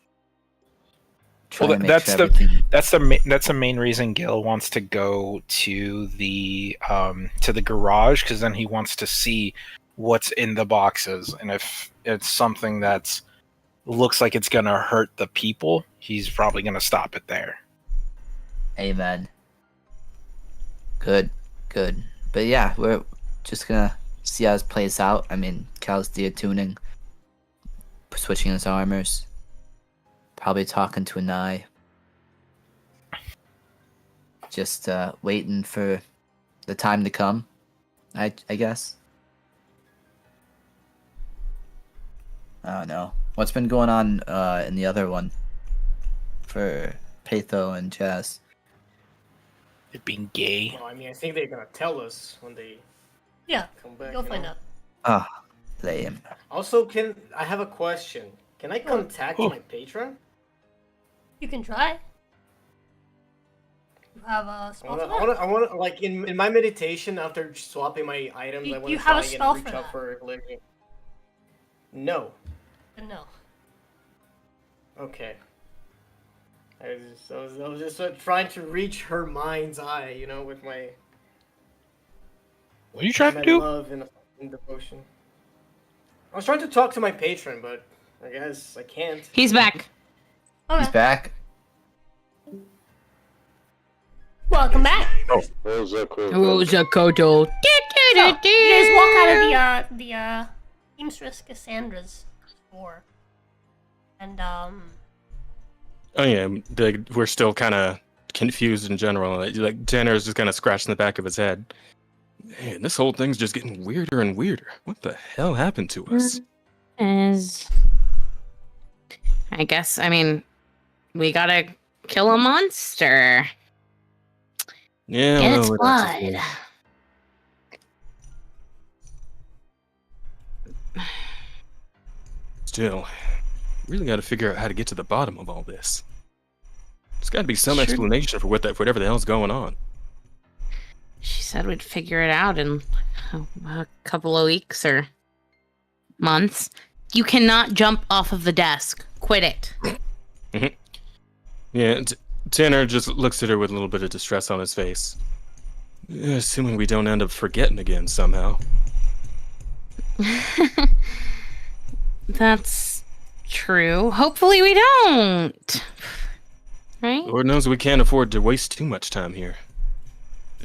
trying to make that's sure everything... the main reason Gil wants to go to the garage, because then he wants to see what's in the boxes, and if it's something that's looks like it's gonna hurt the people, he's probably gonna stop it there. Amen. Good. But yeah, we're just gonna see how this plays out. I mean, Cal's de-tuning, switching his armors, probably talking to an eye. Just waiting for the time to come, I guess. I don't know. What's been going on in the other one for Patho and Jazz? It being gay. Well, I mean, I think they're gonna tell us when they yeah, come back. you'll you find know? out. Ah, lame. Also, I have a question? Can I contact my patron? You can try. You have a spell for that? I want to, like, in my meditation after swapping my items, I want You to have try a spell and reach for out that. for living. No. No. Okay. I was just trying to reach her mind's eye, you know, with my. What are you trying my to do? love and devotion. I was trying to talk to my patron, but I guess I can't. He's back. He's back. Welcome back. Oh, Rosa Kodo. So, you guys walk out of the seamstress Cassandra's store, and Oh yeah, we're still kind of confused in general. Like Tanner's just kind of scratching the back of his head. Man, this whole thing's just getting weirder and weirder. What the hell happened to us? I guess, I mean, we gotta kill a monster. Yeah, Get its well, blood. Still, really got to figure out how to get to the bottom of all this. There's got to be some Sure. explanation for whatever the hell's going on. She said we'd figure it out in a couple of weeks or months. You cannot jump off of the desk. Quit it. Yeah, Tanner just looks at her with a little bit of distress on his face. Assuming we don't end up forgetting again somehow. That's true. Hopefully we don't. Right? Lord knows we can't afford to waste too much time here.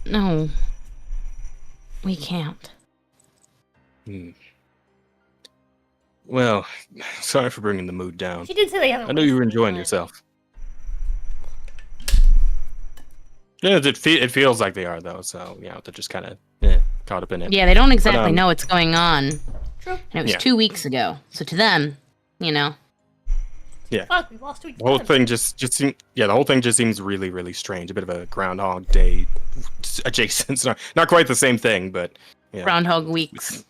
No. We can't. Well, sorry for bringing the mood down. she did say they haven't. I know you were wasted enjoying time. yourself. Yeah, it feels like they are, though, so, you know, they're just kind of caught up in it. Yeah, they don't exactly But, know what's going on. True. And it was Yeah. 2 weeks ago. So to them, you know. Yeah. Fuck, we lost 2 weeks. The whole time. thing the whole thing just seems really, really strange. A bit of a Groundhog Day adjacent. It's not quite the same thing, but yeah, Groundhog weeks.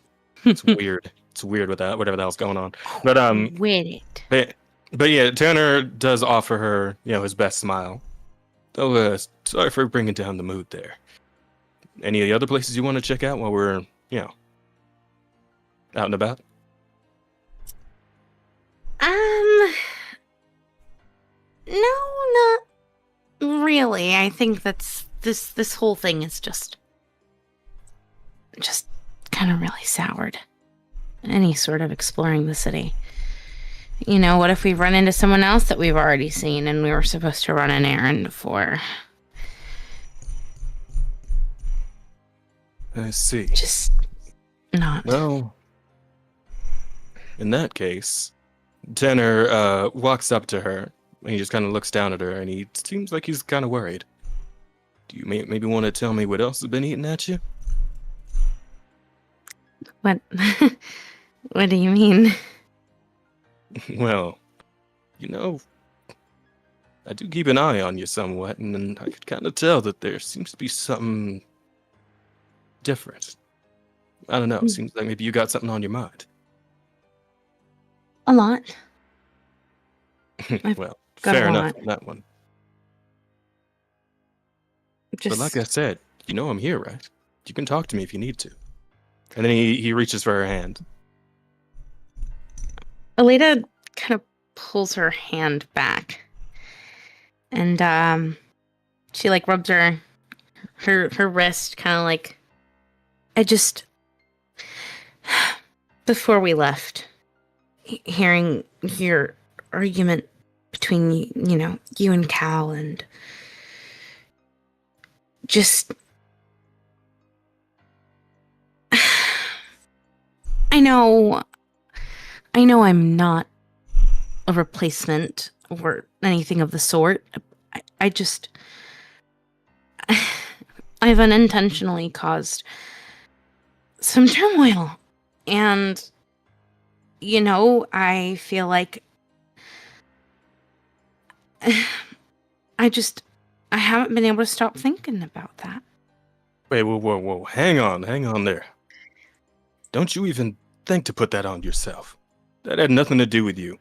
it's weird. It's weird with that, whatever the hell's going on. But With it. but yeah, Tanner does offer her, you know, his best smile. Oh, sorry for bringing down the mood there. Any of the other places you want to check out while we're, you know, out and about? No, not really. I think that's this whole thing is just kind of really soured any sort of exploring the city. You know, what if we run into someone else that we've already seen and we were supposed to run an errand for? I see. Just not. Well, in that case, Tanner walks up to her, and he just kind of looks down at her, and he seems like he's kind of worried. Do you maybe want to tell me what else has been eating at you? What? What do you mean? Well, you know, I do keep an eye on you somewhat, and I could kind of tell that there seems to be something different. I don't know. It seems like maybe you got something on your mind. A lot. Well, got fair a enough lot. on that one. Just But like I said, you know I'm here, right? You can talk to me if you need to. And then he reaches for her hand. Aleda kind of pulls her hand back. And she like rubs her wrist, kind of like, I just, before we left, hearing your argument between you and Cal, and just, I know I'm not a replacement or anything of the sort. I've unintentionally caused some turmoil. And, I feel like I haven't been able to stop thinking about that. Wait, whoa. Hang on there. Don't you even think to put that on yourself. That had nothing to do with you.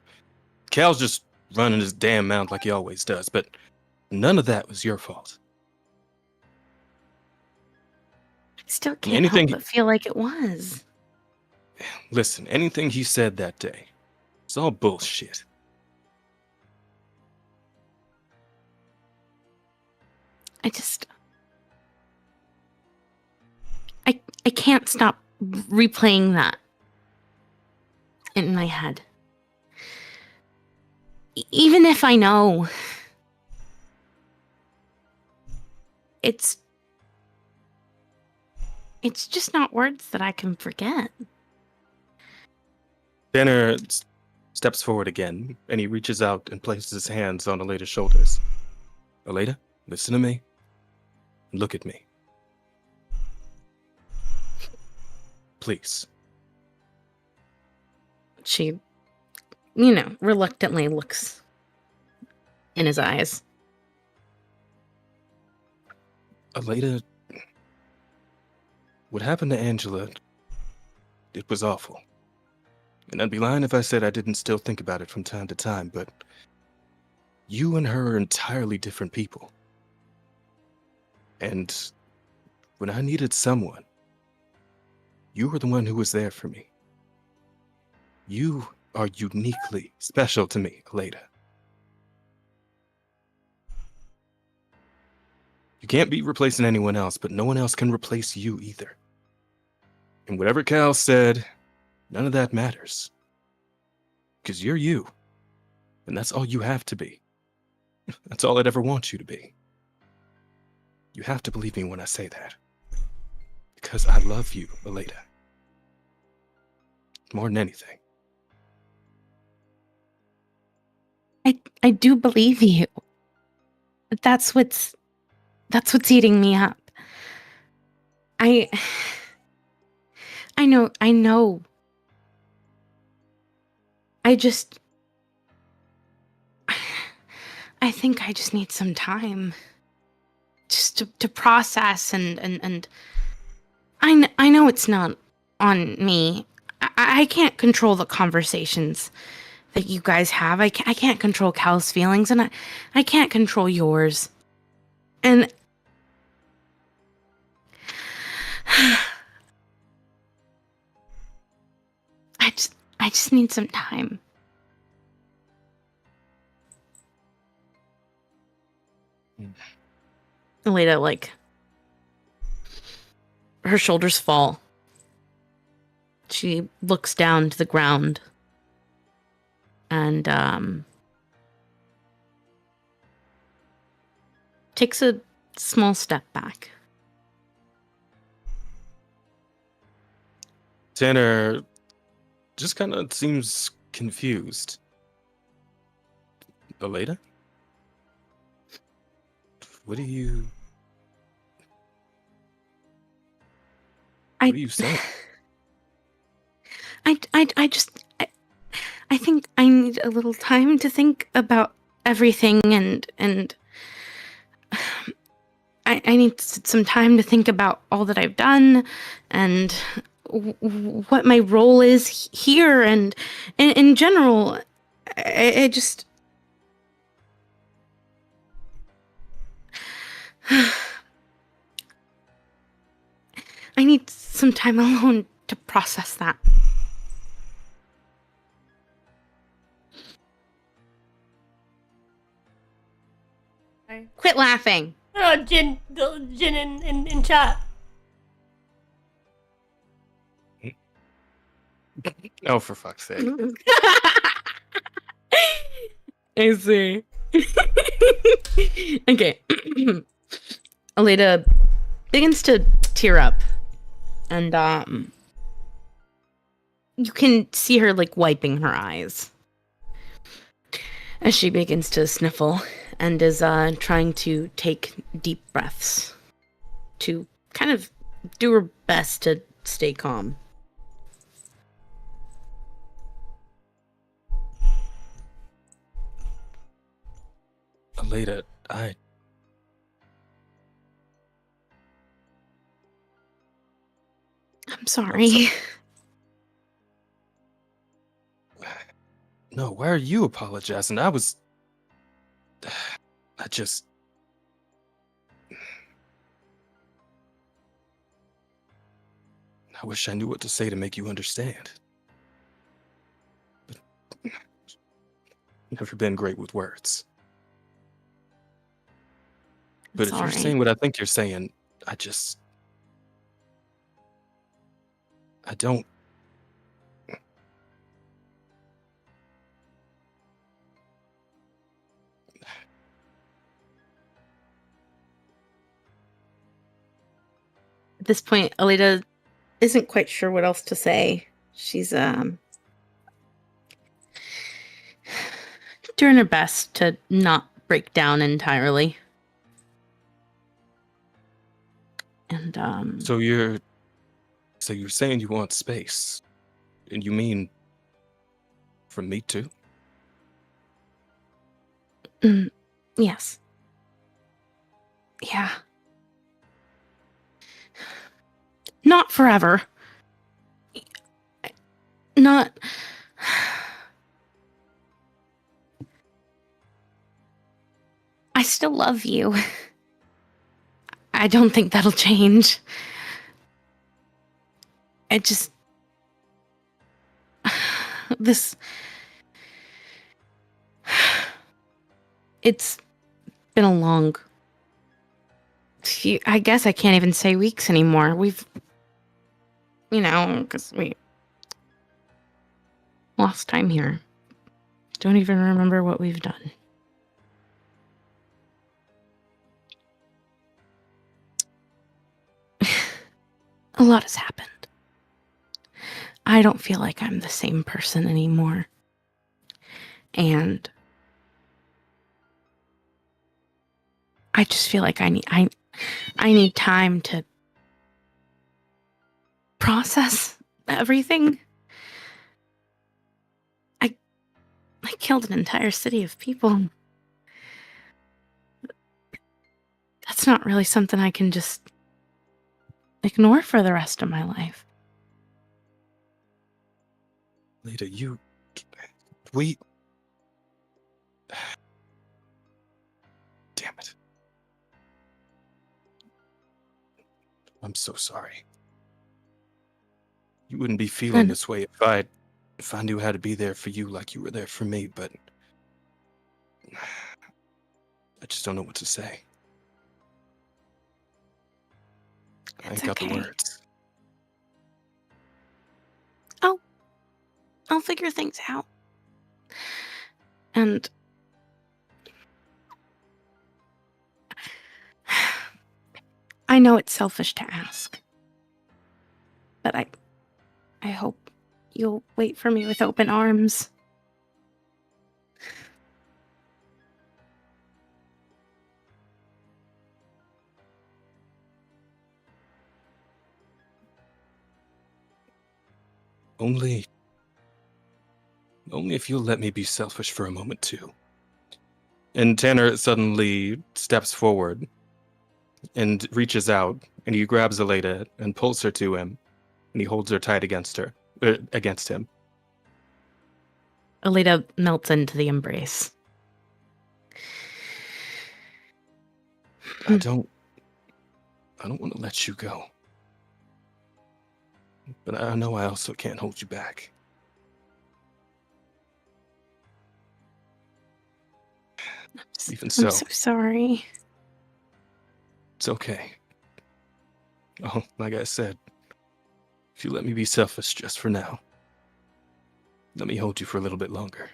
Cal's just running his damn mouth like he always does, but none of that was your fault. I still can't help but feel like it was. Listen, anything he said that day, it's all bullshit. I can't stop replaying that in my head. Even if I know it's just not words that I can forget. Tanner steps forward again, and he reaches out and places his hands on Aleda's shoulders. Aleda, listen to me. Look at me. Please. She, reluctantly looks in his eyes. Aleda, what happened to Angela, it was awful. And I'd be lying if I said I didn't still think about it from time to time, but you and her are entirely different people. And when I needed someone, you were the one who was there for me. You are uniquely special to me, Aleda. You can't be replacing anyone else, but no one else can replace you either. And whatever Cal said, none of that matters. Because you're you. And that's all you have to be. That's all I'd ever want you to be. You have to believe me when I say that. Because I love you, Aleda. More than anything. I do believe you. That's what's eating me up. I know. I think I just need some time just to process and I know it's not on me. I can't control the conversations that you guys have. I can't control Cal's feelings, and I can't control yours. And I just need some time. Aleda, her shoulders fall, She looks down to the ground and takes a small step back. Tanner just kind of seems confused. Aleda? What are you... What are you saying? I think I need a little time to think about everything and I need some time to think about all that I've done and what my role is here and in general. I just I need some time alone to process that. Quit laughing. Jin in chat. Oh, for fuck's sake. I see. Okay. Aleda begins to tear up. And you can see her like wiping her eyes as she begins to sniffle and is trying to take deep breaths to kind of do her best to stay calm. Aleda, I'm sorry. No, why are you apologizing? I wish I knew what to say to make you understand. But never been great with words. But if you're saying what I think you're saying, I don't. At this point, Aleda isn't quite sure what else to say. She's doing her best to not break down entirely. And So you're saying you want space, and you mean from me too? Yes. Yeah. Not forever. Not. I still love you. I don't think that'll change. It just. It's been a long few. I guess I can't even say weeks anymore. We've. Because we lost time here. Don't even remember what we've done. A lot has happened. I don't feel like I'm the same person anymore. And I just feel like I need time to process everything. I killed an entire city of people. That's not really something I can just ignore for the rest of my life. Leda, we... Damn it. I'm so sorry. You wouldn't be feeling this way if I knew how to be there for you like you were there for me, but I just don't know what to say. I ain't got the words. I'll figure things out. And I know it's selfish to ask, but I hope you'll wait for me with open arms. Only if you'll let me be selfish for a moment too. And Tanner suddenly steps forward and reaches out, and he grabs Aleda and pulls her to him, and he holds her tight against him. Aleda melts into the embrace. I don't want to let you go. But I know I also can't hold you back. Even so, I'm so sorry. it's okay. Oh, like I said, if you let me be selfish just for now, let me hold you for a little bit longer.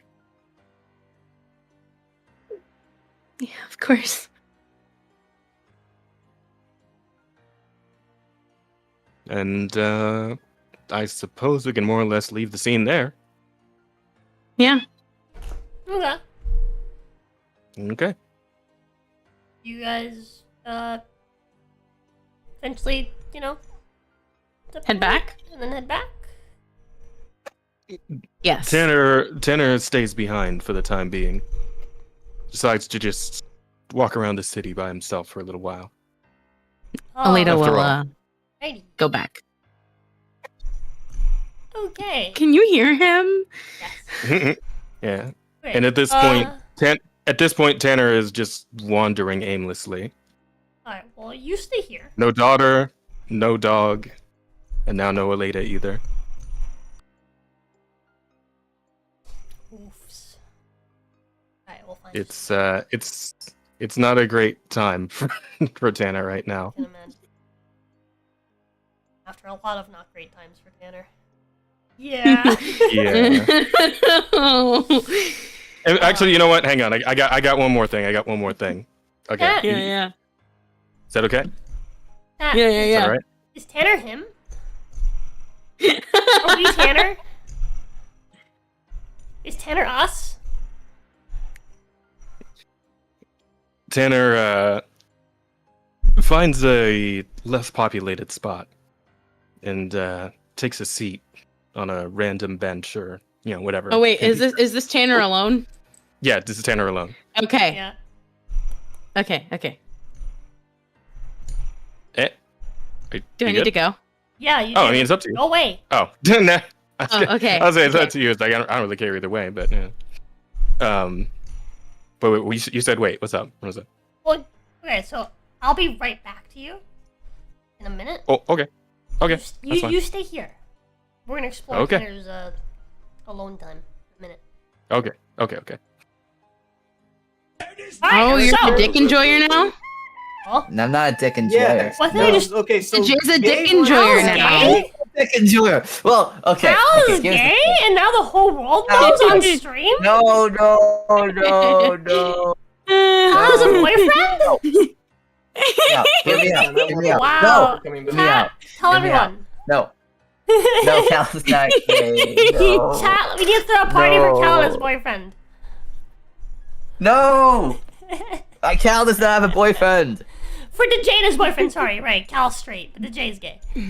Yeah, of course. And I suppose we can more or less leave the scene there. Yeah. Okay. Okay. You guys, eventually, Head back? and then head back. Yes. Tanner stays behind for the time being. Decides to just walk around the city by himself for a little while. Aleda Oh, will righty. go back. Okay. Can you hear him? Yes. Yeah. Great. And at this point, Tanner is just wandering aimlessly. Alright, well, you stay here. No daughter, no dog, and now no Aleda either. Oofs. Alright, we'll find It's not a great time for Tanner right now. I can imagine. After a lot of not great times for Tanner. Yeah. Yeah. And actually, you know what? Hang on. I got one more thing. Okay. Yeah. Is that okay? That, Yeah. Is that all right? Is Tanner him? Are we Tanner? Is Tanner us? Tanner finds a less populated spot and takes a seat on a random bench or whatever. Oh wait, is this Tanner alone? Yeah, this is Tanner alone. Okay. Yeah. Okay. Do I You need to good? go? Yeah, you Oh, do. I mean, it's up to you. Go away. Oh, nah. Oh, okay. I was saying it's Okay. up to you. It's like I don't really care either way, but yeah. But wait, you said wait. What's up? What is it? Well, okay, so I'll be right back to you in a minute. Oh, okay. Okay, that's fine. You stay here. We're gonna explore Okay. Tanner's alone time in a minute. Okay. Alright, Oh, you're so, a dick enjoyer now? And I'm not a dick enjoyer. What No. did I just Okay, so Jay's a dick Jay was- enjoyer How's now. gay? Dick enjoyer. Well, okay. Hal okay, is here's the gay, thing. and now the whole world knows on stream. No. Hal has a boyfriend. Yeah, hear me out. Hear me out. Wow. No. Hear me Chat, out. tell Hear me out. everyone. No. No, Cal's not gay. No. Chat, we need to throw a party for Cal and his No. boyfriend. No. Cal does not have a boyfriend. For the Jay and his boyfriend, sorry, right. Cal's straight, but the Jay's gay. No.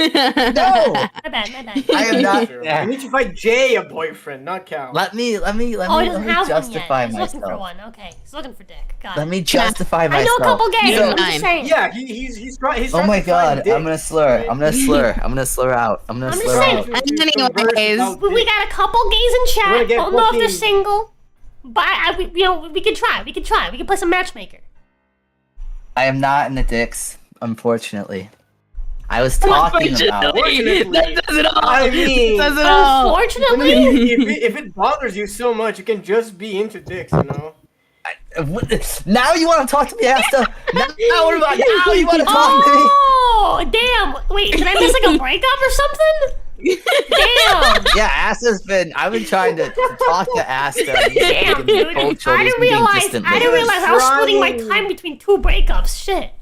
My bad. I am not. You Yeah. need to find Jay a boyfriend, not Cal. Let me Oh, he doesn't have one justify yet. He's looking for myself. one. Okay, he's looking for dick. Got Let it. me justify I myself. know a couple gays. So- I'm just saying. Yeah, he's trying. He's Oh trying my to find god, dick. I'm gonna slur. I'm gonna slur out. I'm gonna I'm slur just out. saying. Anyways. We got a couple gays in We're gonna chat. get Don't know if they're fucking- single, but we could try. We could play some matchmaker. I am not in the dicks, unfortunately. I was talking about. That does it all. I mean, That does it all. Unfortunately, if it bothers you so much, you can just be into dicks, you know. Now you want to talk to me, Asta? Now what about now? You want to talk to me? oh damn! Wait, did I miss like a breakup or something? Damn! Yeah, Asta's been. I've been trying to talk to Asta. Damn, dude. I didn't realize I was splitting my time between two breakups. Shit.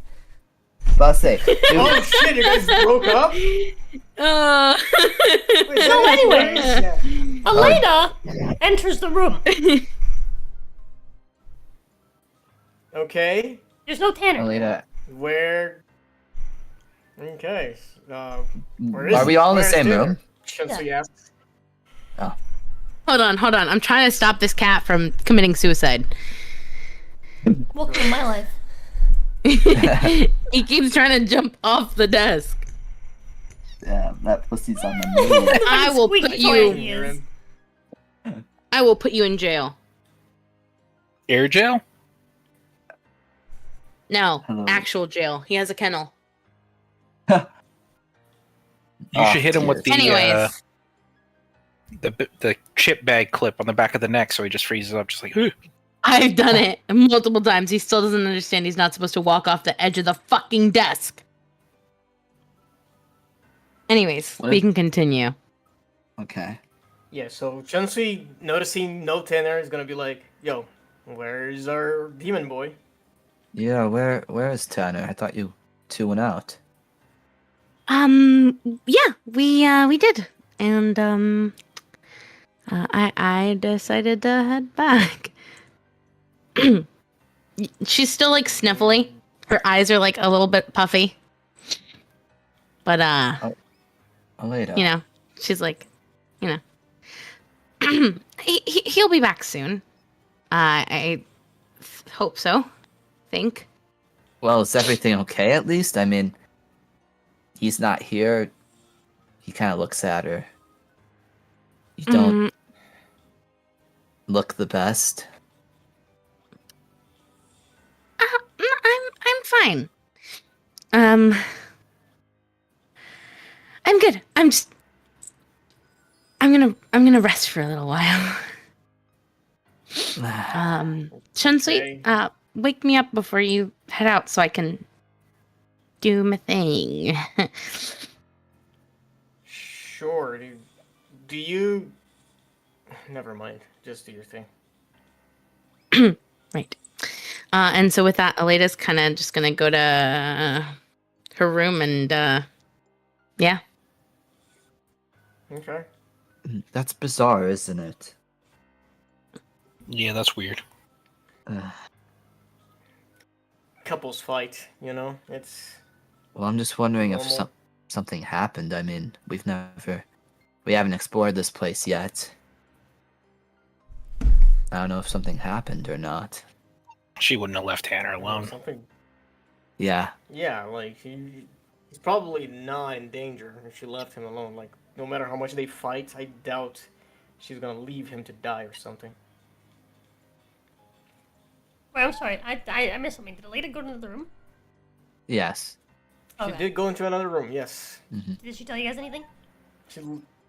Bussy. Oh shit! You guys broke up. So, anyways, Elena enters the room. Okay. There's no Tanner. Elena. Where? Okay. Where is Are we all in the where's same Tanner? room? Shensu asks. Hold on. I'm trying to stop this cat from committing suicide. Welcome to my life. He keeps trying to jump off the desk. Damn, that pussy's on the move. I will put Squeaky you. I will put you in jail. Air jail? No, Hello. actual jail. He has a kennel. You should hit him with the Anyways. the chip bag clip on the back of the neck, so he just freezes up, just like. Ooh. I've done it multiple times. He still doesn't understand he's not supposed to walk off the edge of the fucking desk. Anyways, we can continue. Okay. Yeah. So Shensu, noticing no Tanner, is gonna be like, "Yo, where's our demon boy?" Yeah, where is Tanner? I thought you two went out. Yeah, we did, and I decided to head back. She's still like sniffly. Her eyes are like a little bit puffy. But Elena. you know, she's like, you know, he'll be back soon. I hope so. Think. Well, is everything okay at least? I mean, he's not here. He kind of looks at her. You don't look the best. I'm fine. I'm good. I'm gonna rest for a little while. Shunsui, wake me up before you head out so I can do my thing. Sure. Do you? Never mind. Just do your thing. Right. And so with that, Aleda's kind of just gonna go to her room and yeah. Okay. That's bizarre, isn't it? Yeah, that's weird. Couples fight, you know. It's. Well, I'm just wondering if Normal. something happened. I mean, we haven't explored this place yet. I don't know if something happened or not. She wouldn't have left Tanner alone. Something. Yeah. Yeah, like he's probably not in danger if she left him alone. Like no matter how much they fight, I doubt she's gonna leave him to die or something. Wait, I'm sorry. I missed something. Did Elena go into the room? Yes. She did go into another room. Yes. Did she tell you guys anything?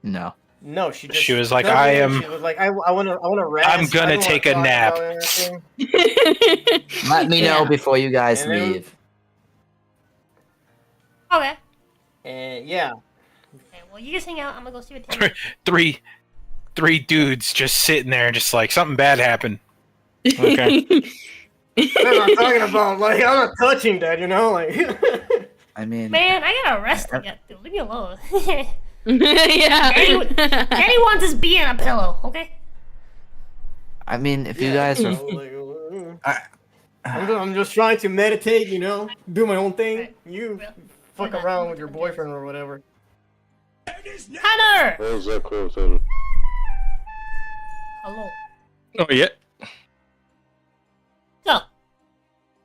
No. No, she just. She was like, no, "I am." She was like, "I want to rest. I'm gonna I don't take wanna a talk nap." about anything." Let me know before you guys And then- leave. Okay. And yeah. Okay. Well, you guys hang out. I'm gonna go see what Tanner. Three dudes just sitting there, just like something bad happened. Okay. That's what I'm talking about. Like I'm not touching that, you know. Like. I mean. Man, I gotta rest again, dude. Leave me alone. Yeah. Daddy wants his bee in a pillow. Okay. I mean, if you guys are. I'm just trying to meditate, you know, do my own thing. You fuck around with your boyfriend or whatever. Tanner. How's that close, Tanner? Hello. Oh yeah. So.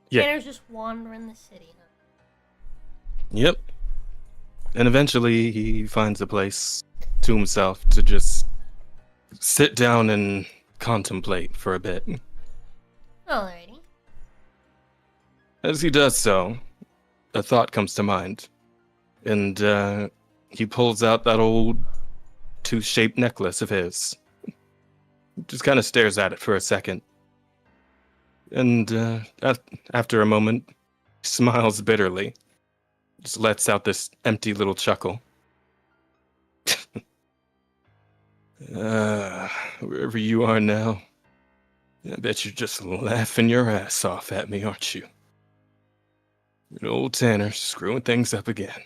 Yeah. Tanner's just wandering the city. Huh? Yep. And eventually he finds a place to himself to just sit down and contemplate for a bit. Alrighty. As he does so, a thought comes to mind. And he pulls out that old tooth-shaped necklace of his. Just kind of stares at it for a second. And after a moment, smiles bitterly. Just lets out this empty little chuckle. Wherever you are now, I bet you're just laughing your ass off at me, aren't you? Good old Tanner screwing things up again.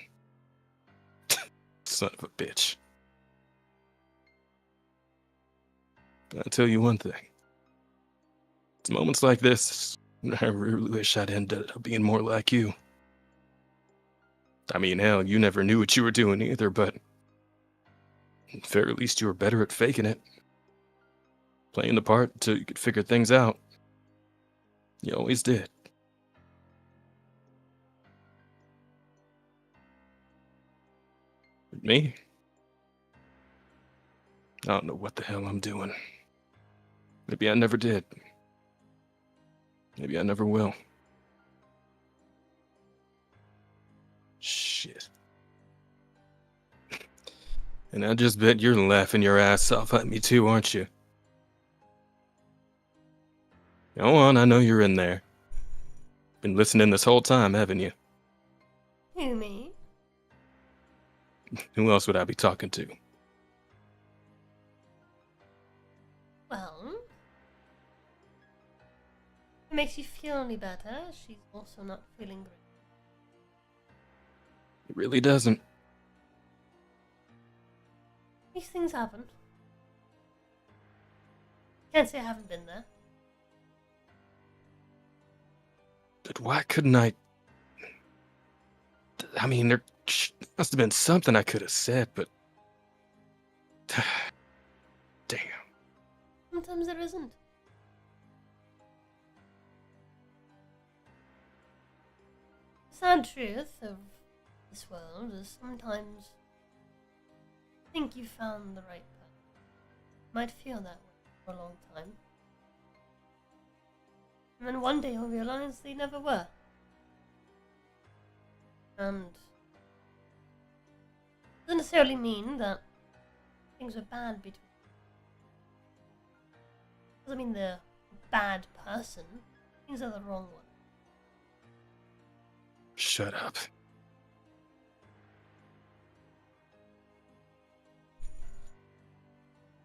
Son of a bitch. I'll tell you one thing. It's moments like this, I really wish I'd ended up being more like you. I mean, hell, you never knew what you were doing either, but at the very least you were better at faking it. Playing the part until you could figure things out. You always did. But me? I don't know what the hell I'm doing. Maybe I never did. Maybe I never will. Shit. And I just bet you're laughing your ass off at me too, aren't you? Go on, I know you're in there. Been listening this whole time, haven't you? Who, me? Who else would I be talking to? Well, if it makes you feel any better, she's also not feeling great. It really doesn't. These things happen. Can't say I haven't been there. But why couldn't I... I mean, there must have been something I could have said, but... Damn. Sometimes there isn't. The sad truth of this world is sometimes you think you found the right person. Might feel that way for a long time. And then one day you'll realize they never were. And doesn't necessarily mean that things were bad between them. Doesn't mean they're a bad person. Things are the wrong one. Shut up.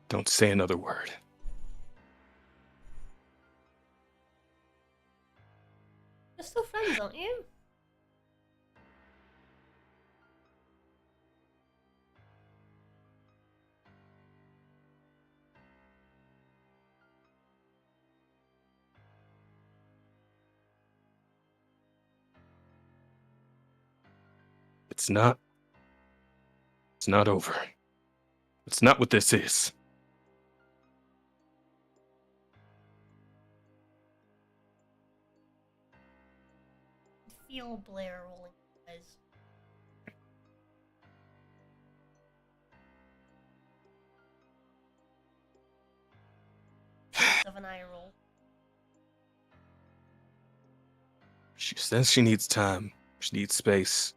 Don't say another word. You're still friends, aren't you? It's not. It's not over. It's not what this is. Feel Blair rolling his eyes. Of an eye roll. She says she needs time. She needs space.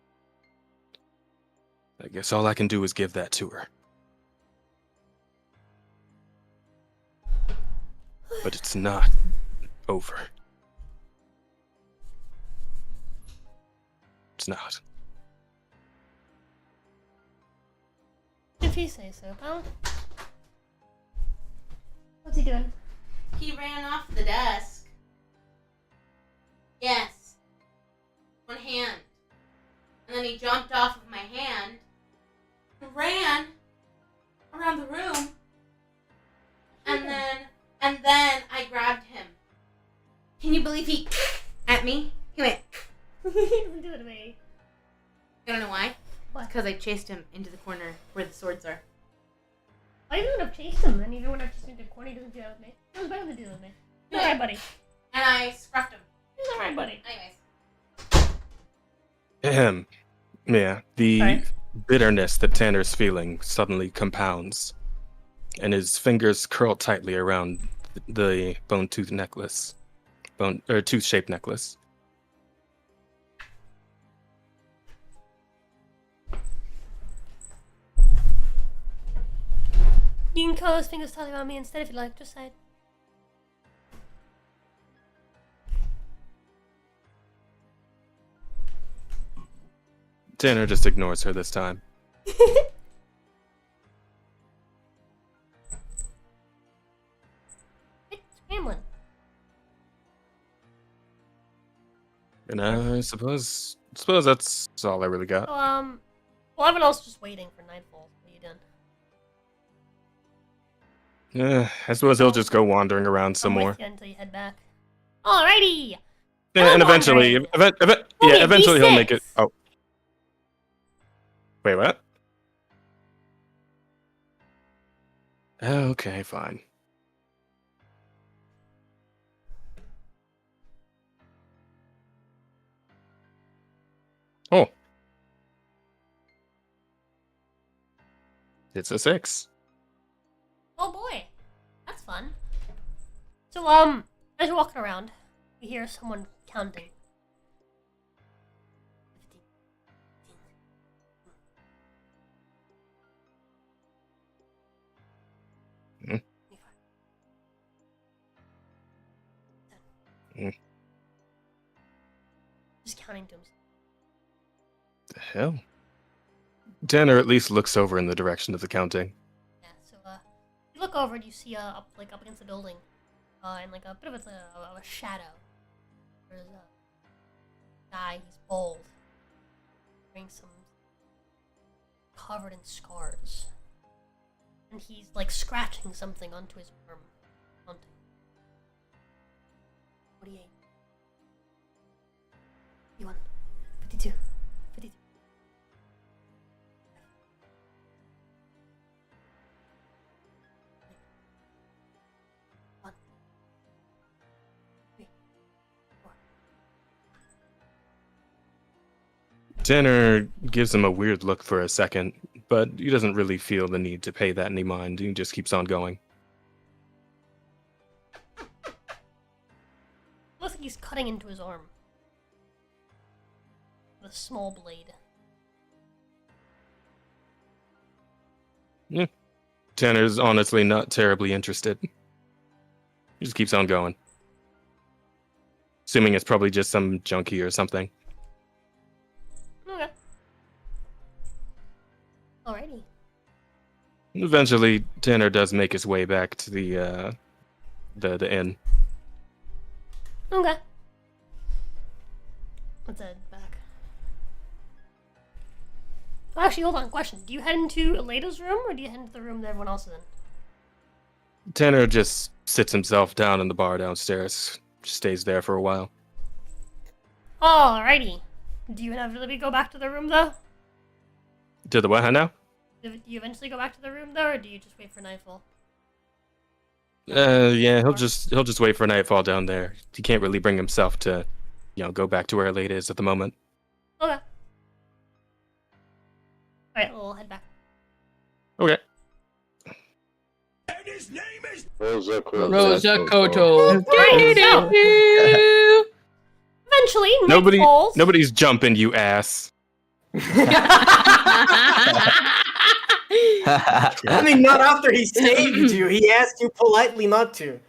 I guess all I can do is give that to her. But it's not over. It's not. If you say so, pal. What's he doing? He ran off the desk. Yes. One hand. And then he jumped off of my hand and ran around the room. And then I grabbed him. Can you believe he at me? He went. He doesn't do it to me. You don't know why? What? Because I chased him into the corner where the swords are. I even would have chased him, and even when I've chased him into the corner, he doesn't do that with me. He was better to do that with me. He's alright, buddy. And I scruffed him. He's alright, buddy. Anyways. Yeah, the Sorry? bitterness that Tanner's feeling suddenly compounds, and his fingers curl tightly around the tooth-shaped necklace. You can curl his fingers tightly around me instead if you like, just say it. Tanner just ignores her this time. And I suppose that's all I really got. So, well, everyone else is just waiting for nightfall. What are you doing? I suppose he'll just go wandering around some I'm more. with you until you head back. Alrighty. Yeah, and eventually, eventually he'll make it. D6. Oh, wait, what? Okay, fine. Oh, it's a 6. Oh boy, that's fun. So, as you're walking around, you hear someone counting. Hmm. Hmm. Just counting to himself. The hell? Tanner at least looks over in the direction of the counting. Yeah, so, you look over and you see, up against the building, and like a bit of a shadow. There's a guy, he's bald, wearing some, covered in scars. And he's, like, scratching something onto his arm. What do you 51, 52, 52. Tanner gives him a weird look for a second, but he doesn't really feel the need to pay that any mind. He just keeps on going. Looks like he's cutting into his arm with a small blade. Yeah. Tanner's honestly not terribly interested. He just keeps on going. Assuming it's probably just some junkie or something. Okay. Alrighty. Eventually, Tanner does make his way back to the inn. Okay. Let's head back. Oh, actually, hold on. Question. Do you head into Aleda's room, or do you head into the room that everyone else is in? Tanner just sits himself down in the bar downstairs. Just stays there for a while. Alrighty. Do you inevitably go back to the room, though? To the what now? Do you eventually go back to the room, though, or do you just wait for nightfall? Yeah, he'll just wait for nightfall down there. He can't really bring himself to, go back to where Aleda is at the moment. Okay. Alright, we'll head back. Okay. And his name is Rosa Koto. Alright, so, eventually, nightfalls. Nobody's jumping, you ass. I mean, not after he saved you. He asked you politely not to.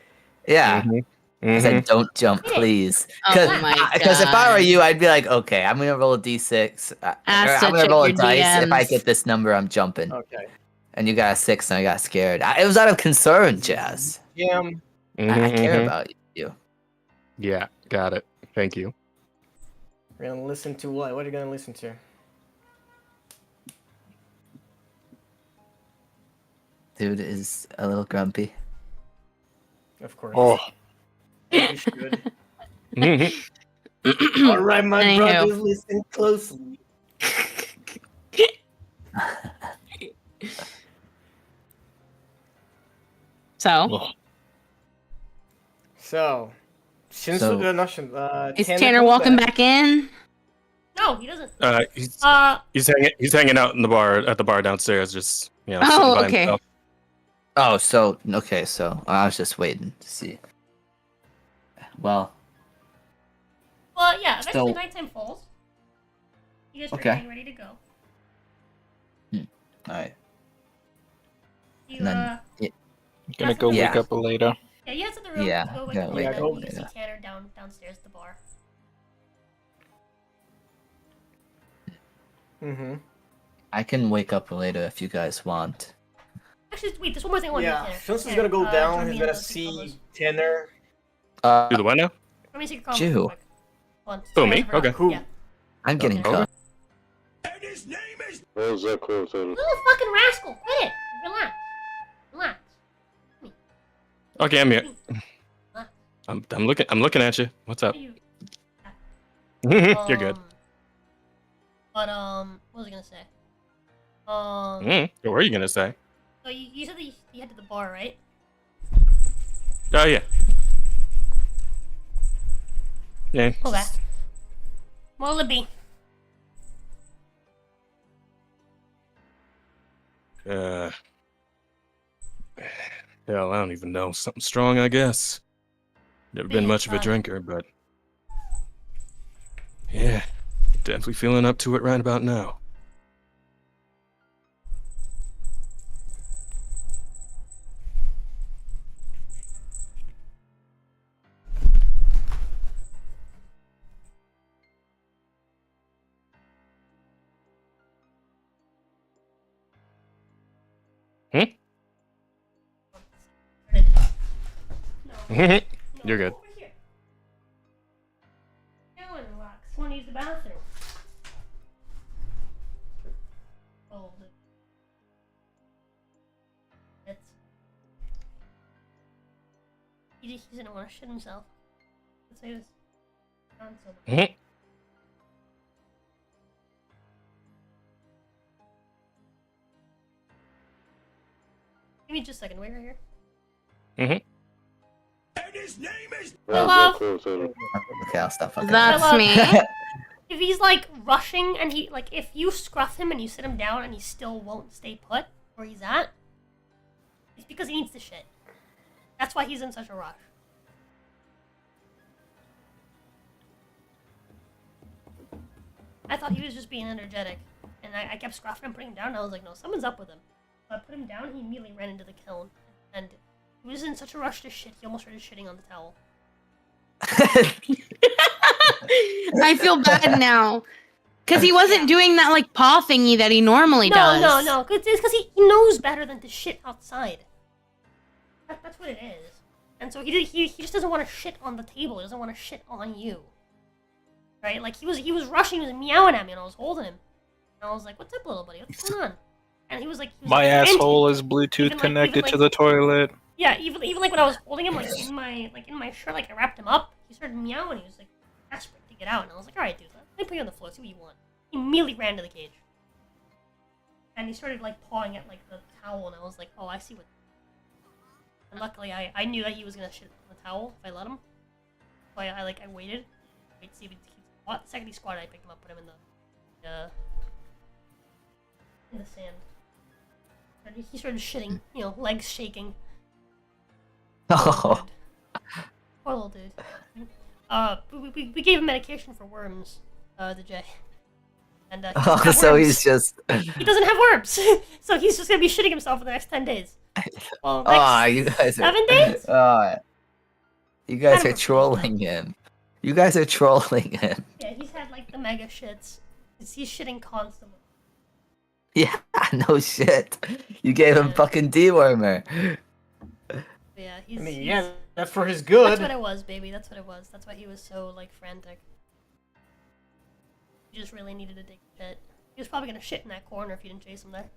Yeah. Mm-hmm. I said, don't jump, please. Oh my Because if I were God. you, I'd be like, okay, I'm gonna roll a d6. Ask I'm such gonna at roll a your dice. If I DMs. get this number, I'm jumping. Okay. And you got a 6, and I got scared. It was out of concern, Jazz. Yeah. I care about you. Yeah, got it. Thank you. We're gonna listen to what? What are you gonna listen to? Dude is a little grumpy. Of course. Oh. You should. Mhm. All right, my Anywho. brothers, listen closely. So, So, So- is Tanner walking back in? No, he doesn't. He's hanging out in the bar at the bar downstairs, just Oh, sitting by okay. himself. Oh, so okay, so I was just waiting to see. Well, Well, yeah, eventually So- nighttime falls. You guys are Okay. getting ready to go. all right. You, And then Gonna go Yeah. wake up Aleda. yeah, you head to the room. Yeah, Go yeah, wake wake up up Aleda, you Aleda. see Tanner downstairs at the bar. Mm-hmm. I can wake up later if you guys want. Actually, wait, there's one more thing I want to do, Yeah, Tanner. Shun's is Tanner, gonna go down. join me He's in gonna the secret see combos. Tanner. Do the what now? Let me see your combos Jew. real quick. Hold on. Oh, Sorry, me? I forgot. Okay. Yeah. I'm getting Okay. cooked. And his name is. Little fucking rascal, quit it. Relax. Relax. Okay, I'm here. Relax. I'm looking at you. What's up? You- You're good. But what was I gonna say? What were you gonna say? So you said that you head to the bar, right? Oh yeah. Yeah. Okay. What'll it be? Hell, I don't even know. Something strong, I guess. Never been much of a drinker, but yeah, definitely feeling up to it right about now. You're good. Over here. Go and relax. Want to use the bathroom? Oh, that's. He didn't want to shit himself. That's why he was gone so much. Give me just a second. Wait right here. And his name is. Love. Okay, I'll stop fucking. That's me. If he's like rushing and if you scruff him and you sit him down and he still won't stay put where he's at, it's because he needs to shit. That's why he's in such a rush. I thought he was just being energetic, and I kept scruffing him, putting him down, and I was like, no, someone's up with him. So I put him down, he immediately ran into the kiln, and he was in such a rush to shit, he almost started shitting on the towel. I feel bad now. Because he wasn't doing that, like, paw thingy that he normally does. No. It's because he knows better than to shit outside. That's what it is. And so he just doesn't want to shit on the table. He doesn't want to shit on you. Right? Like, he was rushing, he was meowing at me, and I was holding him. And I was like, what's up, little buddy? What's going on? And he was like... My asshole is Bluetooth connected to the toilet. Yeah, even like when I was holding him, like in my shirt, like I wrapped him up, he started meowing. He was like desperate to get out, and I was like, all right, dude, let me put you on the floor, see what you want. He immediately ran to the cage, and he started like pawing at like the towel, and I was like, oh, I see what. And luckily, I knew that he was gonna shit on the towel if I let him. So I waited, to see if he squat. The second he squatted, I picked him up, put him in the sand. And he started shitting, legs shaking. Oh. Poor little dude. We gave him medication for worms, the J. And so he's just. He doesn't have worms, so he's just gonna be shitting himself for the next 10 days. Well, You guys are. 7 days? You guys are trolling him. You guys are trolling him. Yeah, he's had like the mega shits. He's shitting constantly. Yeah, no shit. You gave him fucking dewormer. Yeah, that's for his good. That's what it was, baby. That's what it was. That's why he was so like frantic. He just really needed to dig shit. He was probably gonna shit in that corner if you didn't chase him there.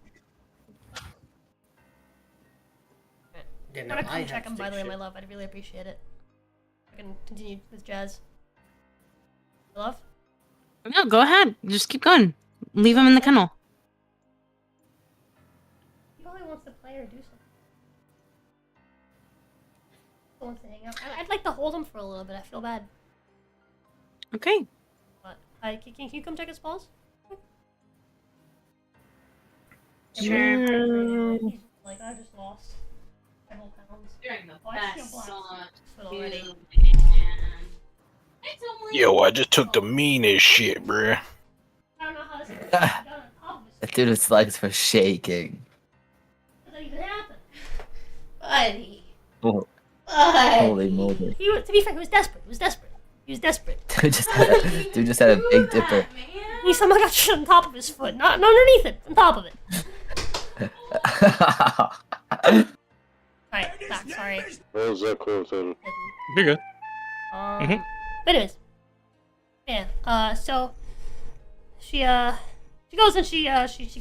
Yeah, I'm gonna come check him, by the way, my love. I'd really appreciate it. I can continue with Jazz. My love? No, go ahead. Just keep going. Leave him in the kennel. He probably wants to play or do something. He wants to hang out. I'd like to hold him for a little bit. I feel bad. Okay. But can you come check his paws? Sure. He's like, I just lost several pounds. I feel black already. Yo, I just took the meanest shit, bruh. I don't know how this is done on top of his. Dude, his legs were shaking. Does that even happen? Buddy. Oh. Buddy. Holy moly. To be fair, he was desperate. He was desperate. Dude just had a big dipper. He somehow got shit on top of his foot. Not underneath it, on top of it. Alright, back, sorry. You're good. But anyways. Yeah. So she goes and she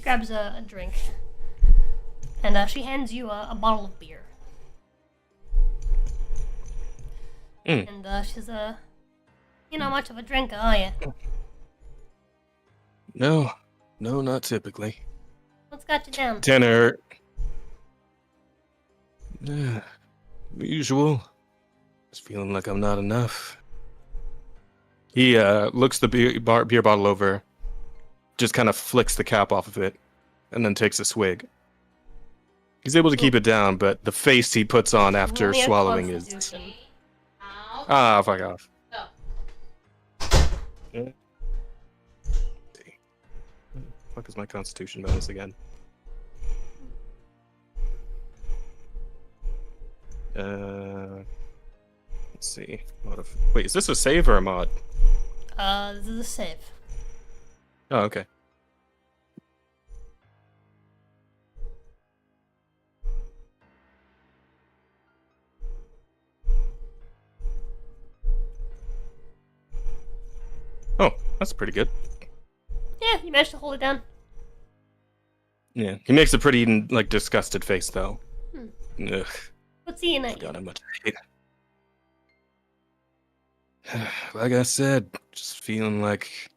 grabs a drink, and she hands you a bottle of beer. And she says, "You're not much of a drinker, are you?" No, not typically. What's got you down? Dinner. Usual. Just feeling like I'm not enough. He looks the beer bottle over, just kind of flicks the cap off of it, and then takes a swig. He's able to keep it down, but the face he puts on after swallowing is... Ah, fuck off. Yeah. Fuck is my constitution bonus again? Let's see. Wait, is this a save or a mod? This is a save. Oh, okay. Oh, that's pretty good. Yeah, you managed to hold it down. Yeah, he makes a pretty, like, disgusted face, though. Ugh. What's he in it? God, how much I hate it. Like I said, just feeling like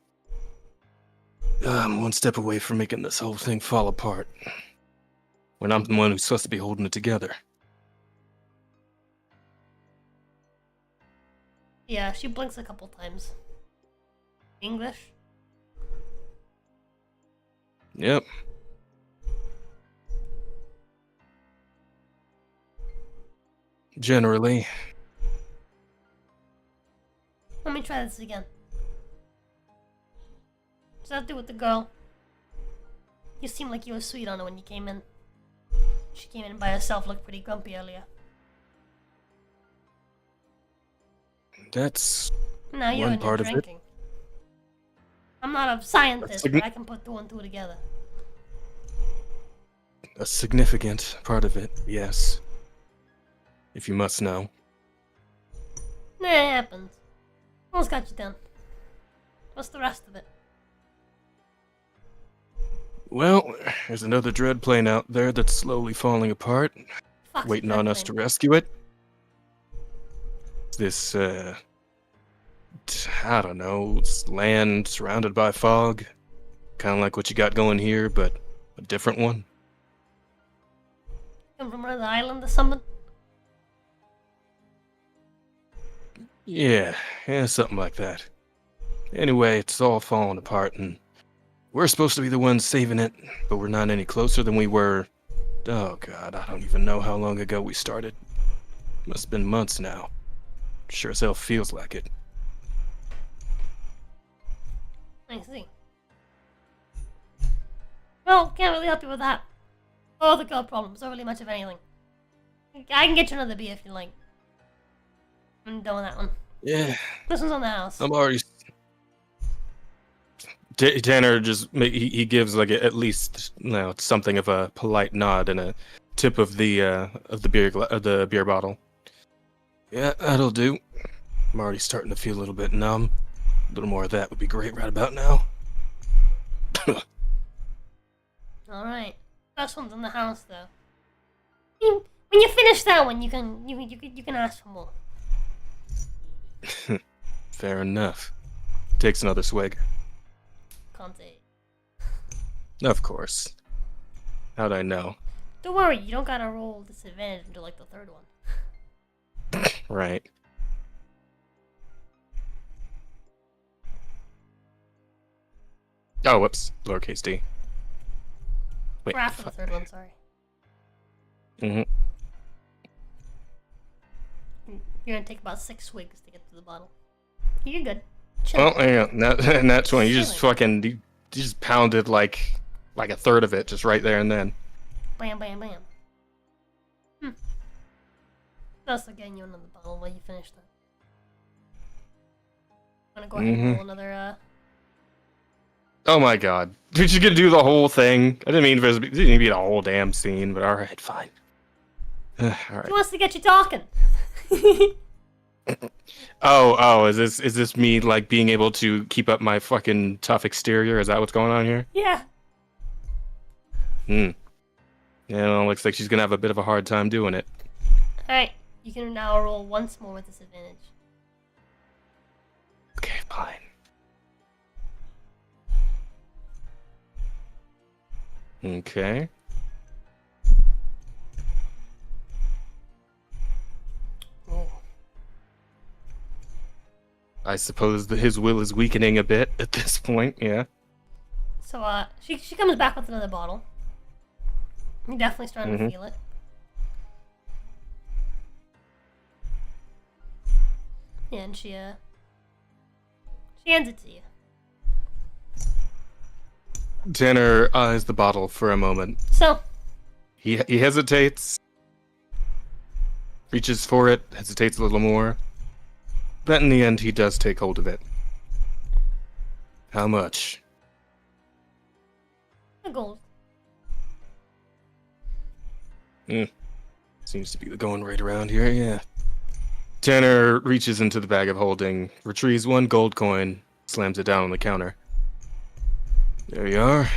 I'm one step away from making this whole thing fall apart. When I'm the one who's supposed to be holding it together. Yeah, she blinks a couple times. English? Yep. Generally. Let me try this again. Does that do with the girl? You seemed like you were sweet on her when you came in. She came in by herself, looked pretty grumpy earlier. That's Now you're one into part of it. drinking. I'm not a scientist, but I can put 2 and 2 together. A significant part of it, yes. If you must know. Nah, it happens. Almost got you down. What's the rest of it? Well, there's another Dreadplane out there that's slowly falling apart, Fuck's a waiting on us Dreadplane. to rescue it. This, I don't know, it's land surrounded by fog. Kind of like what you got going here, but a different one. Come from another island or something? Yeah, something like that. Anyway, it's all falling apart, and we're supposed to be the ones saving it, but we're not any closer than we were. Oh god, I don't even know how long ago we started. Must have been months now. Sure as hell feels like it. I see. Well, can't really help you with that. Oh, the girl problems, not really much of anything. I can get you another beer if you like. I'm done with that one. Yeah. This one's on the house. I'm already... Tanner just he gives like at least something of a polite nod and a tip of the beer bottle. Yeah, that'll do. I'm already starting to feel a little bit numb. A little more of that would be great right about now. Alright. First one's in the house though. When you finish that one, you can ask for more. Fair enough. Takes another swig. Can't say. Of course. How'd I know? Don't worry, you don't gotta roll disadvantage until like the third one. Right. Oh, whoops. Lowercase d. Wait. Or after the third one, sorry. Mm-hmm. You're gonna take about 6 swigs to get to the bottle. You're good. Chill. Well, yeah, and that's when you just fucking you just pounded like a third of it just right there and then. Bam, bam, bam. Also getting you another bottle while you finish that. I'm gonna go ahead and roll another, Oh my god. Did you get to do the whole thing? I didn't mean for it didn't need to be the whole damn scene, but alright, fine. Alright. He wants to get you talking. Oh, is this me like being able to keep up my fucking tough exterior? Is that what's going on here? Yeah. Yeah, well, looks like she's gonna have a bit of a hard time doing it. Alright, you can now roll once more with disadvantage. Okay, fine. Okay. Oh. I suppose that his will is weakening a bit at this point, yeah. So, she comes back with another bottle. You're definitely starting to feel it. Yeah, and she hands it to you. Tanner eyes the bottle for a moment. So? He hesitates, reaches for it, hesitates a little more. But in the end, he does take hold of it. How much? A gold. Seems to be the going rate around here, yeah. Tanner reaches into the bag of holding, retrieves one gold coin, slams it down on the counter. There you are.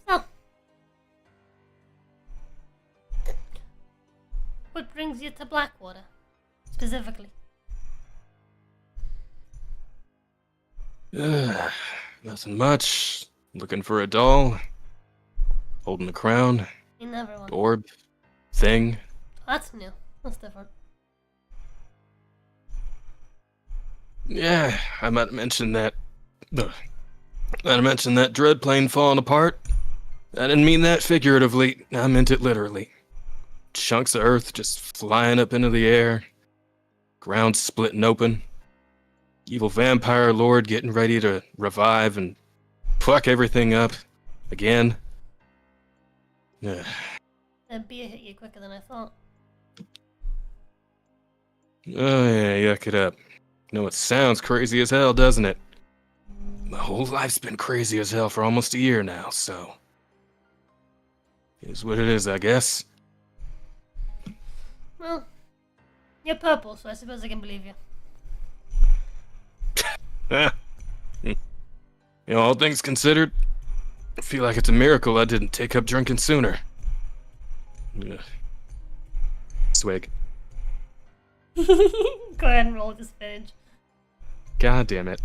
So, what brings you to Blackwater, specifically? Nothing much. Looking for a doll. Holding the crown. You never won. Orb. Thing. That's new. That's different. Yeah, I might mention that. Might have mentioned that Dreadplane falling apart. I didn't mean that figuratively. I meant it literally. Chunks of earth just flying up into the air. Ground splitting open. Evil vampire lord getting ready to revive and fuck everything up. Again. That beer hit you quicker than I thought. Oh yeah, yuck it up. No, it sounds crazy as hell, doesn't it? My whole life's been crazy as hell for almost a year now, so... It is what it is, I guess. Well, you're purple, so I suppose I can believe you. You know, all things considered, I feel like it's a miracle I didn't take up drinking sooner. Ugh. Swig. Go ahead and roll this page. God damn it.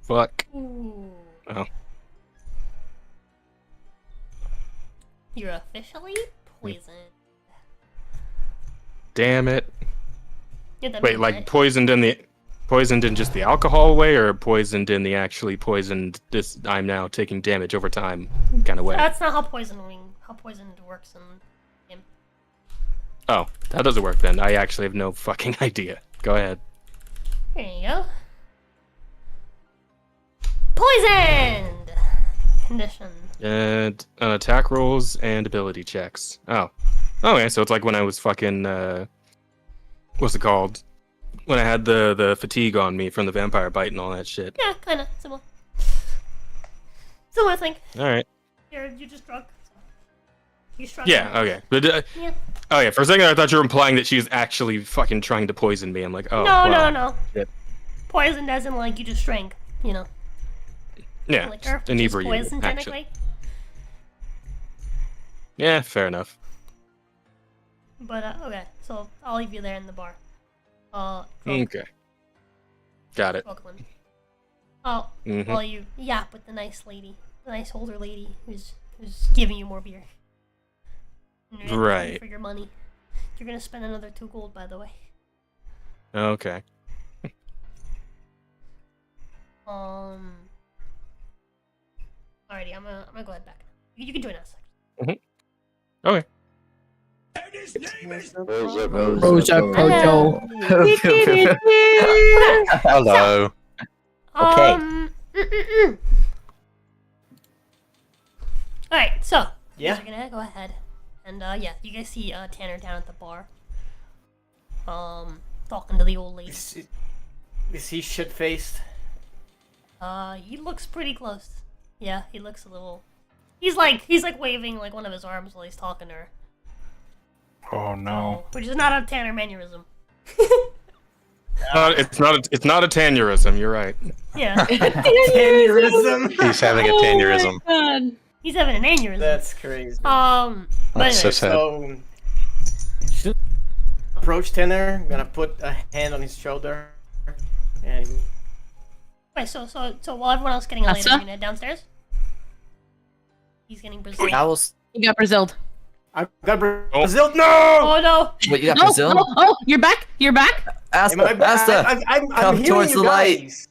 Fuck. Ooh. Oh. You're officially poisoned. Damn it. Yeah, that Wait, means like that- poisoned in just the alcohol way, or poisoned in the actually poisoned this I'm now taking damage over time kind of way? That's not how poisoned works in game. Oh, that doesn't work then. I actually have no fucking idea. Go ahead. There you go. Poisoned! Condition. And attack rolls and ability checks. Oh. Okay, so it's like when I was fucking what's it called? When I had the fatigue on me from the vampire bite and all that shit. Yeah, kinda. Similar. Similar thing. Alright. You just drunk. So. You struck. Yeah, okay. But Yeah. oh yeah, for a second I thought you were implying that she was actually fucking trying to poison me. I'm like, oh No. Shit. Poisoned as in like you just drank, you know. Yeah, Liquor, just which is inebriated, poison actually. technically. Yeah, fair enough. But okay, so I'll leave you there in the bar. Drunk, Okay. Got it. Brooklyn. Oh, Mhm. while you yap with the nice lady, the nice older lady who's giving you more beer. And you're in Right. for your money. You're gonna spend another 2 gold, by the way. Okay. Alrighty, I'm gonna go ahead back. You can join us. Okay. Rosa Kojo. Hello. Alright, so Yeah. We're gonna go ahead and yeah, you guys see Tanner down at the bar. Talking to the old lady. Is he shit faced? He looks pretty close. Yeah, he looks a little. He's like waving like one of his arms while he's talking to her. Oh no. Which is not a Tanner mannerism. It's not a tannerism. You're right. Yeah. Aneurysm. He's having a tannerism. God. He's having an aneurysm. That's crazy. But That's so anyway, sad. So, approach Tanner. Gonna put a hand on his shoulder. And wait, so while everyone else is getting a lady, Asa? you're gonna head downstairs? He's getting Brazil. Owls. You got Braziled. I got Brazil. No! Oh no! Wait, you got No, Brazil? no, oh, you're back. You're back. Asta, I'm come hearing towards you the light. guys.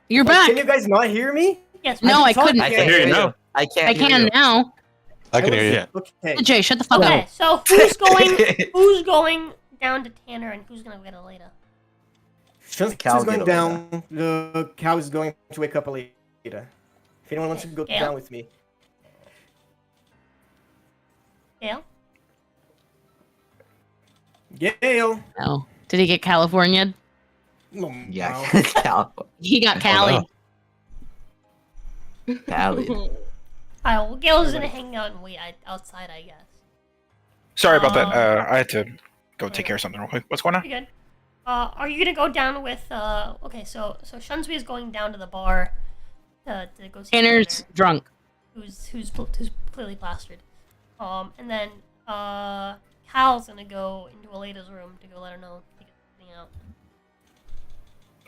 You're Like, back. Can you guys not hear me? Yes. No, I talk- couldn't. I can can't hear hear you you. now. I can't. I hear can you. now. I can hear you. Yeah. Okay. Jay, shut the fuck Okay, up. so who's going? Who's going down to Tanner, and who's gonna get a later? Since cow is going get down, the cow is going to wake up later. If anyone wants to go Yeah. down with me. Gail? Gail! No. Did he get California? Oh, Yeah, no. Cal. He got Cali. Cali. Alright, well, Gail's gonna hang out and wait outside, I guess. Sorry about that. I had to go take care of something real quick. What's going on? Pretty good. Are you gonna go down with, okay, so Shunsui is going down to the bar to go see Tanner's Tanner, drunk. who's clearly plastered. And then, Cal's gonna go into Aleda's room to go let her know to get something out.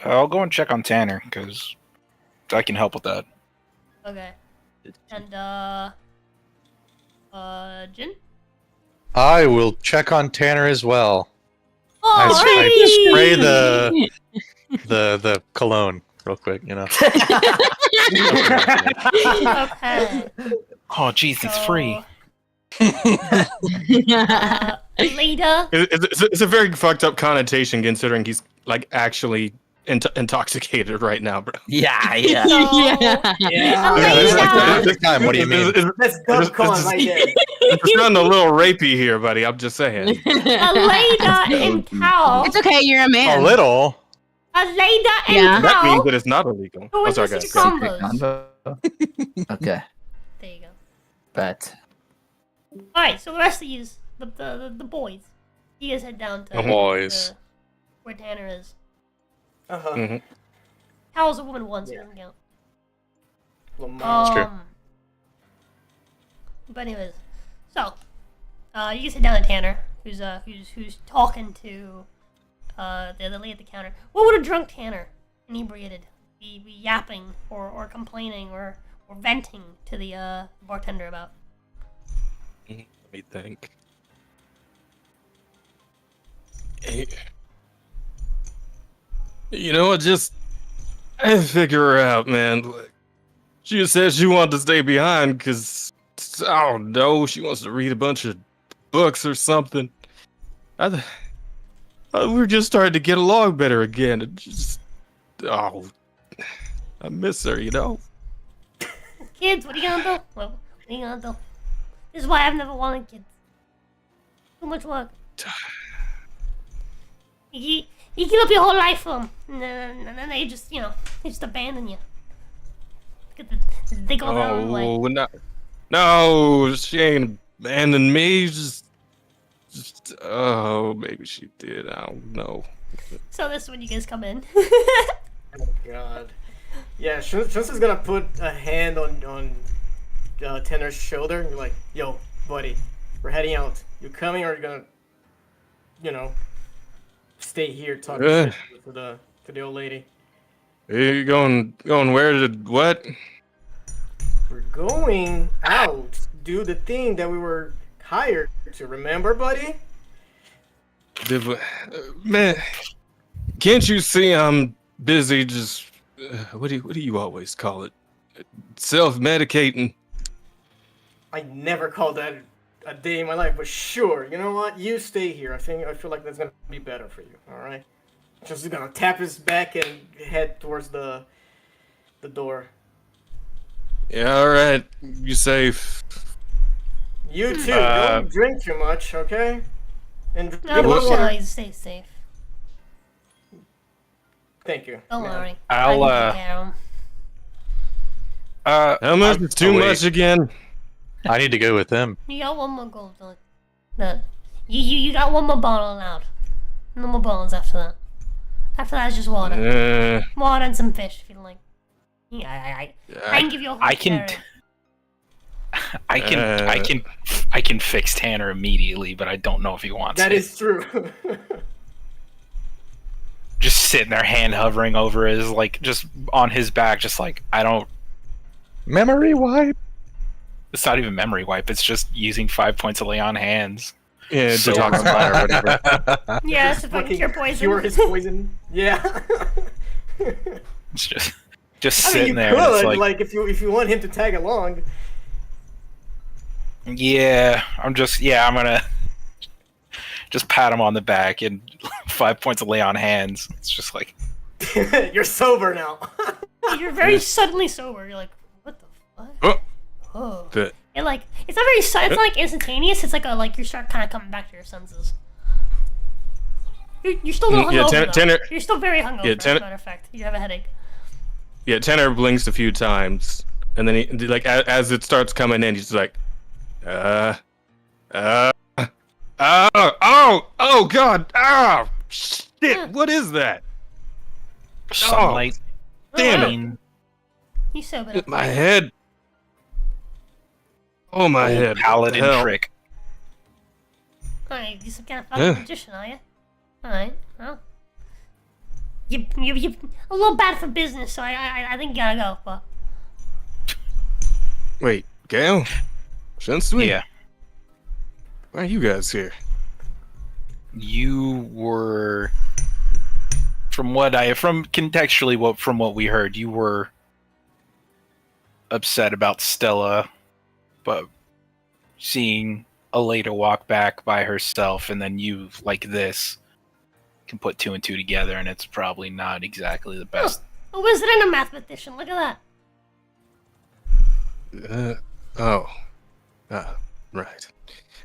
I'll go and check on Tanner, because I can help with that. Okay. And, Jin? I will check on Tanner as well. Oh, I alright! spray the cologne real quick, you know. Okay. Oh, jeez, he's free. Aleda? It's a very fucked up connotation considering he's like actually intoxicated right now, bro. Yeah, yeah. This time, what do you mean? That's DubCon right there. It's sounding a little rapey here, buddy. I'm just saying. Aleda and Cal. It's okay, you're a man. A little. Aleda and Yeah. That Cal. means that it's not illegal. Who Oh, is sorry, this guys. combos? Okay, There you go. but Alright, so the rest of you, the boys, you guys head down to The boys. where Tanner is. Uh-huh. Mhm. Cal's a woman once, he doesn't count. Lamar. true. But anyways, so you guys head down to Tanner, who's talking to the lady at the counter. What would a drunk Tanner, inebriated, be yapping or complaining or venting to the bartender about? Let me think. You know what? I figure her out, man. Like, she says she wanted to stay behind because, I don't know, she wants to read a bunch of books or something. We're just starting to get along better again. I miss her, you know? Kids, what are you gonna do? What are you gonna do? This is why I've never wanted kids. Too much work. You give up your whole life for them, and then they just, they just abandon you. They go their own way. No, she ain't abandoned me. Maybe she did. I don't know. So this is when you guys come in. Oh god. Yeah, Shun's is gonna put a hand on Tanner's shoulder. You're like, yo, buddy, we're heading out. You coming or are you gonna, stay here talking shit to the old lady? You going where to what? We're going out. Do the thing that we were hired to. Remember, buddy? Man, can't you see I'm busy? Just what do you always call it? Self-medicating. I never called that a day in my life, but sure. You know what? You stay here. I feel like that's gonna be better for you. All right. Just gonna tap his back and head towards the door. Yeah, all right. You safe? You too. Don't drink too much, okay? And drink No, water. you stay safe. Thank you. Don't ma'am. worry. I'll, I can take care of 'em. How much is too much again? I need to go with them. You got one more gold. No. You got one more bottle allowed. No more bottles after that. After that is just water. Water and some fish if you like. Yeah, I can give you a whole I can fix Tanner immediately, but I don't know if he wants That it. is true. Just sitting there, hand hovering over his, like, just on his back, just like, I don't. Memory wipe. It's not even memory wipe. It's just using 5 points of lay on hands. Yeah, detoxify or whatever. Yeah, it's a fucking cure poison. Cure his poison. Yeah. It's just I mean, sitting you there. could, And it's like, if you want him to tag along. Yeah, I'm gonna just pat him on the back and 5 points of lay on hands. It's just like You're sober now. You're very suddenly sober. You're like, what the fuck? Oh. And like, it's not very. It's not like instantaneous. It's like you start kind of coming back to your senses. You're still a little hungover. Tanner. You're still very hungover. Yeah, Tanner, as a matter of fact, you have a headache. Yeah, Tanner blinks a few times, and then he, like, as it starts coming in, he's like, oh, God, shit, what is that? sunlight. Damn it! You sobered up. My head. Oh, my Old head. paladin Hell. trick. Alright, you some kind of fucking magician, are you? Alright, well. You a little bad for business, so I think you gotta go, but. Wait, Gail? Shunsui? Yeah. Why are you guys here? You were, from what we heard, you were upset about Stella, but seeing Aleda walk back by herself, and then you, like this, can put two and two together, and it's probably not exactly the best. A wizard and a mathematician, look at that. Right.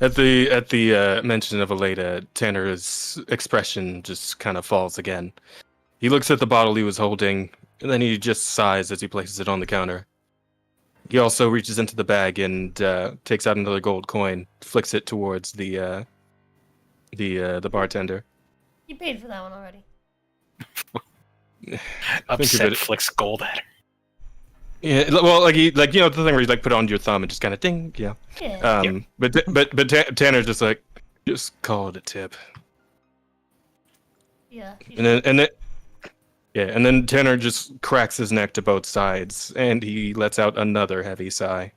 At the mention of Aleda, Tanner's expression just kind of falls again. He looks at the bottle he was holding, and then he just sighs as he places it on the counter. He also reaches into the bag and takes out another gold coin, flicks it towards the bartender. You paid for that one already. Upset flicks gold at her. Yeah, well, the thing where you like put it on your thumb and just kind of ding, yeah. Yeah. But Tanner's just like, just call it a tip. Yeah. And then Tanner just cracks his neck to both sides, and he lets out another heavy sigh.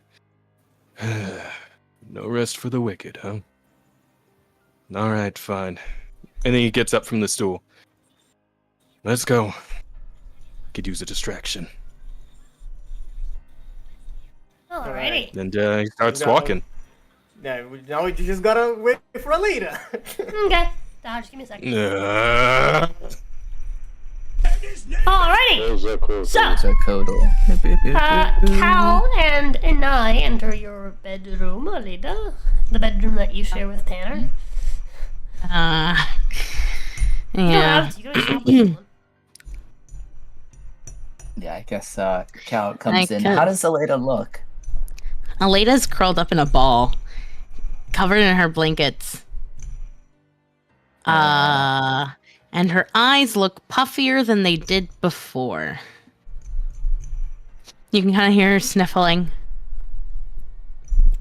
No rest for the wicked, huh? All right, fine. And then he gets up from the stool. Let's go. Could use a distraction. Alrighty. And he starts walking. Yeah, now we just gotta wait for Aleda. Okay. Just give me a second. Alrighty. So, Cal and I enter your bedroom, Aleda. The bedroom that you share with Tanner. Yeah. You don't have to. Yeah, I guess Cal comes in. How does Aleda look? Aleda's curled up in a ball, covered in her blankets. And her eyes look puffier than they did before. You can kind of hear her sniffling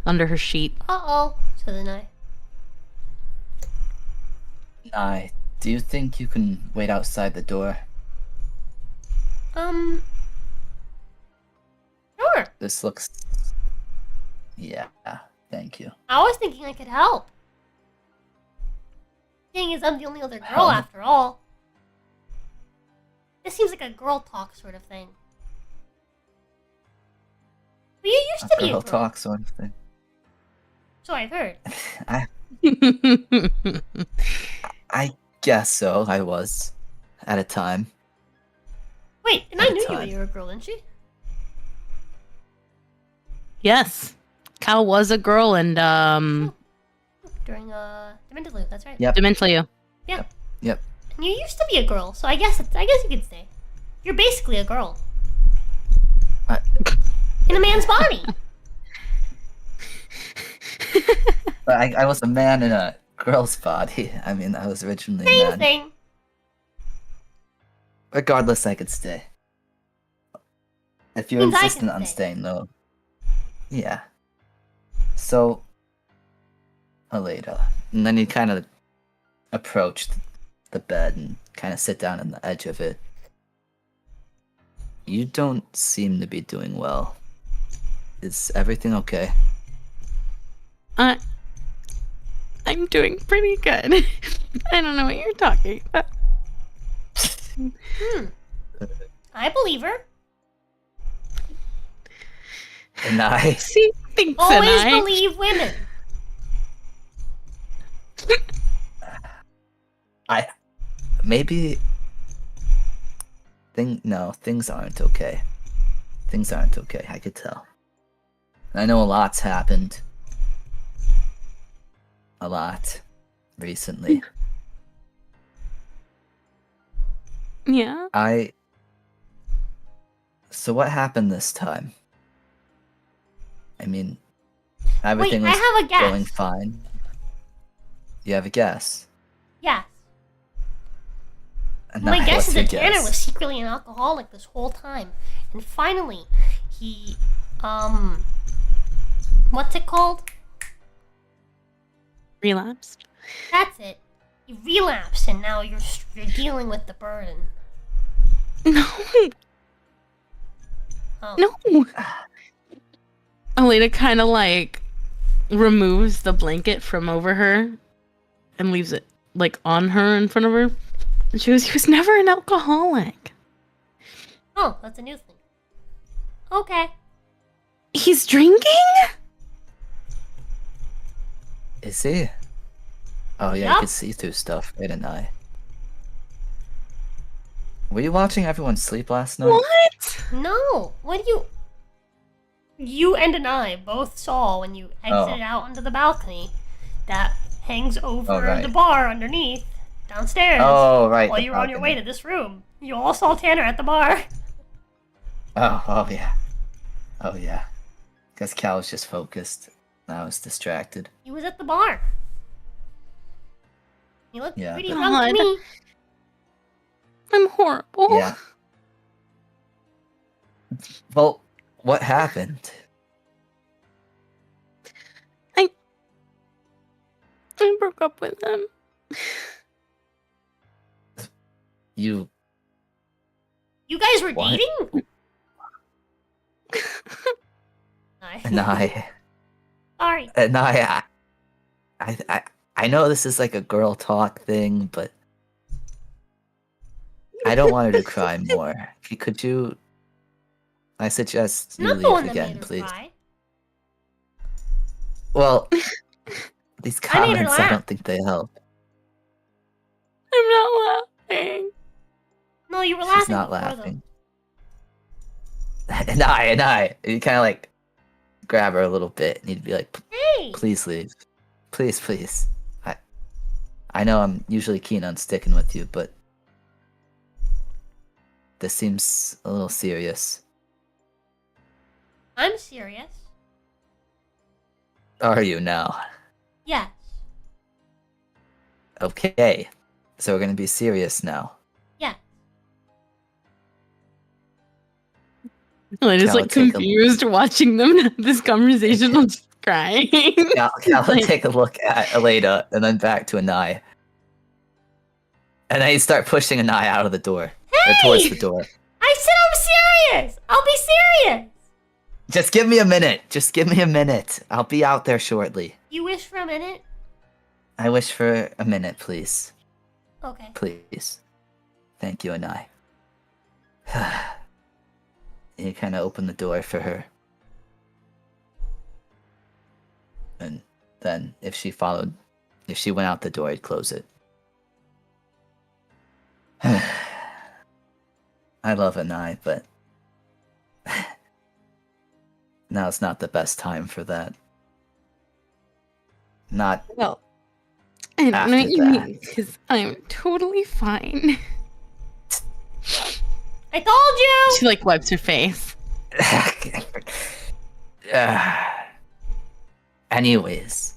under her sheet. Uh-oh, says an eye. Do you think you can wait outside the door? Sure. This looks... Yeah, thank you. I was thinking I could help. Thing is, I'm the only other girl after all. This seems like a girl talk sort of thing. But you used to be a girl. Talk sort of thing. So I've heard. I guess so. I was at a time. Wait, and I knew you when you were a girl, didn't she? Yes. Cal was a girl and During Demented, that's right. Yep. Demented. Yeah. Yep. And you used to be a girl, so I guess you could stay. You're basically a girl. in a man's body. But I was a man in a girl's body. I mean, I was originally a Same man. thing. Regardless, I could stay. If you're Means I insistent can on stay. staying, though. Yeah. So, Aleda. And then you kind of approach the bed and kind of sit down on the edge of it. You don't seem to be doing well. Is everything okay? I'm doing pretty good. I don't know what you're talking about. I believe her. And I... She thinks Always and I... believe women. Maybe... No, things aren't okay. Things aren't okay, I could tell. I know a lot's happened. A lot. Recently. Yeah? So what happened this time? I mean, everything Wait, I was have a guess. going fine. You have a guess? Yes. And My guess is what's your that Tanner guess? was secretly an alcoholic this whole time. And finally, he, what's it called? Relapsed? That's it. He relapsed and now you're dealing with the burden. No. Oh. No. Aleda kind of like removes the blanket from over her and leaves it like on her in front of her. And she goes, he was never an alcoholic. Oh, that's a new thing. Okay. He's drinking? Is he? Oh yeah, Yup. you could see through stuff, didn't I? Were you watching everyone sleep last night? What? No. What do you... You and I both saw when you exited out onto the balcony that hangs over right. the bar underneath, downstairs. Oh, right. While the you were on your way balcony. to this room. You all saw Tanner at the bar. Oh yeah. Oh yeah. Guess Cal was just focused. I was distracted. He was at the bar. He looked Yeah, pretty but- drunk to me. I'm horrible. Yeah. Well, what happened? I broke up with him. You You guys were What? dating? and I Sorry. and I know this is like a girl talk thing, but I don't want her to cry more. Could you? I suggest you Not the leave one that again, made her please. cry. Well, these I made her comments, I laugh. don't think they help. I'm not laughing. No, you were laughing She's not before, laughing. And I, you kind of like grab her a little bit, and you'd be like, Hey! "Please leave, please." I know I'm usually keen on sticking with you, but this seems a little serious. I'm serious. Are you now? Yes. Okay, so we're gonna be serious now. Yeah. I'm just Cal, like take a- confused watching them have this conversation. I'm just crying. Cal Like- take a look at Aleda, and then back to Anai. And then you start pushing Anai out of the door. Or towards the door. I said I'm serious! I'll be serious! Just give me a minute. Just give me a minute. I'll be out there shortly. You wish for a minute? I wish for a minute, please. Okay. Please. Thank you, Anai. You kind of open the door for her. And then if she went out the door, I'd close it. I love Anai, but now it's not the best time for that. Not Well, I don't know After what you that. mean, because I'm totally fine. I told you! She like wipes her face. Anyways,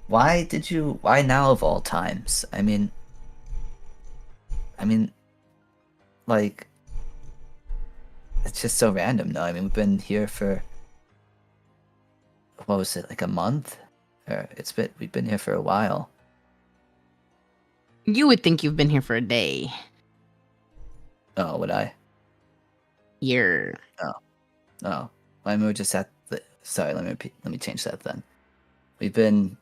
why now of all times? I mean, like, it's just so random, no? I mean, we've been here for, what was it, like a month? Or we've been here for a while. You would think you've been here for a day. Oh, would I? You're... Oh. I mean, we're just at the... Sorry, let me change that then. We've been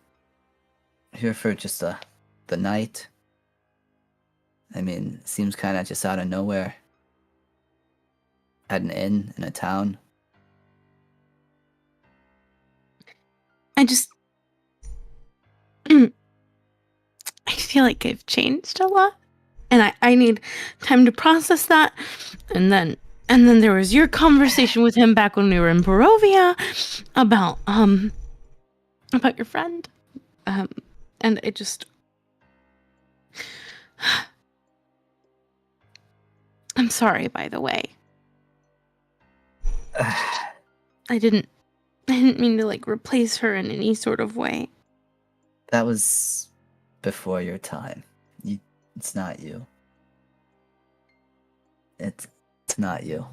here for just the night. I mean, it seems kind of just out of nowhere. At an inn in a town. I just... I feel like I've changed a lot. And I need time to process that. And then there was your conversation with him back when we were in Barovia about your friend. And it just... I'm sorry, by the way. I didn't mean to, like, replace her in any sort of way. That was before your time. It's not you. It's not you.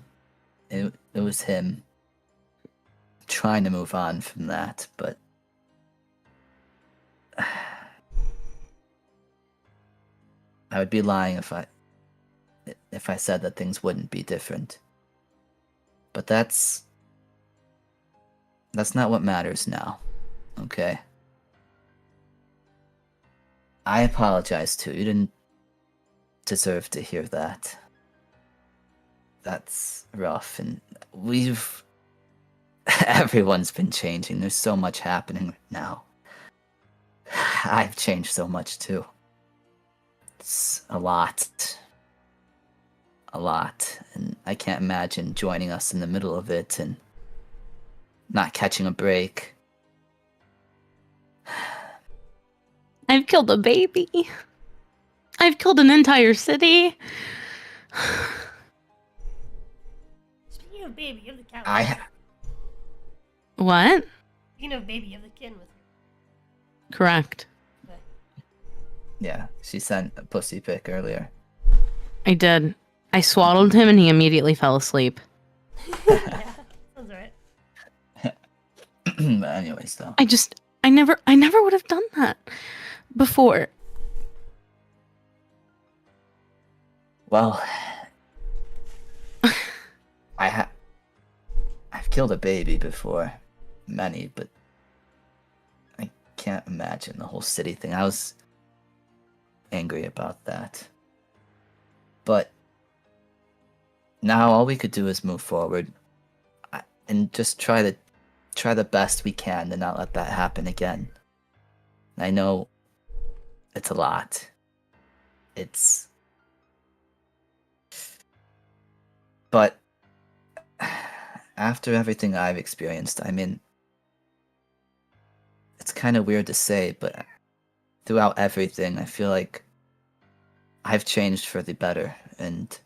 It was him trying to move on from that, but I would be lying if I said that things wouldn't be different. But that's not what matters now. Okay? I apologize too. You didn't deserve to hear that. That's rough, and everyone's been changing. There's so much happening now. I've changed so much too. It's a lot, and I can't imagine joining us in the middle of it and not catching a break. I've killed a baby. I've killed an entire city. Speaking of baby, you have the cat. What? Speaking of baby, you have the kid with you. Correct. Okay. Yeah, she sent a pussy pic earlier. I did. I swaddled him and he immediately fell asleep. Yeah, sounds right. But anyways, though. I never would have done that before. Well, I've killed a baby before, many, but I can't imagine the whole city thing. I was angry about that. But now all we could do is move forward and just try the best we can to not let that happen again. And I know it's a lot. But after everything I've experienced, I mean, it's kind of weird to say, but throughout everything, I feel like I've changed for the better, and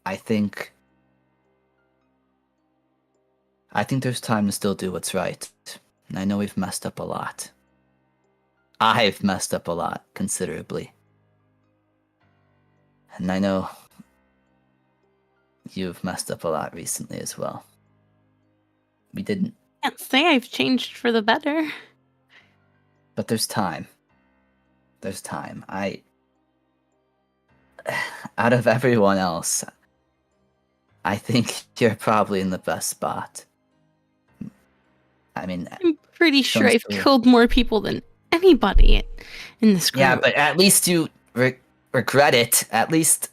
I think there's time to still do what's right. And I know we've messed up a lot. I've messed up a lot, considerably. And I know you've messed up a lot recently as well. We didn't. Can't say I've changed for the better. But there's time. There's time. Out of everyone else, I think you're probably in the best spot. I mean, I'm pretty sure I've killed more people than anybody in this group. Yeah, but at least you regret it. At least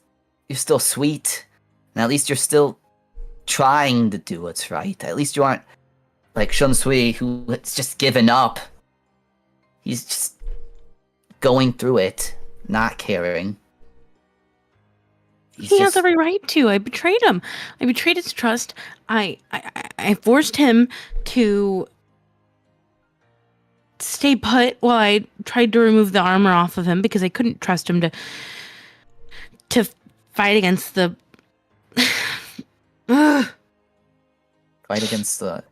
you're still sweet. And at least you're still trying to do what's right. At least you aren't like Shun Sui, who has just given up. He's just going through it, not caring. He has every right to. I betrayed him. I betrayed his trust. I forced him to stay put while I tried to remove the armor off of him because I couldn't trust him to fight against the Fight against the.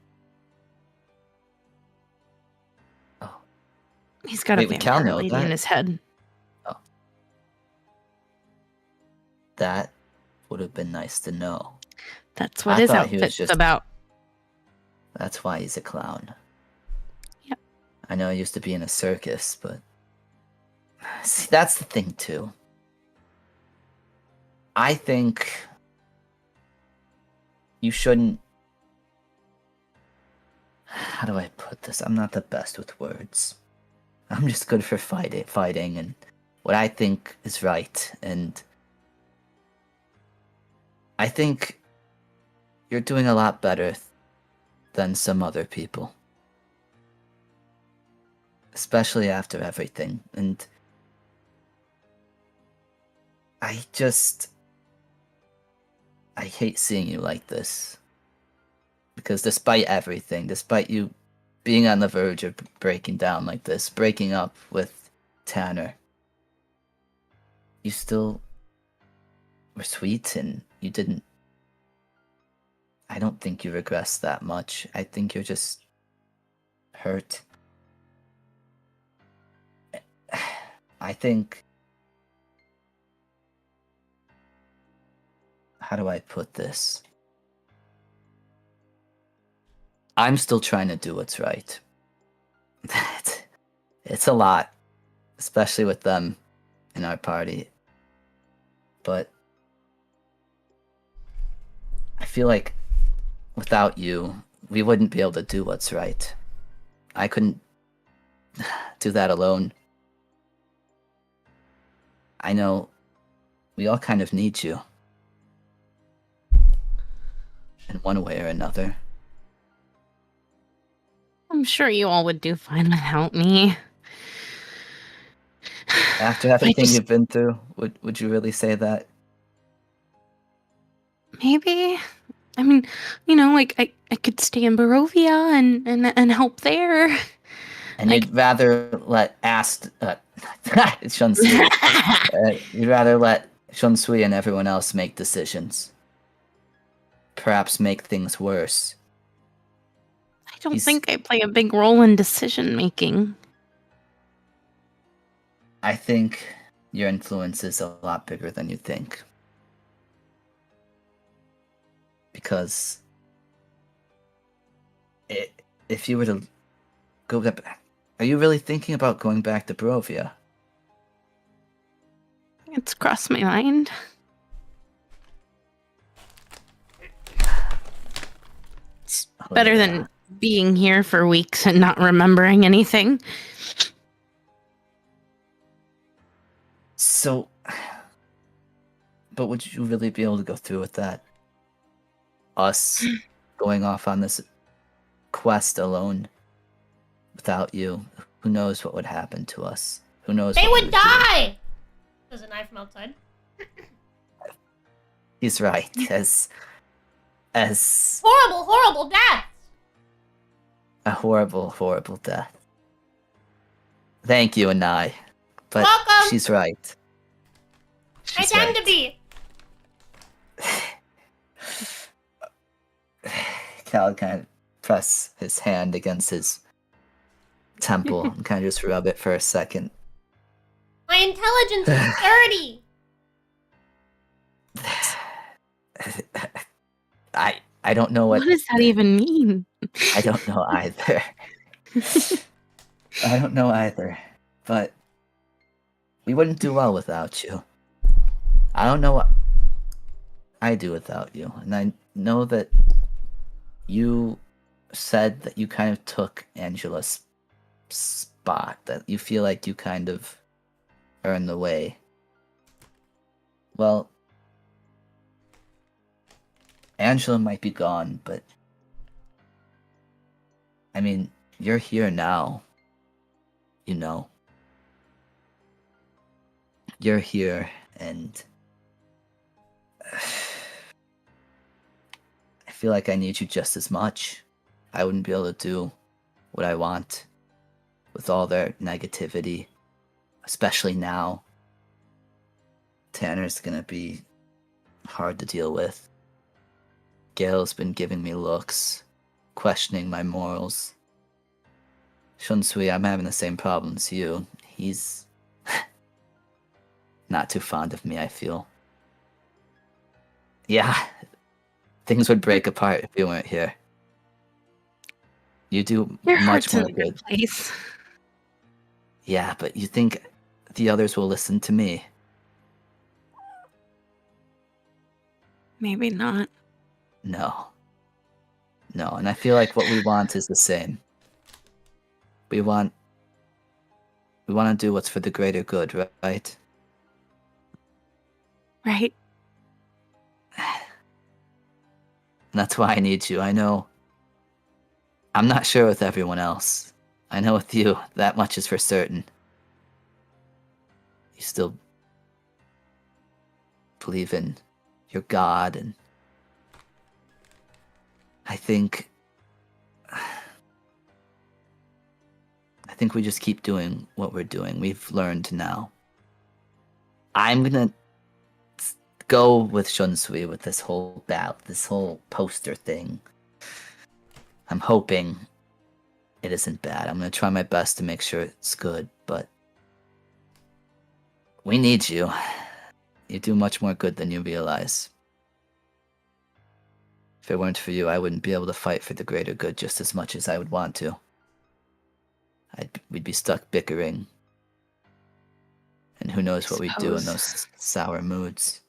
Oh. He's got Wait, a we Cal vampire know lady that? in his head. Oh. That would have been nice to know. That's what I his thought he was outfit's just- about. That's why he's a clown. Yep. I know I used to be in a circus, but see, that's the thing too. I think you shouldn't. How do I put this? I'm not the best with words. I'm just good for fighting, and what I think is right. And I think you're doing a lot better than some other people, especially after everything. And I hate seeing you like this. Because despite everything, despite you being on the verge of breaking down like this, breaking up with Tanner, you still were sweet and you didn't. I don't think you regress that much. I think you're just hurt. I think. How do I put this? I'm still trying to do what's right. It's a lot, especially with them in our party. But I feel like without you, we wouldn't be able to do what's right. I couldn't do that alone. I know we all kind of need you in one way or another. I'm sure you all would do fine without me. After everything you've been through, would you really say that? Maybe. I mean, like I could stay in Barovia and help there. And you'd rather let Shunsui, you'd rather let Shunsui and everyone else make decisions. Perhaps make things worse. I don't think I play a big role in decision making. I think your influence is a lot bigger than you think. Because if you were to go back, are you really thinking about going back to Barovia? It's crossed my mind. It's better than being here for weeks and not remembering anything. So, but would you really be able to go through with that? Us going off on this quest alone without you? Who knows what would happen to us? Who knows? They what would die! There's a knife from outside. He's right. As Horrible, horrible death! a horrible, horrible death. Thank you, Anai. But Welcome. she's right. I She's tend right. to be. Cal kind of press his hand against his temple and kind of just rub it for a second. My intelligence is 30. I don't know what does that even mean? I don't know either. I don't know either. But we wouldn't do well without you. I don't know what I do without you. And I know that you said that you kind of took Angela's spot, that you feel like you kind of are in the way. Well, Angela might be gone, but I mean, you're here now. You know. You're here, and I feel like I need you just as much. I wouldn't be able to do what I want with all their negativity, especially now. Tanner's gonna be hard to deal with. Gail's been giving me looks. questioning my morals. Shunsui, I'm having the same problem as you. He's not too fond of me, I feel. Yeah, things would break apart if you weren't here. You do Your much heart's in more a good good. place. Yeah, but you think the others will listen to me? Maybe not. No. No, and I feel like what we want is the same. We want to do what's for the greater good, right? Right. And that's why I need you. I know. I'm not sure with everyone else. I know with you, that much is for certain. You still believe in your God, and I think we just keep doing what we're doing. We've learned now. I'm gonna go with Shunsui with this whole this whole poster thing. I'm hoping it isn't bad. I'm gonna try my best to make sure it's good, but we need you. You do much more good than you realize. If it weren't for you, I wouldn't be able to fight for the greater good just as much as I would want to. We'd be stuck bickering. And who knows what we'd do in those sour moods.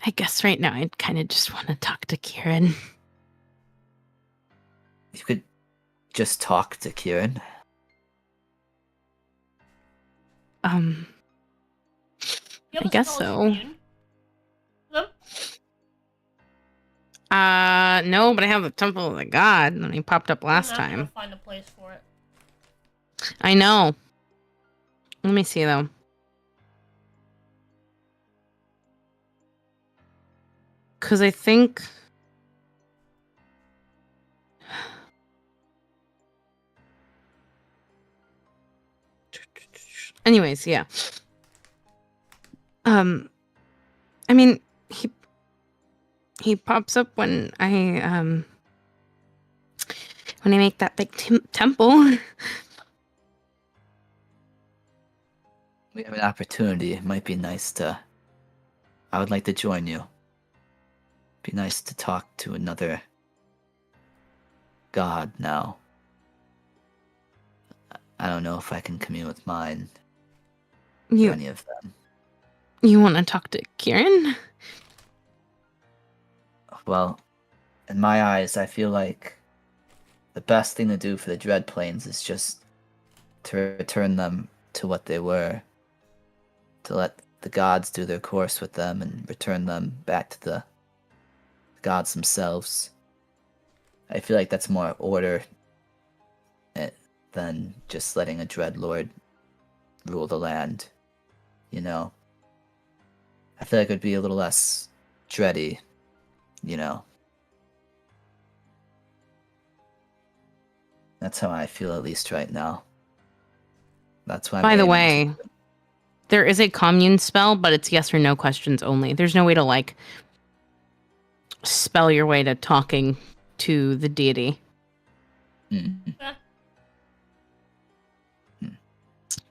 I guess right now I'd kind of just want to talk to Kieran. You could just talk to Kieran. I guess so. Hello? No, but I have the Temple of the God, and he popped up last I'm not gonna time. find a place for it. I know. Let me see though. Because I think. Anyways, yeah. I mean, he pops up when I make that big temple. We have an opportunity. It might be nice to. I would like to join you. Be nice to talk to another god now. I don't know if I can commune with mine. Or any of them. You want to talk to Kieran? Well, in my eyes, I feel like the best thing to do for the Dreadplanes is just to return them to what they were. To let the gods do their course with them and return them back to the gods themselves. I feel like that's more order than just letting a Dreadlord rule the land. You know? I feel like it would be a little less dready, you know? That's how I feel, at least right now. That's why I'm By the aiming way, to- there is a commune spell, but it's yes or no questions only. There's no way to, like, spell your way to talking to the deity.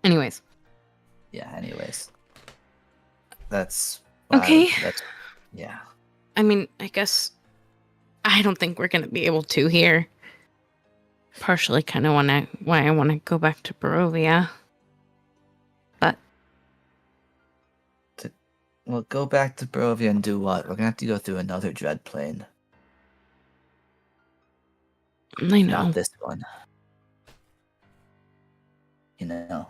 Anyways. Yeah, anyways. That's Okay. Yeah. I mean, I guess I don't think we're gonna be able to here. Partially kind of why I want to go back to Barovia. But Well, go back to Barovia and do what? We're gonna have to go through another Dreadplane. I know. Not this one. You know.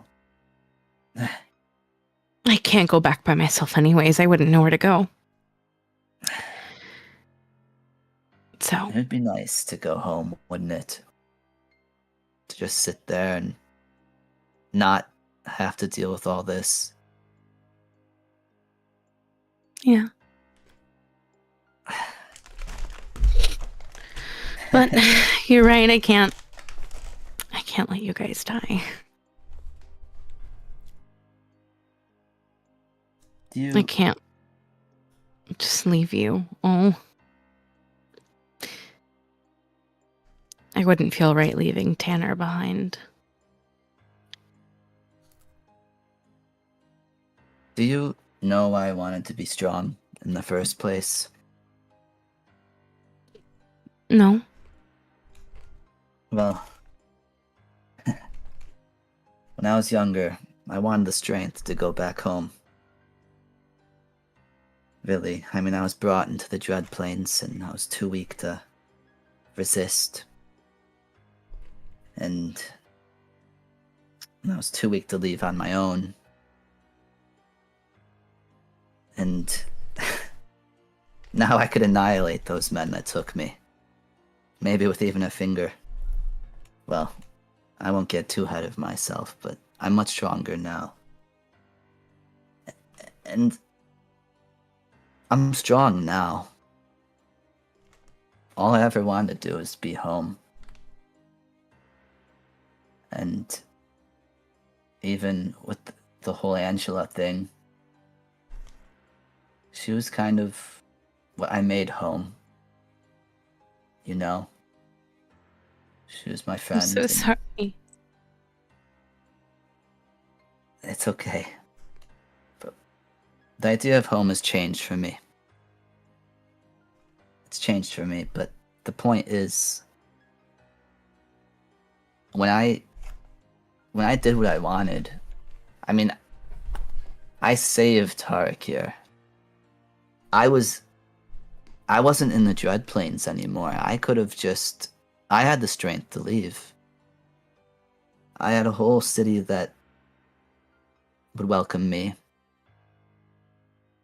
I can't go back by myself anyways. I wouldn't know where to go. So It'd be nice to go home, wouldn't it? To just sit there and not have to deal with all this. yeah. But you're right, I can't let you guys die. I can't just leave you. Oh. I wouldn't feel right leaving Tanner behind. Do you know why I wanted to be strong in the first place? No. Well, when I was younger, I wanted the strength to go back home. Really, I mean, I was brought into the Dreadplanes and I was too weak to resist. And I was too weak to leave on my own. And now I could annihilate those men that took me. Maybe with even a finger. Well, I won't get too ahead of myself, but I'm much stronger now. And I'm strong now. All I ever wanted to do is be home. And even with the whole Angela thing, she was kind of what I made home. You know? She was my friend. I'm so and sorry. It's okay. But the idea of home has changed for me. It's changed for me, but the point is, when I did what I wanted, I mean, I saved Tarek here. I wasn't in the Dreadplanes anymore. I could have I had the strength to leave. I had a whole city that would welcome me.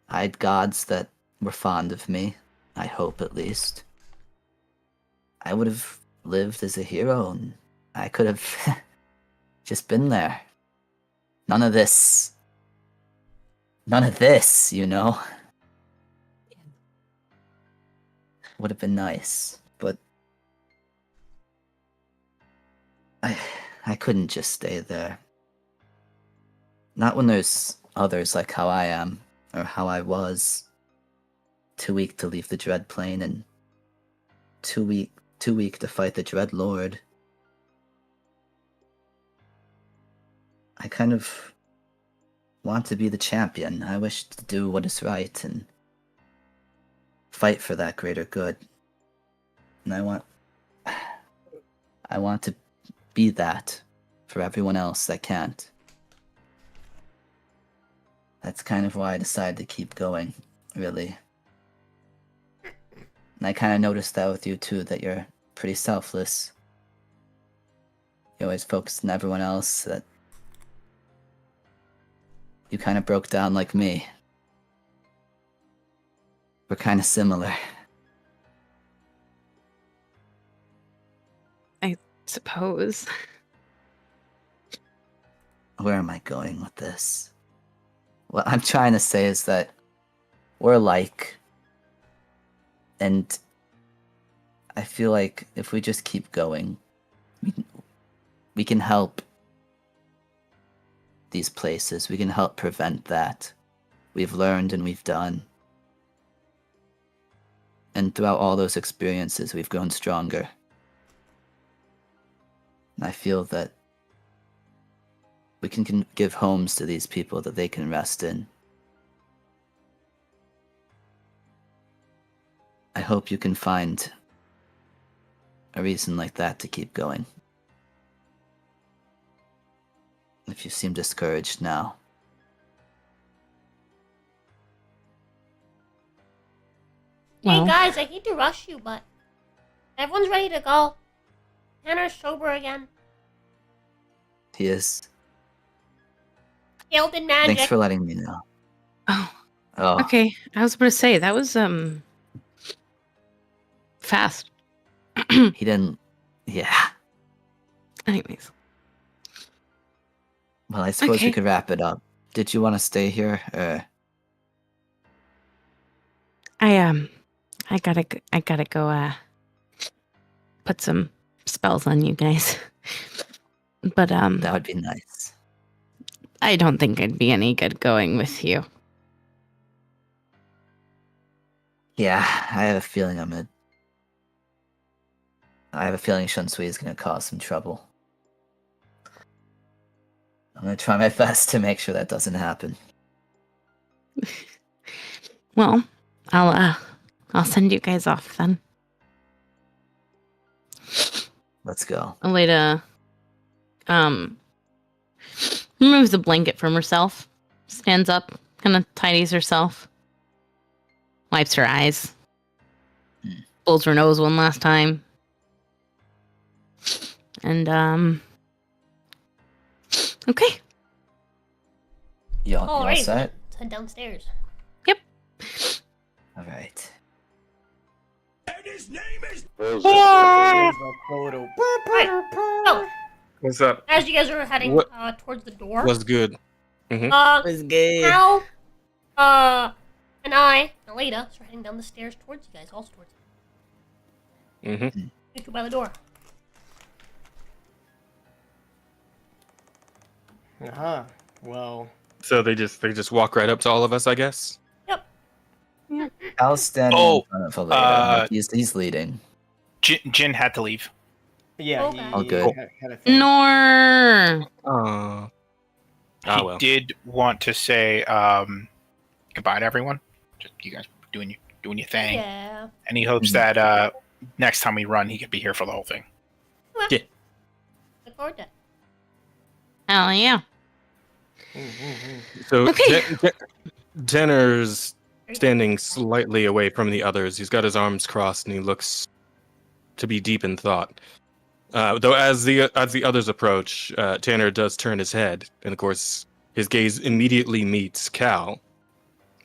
I had gods that were fond of me, I hope at least. I would have lived as a hero and I could have just been there. None of this, you know? Would have been nice, but I couldn't just stay there. Not when there's others like how I am, or how I was. Too weak to leave the Dreadplane and too weak to fight the Dreadlord. I kind of want to be the champion. I wish to do what is right and fight for that greater good. And I want to be that for everyone else that can't. That's kind of why I decided to keep going, really. And I kind of noticed that with you too, that you're pretty selfless. You always focus on everyone else, that you kind of broke down like me. We're kind of similar. I suppose. Where am I going with this? What I'm trying to say is that we're alike. And I feel like if we just keep going, we can help these places. We can help prevent that. We've learned and we've done. And throughout all those experiences, we've grown stronger. And I feel that we can give homes to these people that they can rest in. I hope you can find a reason like that to keep going. If you seem discouraged now. Hey guys, I hate to rush you, but everyone's ready to go. Tanner's sober again. He is. Skilled in magic. Thanks for letting me know. Oh. Oh. Okay, I was about to say that was fast. He didn't. Yeah. Anyways. Well, I suppose Okay. we could wrap it up. Did you want to stay here? I gotta go put some spells on you guys. But that would be nice. I don't think it'd be any good going with you. Yeah, I have a feeling I'm gonna I have a feeling Shunsui is going to cause some trouble. I'm going to try my best to make sure that doesn't happen. Well, I'll send you guys off then. Let's go. Aleda removes a blanket from herself, stands up, kind of tidies herself, wipes her eyes, pulls her nose one last time, and okay. You all Alright, set? let's head downstairs. All right. And his name is. There's a photo. So, What's up? as you guys are heading What- towards the door, What's good? Mm-hmm. Was good. Hal, and I, and Aleda, start heading down the stairs towards you guys, also towards Mm-hmm. you two by the door. Uh-huh. Well, So they just walk right up to all of us, I guess. Al's standing in front of Aleda. He's leading. Jin had to leave. yeah, Okay. he All good. had a thing. Nor. Oh. He Ah, well. did want to say goodbye to everyone. Just you guys doing your thing. Yeah. And he hopes that next time we run, he could be here for the whole thing. Yeah. Look forward to it. Hell yeah. So Okay. Jenner's standing slightly away from the others. He's got his arms crossed and he looks to be deep in thought. Though as the others approach, Tanner does turn his head, and of course his gaze immediately meets Cal.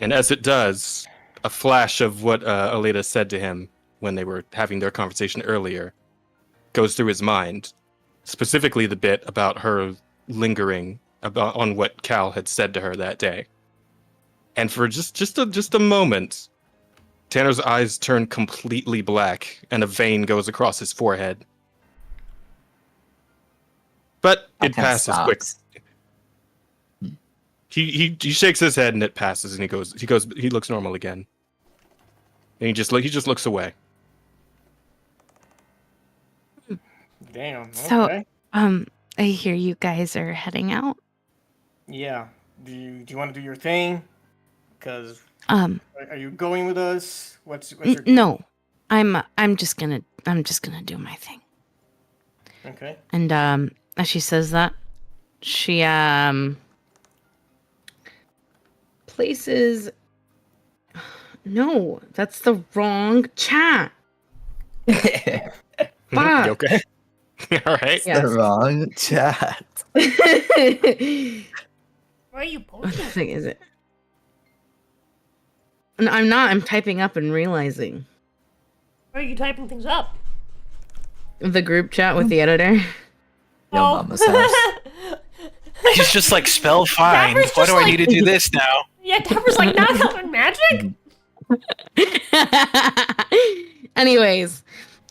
And as it does, a flash of what Aleda said to him when they were having their conversation earlier goes through his mind. Specifically the bit about her lingering on what Cal had said to her that day. And for just a moment, Tanner's eyes turn completely black, and a vein goes across his forehead. But That it kinda passes quick. stops. He shakes his head and it passes, and he looks normal again. And he just looks away. Damn. So, Okay. I hear you guys are heading out. Yeah. Do you want to do your thing? Because Um, are you going with us? What's your no, I'm just gonna do my thing. Okay. And as she says that, she places. No, that's the wrong chat. Fuck. You okay? All right. Yes. The wrong chat. Where are you What the posting? thing is it? No, I'm not. I'm typing up and realizing Where are you typing things up? the group chat with the editor. Yo, Oh. mama's house. He's just like spell fine. Dapper's Why just do I like- need to do this now? Yeah, Dapper's like, not counting magic? Anyways,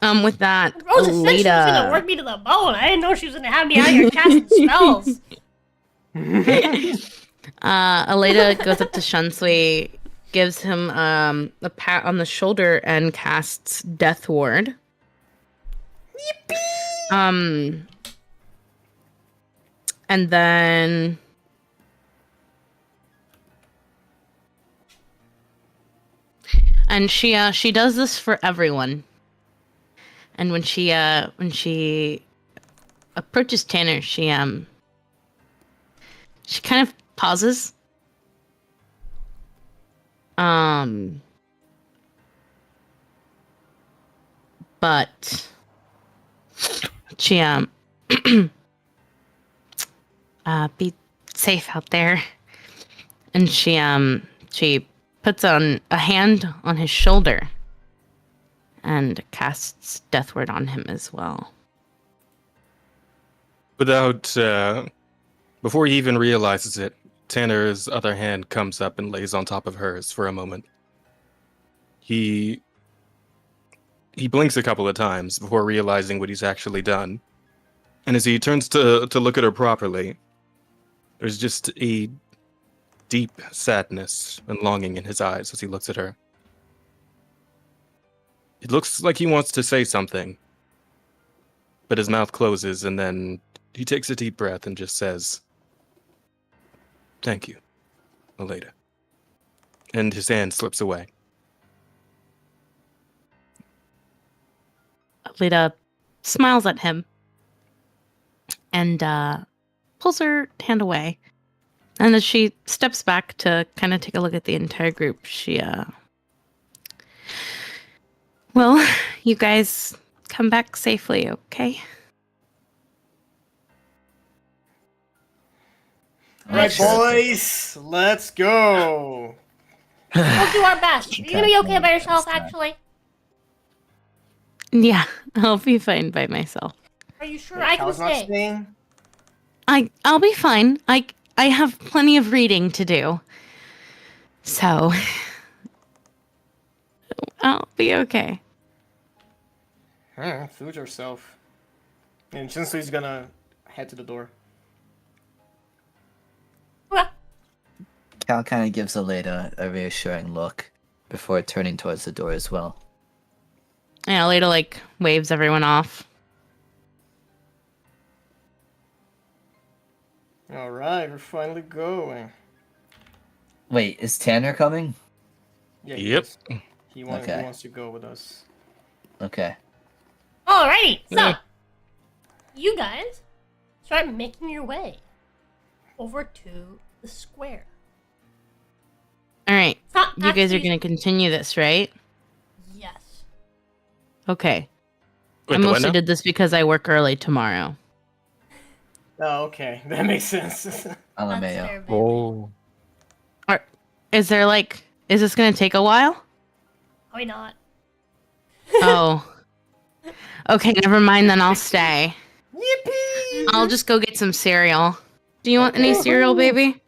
with that, Rosa said she was gonna Aleda. work me to the bone. I didn't know she was gonna have me out here casting spells. Aleda goes up to Shunsui, gives him a pat on the shoulder, and casts Death Ward. And then she does this for everyone. And when she approaches Tanner, she kind of pauses. But she be safe out there. And she puts on a hand on his shoulder and casts Death Ward on him as well. Without, before he even realizes it, Tanner's other hand comes up and lays on top of hers for a moment. He blinks a couple of times before realizing what he's actually done. And as he turns to look at her properly, there's just a deep sadness and longing in his eyes as he looks at her. It looks like he wants to say something, but his mouth closes, and then he takes a deep breath and just says, "Thank you, Aleda." And his hand slips away. Lita smiles at him and pulls her hand away. And as she steps back to kind of take a look at the entire group, she, well, you guys come back safely, okay? All right, boys, let's go. We'll do our best. Are you gonna be okay by yourself, actually? Yeah, I'll be fine by myself. Are you sure I can Cal's not stay? staying? I'll be fine. I have plenty of reading to do. So I'll be okay. Suit yourself. And Shinsui's gonna head to the door. Cal kind of gives Aleda a reassuring look before turning towards the door as well. Yeah, Leda like waves everyone off. All right, we're finally going. Wait, is Tanner coming? Yeah. Yep. He Okay. wants to go with us. Okay. Alrighty, so you guys start making your way over to the square. All right. It's not You guys are actually- going to continue this, right? Yes. Okay. Wait, I the what mostly now? did this because I work early tomorrow. Oh, okay. That makes sense. LMAO. Oh. Is there like, is this going to take a while? Probably not. Oh. Okay, never mind, then I'll stay. Yippee! I'll just go get some cereal. Do you want any cereal, baby?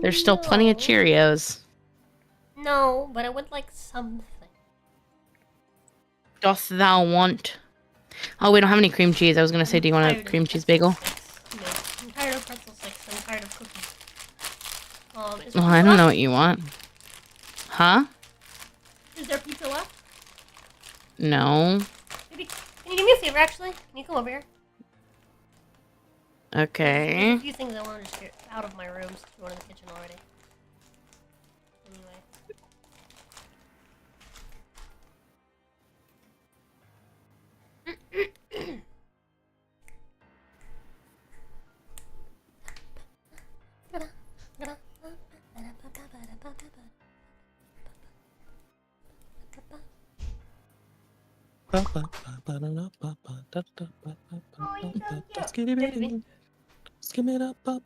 There's still plenty of Cheerios. No, but I would like something. Doth thou want? Oh, we don't have any cream cheese. I was going to say, do you want a cream cheese bagel? I'm tired of pretzel sticks. I'm tired of cookies. Is Well, there I pizza don't know left? what you want. Huh? Is there pizza left? No. Maybe, can you do me a favor, actually? Can you come over here? There's Okay. a few things I want to just get out of my room since we're in the kitchen already. Anyway.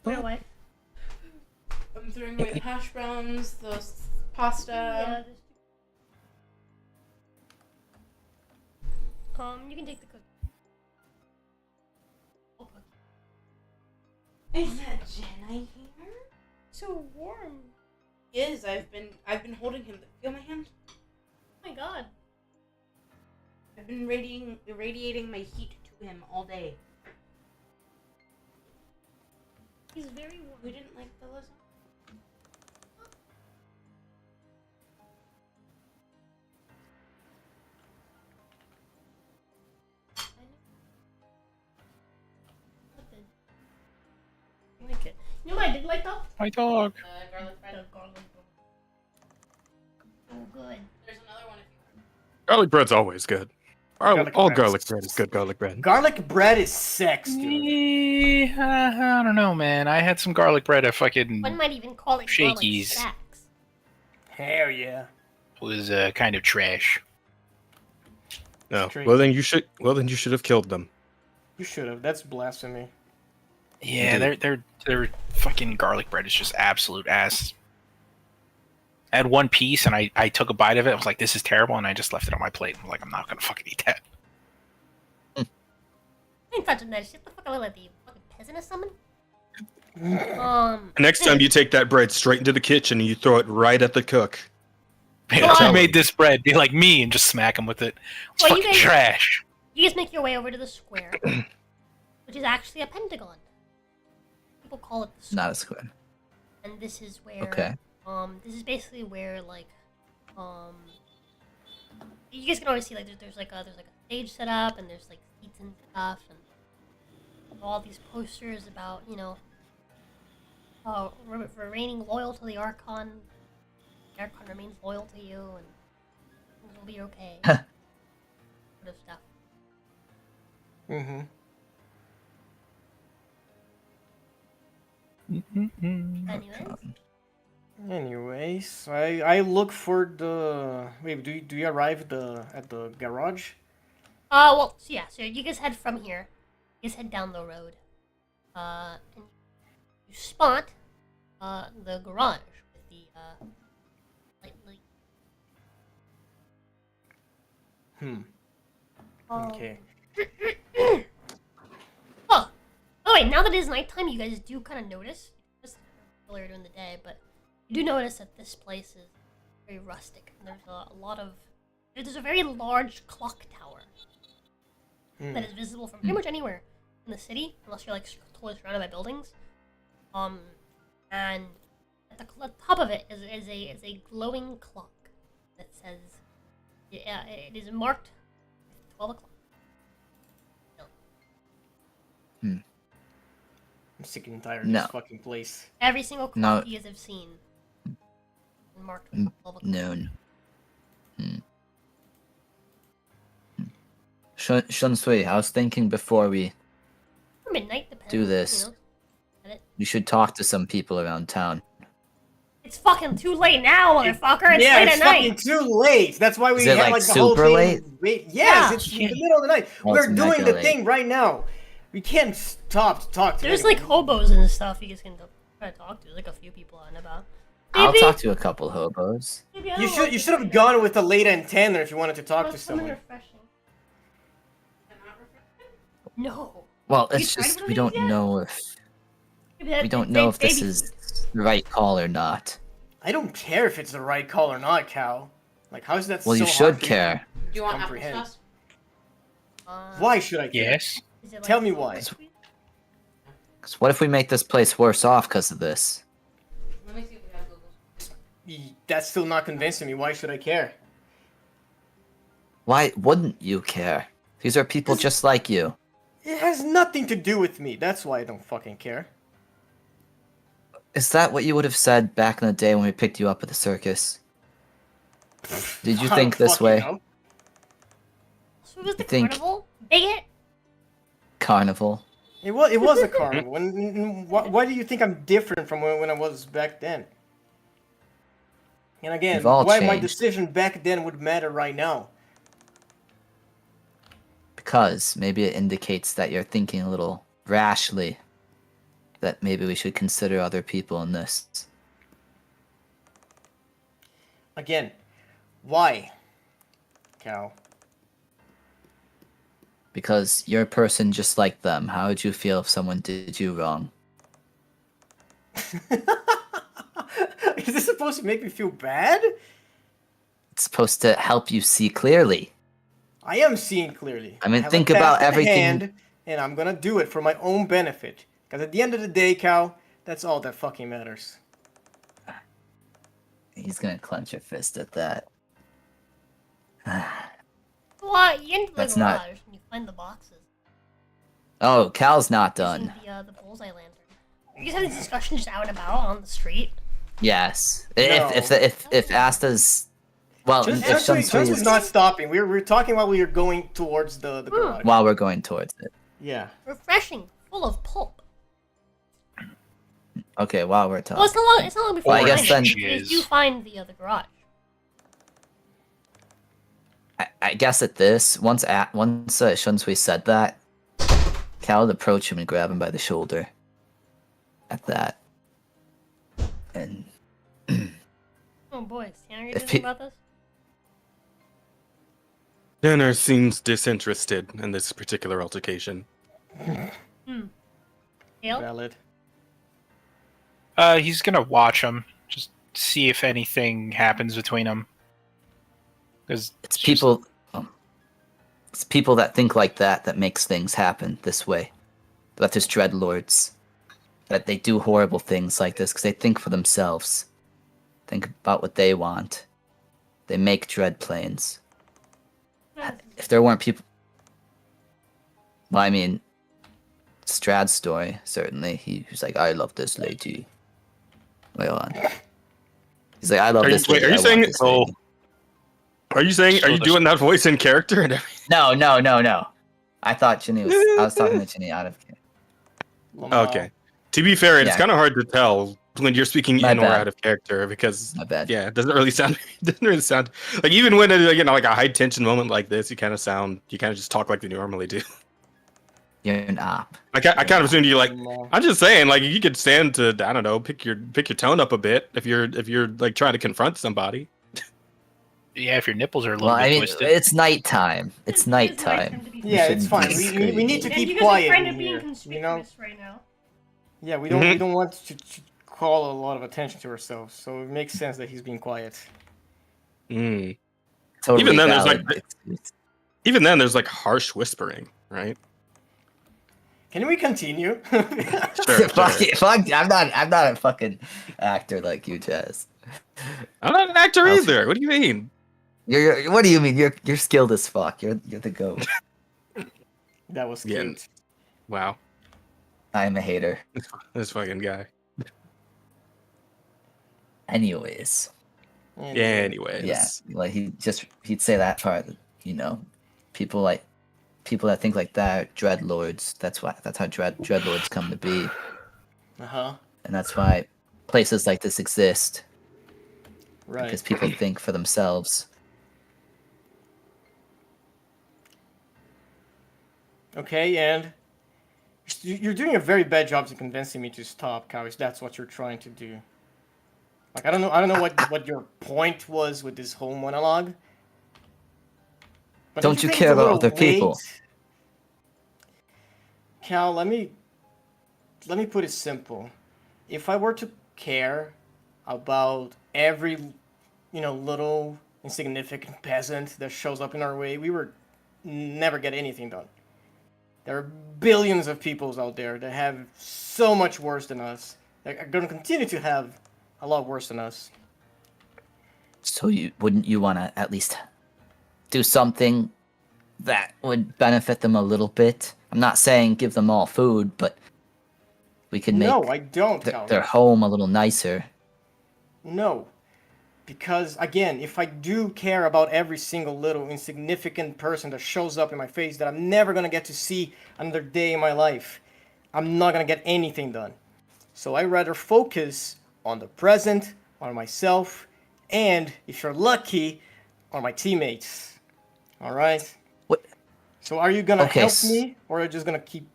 My wife. I'm throwing away the hash browns, the pasta. You can take the cookie. Is that Jenna here? So warm. He is. I've been holding him. Feel my hand? Oh my god. I've been irradiating my heat to him all day. He's very warm. We didn't like the lasagna. I like it. You know what I did like though? My dog. Garlic bread. The garlic bread. Oh, good. There's another one if you want. Garlic bread's always good. Garlic All bread. garlic bread is good garlic bread. Garlic bread is sex, dude. I don't know, man. I had some garlic bread at fucking One might even call it garlic Shakey's. stacks. Hell yeah. Was kind of trash. No. Straight. Well then you should have killed them. You should have. That's blasphemy. Yeah, their fucking garlic bread is just absolute ass. I had one piece and I took a bite of it. I was like, this is terrible, and I just left it on my plate. I'm like, I'm not gonna fucking eat that. I ain't touching that shit. The fuck I look like, the fucking peasant or something? Next time you take that bread straight into the kitchen and you throw it right at the cook. Yeah, I made this bread. Be like me and just smack him with it. It's Well, you fucking guys- trash. You guys make your way over to the square, which is actually a pentagon. People call it the square. Not a square. And this is where Okay. this is basically where like you guys can always see like there's like a stage set up and there's like seats and stuff and all these posters about remaining loyal to the Archon. The Archon remains loyal to you and things will be okay. Sort of stuff. Anyways, I look for the. Wait, do you arrive at the garage? Well, so you guys head from here. You guys head down the road. And you spot the garage with the Okay. Oh wait, now that it is nighttime, you guys do kind of notice. Just earlier during the day, but you do notice that this place is very rustic. And there's there's a very large clock tower that is visible from pretty much anywhere in the city, unless you're like totally surrounded by buildings. And at the top of it is a glowing clock that says, it is marked 12 o'clock. I'm sick and tired of this fucking place. Every single clock you guys have seen marked with 12 o'clock. Noon. Shunsui, I was thinking before we midnight, depends, do this, we should talk to some people around town. It's fucking too late now, motherfucker. It's late at night. Fucking too late. That's why we Is it had like the whole super thing. late? Yes, it's in the middle of the night. We're it's doing mega the thing right now. We can't stop to talk to There's anyone. like hobos and stuff you guys can try to talk to. There's like a few people out and about. I'll talk to a couple hobos. You should have gone with the late antenna if you wanted to talk to someone. Refreshing. No. Well, it's just we don't know if this is the right call or not. I don't care if it's the right call or not, Cal. Like, how is that? Well, so you should hard for care. Do you want comprehend? applesauce? Why should I care? Yes. Tell me why. Because what if we make this place worse off because of this? Let me see if we have Google. That's still not convincing me. Why should I care? Why wouldn't you care? These are people just like you. It has nothing to do with me. That's why I don't fucking care. Is that what you would have said back in the day when we picked you up at the circus? Did you I think don't this fucking way? know. So it was the You think- carnival? Bigot? Carnival? It was a carnival. Why do you think I'm different from when I was back then? And again, We've all why my changed. decision back then would matter right now? Because maybe it indicates that you're thinking a little rashly. That maybe we should consider other people in this. Again, why, Cal? Because you're a person just like them. How would you feel if someone did you wrong? Is this supposed to make me feel bad? It's supposed to help you see clearly. I am seeing clearly. I mean, have think a about task at everything- hand, and I'm gonna do it for my own benefit. Because at the end of the day, Cal, that's all that fucking matters. He's gonna clench a fist at that. Well, you enter the That's garage not- and you find the boxes. Oh, Cal's not done. Using the bullseye lantern. You guys have these discussions just out and about on the street. Yes. No. If Asta's, well, if Shunsui Shunsui is is not stopping. We're talking while we are going towards the garage. while we're going towards it. Yeah. Refreshing, full of pulp. Okay, while we're talking. Well, it's not long before Well, I guess night. then- You guys do find the garage. I guess at this, once Shunsui said that, Cal would approach him and grab him by the shoulder. At that. And Oh boy, is Tanner If gonna he- do about this? Tanner seems disinterested in this particular altercation. Hale? Valid. He's gonna watch him, just see if anything happens between them. Because it's people that think like that makes things happen this way. That there's dreadlords. That they do horrible things like this because they think for themselves. Think about what they want. They make dreadplanes. if there weren't people. Well, I mean, Strad's story certainly. He was like, "I love this lady." Wait, hold on. He's like, "I love this lady." Are you I want saying? this lady." Are you saying? Are you doing that voice in character and everything? No. I thought Ginny was. I was talking to Ginny out of. Okay. To be fair, it's Yeah. kind of hard to tell when you're speaking My in or bad. out of character because My bad. yeah, it doesn't really sound like even when like a high tension moment like this, you kind of just talk like you normally do. You're an op. I kind of assumed you like. I'm just saying, like you could stand to I don't know, pick your tone up a bit if you're like trying to confront somebody. Yeah, if your nipples are a little Well, bit I mean, twisted. it's nighttime. It's nighttime. Yeah, it's fine. We need to keep quiet kind in of being here. conspicuous right now. Yeah, we don't want to call a lot of attention to ourselves, so it makes sense that he's being quiet. Mm. Totally even then, valid. there's like harsh whispering, right? Can we continue? Sure. Fuck, I'm not a fucking actor like you, Jazz. I'm not an actor either. What do you mean? What do you mean? You're skilled as fuck. You're the goat. That was Yeah. cute. Wow. I'm a hater. This fucking guy. Anyways. Anyways. Yeah, like he'd say that part. You know, people that think like that are dreadlords. That's how dreadlords come to be. And that's why places like this exist. Right. Because people think for themselves. Okay, and you're doing a very bad job of convincing me to stop, Cowish. That's what you're trying to do. Like I don't know what your point was with this whole monologue. But Don't you think care it's a about little other people? late? Cal, let me put it simple. If I were to care about every, little insignificant peasant that shows up in our way, we would never get anything done. There are billions of peoples out there that have so much worse than us. That are going to continue to have a lot worse than us. So wouldn't you want to at least do something that would benefit them a little bit? I'm not saying give them all food, but we could make No, I don't, their home a little nicer. No. Because, again, if I do care about every single little insignificant person that shows up in my face that I'm never going to get to see another day in my life, I'm not going to get anything done. So I'd rather focus on the present, on myself, and, if you're lucky, on my teammates. Alright? What? So are you going to Okay, help me, or are you just going to keep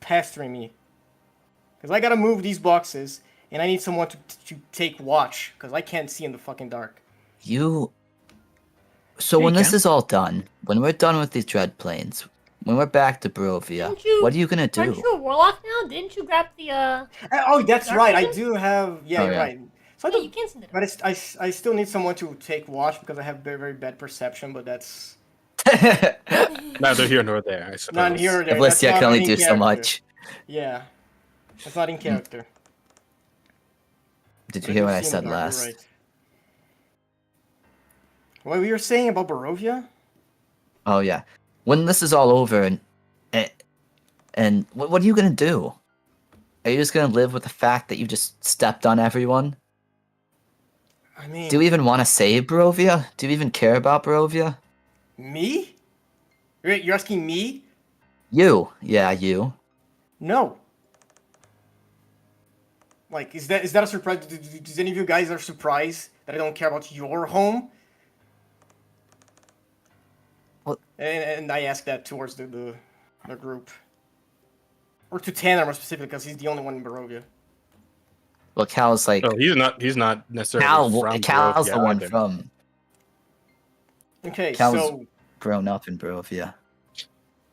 pestering me? Because I got to move these boxes, and I need someone to take watch, because I can't see in the fucking dark. So Yeah, when you this can. is all done, when we're done with these Dreadplanes, when we're back to Barovia, what are you gonna do? Aren't you a warlock now? Didn't you grab the Oh, that's dark right. I vision? do have. Yeah, Oh, you're yeah. right. So I Yeah, don't, you can send it. but I still need someone to take watch because I have very, very bad perception. But that's Neither here nor there, I suppose. not here or there. Blinsky, That's I not can only in do so character. much. Yeah, that's not in character. Did But you hear do what I see in said the dark, you're last? right. What we were saying about Barovia? Oh yeah. When this is all over and what are you gonna do? Are you just gonna live with the fact that you just stepped on everyone? I mean, Do you even want to save Barovia? Do you even care about Barovia? me? You're asking me? You. Yeah, you. No. Like, is that a surprise? Does any of you guys are surprised that I don't care about your home? What? And I ask that towards the group. Or to Tanner more specifically, because he's the only one in Barovia. Well, Cal's like Oh, he's not necessarily from Cal's Barovia the one either. from. Okay, Cal's so grown up in Barovia.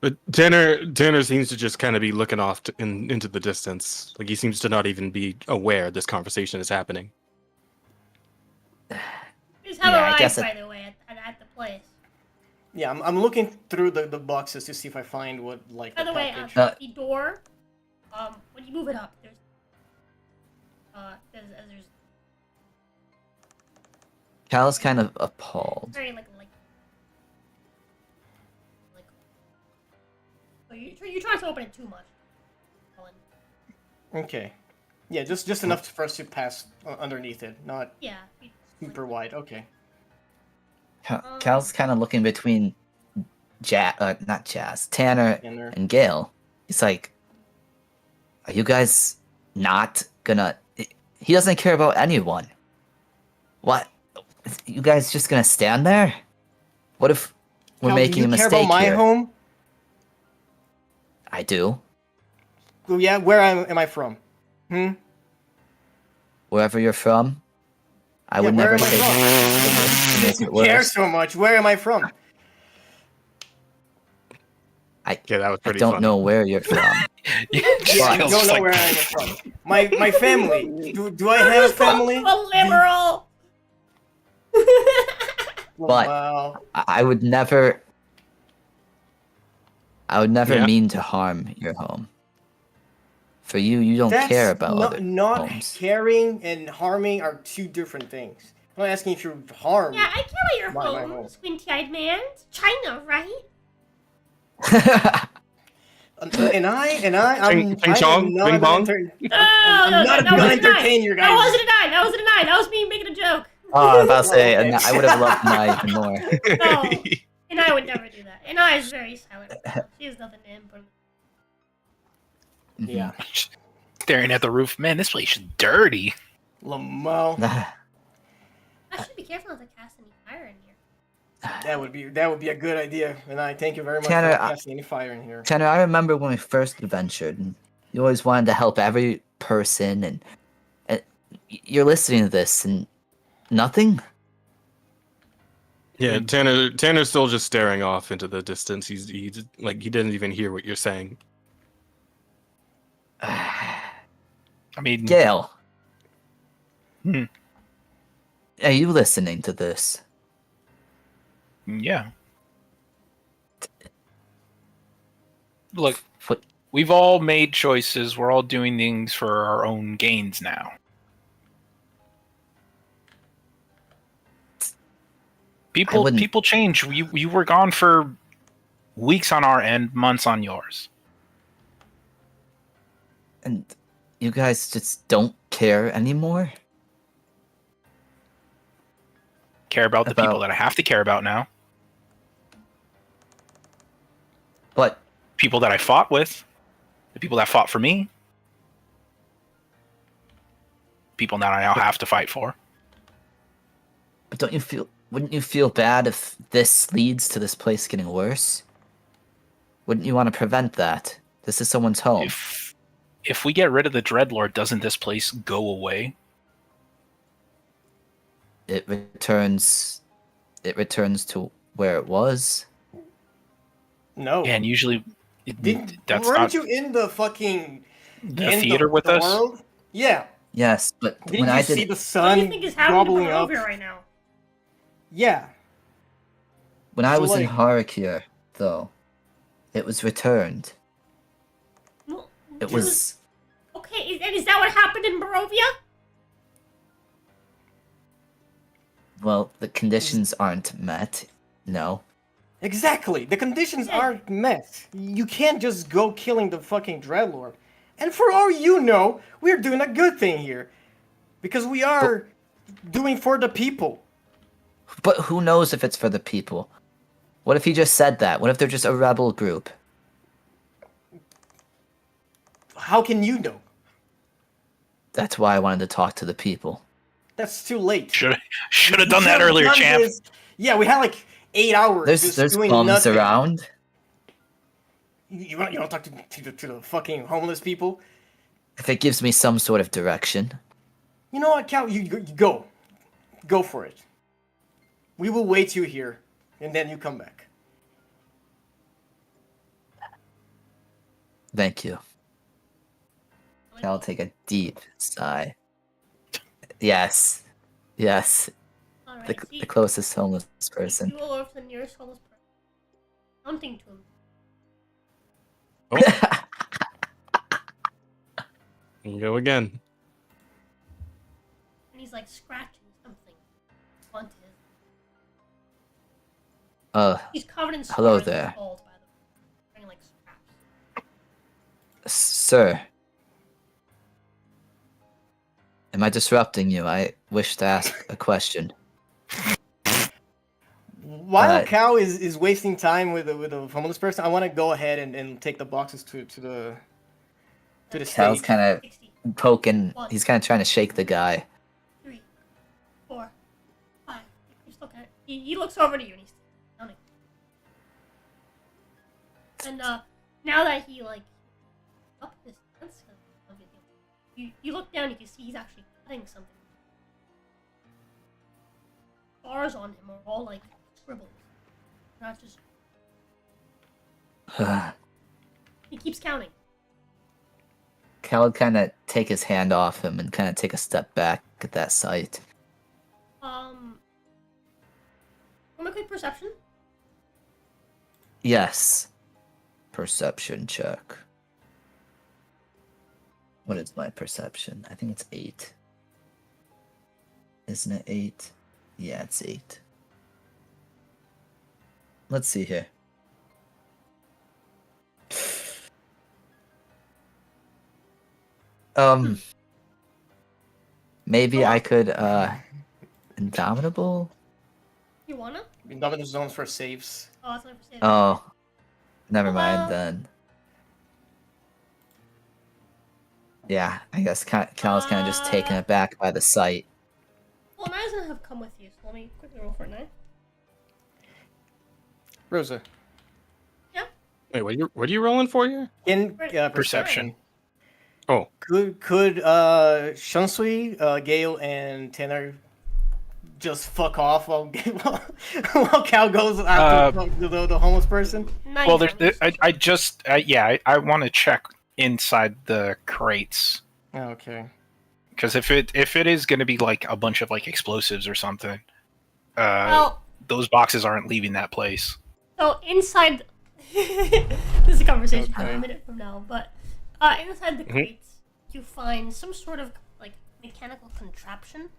But Tanner seems to just kind of be looking off into the distance. Like he seems to not even be aware this conversation is happening. Just have Yeah, I arrived, guess by the way, at the place. yeah, I'm looking through the boxes to see if I find what like. By the way, package. the door, when you move it up, there's Cal's kind of appalled. very like. So you try to open it too much. Colin. Okay. Yeah, just enough for us to pass underneath it, not Yeah. super wide. Okay. Cal's kind of looking between not Jazz, Tanner Tanner. and Gale. He's like, are you guys not gonna... He doesn't care about anyone. What? You guys just gonna stand there? What if we're Cal, making do you a mistake care about my here? home? I do. Well, yeah, where am I from? Wherever you're from, I would where never am I take If you care so much, where am I from? Yeah, that was I pretty don't funny. know where you're from. Yeah, I don't know where I'm from. My family. Do I have a family? A liberal. But Wow. I would never Yeah. mean to harm your home. For you, you don't That's care about other not homes. caring and harming are two different things. I'm not asking if you harm. Yeah, I care about your My home, home. squinty-eyed man. It's China, right? And I'm Ching chong, not bing bong. I'm not gonna entertain your guys. That wasn't an eye. That wasn't an eye. That was me making a joke. Oh, I was about to say, Okay. and I would have loved Nye even more. No, and I would never do that. And I is very silent. She has nothing to input. Yeah. Staring at the roof. Man, this place is dirty. Lamau. I should be careful not to cast any fire in here. That would be a good idea. And I thank you very much Tanner, for not casting any fire in here. Tanner, I remember when we first adventured, and you always wanted to help every person, and you're listening to this, and nothing? Yeah, Tanner's still just staring off into the distance. He's like he didn't even hear what you're saying. I mean, Gale, Hmm. are you listening to this? Yeah. Look, What? we've all made choices. We're all doing things for our own gains now. People change. You were gone for weeks on our end, months on yours. And you guys just don't care anymore? Care about the people that I have to care about now. But people that I fought with, the people that fought for me, people that I now have to fight for. But wouldn't you feel bad if this leads to this place getting worse? Wouldn't you want to prevent that? This is someone's home. If we get rid of the Dreadlord, doesn't this place go away? It returns to where it was. No. And usually that's weren't not you in the fucking the end theater of with the us? world? Yeah. Yes, but Didn't when you I see did the What do sun you think is happening to gobbling up? Barovia right now? Yeah. when I So, was in like- Harakir, though, it was returned. Well, It was Okay, and is that what happened in Barovia? well, the conditions aren't met. No. Exactly. The conditions aren't met. You can't just go killing the fucking Dreadlord. And for all you know, we're doing a good thing here. Because we are doing for the people. But who knows if it's for the people? What if he just said that? What if they're just a rebel group? How can you know? That's why I wanted to talk to the people. That's too late. Should have done We that should've earlier, done champ. this- Yeah, we had like 8 hours just There's doing bums nothing. around. You want to talk to the fucking homeless people? If it gives me some sort of direction. You know what, Cal? You go. Go for it. We will wait you here, and then you come back. Thank you. I'll take a deep sigh. Yes. Yes. Alright, The closest homeless person. You will over to the nearest homeless person. Hunting to him. You go again. And he's like scratching something onto his. He's covered in hello scars and there. skulls, by the way. Wearing, like, scraps. Sir. Am I disrupting you? I wish to ask a question. While Cal is wasting time with a homeless person, I want to go ahead and take the boxes to the Cal's stage. kind of poking. He's kind of trying to shake the guy. 3, 4, 5. He's looking at. He looks over to you and he's counting. And now that he like up his sense of it, you look down and you can see he's actually cutting something. Scars on him are all like scribbles, not just. He keeps counting. Cal would kind of take his hand off him and kind of take a step back at that sight. Roll a quick perception. Yes. Perception check. What is my perception? I think it's 8. Isn't it 8? Yeah, it's 8. Let's see here. Maybe I could, Indomitable? You wanna? Indomitable zones for saves. Oh, it's not for saves. Oh, never mind then. Yeah, I guess Cal's kind of just taken aback by the sight. Well, Nine's gonna have come with you, so let me quickly roll for 9. Rosa. Yeah. Wait, what are you rolling for here? In Perception. Oh. Could Shunsui, Gale, and Tanner just fuck off while Cal goes after the homeless person? Well, I want to check inside the crates. Oh, okay. Because if it is going to be like a bunch of like explosives or something, those boxes aren't leaving that place. So inside, this is a conversation for a minute from now, but inside the crates, you find some sort of like mechanical contraption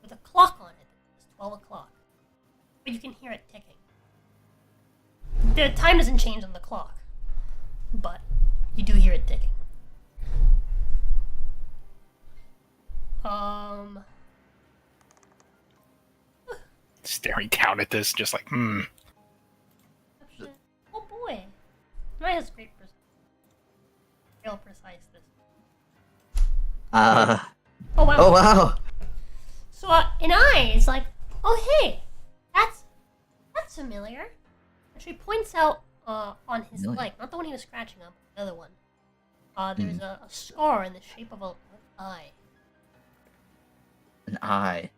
with a clock on it. It's 12 o'clock, but you can hear it ticking. The time doesn't change on the clock, but you do hear it ticking. Staring down at this, just like, Oh boy, Mine has great precision. Real precise this. Oh wow. Oh wow. So an eye is like, oh hey, that's familiar. And she points out on his leg, not the one he was scratching up, the other one. There's a scar in the shape of an eye. An eye.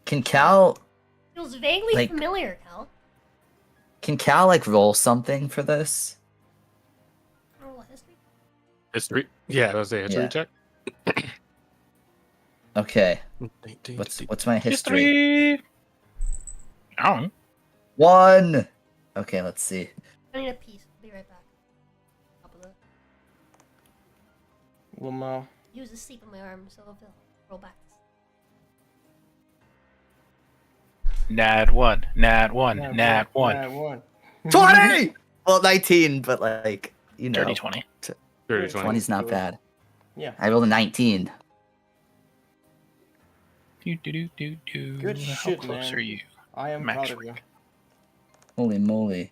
Can Cal Feels vaguely familiar, Cal. Can Cal like roll something for this? Roll a history. History? Yeah, that was a history check. Okay. What's my history? Oh. 1. Okay, let's see. I need a piece. I'll be right back. Top of the... Well, Use the sleep in my arm, so I'll roll back. Nat 1. 20! Well, 19, but like, you know. Dirty 20. Dirty 20. 20's not bad. Yeah. I rolled a 19. Good How shit, close man. are you? I am Max proud of you. Holy moly.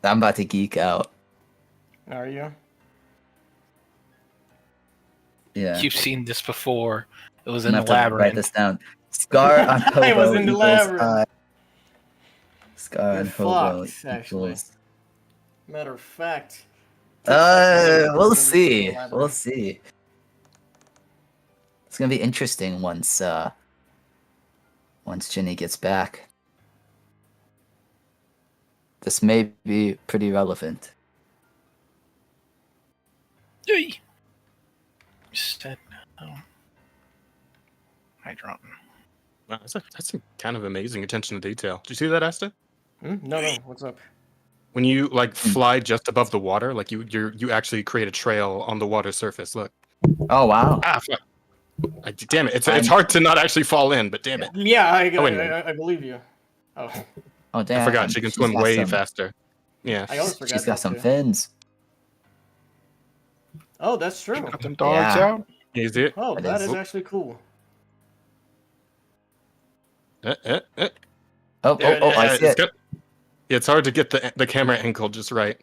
I'm about to geek out. Are you? Yeah. You've seen this before. It was I'm in the gonna have to write labyrinth. this down. Scar on hobo I was in the equals labyrinth. eye. Scar on You're hobo fucked, actually. equals... Matter of fact. We'll see. We'll see. It's gonna be interesting once Ginny gets back. This may be pretty relevant. Yay. Said no. Hydron. Wow, that's a kind of amazing attention to detail. Did you see that, Asta? No. What's up? When you like fly just above the water, like you actually create a trail on the water surface. Look. Oh wow. Ah, fuck. Damn it! It's hard to not actually fall in, but damn it. Yeah, wait a minute. I believe you. Oh. Oh damn. I forgot she can swim way faster. Yeah. I always forgot She's got that some too. fins. Oh, that's true. Got them dogs Yeah. out. Is it? Oh, That that is- is actually cool. Oh, There oh, it oh, I is. see it. It's hard to get the camera angle just right.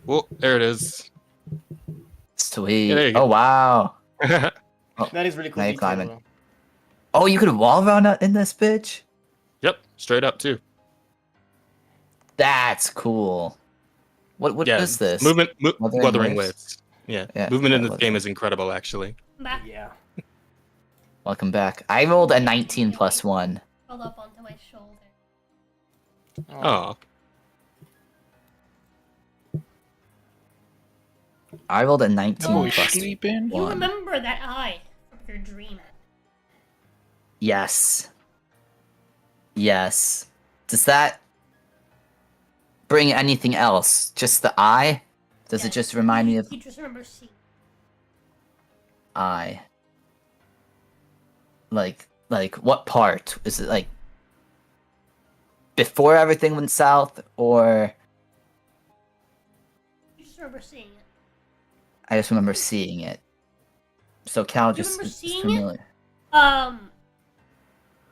Well, there it is. Sweet. Yeah, there you Oh, go. wow. That is really cool Now you're detail, climbing. though. Oh, you could wall run in this bitch? Yep, straight up too. That's cool. What Yeah, is this? Movement, Wuthering Wuthering Waves? Waves. Yeah, Yeah, movement in yeah, this game Wuthering. is incredible, actually. Back. Yeah. Welcome back. I rolled a 19 plus 1. Rolled up onto my shoulder. Oh, I rolled a 19 Boy, plus sleeping. You 1. remember that eye from your dream. Yes. Yes. Does that bring anything else? Just the eye? Does it just remind me of You just remember seeing. eye? Like what part? Is it like before everything went south, or You just remember seeing it. I just remember seeing it? So Cal You just remember is seeing familiar. it?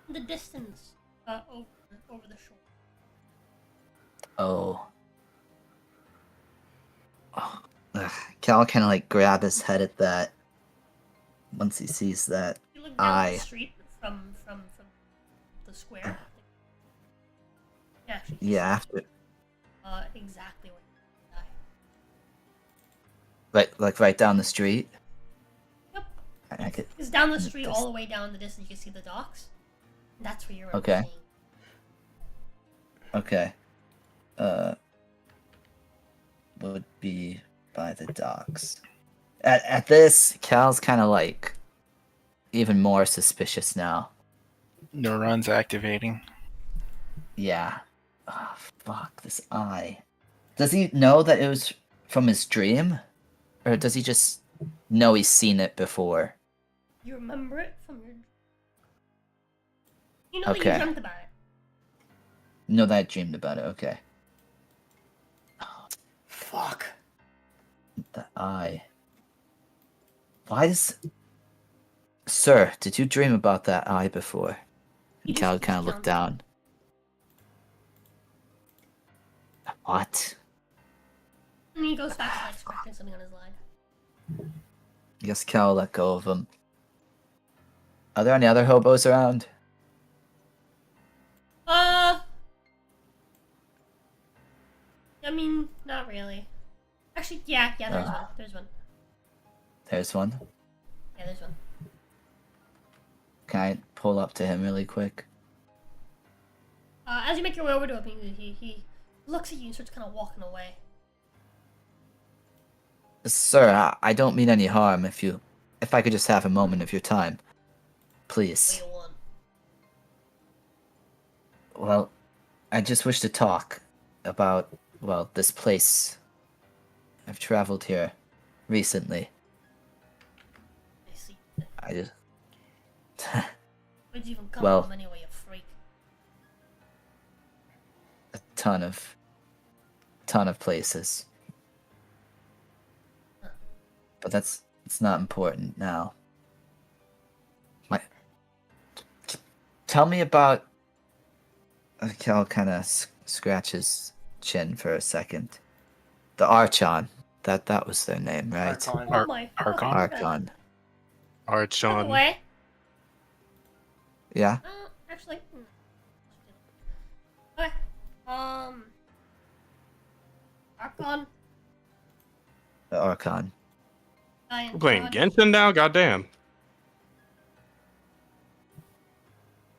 The distance over the shore. Oh. Ugh. Cal kind of like grab his head at that once he sees that You look down eye. the street from the square. Yeah, actually. Yeah, after Exactly where you die. like right down the street. Yep. I could. It's down the street, all the way down the distance. You can see the docks. That's where you're. Okay. Okay. Would be by the docks. At this, Cal's kind of like even more suspicious now. Neurons activating. Yeah. Oh, fuck this eye. Does he know that it was from his dream, or does he just know he's seen it before? You remember it from your. You know that Okay. you dreamt about it. Know that I dreamed about it. Okay. Fuck. The eye. Why does... Sir, did you dream about that eye before? And Cal kind of looked down. What? And he goes back to like scratching something on his leg. I guess Cal let go of him. Are there any other hobos around? I mean, not really. Actually, yeah, there's one. There's one. There's one. Yeah, there's one. Can I pull up to him really quick? As you make your way over to him, he looks at you and starts kind of walking away. Sir, I don't mean any harm if I could just have a moment of your time. Please. What do you want? Well, I just wish to talk about, well, this place. I've traveled here recently. I see. I just... Where'd you even come Well- from anyway, you freak? a ton of places. But it's not important now. Tell me about... Cal kind of scratches chin for a second. The Archon. That was their name, right? Archon. Oh my Archon? fucking Archon. God. By the Archon. way, Yeah? actually, okay. Archon. The Archon. Guy in We're playing charge. Genshin now? Goddamn.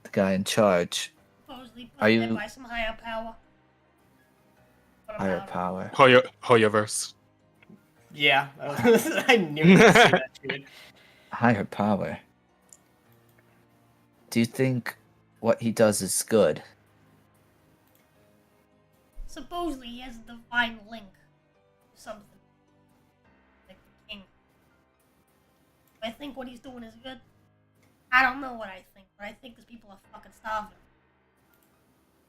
The guy in charge. Supposedly Are put you- there by some higher power. What Higher about power. Hoyoverse. Yeah, I knew you'd say that shit. Higher power. Do you think what he does is good? Supposedly he has a divine link to something. Like the king. I think what he's doing is good. I don't know what I think, but I think these people are fucking starving.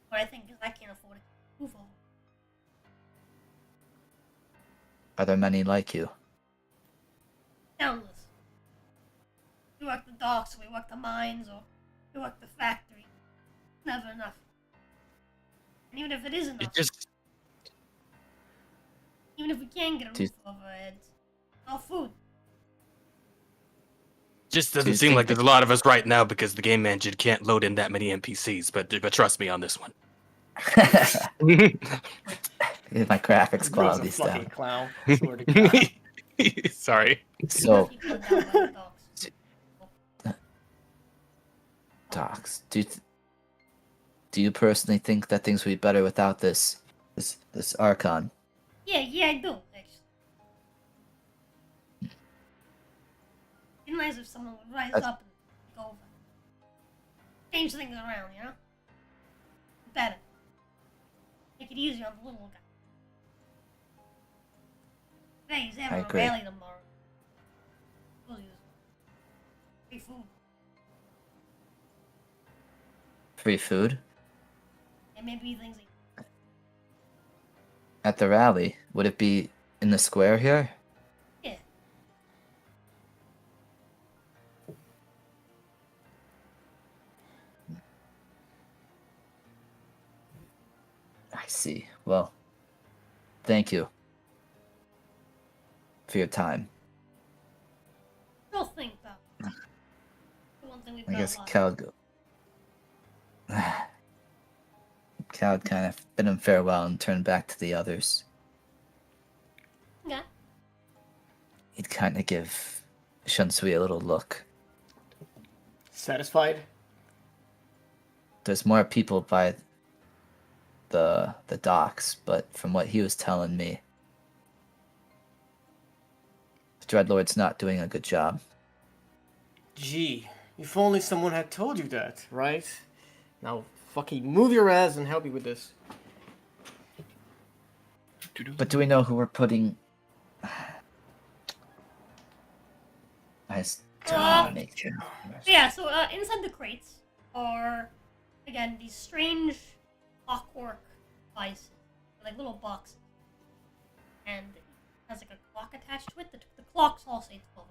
What I think is I can't afford it. Move on. Are there many like you? Countless. We work the docks, we work the mines, or we work the factory. Never enough. And even if it is enough, It just even if we can get a roof over our heads, no food. doesn't you seem think like there's a lot of us right now because the game engine can't load in that many NPCs. But trust me on this one. My graphics Bro's a quality's fucking down. clown. Swear to God. Sorry. So, People are down by the docks. Docs, do you personally think that things would be better without this Archon? Yeah, I do, actually. It'd be nice if someone would rise up and take over. Change things around, you know? Better. Make it easier on the little guy. Hey, he's having a agree. rally tomorrow. We'll use free food. Free food? And maybe things like At the rally? Would it be in the square here? yeah. I see. Well, thank you for your time. Don't think about it. The one thing we've I got guess a lot. Cal kind of bid him farewell and turned back to the others. Yeah. He'd kind of give Shunsui a little look. Satisfied? There's more people by the docks, but from what he was telling me, the Dreadlord's not doing a good job. Gee, if only someone had told you that, right? Now fucking move your ass and help me with this. But do we know who we're putting? I just don't make sure. Yeah, so inside the crates are, again, these strange clockwork devices, like little boxes. And it has like a clock attached to it. The clocks all say 12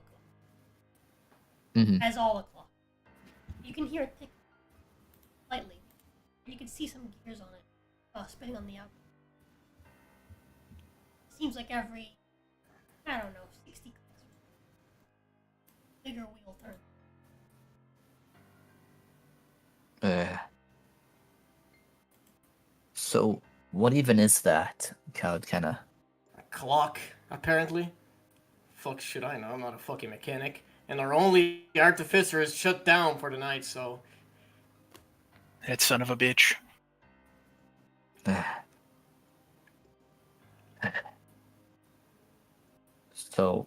o'clock. Mhm. As all the clock. You can hear it tick slightly. And you can see some gears on it, spinning on the outside. Seems like every, I don't know, 60 clicks. Bigger wheel turn. So, what even is that? Cloud kind of. A clock, apparently. Fuck should I know? I'm not a fucking mechanic. And our only artificer is shut down for the night, so... That son of a bitch. So,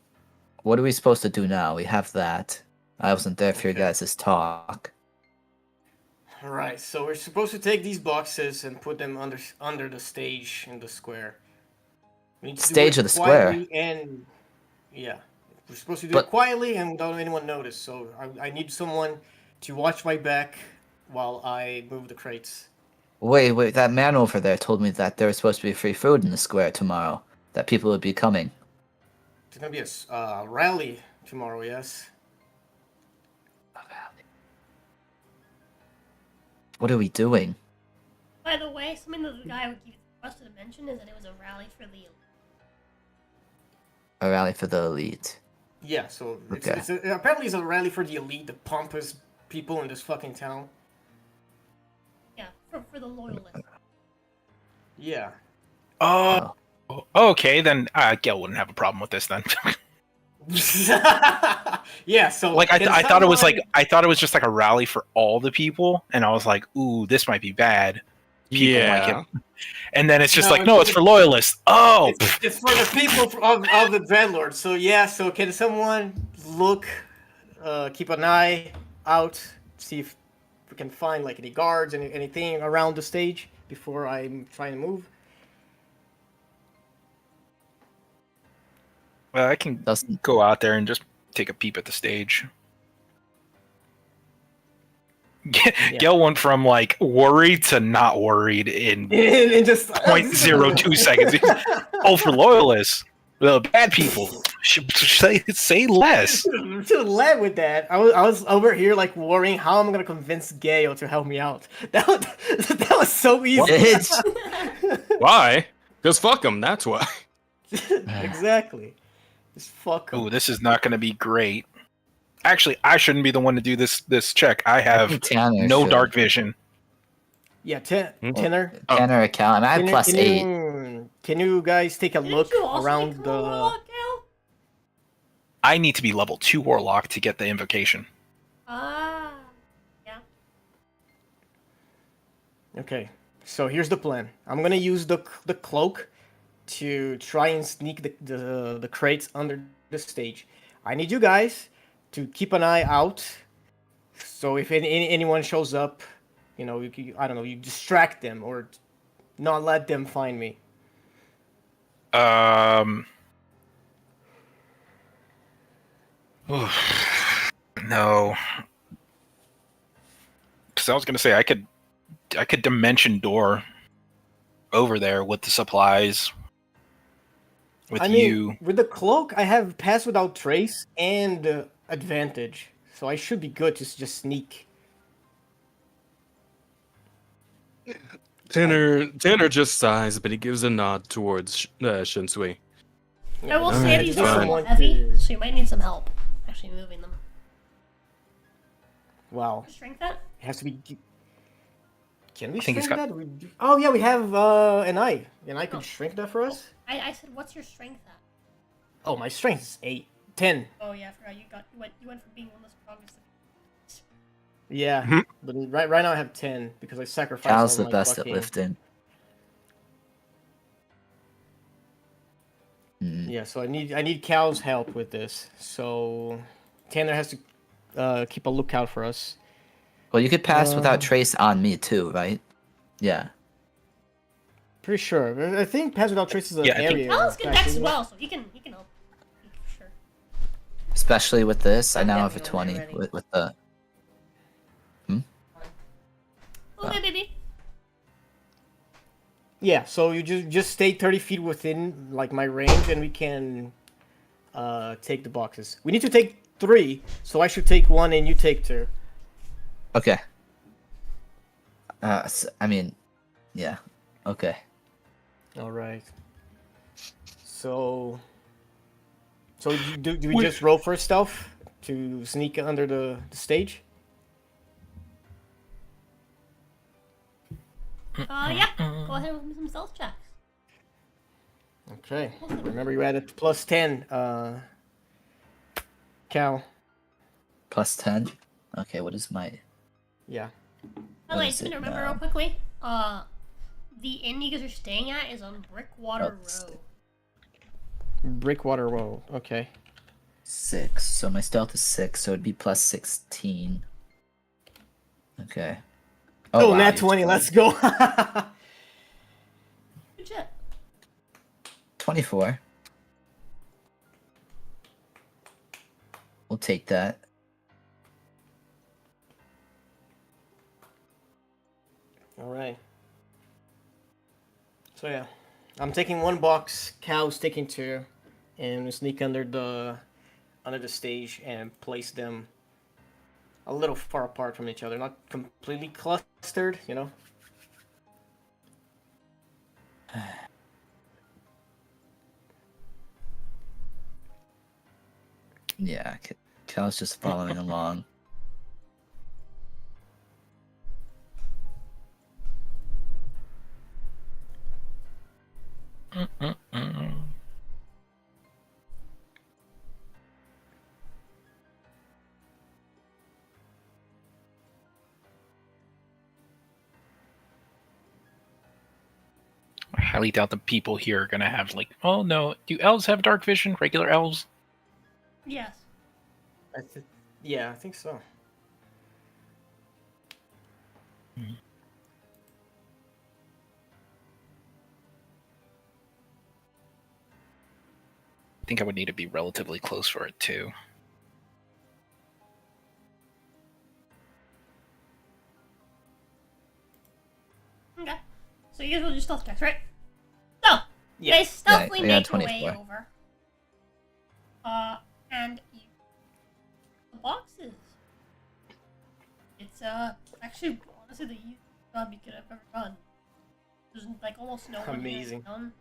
what are we supposed to do now? We have that. I wasn't there for your guys' talk. Alright, so we're supposed to take these boxes and put them under the stage in the square. We need to Stage do it of the square? quietly and... Yeah. We're supposed to do But- it quietly and without anyone notice, so I need someone to watch my back while I move the crates. Wait, that man over there told me that there was supposed to be free food in the square tomorrow. That people would be coming. There's gonna be a rally tomorrow, yes? What are we doing? By the way, something that the guy would give us to mention is that it was a rally for the elite. A rally for the elite. Yeah, so Okay. apparently it's a rally for the elite, the pompous people in this fucking town. Yeah, for the loyalists. Yeah. Oh, okay, then Gil wouldn't have a problem with this then. Yeah, so like I can thought it was someone- like I thought it was just like a rally for all the people, and I was like, ooh, this might be bad. People like Yeah. it. And then it's just No, like, no, it's for loyalists. Oh, It's for the people of the Dreadlord. So yeah, so can someone look, keep an eye out, see if we can find like any guards, anything around the stage before I'm trying to move? well, I can go out there and just take a peep at the stage. Gale went from like worried to not worried in And just 0.02 seconds. Oh, for loyalists, the bad people, say less. Should have led with that. I was over here like worrying how I'm gonna convince Gale to help me out. That was so easy. Why? Because fuck him. That's why. Exactly. Just fuck 'em. Ooh, this is not going to be great. Actually, I shouldn't be the one to do this check. I have no dark vision. Yeah, Tanner. Tanner account. I have +8. Can you guys take a look around the? I need to be level 2 Warlock to get the invocation. Yeah. Okay, so here's the plan. I'm gonna use the cloak to try and sneak the crates under the stage. I need you guys to keep an eye out. So if anyone shows up, you know, I don't know, you distract them or not let them find me. No. Because I was gonna say I could dimension door over there with the supplies. With with the cloak, I have pass without trace and advantage, so I should be good to just sneak. Tanner just sighs, but he gives a nod towards Shinsui. I will say Alright, these fine. are heavy, so you might need some help actually moving them. Wow. Strength that? It has to be. Can we I think shrink it's got- that? Oh yeah, we have an eye. An eye could shrink that for us. I said, what's your strength at? Oh, my strength is 10. Oh yeah, I forgot you went from being one of the strongest. Yeah, but right now I have 10 because I sacrificed. Cal's all the my best at fucking- lifting. Yeah, so I need Cal's help with this. So Tanner has to keep a lookout for us. Well, you could pass without trace on me too, right? Yeah. Pretty sure. I think pass without trace is an Yeah, I think- area. Alex can attack, dex as isn't it? well, so he can help. For sure. Especially with this, I now have a definitely 20 ready. with the. Okay, baby. Yeah, so you just stay 30 feet within like my range, and we can take the boxes. We need to take 3, so I should take 1 and you take 2. Okay. I mean, yeah. Okay. All right. So do we just roll for stealth to sneak under the stage? Yeah. Go ahead with some stealth checks. Okay. Remember you added +10, Cal. +10. Okay, what is my? Yeah. By the way, just gonna remember real quickly. The inn you guys are staying at is on Blackwater Road. Breakwater Road. Okay. 6. So my stealth is 6, so it'd be +16. Okay. Oh, wow, nat you're 20. Let's go. Good shit. 24. We'll take that. All right. So yeah, I'm taking 1 box. Cal's taking 2, and we sneak under the stage and place them a little far apart from each other, not completely clustered, you know. Yeah, Cal's just following along. I highly doubt the people here are gonna have like, oh no, do elves have dark vision? Regular elves? Yes. Yeah, I think so. I think I would need to be relatively close for it too. Okay. So you guys will do stealth checks, right? So, you guys stealthily I got make your way 24. over. And you... The boxes. It's, actually, honestly, the easiest job you could have ever done. There's, like, almost no one Amazing. on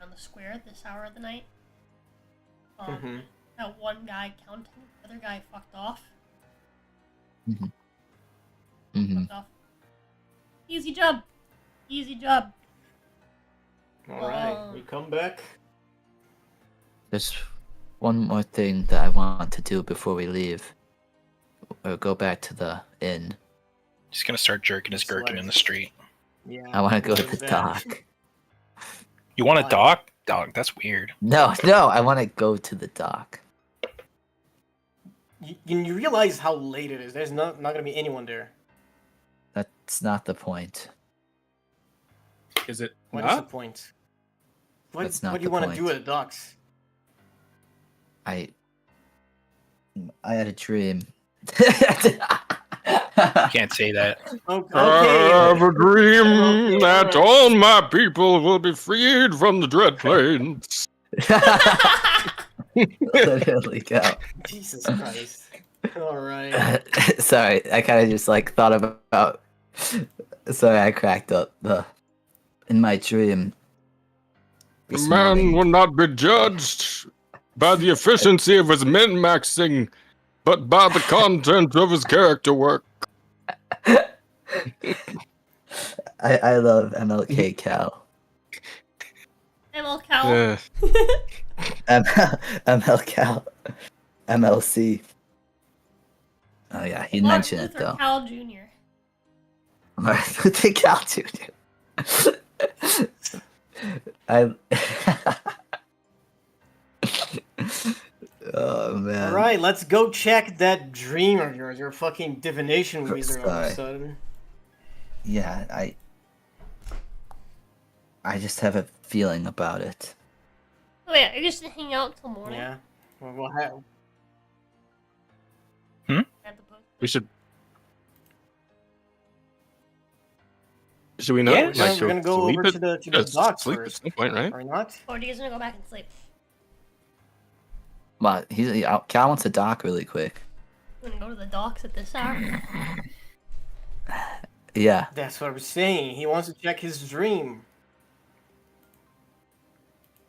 the square at this hour of the night. Mhm. That one guy counting, the other guy fucked off. Fucked off. Easy job. Easy job. Alright, we come back. There's one more thing that I want to do before we leave. Or go back to the inn. He's gonna start jerking his gherkin in the street. Yeah. I want to go to what the is that? dock. You want a dock? Dog, that's weird. No, I want to go to the dock. You realize how late it is. There's not gonna be anyone there. That's not the point. Is it What is the point? What That's not do you the want to do point. at the docks? I had a dream. Can't say that. I have a dream that all my people will be freed from the Dreadplanes. Literally, go. Jesus Christ. Alright. Sorry, I kind of just like thought about. Sorry, I cracked up. In my dream. The man will not be judged by the efficiency of his min-maxing, but by the content of his character work. I love MLK Cal. ML Cal. ML Cal. MLC. Oh yeah, he Martin mentioned it Luther though. Cal Jr. Martin Luther Cal Jr. Oh man. Alright, let's go check that dream of yours. Your fucking divination wizard all of a Sorry. sudden. Yeah, I just have a feeling about it. Oh yeah, are you just gonna hang out till morning? Yeah. Well, we'll have... At the post? We should we not? Yeah, like, we're gonna go sleep over at- to the yeah, docks sleep first. at some point, right? Or not? Or do you guys gonna go back and sleep? But Cal wants to dock really quick. You wanna go to the docks at this hour? Yeah. That's what I'm saying. He wants to check his dream.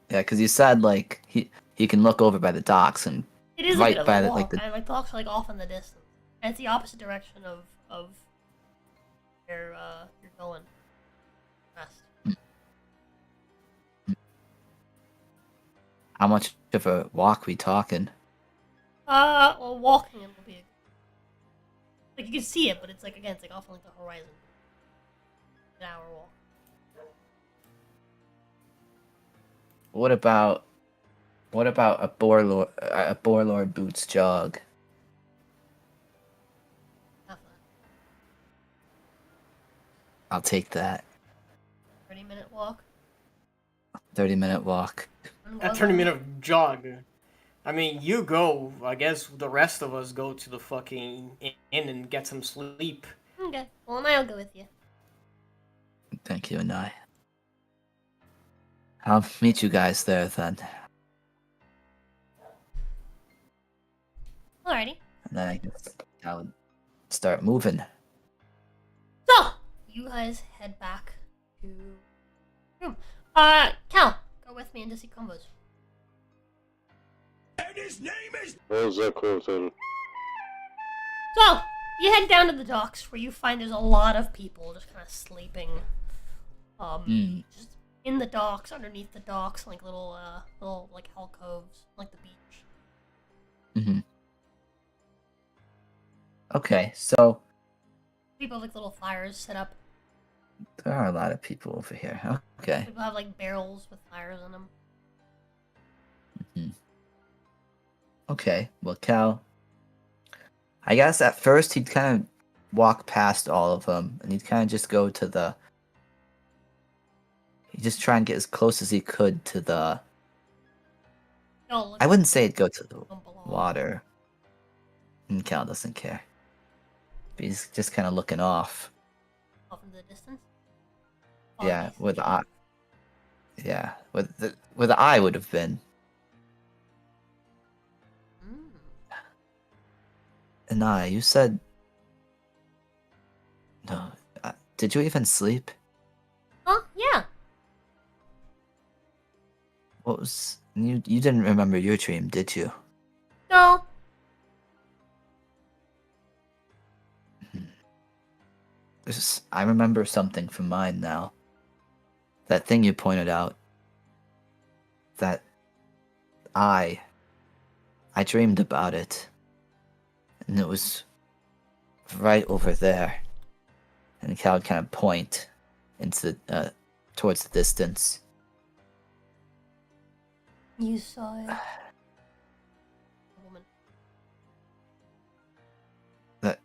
Yeah, because you said like he can look over by the docks and It is a right bit of by a the walk, like the and like the docks are like off in the distance. And it's the opposite direction of where you're going. West. how much of a walk we talking? Well, walking it will be like you can see it, but it's like again, it's like off on like the horizon. An hour walk. What about a Borlord boots jog? I'll take that. 30-minute walk. 30-minute walk. A 30-minute jog. I mean, you go. I guess the rest of us go to the fucking inn and get some sleep. Okay. Well, and I'll go with you. Thank you, and I'll meet you guys there then. Alrighty. And then I guess I'll start moving. So you guys head back to room. Cal, go with me into see combos. And his name is... So you head down to the docks where you find there's a lot of people just kind of sleeping. Just in the docks, underneath the docks, like little like alcoves, like the beach. Mm-hmm. Okay, so People have like little fires set up. there are a lot of people over here. Okay. People have like barrels with fires in them. Okay, well, Cal, I guess at first he'd kind of walk past all of them, and he'd kind of just go to the... He'd just try and get as close as he could to the... I wouldn't say he'd go to the water. And Cal doesn't care. But he's just kind of looking off. Off into the distance. Yeah, where the eye. Yeah, where the eye would have been. And you said. No, did you even sleep? Huh? Yeah. What was you? You didn't remember your dream, did you? No. I remember something from mine now. That thing you pointed out. That I dreamed about it. And it was right over there. And Cal would kind of point into towards the distance. You saw it. Woman. That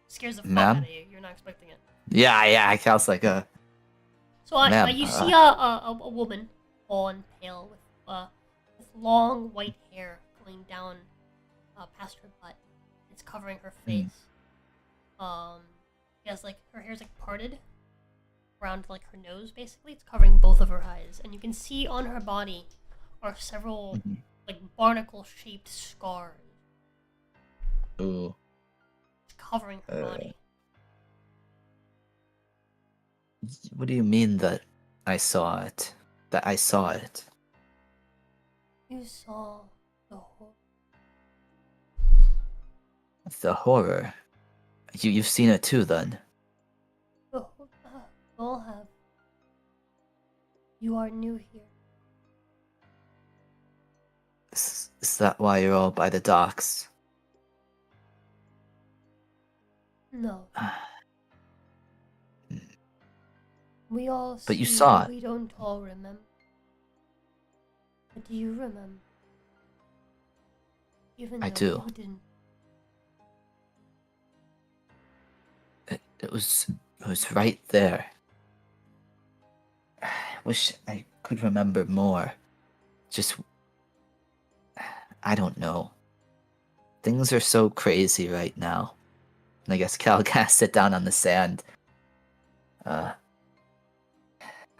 scares the fuck ma'am? out of you. You're not expecting it. Yeah. Cal's like So you see a woman, tall and pale, with long white hair going down past her butt. It's covering her face. She has her hair's parted around her nose. Basically, it's covering both of her eyes, and you can see on her body are several barnacle-shaped scars. Ooh. It's covering her body. What do you mean that I saw it? That I saw it? You saw the horror. The horror? You've seen it too, then? We all have. You are new here. Is that why you're all by the docks? No. We all But you see, saw but it. we don't all remember. But do you remember? Even I though do. you didn't. It was right there. I wish I could remember more. Just I don't know. Things are so crazy right now. And I guess Cal kind of sit down on the sand.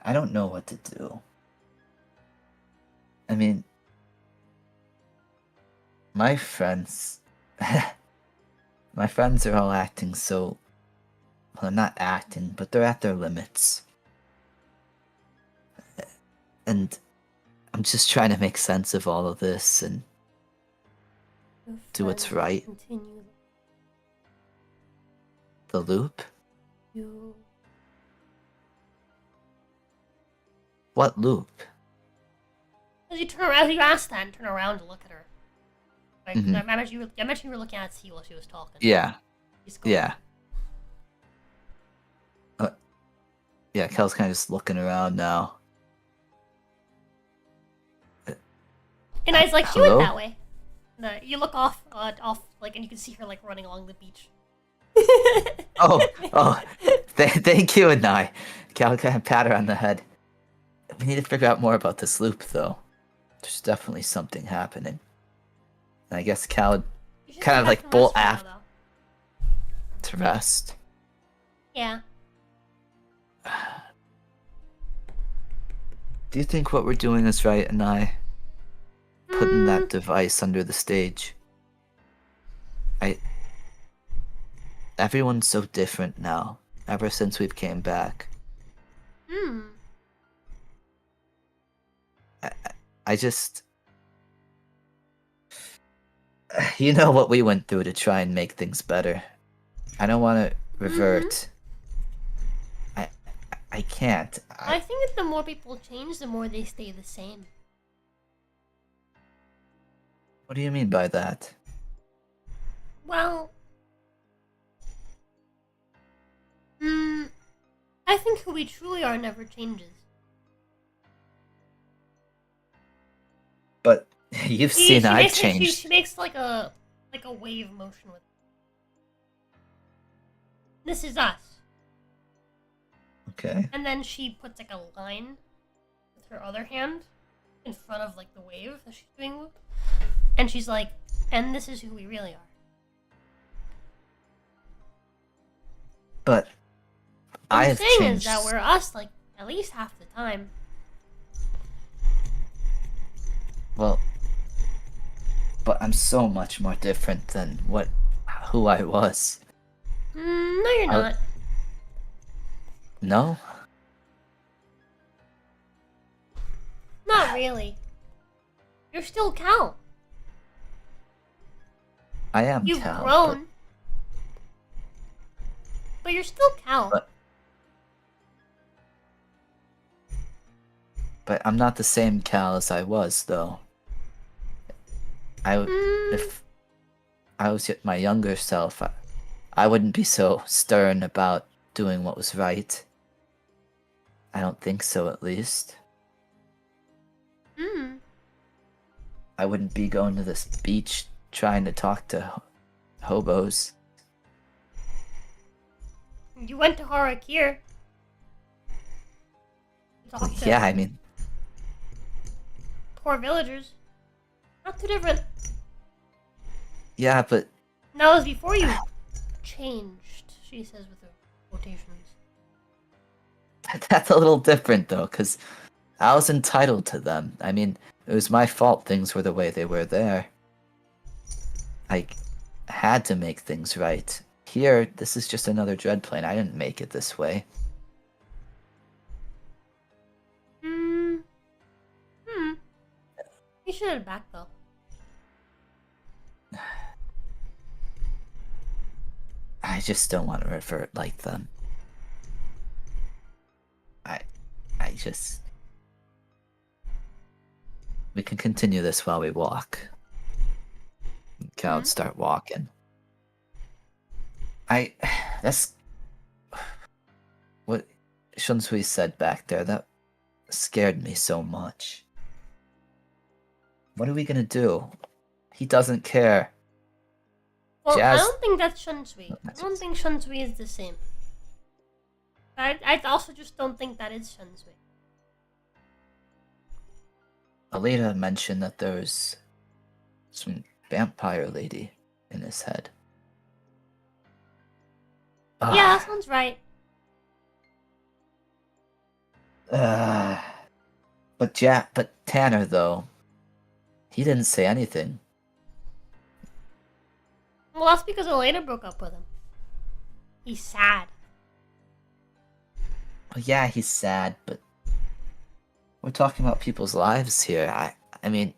I don't know what to do. I mean, my friends are all acting so, well, not acting, but they're at their limits. And I'm just trying to make sense of all of this and do what's right. Continue. The loop? You. What loop? As you turn around, you ask that and turn around to look at her. Mhm. I mentioned you were looking at T while she was talking. Yeah. He's going. Yeah. Yeah, Kel's kind of just looking around now. And I was like, she Hello? went that way. You look off, and you can see her running along the beach. Thank you, and Cal kind of pat her on the head. We need to figure out more about this loop, though. There's definitely something happening. And I guess Cal would kind of bolt after to rest. Yeah. Do you think what we're doing is right, and putting that device under the stage? Everyone's so different now, ever since we've came back. I just... You know what we went through to try and make things better. I don't want to revert. I can't. I think that the more people change, the more they stay the same. What do you mean by that? Well... I think who we truly are never changes. But you've seen I've She changed. makes like a wave motion with it. This is us. Okay. And then she puts a line with her other hand in front of the wave that she's doing. And she's like, and this is who we really are. But What I I'm have saying changed. is that we're us At least half the time. Well, but I'm so much more different than who I was. No, you're not. No? Not really. You're still Cal. I am You've Cal. grown. But you're still Cal. But I'm not the same Cal as I was, though. If I was my younger self, I wouldn't be so stern about doing what was right. I don't think so, at least. I wouldn't be going to this beach trying to talk to hobos. You went to Harakir. Yeah, I mean, Poor villagers. Not too different. yeah, but That was before you changed, she says with her quotations. that's a little different, though, because I was entitled to them. I mean, it was my fault things were the way they were there. I had to make things right. Here, this is just another Dreadplane. I didn't make it this way. You should head back, though. I just don't want to revert like them. I just... We can continue this while we walk. Cal would start walking. That's... What Shunsui said back there, that scared me so much. What are we gonna do? He doesn't care. Well, Jazz... I don't think that's Shunsui. I don't think Shunsui is the same. I also just don't think that is Shunsui. Alita mentioned that there was some vampire lady in his head. Yeah, that sounds right. But Tanner, though, he didn't say anything. Well, that's because Elena broke up with him. He's sad. Well, yeah, he's sad, but we're talking about people's lives here. I mean,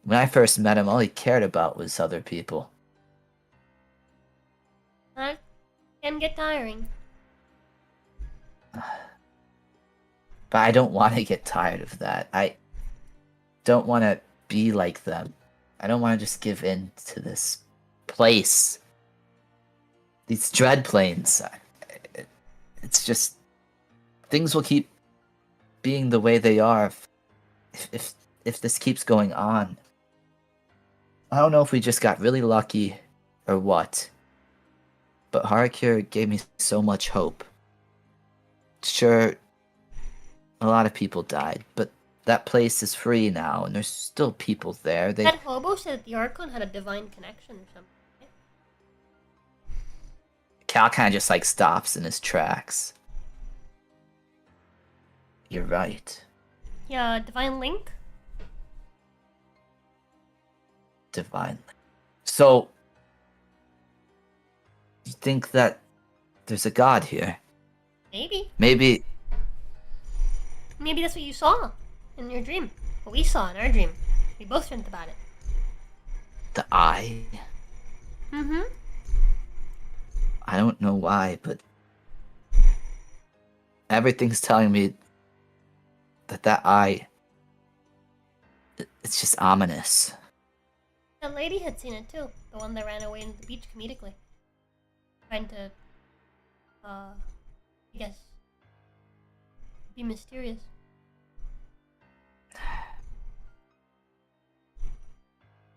when I first met him, all he cared about was other people. That can get tiring. But I don't want to get tired of that. I don't want to be like them. I don't want to just give in to this place. These Dreadplanes. It's just... Things will keep being the way they are if this keeps going on. I don't know if we just got really lucky or what. But Harakir gave me so much hope. Sure, a lot of people died, but that place is free now, and there's still people there. That hobo said that the Archon had a divine connection or something. Right? Cal kind of just like stops in his tracks. You're right. Yeah, divine link? Divine link. So, you think that there's a god here? Maybe. Maybe that's what you saw in your dream. What we saw in our dream. We both dreamt about it. the eye? Mm-hmm. I don't know why, but everything's telling me that eye, it's just ominous. That lady had seen it too. The one that ran away into the beach comedically. Trying to, I guess, be mysterious.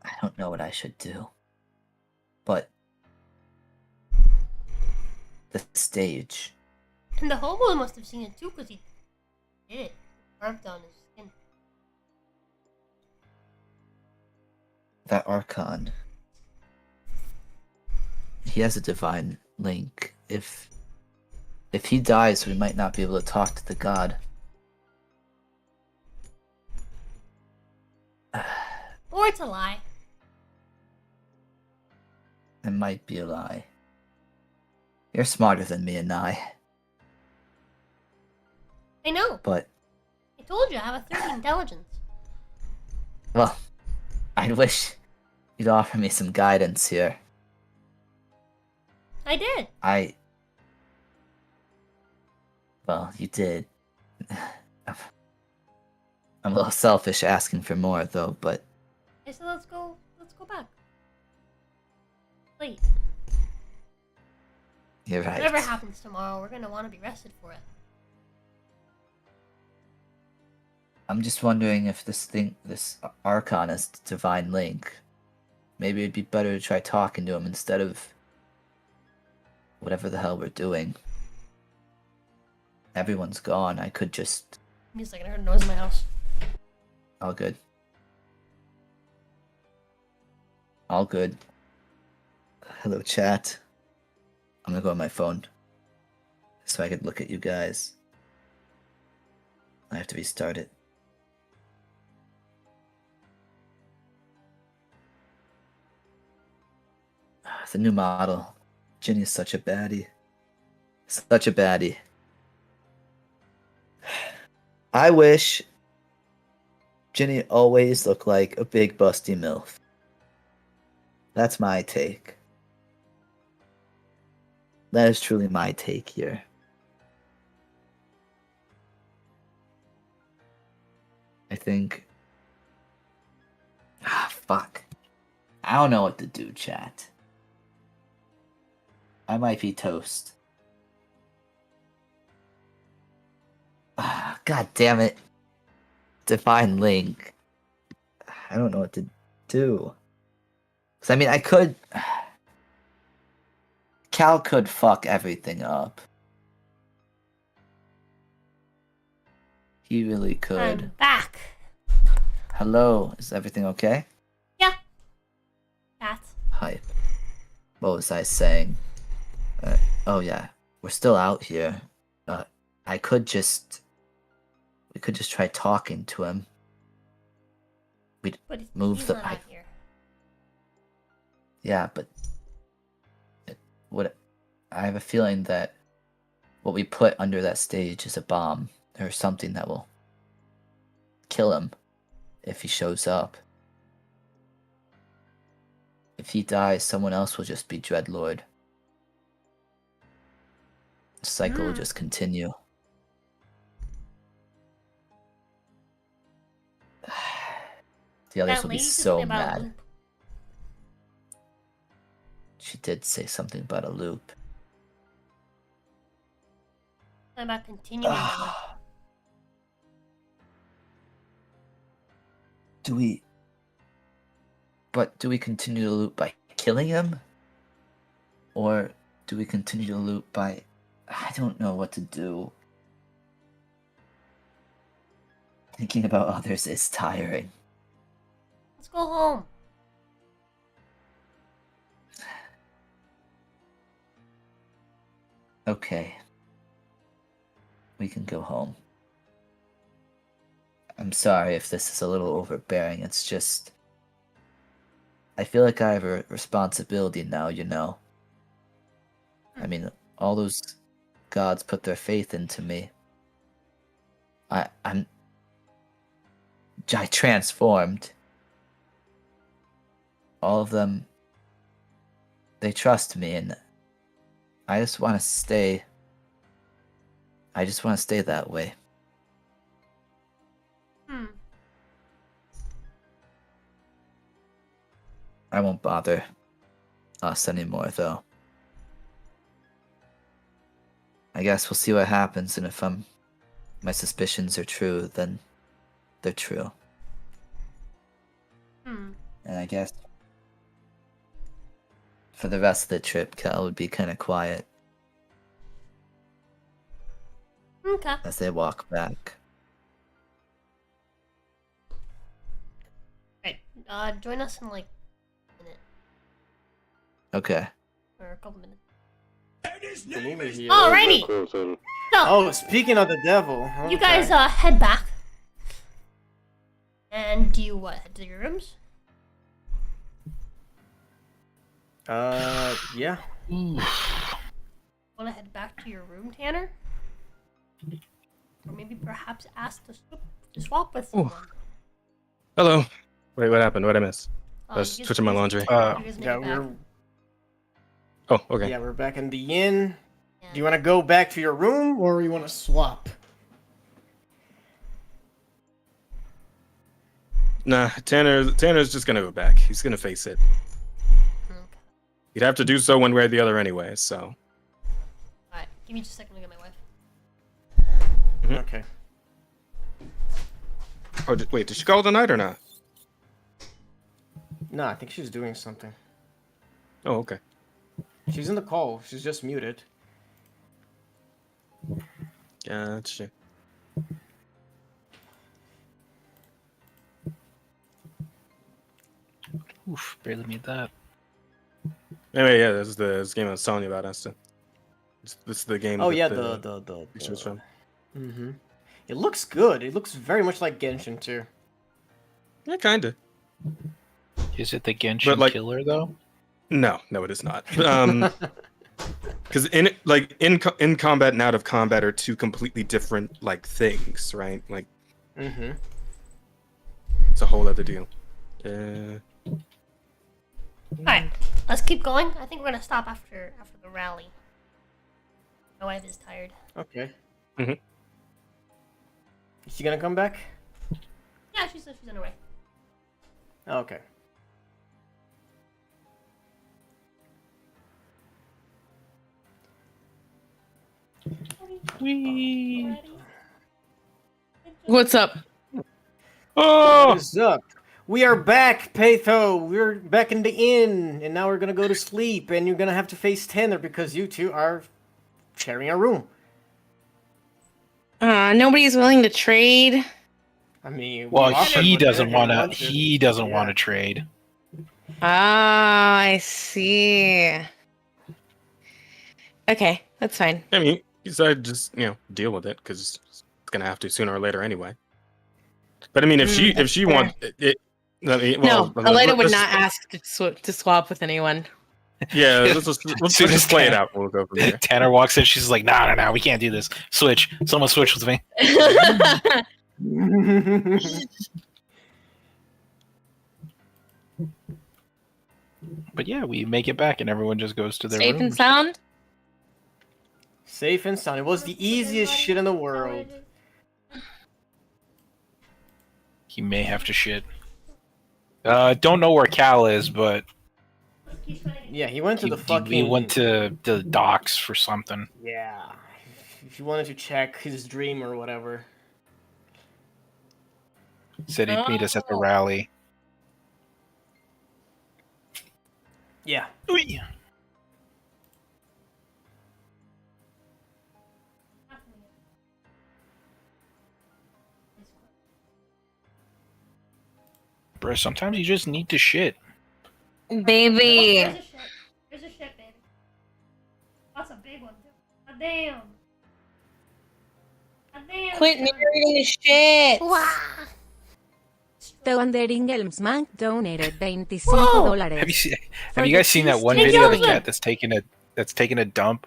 I don't know what I should do. But the stage. And the hobo must have seen it too, because he did it. Carved on his skin. That Archon. He has a divine link. If If he dies, we might not be able to talk to the god. Or it's a lie. It might be a lie. You're smarter than me and I. I know. But, I told you I have a 30 intelligence. well, I wish you'd offer me some guidance here. I did. Well, you did. I'm a little selfish asking for more, though, but I said let's go back. Wait. you're right. Whatever happens tomorrow, we're gonna want to be rested for it. I'm just wondering if this Archon is Divine Link. Maybe it'd be better to try talking to him instead of whatever the hell we're doing. Everyone's gone. I could just... Give me a second, I heard a noise in my house. All good. All good. Hello, chat. I'm gonna go on my phone so I could look at you guys. I have to restart it. The new model. Ginny is such a baddie. Such a baddie. I wish Ginny always looked like a big busty MILF. That's my take. That is truly my take here. I think... fuck. I don't know what to do, chat. I might be toast. God damn it. Divine Link. I don't know what to do. Cause I mean, I could... Cal could fuck everything up. He really could. I'm back. Hello, is everything okay? Yeah. Cats. Hype. What was I saying? Oh yeah, we're still out here. We could just try talking to him. We'd But move he's the. not out here. Yeah, but I have a feeling that what we put under that stage is a bomb or something that will kill him if he shows up. If he dies, someone else will just be Dreadlord. The cycle will just continue. The others will be so mad. She did say something about a loop. I'm about continuing that one. Do we continue to loop by killing him? Or do we continue to loop by... I don't know what to do. Thinking about others is tiring. Let's go home. Okay. We can go home. I'm sorry if this is a little overbearing, it's just... I feel like I have a responsibility now, you know? I mean, all those gods put their faith into me. I transformed. All of them, they trust me, and I just want to stay. I just want to stay that way. I won't bother us anymore, though. I guess we'll see what happens, and if my suspicions are true, then they're true. And I guess for the rest of the trip, Cal would be kind of quiet. Okay. As they walk back. Right. Join us in like a minute. Okay. Or a couple minutes. Alrighty. So, Oh, speaking of the devil. you okay. guys head back. And do you what? Head to your rooms? Yeah. Want to head back to your room, Tanner? Or maybe perhaps ask to swap with someone. Hello. Wait, what happened? What did I miss? I was you guys- switching my you guys laundry. make it- you guys make Yeah, it back. we're Oh, okay. yeah, we're back in the inn. Do you want to go back to your room or you want to swap? Nah, Tanner's just gonna go back. He's gonna face it. He'd have to do so one way or the other anyway, so. Alright, give me just a second to get my wife. Okay. Oh, wait, did she call it a night or not? No, I think she's doing something. Oh, okay. She's in the call. She's just muted. Gotcha. Oof, barely made that. Anyway, yeah, this is the game I was telling you about, Aston. This is the game. Oh that yeah, the picture was from. Mm-hmm. It looks good. It looks very much like Genshin too. Yeah, kinda. Is it the Genshin killer though? No, it is not. Because in combat and out of combat are two completely different like things, right? Like, Mm-hmm. it's a whole other deal. Alright, let's keep going. I think we're gonna stop after the rally. My wife is tired. Okay. Mm-hmm. Is she gonna come back? Yeah, she said she's on her way. Okay. What's up? Oh! What is up? We are back, Patho. We're back in the inn, and now we're gonna go to sleep, and you're gonna have to face Tanner because you two are sharing a room. Nobody's willing to trade. I mean, Well, we offered he what doesn't everyone want to. wanted. He doesn't want to trade. Ah, I see. Okay, that's fine. I mean, you decided to just deal with it because it's gonna have to sooner or later anyway. But I mean, if she wants it, I mean, well, no, Elena would let's- not ask to swap with anyone. Yeah, let's just play it out. We'll go from there. Tanner walks in. She's like, "No, we can't do this. Switch. Someone switch with me." But yeah, we make it back, and everyone just goes to their Safe rooms. and sound. Safe and sound. It was the easiest shit in the world. He may have to shit. Don't know where Cal is, but Yeah, he went to the he fucking. went to the docks for something. Yeah. If you wanted to check his dream or whatever. Said he'd meet us at the rally. Yeah. Bro, sometimes you just need to shit. Baby. There's a ship, baby. That's a big one, too. Damn. Damn. Quit narrating the shit. Wandering Elmsman donated $25. Have you guys seen that one video of the cat that's taking a dump,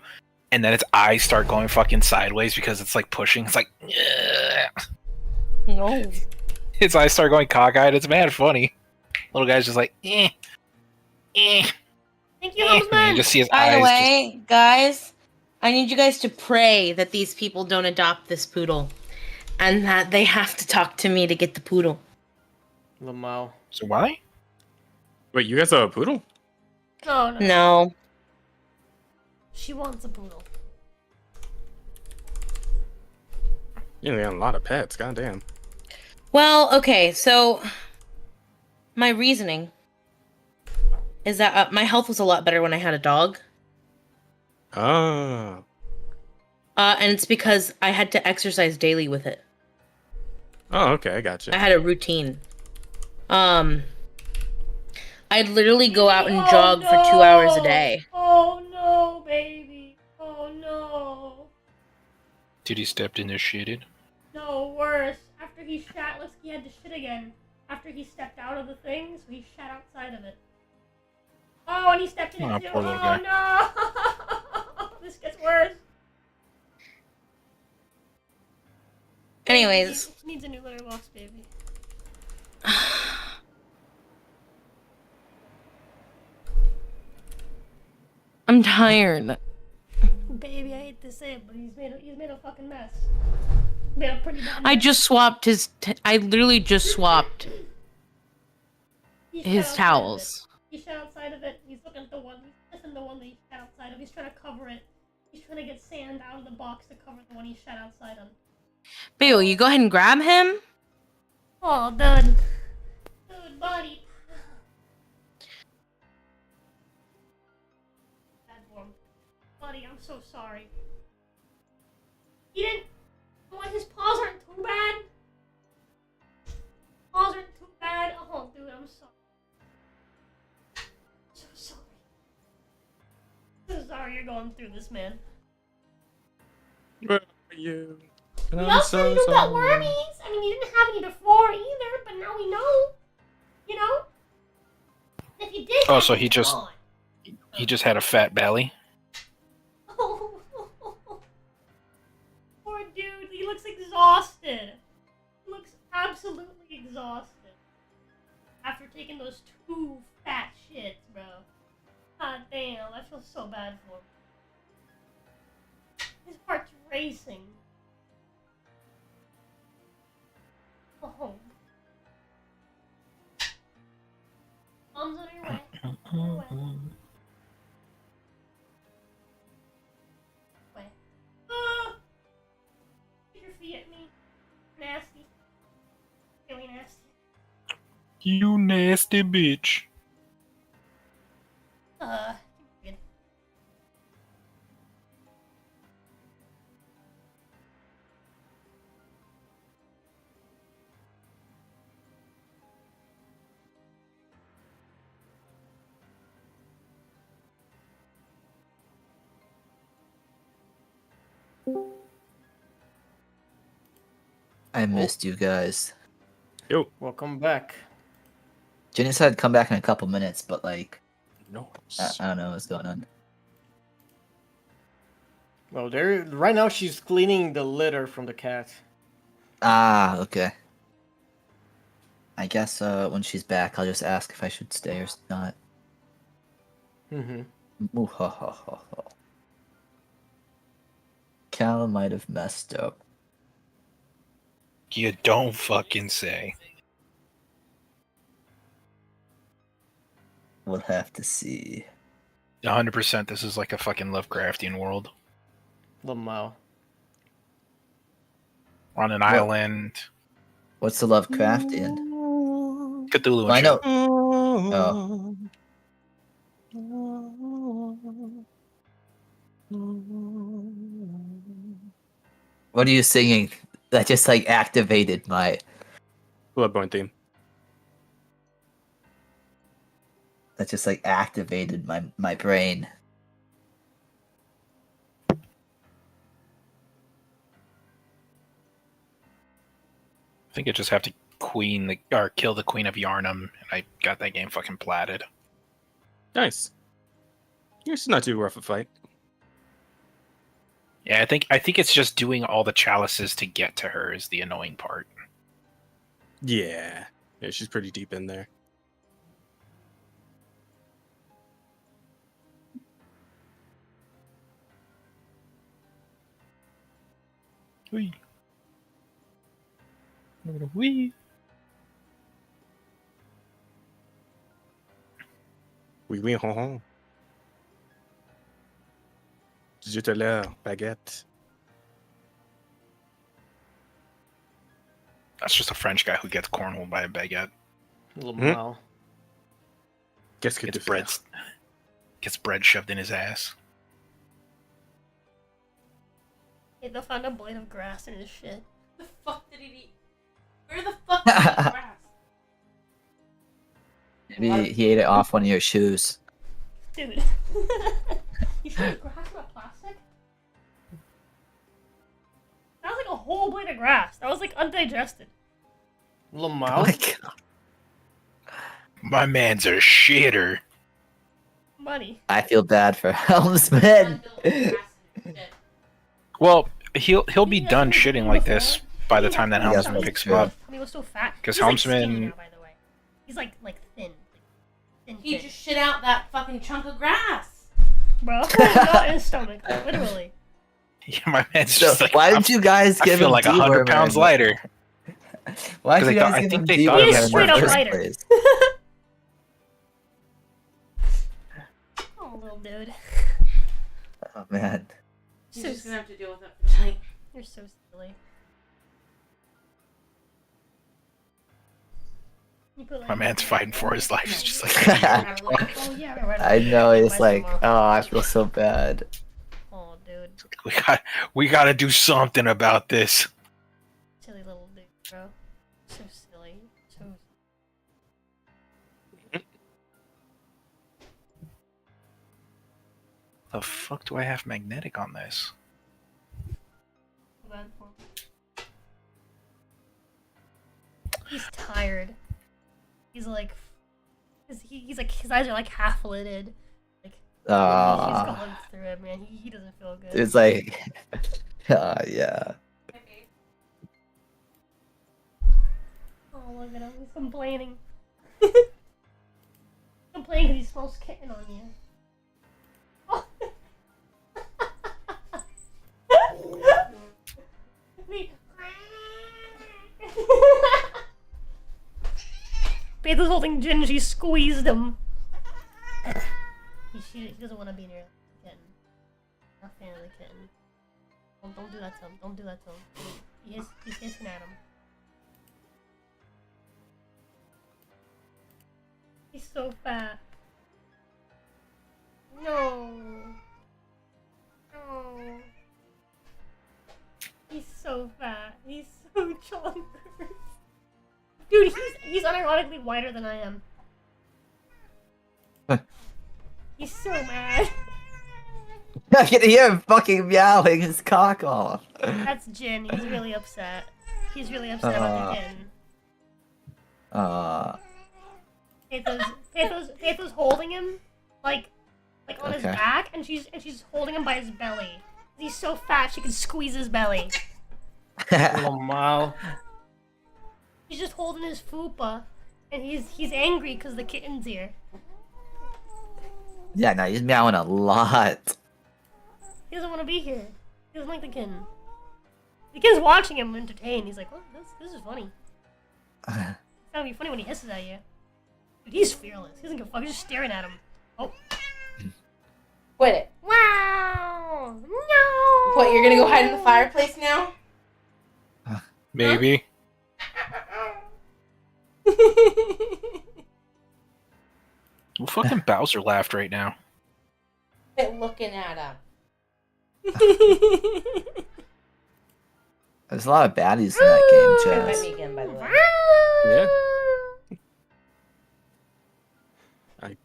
and then its eyes start going fucking sideways because it's like pushing? It's like, ugh. No. Its eyes start going cockeyed. It's mad funny. Little guy's just like, Thank you, and Helmsman. you just see his By eyes. the way, guys, I need you guys to pray that these people don't adopt this poodle, and that they have to talk to me to get the poodle. Lamau. So why? Wait, you guys have a poodle? No. No. She wants a poodle. Yeah, they got a lot of pets. Goddamn. Well, okay, so my reasoning is that my health was a lot better when I had a dog. Ah. And it's because I had to exercise daily with it. Oh, okay, I gotcha. I had a routine. I'd literally go out and jog for 2 hours a day. Oh no, baby. no. Did he step in there shitted? No, worse. After he shat, he had to shit again. After he stepped out of the thing, so he shat outside of it. Oh, and he stepped in it too. Poor little Oh guy. no! This gets worse. Anyways. He needs a new litter box, baby. I'm tired. Baby, I hate to say it, but he's made a fucking mess. Made a pretty bad mess. I just swapped I literally just swapped He his shat outside of towels. it. He shat outside of it. He's looking at the one. He's missing the one that he shat outside of. He's trying to cover it. He's trying to get sand out of the box to cover the one he shat outside of. Babe, will you go ahead and grab him? Oh, dude. Dude, buddy. Bad form. Buddy, I'm so sorry. He didn't. What, his paws aren't too bad? Paws aren't too bad? Oh, dude, I'm sorry. So sorry. So sorry you're going through this, man. Where are you? We also knew about wormies. I mean, you didn't have any before either, but now we know. You know? If you did. Oh, so he just had a fat belly. Oh, poor dude. He looks exhausted. He looks absolutely exhausted. After taking those 2 fat shits, bro. God damn, I feel so bad for him. His heart's racing. Oh. Mom's on her way. Way. Ah! Get your feet at me. Nasty. Really nasty. You nasty bitch. Good. I missed you guys. Yo. Welcome back. Jenny said come back in a couple minutes, but like, no, I don't know what's going on. Well, right now she's cleaning the litter from the cat. Ah, okay. I guess when she's back, I'll just ask if I should stay or not. Mm-hmm. Ooh, ha, ha, ha, ha. Cal might have messed up. You don't fucking say. We'll have to see. 100% this is like a fucking Lovecraftian world. Lamau. On an island. What's the Lovecraftian? Cthulhu and I know. shit. What are you singing? That just like activated my Bloodborne theme. That just like activated my brain. I think I just have to kill the Queen of Yarnum, and I got that game fucking platted. Nice. It's not too rough a fight. Yeah, I think it's just doing all the chalices to get to her is the annoying part. Yeah. Yeah, she's pretty deep in there. Wee. Wee. Oui, oui, hon, hon. Tout à l'heure, baguette. That's just a French guy who gets cornholed by a baguette. Lamau. Qu'est-ce que tu fais? Gets bread shoved in his ass. Hey, they'll find a blade of grass in his shit. The fuck did he eat? Where the fuck did he eat grass? Maybe he ate it off one of your shoes. Dude. You should have grass, not plastic? whole blade of grass. That was like undigested. Little Oh mouth. my god. My man's a shitter. Buddy. I feel bad for Helmsman. Well, he'll be done shitting like this by the time that Helmsman picks him up. He was so fat. Because He's, like, skinny Helmsman, now, by the way. He's like thin. Thin. He just shit out that fucking chunk of grass. Bro, not in his stomach, literally. yeah, my man's So, just like, why did you guys I give feel him like 100 dewormer pounds in- lighter. Why did you 'Cause guys I give him think they thought dewormer he was in straight the up first lighter. place? Oh, little dude. Oh man. He's just gonna have to deal with it for tonight. You're so silly. You put, like, My man's fighting for his life. He's just like, oh yeah, right. I know, he's like, oh, I feel so bad. Oh, dude. we gotta do something about this. Silly little dude, bro. So silly. So. The fuck do I have magnetic on this? He's tired. He's like, he's like, his eyes are like half lidded. Like, he's going through it, man. He doesn't feel good. It's like, yeah. Oh, look at him. He's complaining. Complaining because he smells kitten on you. Oh. Pedro's holding Jin, she squeezed him. He doesn't want to be near the kitten. Not a fan of the kitten. Don't do that to him. Don't do that to him. He's hissing at him. He's so fat. No. No. He's so fat. He's so chunky. Dude, he's unironically whiter than I am. He's so mad. I can hear him fucking meowing his cock off. That's Jin. He's really upset. He's really upset about the kitten. Peto's holding him like on his back, and she's holding him by his belly. He's so fat she can squeeze his belly. Little mouth. He's just holding his fupa, and he's angry because the kitten's here. Yeah, no, he's meowing a lot. He doesn't want to be here. He doesn't like the kitten. The kitten's watching him entertain. He's like, "Oh, this is funny. It's gonna be funny when he hisses at you." Dude, he's fearless. He doesn't give a fuck. He's just staring at him. Oh. Quit it. Wow! No! What, you're gonna go hide in the fireplace now? Maybe. Well, fucking Bowser laughed right now. Quit looking at him. There's a lot of baddies in that game, Bite Chaz. me again, by the way. Yeah. I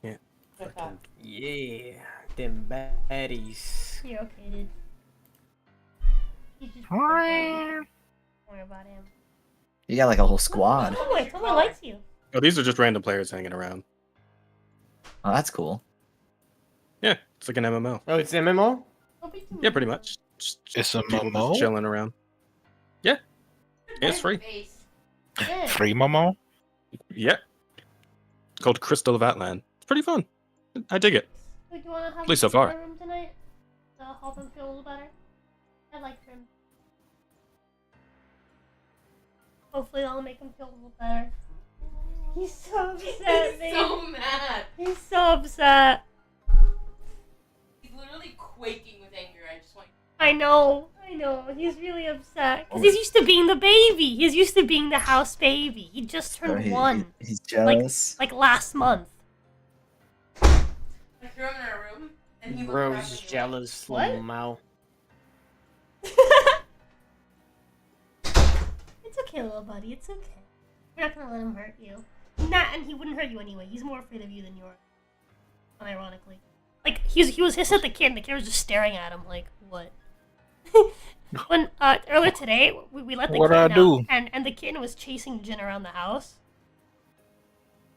can't. Fucking... Yeah, them baddies. You're okay, dude. He's just don't worry about him. You got like a whole squad. Oh, wait, someone likes you. Oh, these are just random players hanging around. Oh, that's cool. Yeah, it's like an MMO. Oh, it's MMO? Yeah, pretty much. Just It's a people MMO? just chilling around. Yeah. Yeah, it's free. Free Momo? Yeah. It's called Crystal of Atlan. It's pretty fun. I dig it. Would you want to have At least so him in far. my room tonight? To help him feel a little better? I'd like him. Hopefully that'll make him feel a little better. He's so upset, He's babe. so mad. He's so upset. He's literally quaking with anger. I just want. I know. He's really upset. Because he's used to being the baby. He's used to being the house baby. He just turned one. He's jealous. Like last month. I threw him in our room, and he looked back Bro's at me. jealous, What? little mouth. It's okay, little buddy. It's okay. We're not gonna let him hurt you. And he wouldn't hurt you anyway. He's more afraid of you than you are. Unironically. Like, he was hissed at the kid, and the kid was just staring at him like, what? When earlier today, we let the What'd I kitten out, do? and the kitten was chasing Jin around the house.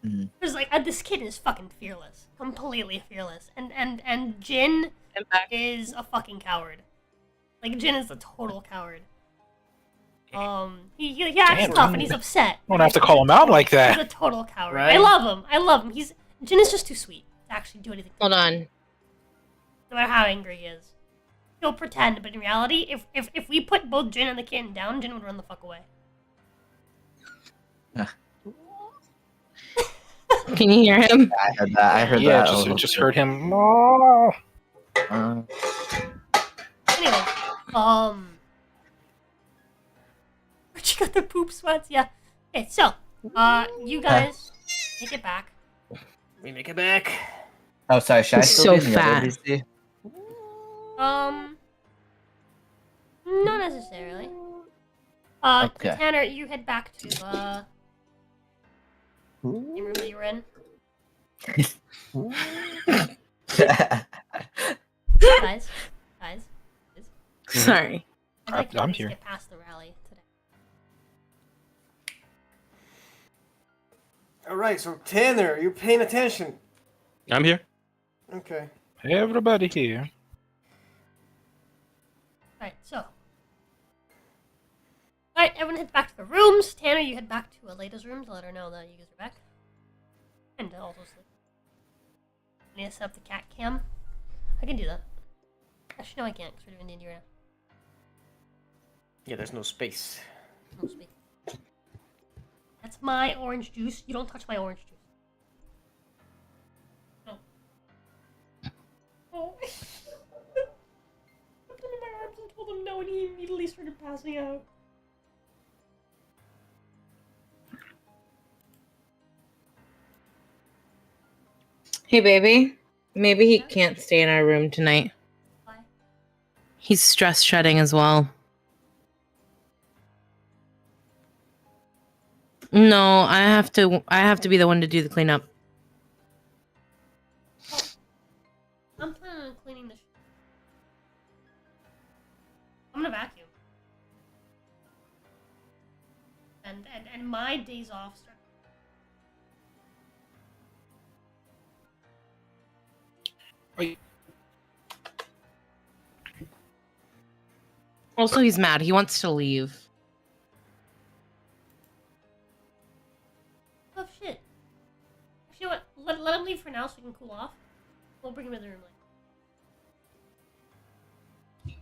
Mm. It was like this kitten is fucking fearless, completely fearless, and Jin is a fucking coward. Like Jin is a total coward. He acts Damn, tough and he's upset. Don't have to call him out like that. He's a total coward. Right? I love him. I love him. Jin is just too sweet to actually do anything. Hold on. No matter how angry he is, he'll pretend. But in reality, if we put both Jin and the kitten down, Jin would run the fuck away. Can you hear him? I heard that. I heard Yeah, that. just heard him. Oh. Anyway, Archie got the poop sweats. Yeah. Okay, so you guys take it back. We make it back. Oh, sorry. Should I He's still so be in the other fat. VC? Not necessarily. Okay. Tanner, you head back to the room that you were in. Guys. Sorry. I'd like to I'm at least here. get past the rally today. All right, so Tanner, you're paying attention. I'm here. Okay. Everybody here. Alright, so. Alright, everyone head back to the rooms. Tanner, you head back to Aleda's room to let her know that you guys are back. And also sleep. I need to set up the cat cam. I can do that. Actually, no, I can't, because we're doing D&D right now. Yeah, there's no space. No space. That's my orange juice. You don't touch my orange juice. No. Oh. I put him in my arms and told him no, and he immediately started passing out. Hey, baby. Maybe he can't stay in our room tonight. Why? He's stress shedding as well. No, I have to be the one to do the cleanup. I'm planning on cleaning the I'm gonna vacuum. And my days off start. Also, he's mad. He wants to leave. Oh shit. Actually, you know what? Let him leave for now so he can cool off. We'll bring him in the room later.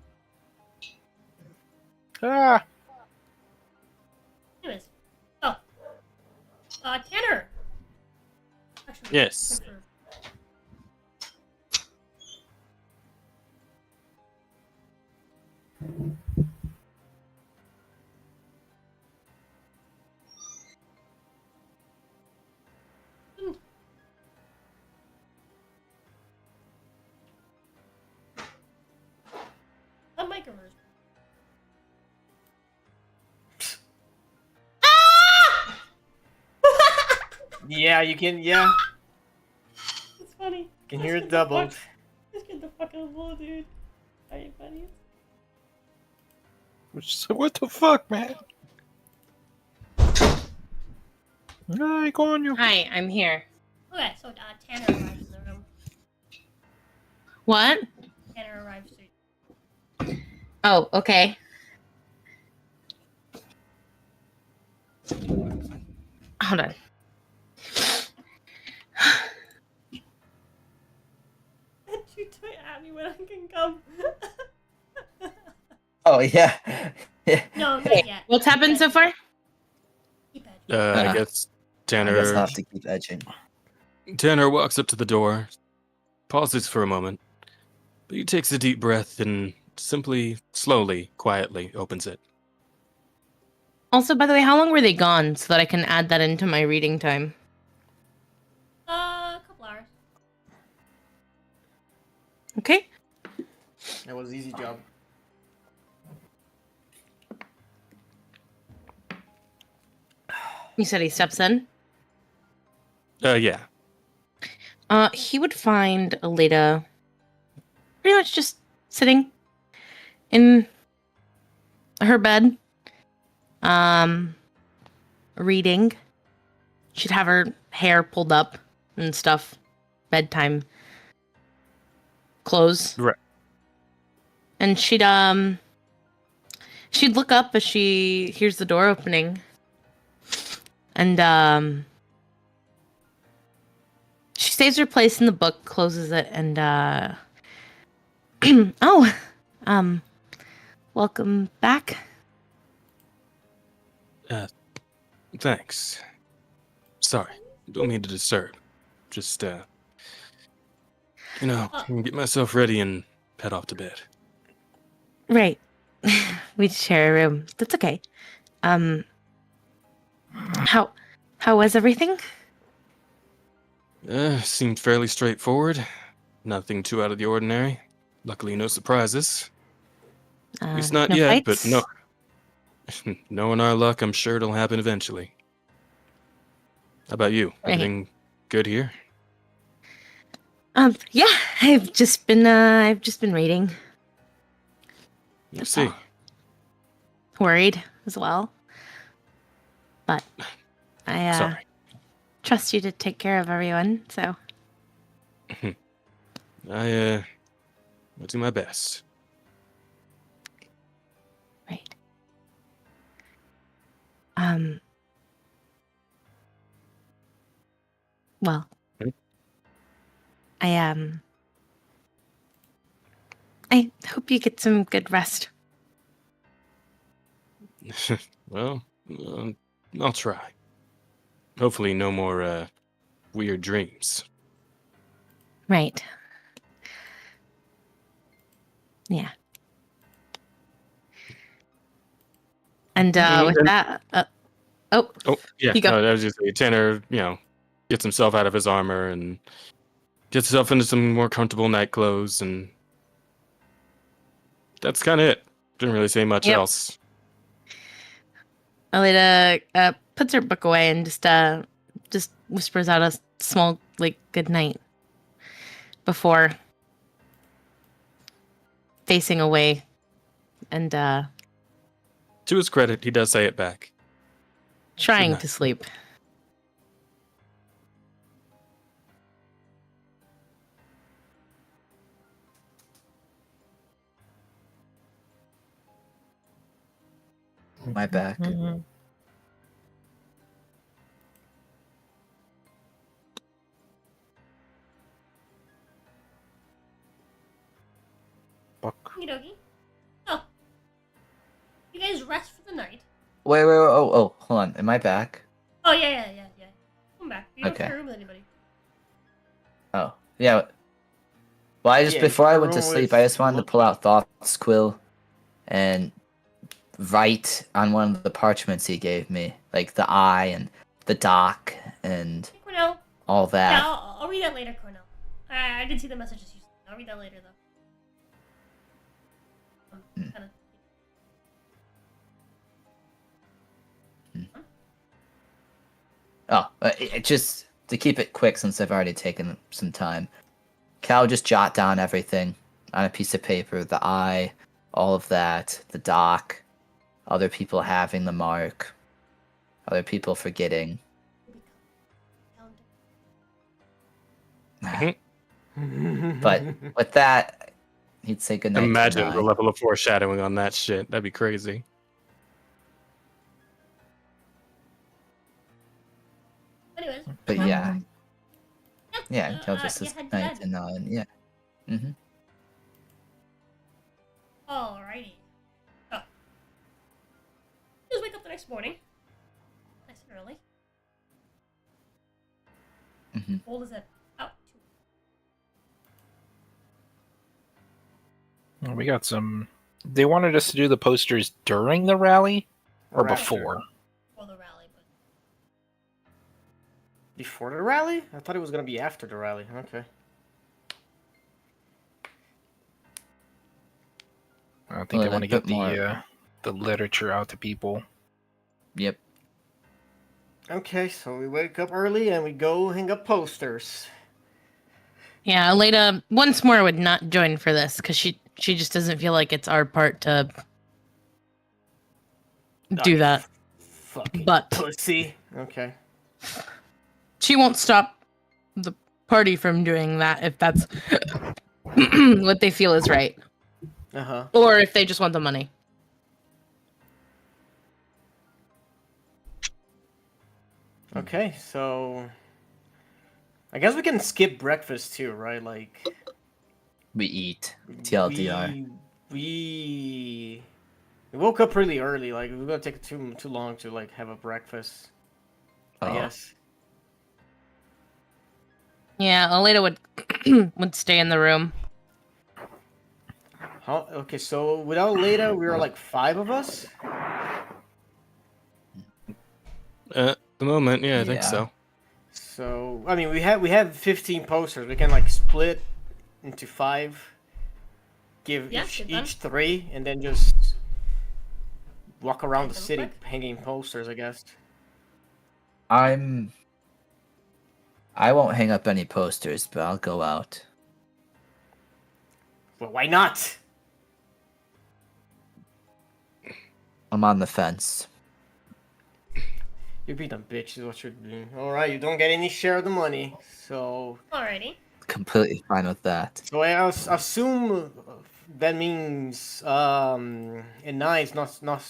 Ah. Anyways. Oh. Tanner! Actually, Yes. A microverse. Yeah, you can. Yeah, It's funny. you can hear it doubled. Let's get the fuck out of the wall, dude. Are you funny? What the fuck, man? Hey, go on you. Hi, I'm here. Okay, so Tanner arrives in the room. What? Tanner arrives soon. Oh, okay. Hold on. And you tweet at me when I can come. Oh yeah. No, not yet. What's happened so far? Keep edging. I guess I guess I'll Tanner have to keep edging. walks up to the door, pauses for a moment, but he takes a deep breath and simply, slowly, quietly opens it. Also, by the way, how long were they gone so that I can add that into my reading time? A couple hours. Okay. That was an easy job. You said he steps in? Yeah. He would find Aleda pretty much just sitting in her bed, reading. She'd have her hair pulled up and stuff, bedtime clothes. Right. And she'd look up as she hears the door opening. And she saves her place in the book, closes it, and welcome back. Thanks. Sorry, don't mean to disturb. Just get myself ready and head off to bed. Right. We share a room. That's okay. How was everything? Seemed fairly straightforward. Nothing too out of the ordinary. Luckily, no surprises. At least not no yet, fights? but no. Knowing our luck, I'm sure it'll happen eventually. How about you? Right. Everything good here? Yeah, I've just been reading. I see. Worried as well. But I Sorry. trust you to take care of everyone, so. I'll do my best. Right. Well. Hmm? I hope you get some good rest. Well, I'll try. Hopefully no more weird dreams. Right. Yeah. And with that, Oh, yeah. You go. No, that was just Tanner, gets himself out of his armor and gets himself into some more comfortable night clothes, and that's kind of it. Didn't really say much else. Alita puts her book away and just whispers out a small, good night before facing away. And To his credit, he does say it back. trying to sleep. My back. Mm-hmm. Okie-dokie. Oh. You guys rest for the night. Wait. Oh, hold on. Am I back? Oh, yeah. Come back. You don't Okay. share a room with anybody. Oh, yeah. Well, before I went to sleep, I just wanted to pull out Thought's quill and write on one of the parchments he gave me, like the eye and the dock and Hey, Cornell. all that. Yeah, I'll read that later, Cornell. I did see the messages you sent. I'll read that later, though. Kinda. Oh, it just to keep it quick since I've already taken some time. Cal just jot down everything on a piece of paper, the eye, all of that, the dock, other people having the mark, other people forgetting. But with that, he'd say goodnight. Imagine the level of foreshadowing on that shit. That'd be crazy. Anyways. But yeah. Yeah, Cal just says yeah, goodnight and yeah. Mm-hmm. Alrighty. Oh. Just wake up the next morning. Nice and early. Mm-hmm. Cold as it out. Well, we got some. They wanted us to do the posters during the rally or Right. before. For the rally, but Before the rally? I thought it was gonna be after the rally. Okay. I think Well, they want to a bit get the literature out to people. Yep. Okay, so we wake up early and we go hang up posters. Yeah, Alita once more would not join for this because she just doesn't feel like it's our part to do that. Fucking But pussy. Okay. she won't stop the party from doing that if that's what they feel is right. Uh-huh. Or if they just want the money. Okay, so I guess we can skip breakfast too, right? Like We eat. TLDR. we woke up really early. Like we're gonna take too long to like have a breakfast. I Oh. guess. Yeah, Aleda would stay in the room. How? Okay, so without Leda, we were like 5 of us. At the moment, yeah, I think so. So I mean, we have 15 posters. We can like split into 5. Give each 3, and then just walk around the city hanging posters, I guess. I won't hang up any posters, but I'll go out. Well, why not? I'm on the fence. You're being a bitch is what you're doing. Alright, you don't get any share of the money, so... Alrighty. Completely fine with that. So I assume that means Enai is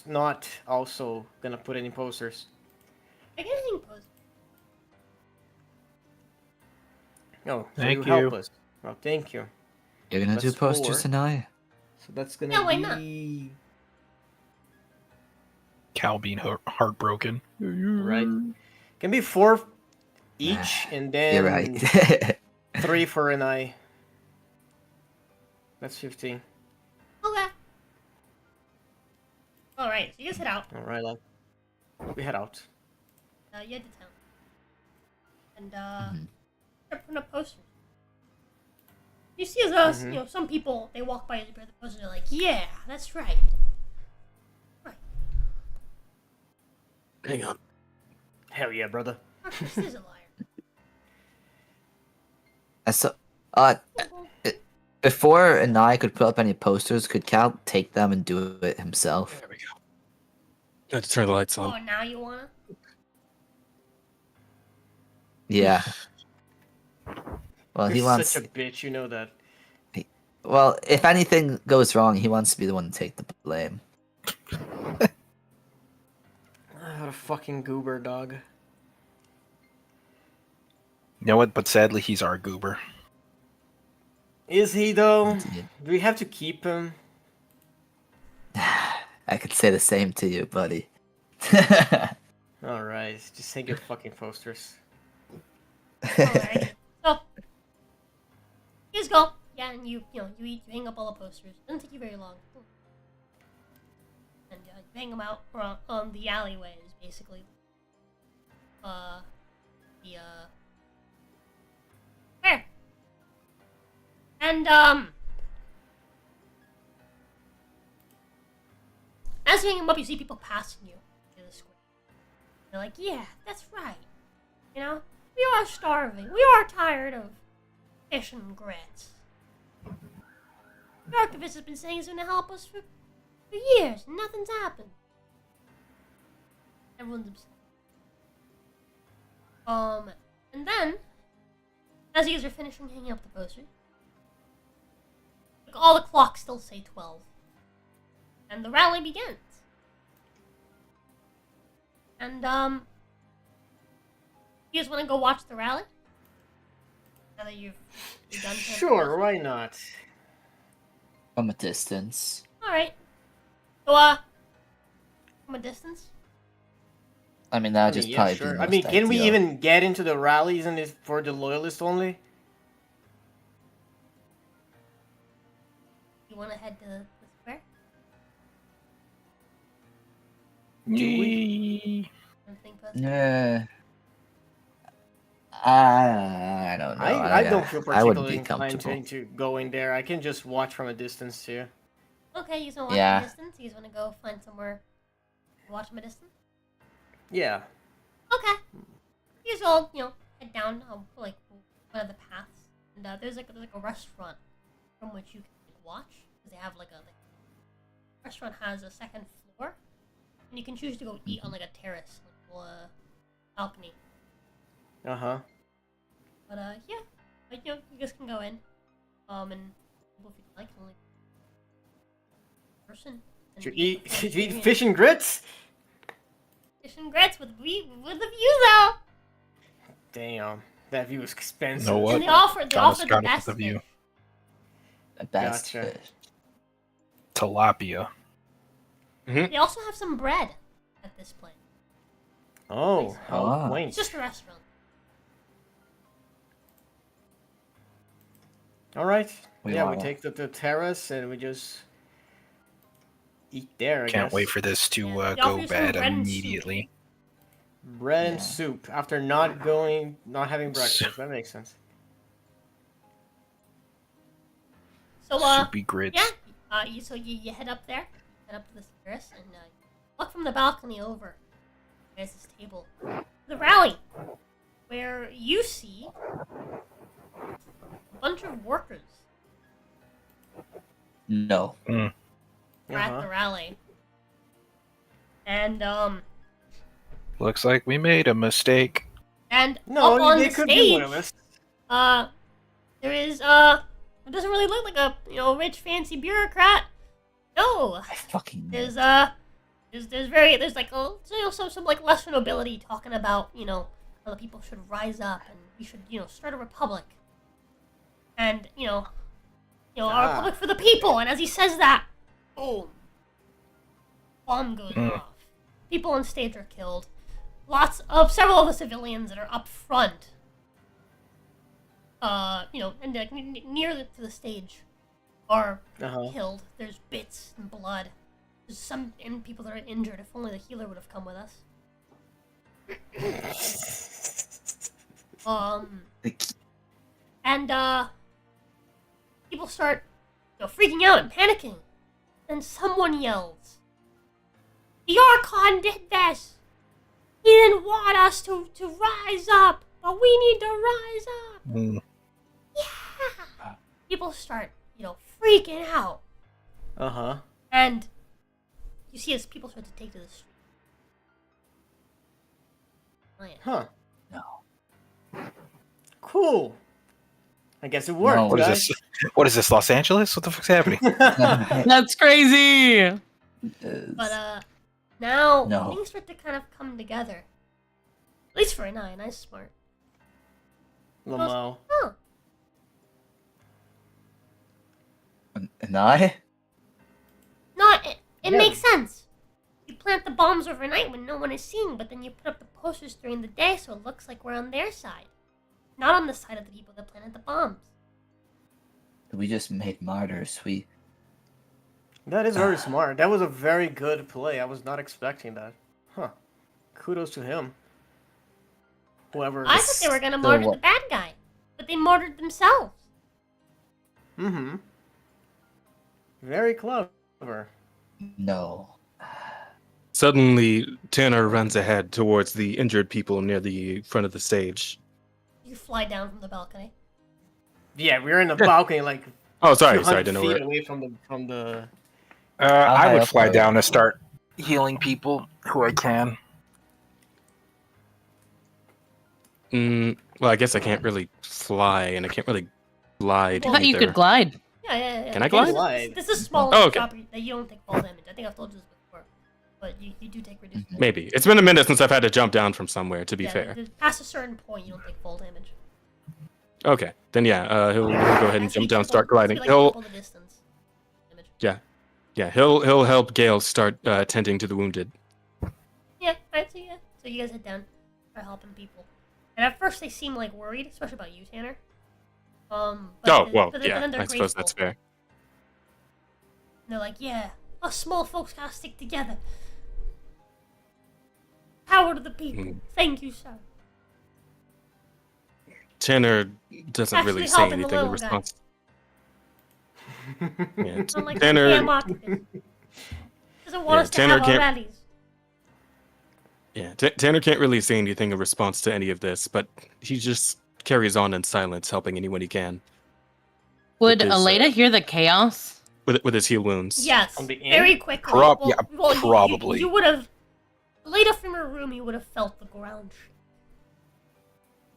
not also gonna put any posters. I can hang posters. Oh, so Thank you help you. us. Oh, thank you. You're gonna do That's posters 4. tonight? So that's gonna Yeah, why be... not? Cal being heartbroken. Right. Can be 4 each, and then... You're right. 3 for Enai. That's 15. Okay. Alright, so you guys head out. Alright, we head out. You head to town. And, start putting up posters. You see as us, you know, some people, they walk by and the posters and they're like, yeah, that's right. Hang on. Hell yeah, brother. Marcus is a liar. So, before Anai could put up any posters, could Cal take them and do it himself? There we go. I have to turn the lights Oh, on. now you wanna? Yeah. Well, he You're wants. such a bitch, you know that. Well, if anything goes wrong, he wants to be the one to take the blame. What a fucking goober, dog. You know what? But sadly, he's our goober. Is he, though? Indeed. Do we have to keep him? I could say the same to you, buddy. Alright, just take your fucking posters. Alright. So, you guys go. Yeah, and you hang up all the posters. Doesn't take you very long. And you hang them out on the alleyways, basically. Where? And, as you hang them up, you see people passing you in the square. They're like, yeah, that's right. You know, we are starving. We are tired of fish and grits. The archivist has been saying he's going to help us for years, and nothing's happened. Everyone's upset. And then, as you guys are finishing hanging up the posters, like, all the clocks still say 12. And the rally begins. And, you guys want to go watch the rally? Now that you've done Sure, why not? From a distance. Alright. So, from a distance? I mean, that'd just probably be I mean, can we ideal. even get into the rallies and it's for the loyalists only? You want to head to the square? Yeah. I don't know. I don't feel I wouldn't particularly be inclined comfortable. to go in there. I can just watch from a distance too. Okay, you just want to watch Yeah. from a distance? You just want to go find somewhere to watch from a distance? Yeah. Okay. You just all, head down, like, one of the paths. And there's like a restaurant from which you can watch. Because they have, like, restaurant has a second floor. and you can choose to go eat on like a terrace, like a balcony. Uh huh. But yeah, like you guys can go in, and if you like, only person. And Should you eat fish and grits? Fish and grits with the view though. Damn, that view is expensive. You know what? And they offer Thomas the got it best with the view. fish. The best Gotcha. fish. Tilapia. They also have some bread at this place. Oh, how Ah. quaint. It's just a restaurant. All right. We Yeah, are. we take the terrace and we just eat there. I Can't guess. wait for this to Yeah, they offer go you some bad bread and soup. immediately. Bread and Yeah. soup after not having breakfast. That makes sense. So Soupy grits. yeah, you head up there, head up to this terrace, and look from the balcony over. There's this table, the rally, where you see a bunch of workers No. are at the rally, and Looks like we made a mistake. No, up on they the could be one stage, of us. there is it doesn't really look like a rich fancy bureaucrat. No, I fucking know. there's like some like lesser nobility talking about how the people should rise up and we should start a republic, and a republic for the people. And as he says that, boom, bomb goes off. People on stage are killed. Several of the civilians that are up front, and like near to the stage, are killed. There's bits and blood. There's some people that are injured. If only the healer would have come with us. And people start freaking out and panicking. And someone yells, "The Archon did this! He didn't want us to rise up, but we need to rise up!" Yeah! People start, freaking out. And you see as people start to take to the street. Oh, yeah. Huh. No. Cool. I guess it worked. No. What is guys. this? What is this? Los Angeles? What the fuck's happening? That's crazy. But now No. things start to kind of come together. At least for an eye, and I'm smart. Lamo. Oh, And I? no, it Yeah. makes sense. You plant the bombs overnight when no one is seeing, but then you put up the posters during the day so it looks like we're on their side. Not on the side of the people that planted the bombs. We just made martyrs. That is very smart. That was a very good play. I was not expecting that. Huh. Kudos to him. Whoever. I thought they were gonna So martyr what? the bad guy, but they martyred themselves. Mm-hmm. Very clever. No. Suddenly, Tanner runs ahead towards the injured people near the front of the stage. You fly down from the balcony. Yeah, we were in the balcony, like. Oh, sorry, 200 didn't know feet where. away from the. I high would up fly are down you? and start healing people who I can. Well, I guess I can't really fly, and I can't really glide I thought you either. could glide. Yeah. Can I This glide? is- This is small Oh, okay. property that you don't take fall damage. I think I've told you this before, but you do take reduced damage. Maybe. It's been a minute since I've had to jump down from somewhere, to be Yeah, fair. past a certain point, you don't take fall damage. Okay, then yeah, he'll go ahead and Has to be jump down, triple- start gliding. has to be, like, triple the distance damage. Yeah, he'll help Gale start tending to the wounded. Yeah, alright, so you guys head down, start helping people. And at first they seem like worried, especially about you, Tanner. But then they're I suppose that's grateful. fair. And they're like, yeah, us small folks gotta stick together. Power to the people. Mm. Thank you, sir. Tanner doesn't Actually really say helping the anything in little guy. response. Yeah, Unlike Tanner. Cam Watkins. Doesn't want us to Tanner have our can't- rallies. Yeah, Tanner can't really say anything in response to any of this, but he just carries on in silence, helping anyone he can Would his, Aleda hear the chaos? with his heal wounds. Yes, On the very end? quickly. Prob- Well, yeah, well, probably. You would have Later from her room, you would have felt the ground shake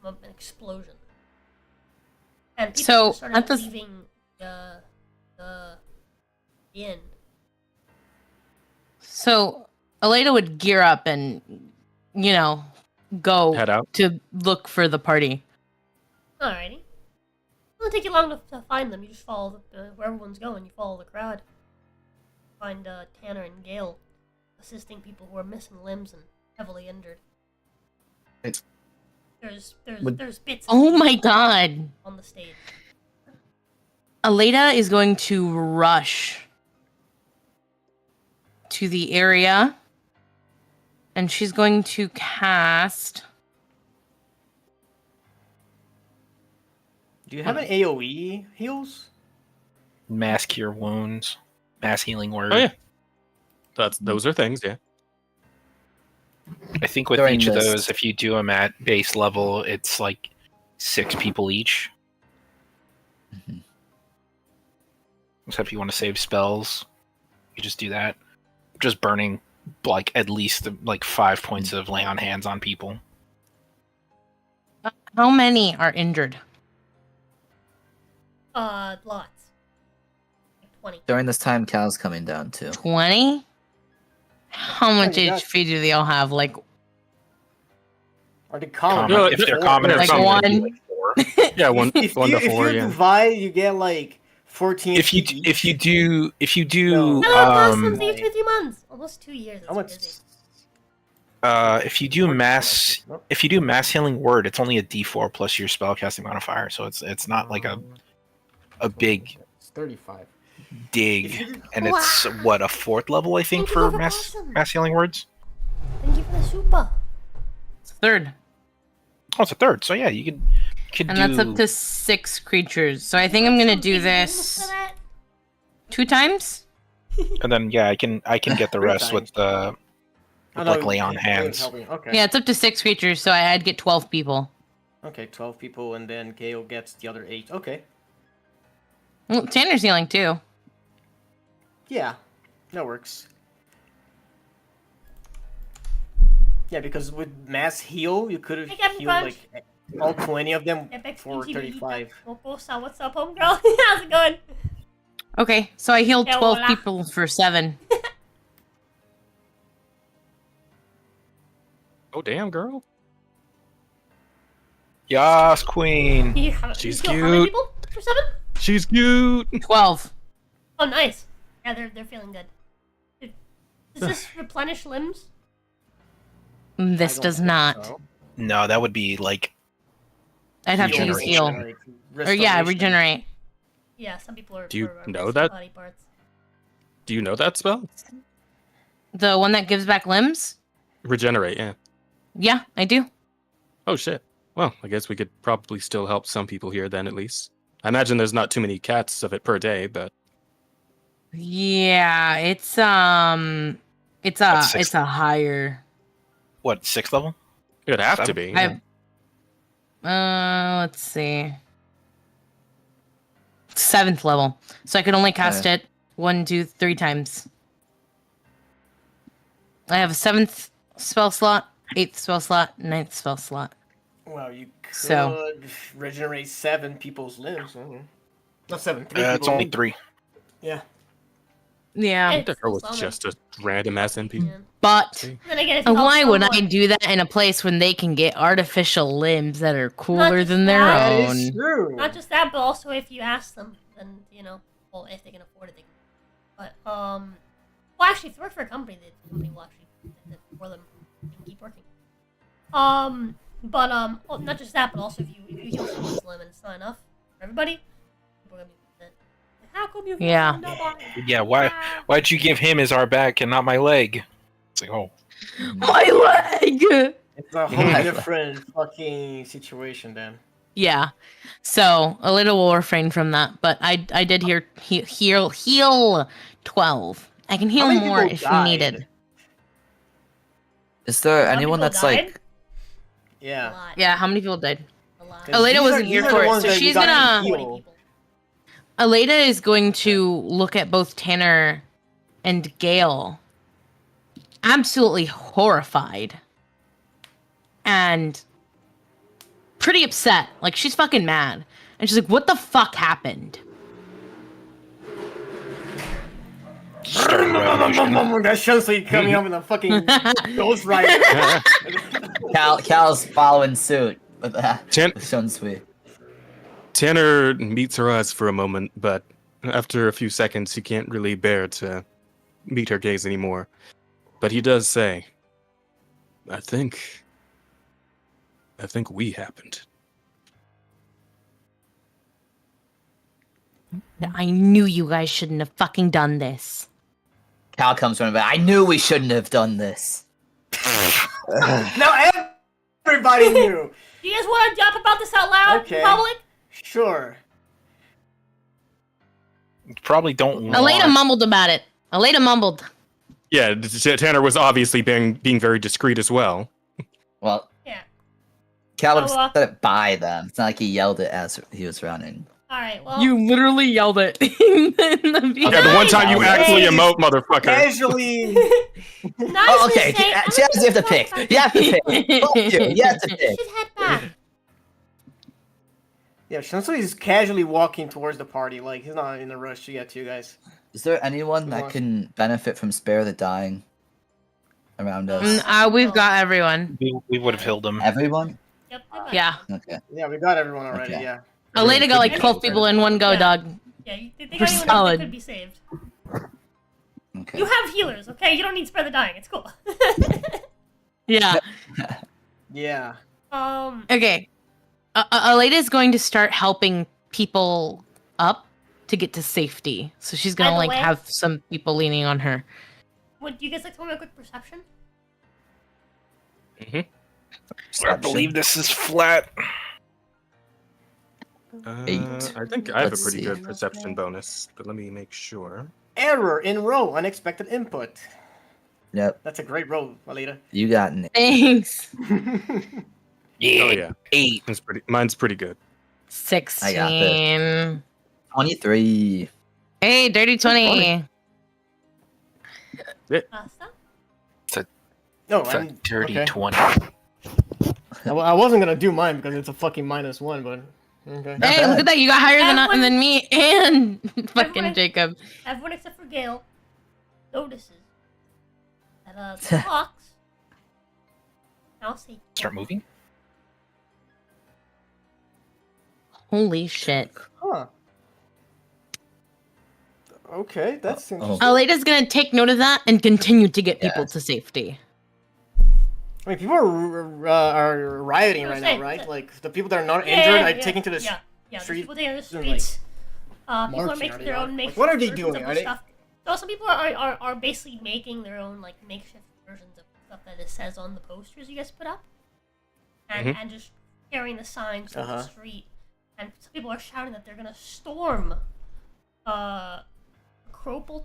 from an explosion. And people So, started at the- leaving the inn. So Aleda would gear up and, go Head out. to look for the party. Alrighty. It doesn't take you long to find them. You just follow where everyone's going. You follow the crowd. Find Tanner and Gale assisting people who are missing limbs and heavily injured. It's- There's bits. Oh my god. On the stage. Aleda is going to rush to the area, and she's going to cast. Do you have an AoE heals? Mass cure wounds, mass healing word. Oh yeah, those are things. Yeah. I think with During each of this- those, if you do them at base level, it's like 6 people each. Mhm. So if you want to save spells, you just do that. Just burning like at least like 5 points of lay on hands on people. How many are injured? Lots. Like 20. During this time, Cal's coming down too. 20? How much you got- HP do they all have? Like, Are they common? No, If they're common or Like something, it'd be one. like 4. Yeah, one to If 4. you Yeah. divide, you get like 14. If you do No, last one's 2 months. Almost 2 years. How much? Busy. if you do mass healing word, it's only a D4 plus your spellcasting modifier, so it's not like a big It's 35. dig, and it's what, a 4th level, I think, Thank you for for mass awesome. healing words. Thank you for the super. it's a third. Oh, it's a 3rd, so yeah, you could And do. that's up to 6 creatures. So I think I'm gonna do this 2 times. And then yeah, I can get the rest with the like lay on hands. Okay. Yeah, it's up to 6 creatures, so I'd get 12 people. Okay, 12 people, and then Gale gets the other 8. Okay. Well, Tanner's healing too. Yeah, that works. Yeah, because with mass heal, you could have Hey, Captain healed Crunch. like all 20 of them Epic for Stinky 35. Mokosa, what's up, homegirl? How's it going? Okay, so I healed Yeah, 12 voila. people for 7. Oh damn, girl. Yas, queen. She's How many cute. people for 7? She's cute. 12. Oh, nice. Yeah, they're feeling good. Does this replenish limbs? This does not. No, that would be like I'd have to use heal. Or yeah, regenerate. Yeah, some people are. Do you are know missing that? Body parts. Do you know that spell? The one that gives back limbs? Regenerate. Yeah. Yeah, I do. Oh shit. Well, I guess we could probably still help some people here then, at least. I imagine there's not too many cats of it per day, but Yeah, it's six? a higher. what, 6th level? it'd have to 7? be. Yeah. Let's see. 7th level. So I could only cast it 1, 2, 3 times. I have a 7th spell slot, 8th spell slot, 9th spell slot. Well, you could So- regenerate 7 people's limbs. Not 7, 3 It's people's only limbs. 3. Yeah. Yeah, It's The girl was solid. just a random SMP. Yeah. but Then again, if you help why would I someone- do that in a place when they can get artificial limbs that are cooler just than their that, That is own? true. Not just that, but also if you ask them, then well, if they can afford it, they can. But well, actually, if you work for a company, the company will actually do it for them and keep working. Well, not just that, but also if you heal someone's limb and it's not enough for everybody, people are gonna be upset. Like, how come you heal Yeah. someone not body? Yeah, why'd you give him his our back and not my leg? It's like, oh. My leg. It's a whole Yeah. different fucking situation then. Yeah, so a little will refrain from that, but I did heal 12. I can heal many more people if died? needed. Is there Some anyone people that's died? like? A Yeah. lot. Yeah, how many people died? A lot. Because Aleda these wasn't are- here these are for the it, ones so that you she's got to gonna- heal. 20 people. Aleda is going to look at both Tanner and Gale absolutely horrified and pretty upset. Like, she's fucking mad. And she's like, what the fuck happened? That Shunsui coming up in a fucking Ghost Rider. Cal's following suit with Shunsui. Tanner meets her eyes for a moment, but after a few seconds, he can't really bear to meet her gaze anymore. But he does say, I think we happened. I knew you guys shouldn't have fucking done this. Cal comes running back. I knew we shouldn't have done this. Now everybody knew. Do you guys want to jump about this out loud in public? Sure. Probably don't want... Elena mumbled about it. Elena mumbled. Yeah, Tanner was obviously being very discreet as well. Well, yeah. Cal would have said it by them. It's not like he yelled it as he was running. Alright, well... You literally yelled it in the video. Yeah, the one time you actually emote, motherfucker. Casually. Oh, okay. Jazz, you have to pick. You have to pick. You have to pick. Should head back. Yeah, Shunsui is casually walking towards the party. Like, he's not in a rush to get to you guys. Is there anyone that can benefit from Spare the Dying around us? We've got everyone. We would have healed him. Everyone? Yep. Yeah. Okay. Yeah, we got everyone already, Okay. yeah. Elena got like 12 people in one go, dog. Yeah, they We're got anyone solid. that could be saved. Okay. You have healers, okay? You don't need Spare the Dying. It's cool. Yeah. Yeah. Okay. Aleda's going to start helping people up to get to safety. So she's By gonna the like way- have some people leaning on her. Would you guys like to tell me a quick perception? I believe this is flat. 8. I think I have Let's a pretty see. good perception bonus, but let me make sure. Error in row. Unexpected input. Yep. That's a great row, Alita. You got it. Thanks. Yeah. Oh yeah, 8. Mine's pretty good. 16. I got this. 23. Hey, dirty 20. Pasta? No, It's a dirty okay. 20. I wasn't gonna do mine because it's a fucking -1, but okay. Hey, look at that. You got higher Everyone- than me and fucking Everyone- Jacob. Everyone except for Gale notices that the clocks. I'll say. Start moving? Holy shit. Huh. Okay, that's interesting. Aleda's gonna take note of that and continue to get people to safety. I mean, people are rioting right now, right? Like the people that are not injured are taking to the street. People taking to the doing, like, streets. People are marching making already their on. own Like, makeshift what are they versions doing? of Are the they- stuff. So some people are basically making their own like makeshift versions of stuff that it says on the posters you guys put up, and just carrying the signs through the street. And some people are shouting that they're gonna storm, Acropole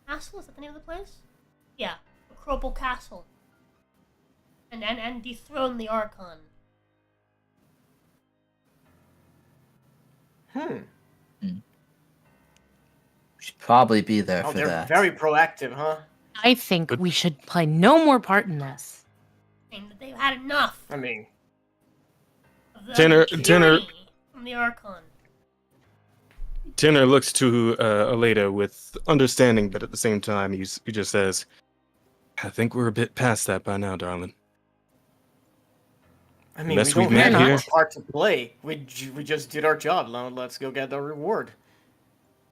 Castle. Is that the name of the place? Yeah, Acropole Castle. And dethrone the Archon. Should probably be there Oh, for they're that. very proactive, huh? I think we should play no more part in this. Saying that they've had enough I mean, of the Tanner- tyranny from the Archon. Tanner looks to Aleda with understanding, but at the same time, he just says, "I think we're a bit past that by now, darling." I mean, Unless we we've don't have met any here. more part to play. We just did our job. Now let's go get the reward.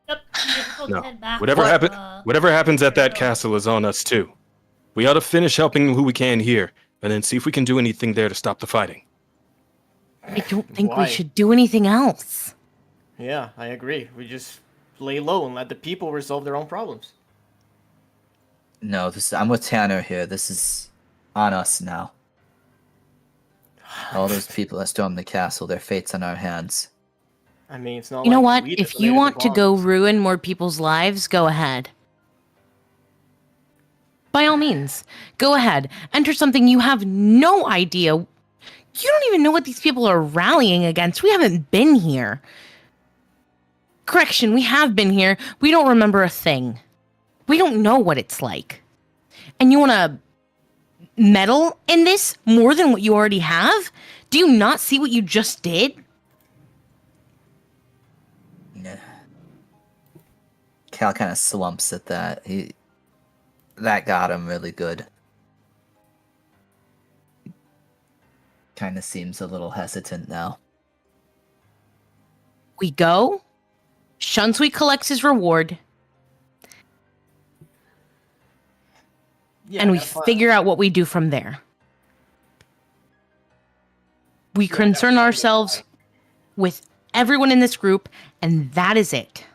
Yep, you guys told No, to head back. whatever happens at that castle is on us too. We ought to finish helping who we can here, and then see if we can do anything there to stop the fighting. I don't think Why? we should do anything else. Yeah, I agree. We just lay low and let the people resolve their own problems. No, I'm with Tanner here. This is on us now. All those people that stormed the castle, their fate's in our hands. I mean, it's not You know like what? we If you detonated the want to go bombs. ruin more people's lives, go ahead. By all means, go ahead. Enter something you have no idea. You don't even know what these people are rallying against. We haven't been here. Correction, we have been here. We don't remember a thing. We don't know what it's like. And you want to meddle in this more than what you already have? Do you not see what you just did? Yeah. Cal kind of slumps at that. That got him really good. Kind of seems a little hesitant now. We go. Shunsui collects his reward. Yeah, and we that's fine. figure out what we do from there. We Yeah, concern that's fine. ourselves with everyone in this group, and that is it.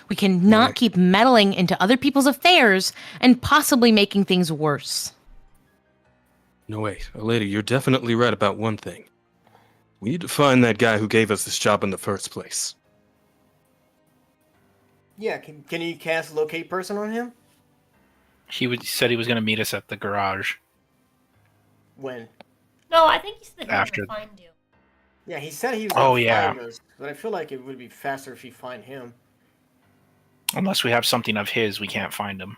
We cannot keep meddling into other people's affairs and possibly making things worse. No, wait. Lady, you're definitely right about one thing. We need to find that guy who gave us this job in the first place. Yeah, can you cast locate person on him? Said he was going to meet us at the garage. When? No, I think he said he was After. gonna find you. Yeah, he said he was Oh, gonna yeah. find us, but I feel like it would be faster if you find him. Unless we have something of his, we can't find him.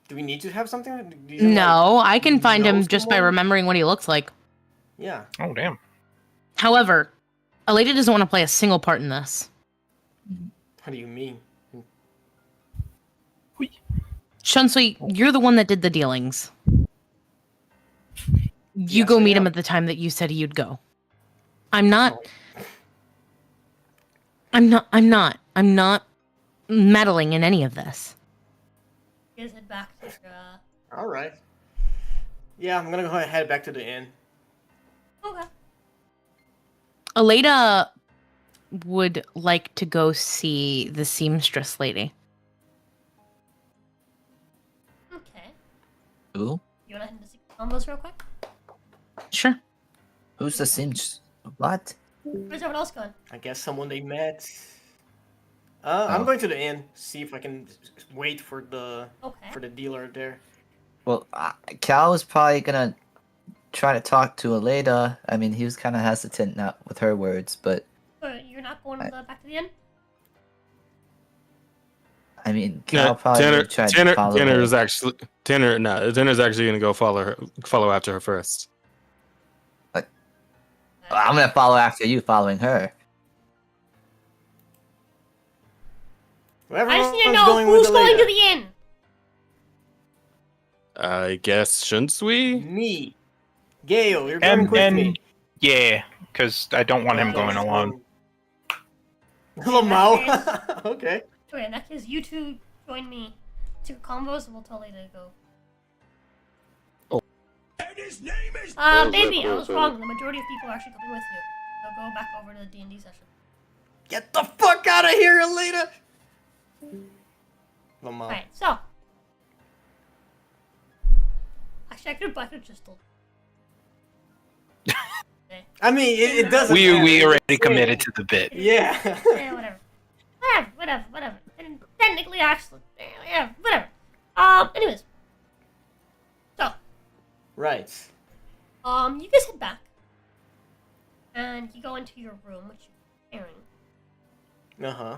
Do we need to have something? Do you, No, I can find know him just by someone? remembering what he looks like. Yeah. Oh, damn. However, Aleda doesn't want to play a single part in this. What do you mean? Shunsui, you're the one that did the dealings. You Yes, go I meet him am. at the time that you said you'd go. I'm not meddling in any of this. You guys head back to All right. Yeah, I'm gonna go ahead and head back to the inn. Okay. Aleda would like to go see the seamstress lady. Okay. Who? You wanna head into secret combos real quick? Sure. Who's the cinch? What? Where's everyone else going? I guess someone they met. I'm Oh. going to the inn. See if I can wait for the Okay. for the dealer there. Well, Cal was probably gonna try to talk to Aleda. I mean, he was kind of hesitant, not with her words, but You're not going back to the inn? I mean, Cal probably Tanner, tried to follow her. Tanner's actually gonna go follow after her first. I'm gonna follow after you, following her. I just need to know who's going to the inn. I guess Shunsui? Me. Gale, you're going with me. Yeah, because I don't want him going alone. Hello, Mao. Okay. Okay, in that case, you two join me to combos and we'll tell Leda to go. Baby, I was wrong. The majority of people are actually coming with you. So go back over to the D&D session. Get the fuck out of here, Aleda! Lamau. Alright, so. Actually, I could just told. I mean, it doesn't We matter. already committed to the bit. Yeah. Yeah, whatever. And technically, actually, yeah, whatever. Anyways. So, Right. you guys head back. And you go into your room, which you're preparing. Uh-huh.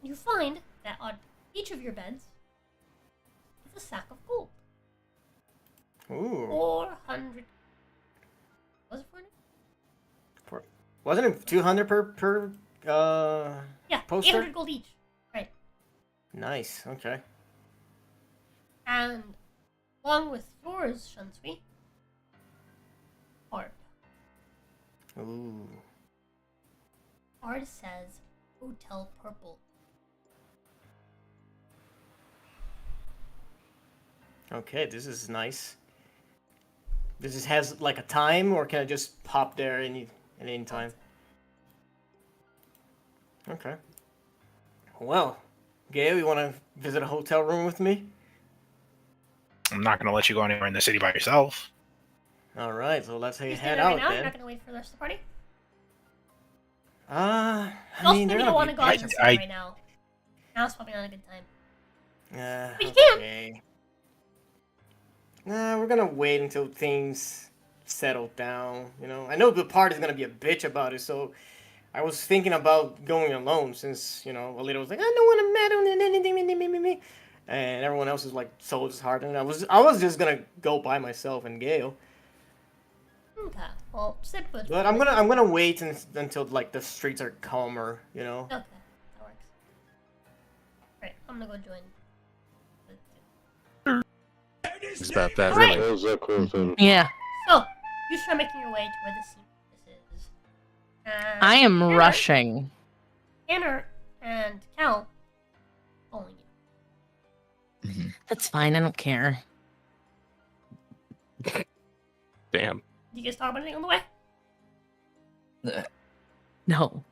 You find that on each of your beds is a sack of gold. Ooh. 400. Was it 400? Wasn't it 200 per Yeah, poster? 800 gold each. Right. Nice. Okay. And along with yours, Shunsui, Ard. Ooh. Ard says Hotel Purple. Okay, this is nice. Does this has like a time, or can I just pop there at any time? Okay. Well, Gail, you want to visit a hotel room with me? I'm not going to let you go anywhere in the city by yourself. All right, so let's You stay head there out right now? You're then. not gonna wait for the rest of the party? I Also, mean, maybe they're you don't want gonna to go out to the city I- right now. Now's probably not a good time. But you can. Okay. Nah, we're gonna wait until things settle down. You know, I know the party's gonna be a bitch about it, so I was thinking about going alone since Alita was like, I don't want to meddle in anything. and everyone else is like so disheartened. I was just gonna go by myself and Gale. Okay. Well, sit with. But I'm gonna wait until like the streets are calmer, you know. Okay, that works. Right, I'm gonna go join. It's about that, Alright. really. Yeah. So, you start making your way to where the scene is. I am Tanner- rushing. Tanner and Cal following you. That's fine. I don't care. Damn. Do you guys talk about anything on the way? No.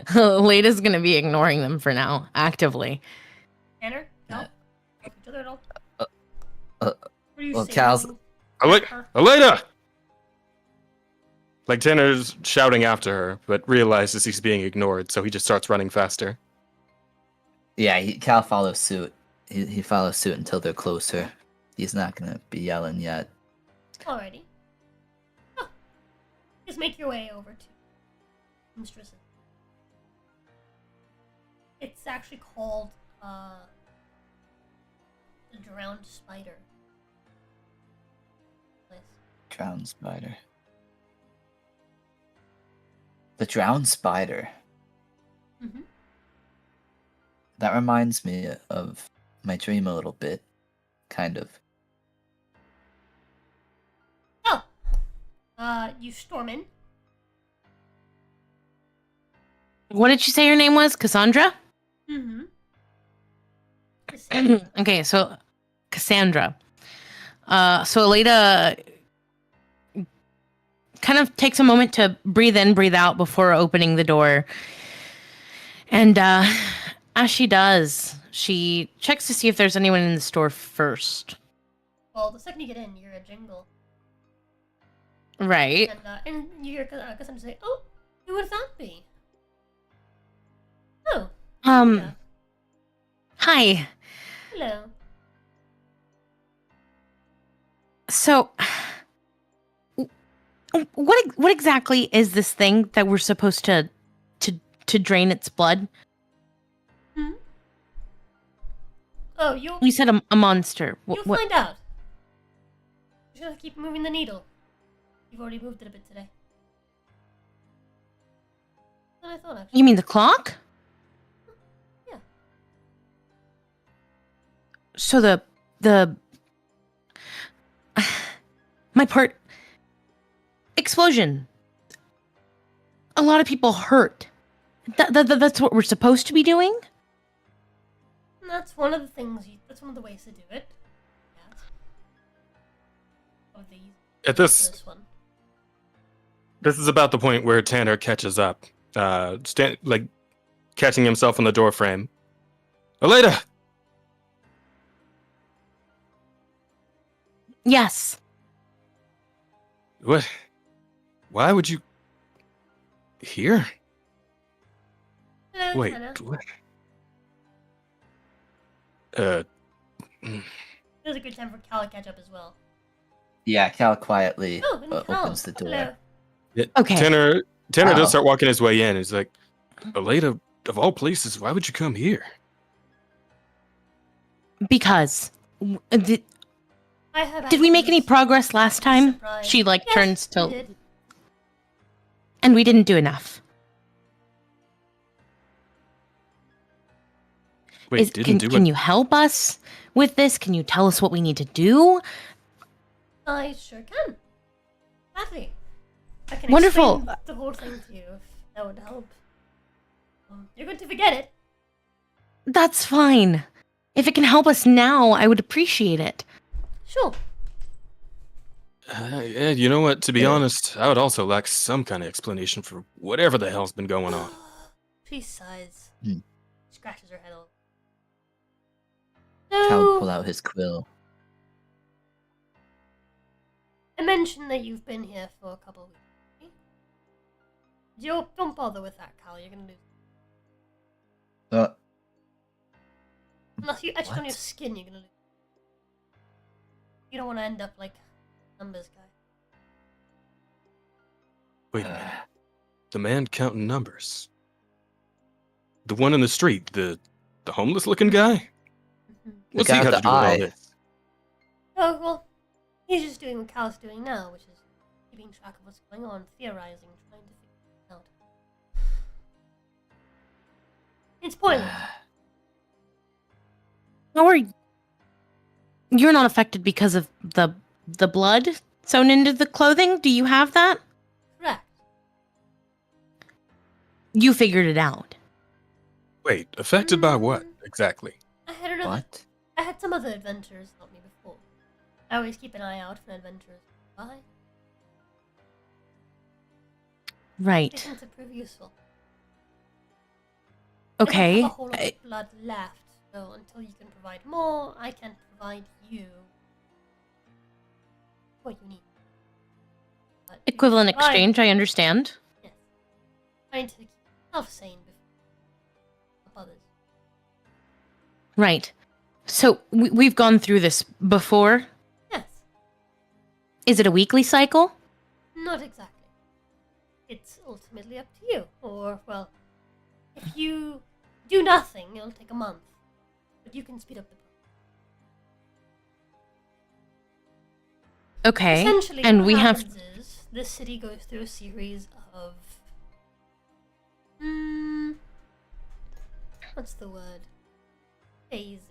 Lada's gonna be ignoring them for now, actively. Tanner, Cal, talk to each other at all? uh, What are you well, saying? Cal's- Aleda! Like Tanner's shouting after her, but realizes he's being ignored, so he just starts running faster. Yeah, Cal follows suit. He follows suit until they're closer. He's not gonna be yelling yet. Alrighty. Oh. Just make your way over to Mistress. It's actually called the Drowned Spider. Place. Drowned spider. The drowned spider. Mm-hmm. That reminds me of my dream a little bit, kind of. Oh. You storm in. What did you say your name was? Cassandra? Mm-hmm. Okay, so Cassandra. So Aleda kind of takes a moment to breathe in, breathe out before opening the door. And as she does, she checks to see if there's anyone in the store first. Well, the second you get in, you hear a jingle. Right. And you hear Cassandra say, "Oh, who would that be?" Oh. Yeah. Hi. Hello. So, what exactly is this thing that we're supposed to drain its blood? Hmm? Oh, you'll You said a monster. you'll find out. Just gotta keep moving the needle. You've already moved it a bit today. Than I thought, actually. You mean the clock? Yeah. So the my part explosion. A lot of people hurt. That's what we're supposed to be doing? And that's one of the things. That's one of the ways to do it. Yes. Of these. At this one. This is about the point where Tanner catches up, catching himself on the doorframe. Aleda! Yes. What? Why would you... Here? Hello, Wait, Tanner. what? It was a good time for Cal to catch up as well. Yeah, Cal quietly Oh, and Cal. opens the door. Hello. Okay. Tanner Wow. does start walking his way in. He's like, Aleda, of all places, why would you come here? Because did I have we make any progress last time? Surprise. She Yes, turns to we did. and we didn't do enough. Wait, Can you help us with this? Can you tell us what we need to do? I sure can. Gladly. I can Wonderful. explain the whole thing to you if that would help. You're going to forget it. That's fine. If it can help us now, I would appreciate it. Sure. Yeah, you know what? To be honest, I would also like some kind of explanation for whatever the hell's been going on. She sighs. Hmm. Scratches her head a little. Cal So, pull out his quill. I mentioned that you've been here for a couple of weeks. Don't bother with that, Cal. You're gonna lose. Unless you etch it on your skin, you're gonna lose. You don't want to end up like numbers guy. Wait a minute. The man counting numbers. The one in the street, the homeless looking guy? What's guy he got with to do the with all eye. this? Oh, well, he's just doing what Cal's doing now, which is keeping track of what's going on, theorizing, trying to figure it out. It's pointless. How are you're not affected because of the blood sewn into the clothing? Do you have that? Correct. You figured it out. Wait, affected by what exactly? I had another. What? I had some other adventurers help me before. I always keep an eye out for adventurers. Why? They Right. tend to prove useful. Okay. I have a whole lot of blood left, so until you can provide more, I can't provide you what you need. But you Equivalent can provide- exchange, I understand. Yes. Trying to keep myself sane before others. Right. So we've gone through this before. Yes. Is it a weekly cycle? Not exactly. It's ultimately up to you. Or, well, if you do nothing, it'll take a month. But you can speed up the process. Okay. Essentially, And what we have happens is this city goes through a series of what's the word? Phases.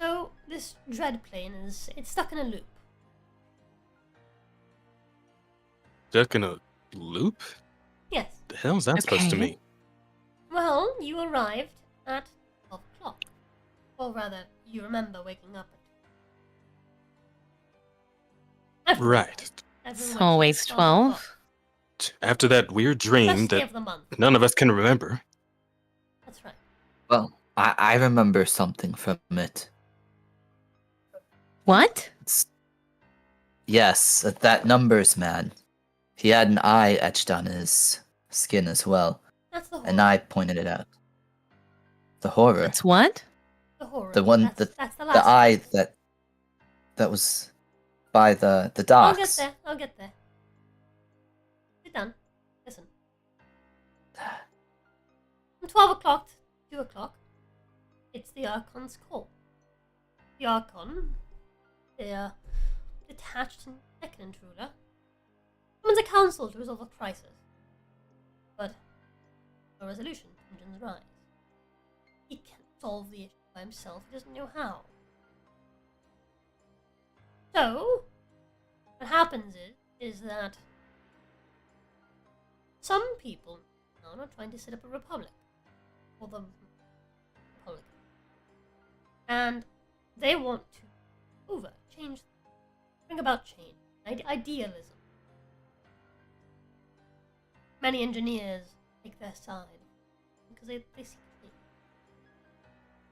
So this Dreadplane it's stuck in a loop. Stuck in a loop? Yes. The hell's that supposed to Okay. mean? Well, you arrived at 12 o'clock. Or rather, you remember waking up at Right. everyone it's wakes up always at 12 o'clock. 12. After that weird dream First day that of the month. none of us can remember. That's right. Well, I remember something from it. What? Yes, that numbers man. He had an eye etched on his skin as well, That's the horror. and I pointed it out. The horror. That's what? The horror. The one, That's the last the eye that was by the I'll get docks. there. I'll get there. Sit down. Listen. From 12 o'clock to 2 o'clock, it's the Archon's call. The Archon, they're detached and second ruler, summons a council to resolve a crisis. But no resolution, tensions rise. He can't solve the issue by himself, he doesn't know how. So, what happens is that some people now are trying to set up a republic, or the republic, and they want to change, bring about change, idealism. Many engineers take their side because they see it.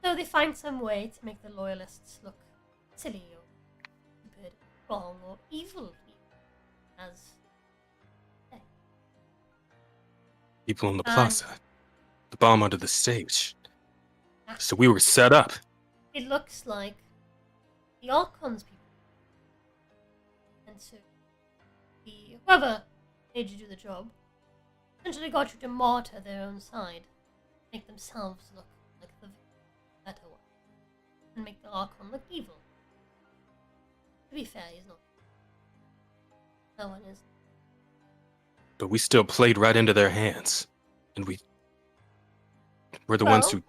So they find some way to make the loyalists look silly or stupid, wrong, or evil, as People in the plaza. The bomb under the stage. So we were set up. it looks like the Archon's people. And so whoever made you do the job essentially got you to martyr their own side, make themselves look like the better one, and make the Archon look evil. To be fair, he's not. No one is. But we still played right into their hands. And we're the ones who...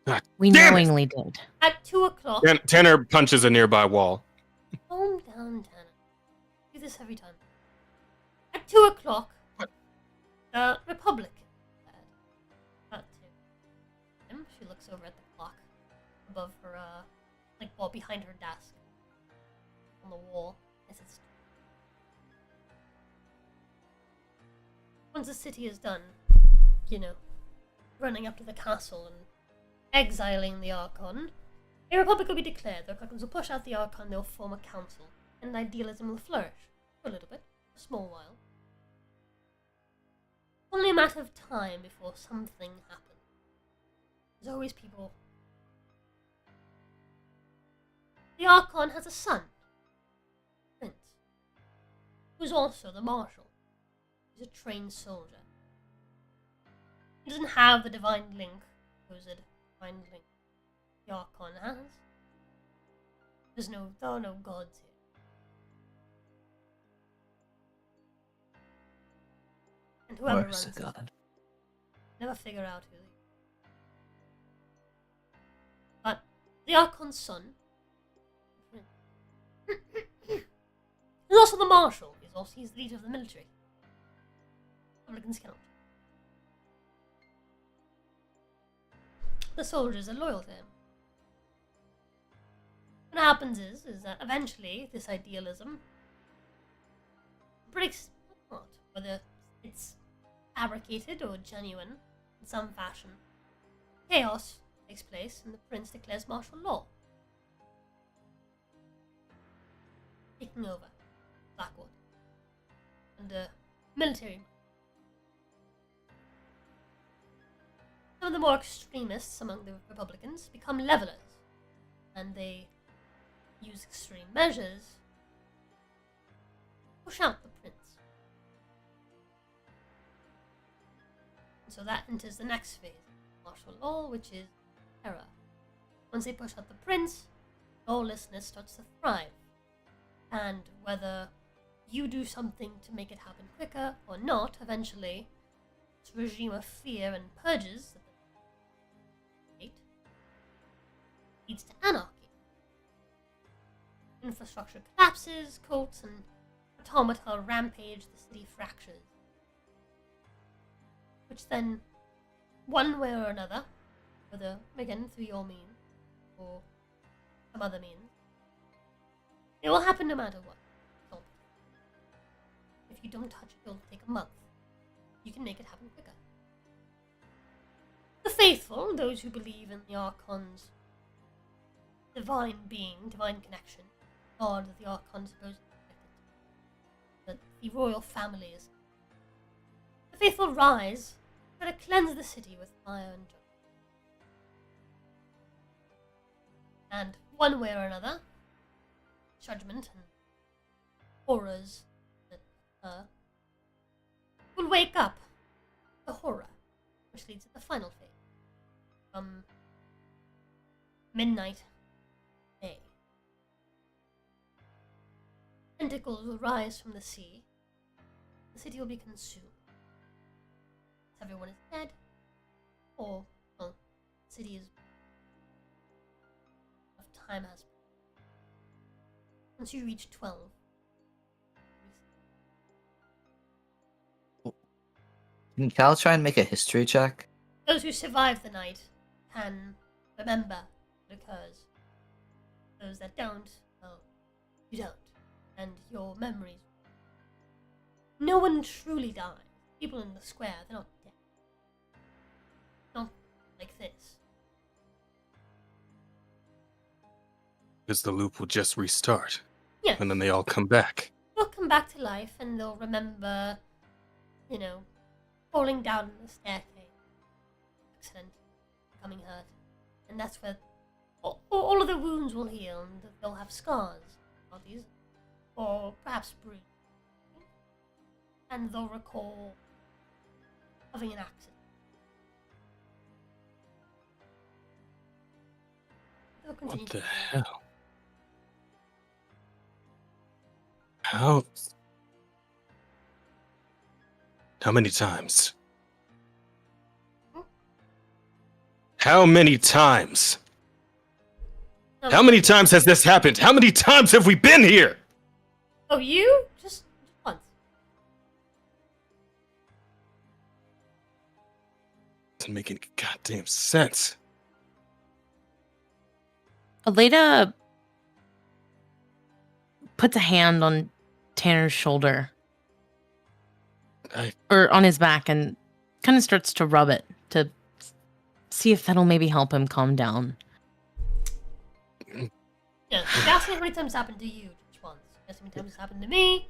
God, We damn it! knowingly did. At 2 o'clock. Tanner punches a nearby wall. Calm down, Tanner. Do this every time. At 2 o'clock, the Republic. About 2. She looks over at the clock above her, well, behind her desk. On the wall. As it's... Once the city is done, running up to the castle and exiling the Archon, a republic will be declared. The Archons will push out the Archon, they'll form a council, and idealism will flourish. For a little bit. A small while. Only a matter of time before something happens. There's always people. The Archon has a son, Prince, who's also the Marshal. He's a trained soldier. He doesn't have the divine link supposed finding the Archon has. There are no gods here. And whoever Where's runs the god? never figure out who they are. But the Archon's son is also the Marshal. He's the leader of the military. Republicans cannot. The soldiers are loyal to him. What happens is that eventually this idealism breaks apart, whether it's fabricated or genuine in some fashion. Chaos takes place and the prince declares martial law, taking over Blackwater under military. Some of the more extremists among the Republicans become levelers, and they use extreme measures to push out the prince. And so that enters the next phase of martial law, which is terror. Once they push out the prince, lawlessness starts to thrive. And whether you do something to make it happen quicker or not, eventually, this regime of fear and purges that the state leads to anarchy. Infrastructure collapses, cults and automata rampage, the city fractures. Which then, one way or another, whether, again, through your means or some other means, it will happen no matter what. If you don't touch it, it'll take a month. You can make it happen quicker. The faithful, those who believe in the Archon's divine being, divine connection, God that the Archon supposedly connected to, that the royal family is. The faithful rise, try to cleanse the city with fire and judgment. And one way or another, judgment and horrors that occur will wake up the horror, which leads to the final phase. From midnight day. Tentacles will rise from the sea. The city will be consumed. Everyone is dead, or, well, the city is. Enough time has. Once you reach 12. Can Cal try and make a history check? Those who survive the night can remember what occurs. Those that don't, well, you don't. And your memories. No one truly dies. People in the square, they're not dead. Not like this. Because the loop will just restart. Yeah. And then they all come back. They'll come back to life and they'll remember, falling down the staircase. Accident. Becoming hurt. And that's where all of the wounds will heal and they'll have scars. Bodies. Or perhaps bruises. And they'll recall having an accident. They'll continue What the to hell? How many times? How many times? How many times has this happened? How many times have we been here? Oh, you? Just once. Doesn't make any goddamn sense. Aleda puts a hand on Tanner's shoulder. Or on his back and kind of starts to rub it to see if that'll maybe help him calm down. Yeah, ask me how many times it's happened to you. Just once. Ask me how many times it's happened to me.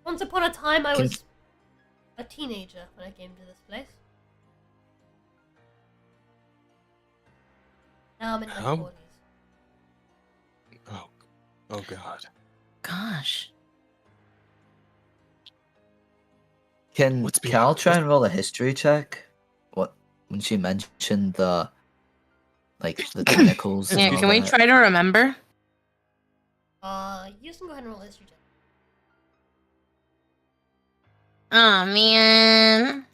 Once upon a time, I was a teenager when I came to this place. Now I'm in my 40s. Oh God. Gosh. Can What's Cal behind try and roll a history check? What when she mentioned the the tentacles? Yeah, and all can we that? try to remember? You can go ahead and roll a history check. Oh man.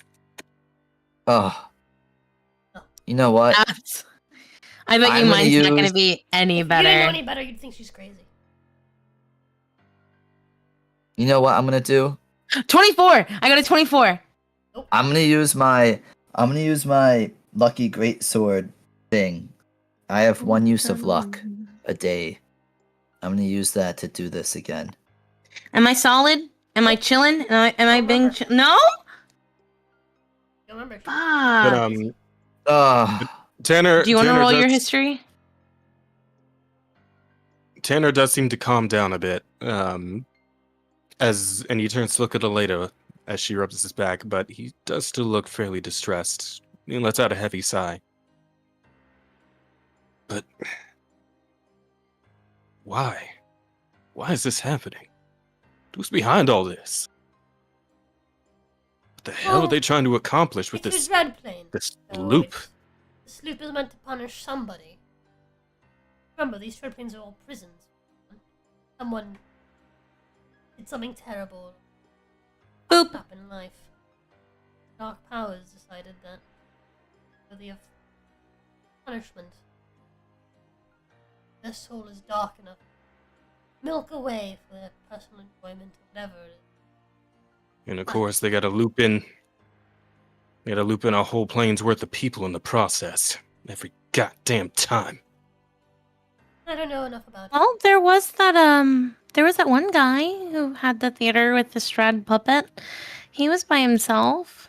Oh, you know what? I bet I'm you gonna mine's not use- gonna be any If you didn't know better. any better, you'd think she's crazy. You know what I'm gonna do? 24. I got a 24. I'm gonna use my lucky greatsword thing. I have one use of luck a day. I'm gonna use that to do this again. Am I solid? Am I chilling? Am I being no? Don't remember. But Tanner. Do you want to Tanner roll your does- history? Tanner does seem to calm down a bit. And he turns to look at Aleda as she rubs his back, but he does still look fairly distressed. He lets out a heavy sigh. But why? Why is this happening? Who's behind all this? What the hell are they trying to accomplish with It's this a Dreadplane. this So loop? This loop is meant to punish somebody. Remember, these Dreadplanes are all prisons. Someone did something terrible. Boop. Up in life. Dark powers decided that worthy of punishment. Their soul is dark enough. Milk away for their personal enjoyment, or whatever it is. And of course, they gotta loop in. They gotta loop in a whole plane's worth of people in the process. Every goddamn time. I don't know enough about it. Well, there was that one guy who had the theater with the Strad puppet. He was by himself.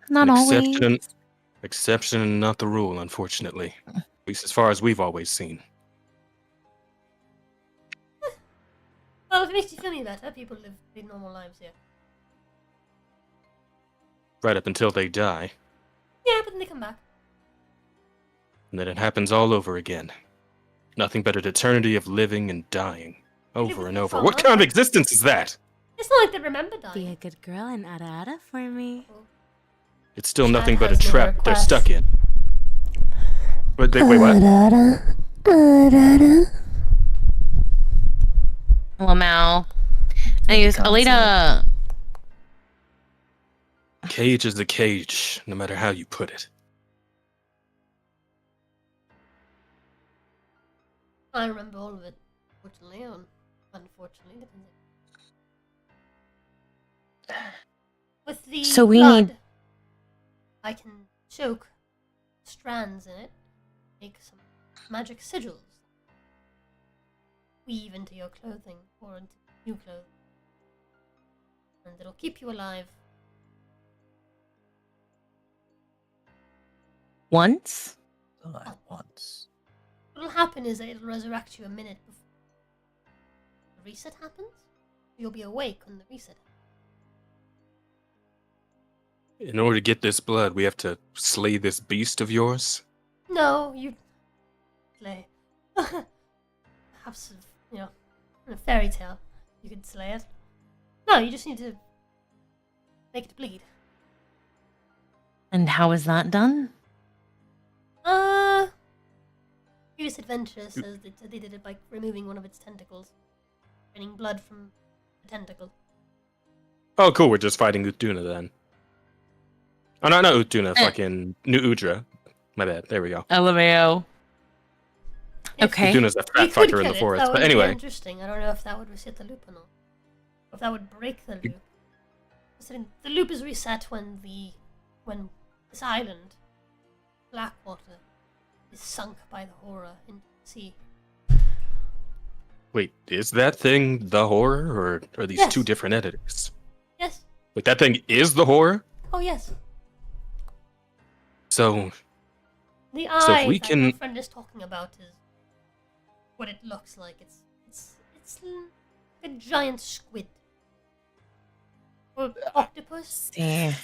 Not always. Exception, not the rule, unfortunately. At least as far as we've always seen. Well, if it makes you feel any better, people live pretty normal lives here. Right up until they die. Yeah, but then they come back. And then it happens all over again. Nothing but an eternity of living and dying. Over and over. What kind of existence is that? It's not like they remember dying. Be a good girl and ada for me. It's still Chad nothing but a has no trap they're requests. stuck in. But wait, what? Lamau. Anyways, Alita. Cage is a cage, no matter how you put it. I remember all of it, fortunately, or unfortunately, depends. With the So we blood, need- I can choke strands in it, make some magic sigils, weave into your clothing or into new clothing, and it'll keep you alive. Once? Once. What'll happen is that it'll resurrect you a minute before the reset happens. You'll be awake when the reset happens. In order to get this blood, we have to slay this beast of yours? No, you slay. Perhaps, in a fairy tale, you could slay it. No, you just need to make it bleed. And how is that done? Previous Adventure says that they did it by removing one of its tentacles, draining blood from the tentacle. Oh, cool, we're just fighting Utuna then. Oh, no, not Utuna, fucking New Udra. My bad, there we go. LMAO. Okay. Utuna's a We fat could fucker in kill the it, forest. that would But be anyway, interesting. I don't know if that would reset the loop or not. If that would break the loop. Considering the loop is reset when this island, Blackwater, is sunk by the horror into the sea. wait, is that thing the horror, or are these Yes. two different entities? Yes. Wait, that thing is the horror? Oh yes. So, The So if eye we that can- my friend is talking about is what it looks like. It's a giant squid. Or octopus. Yeah.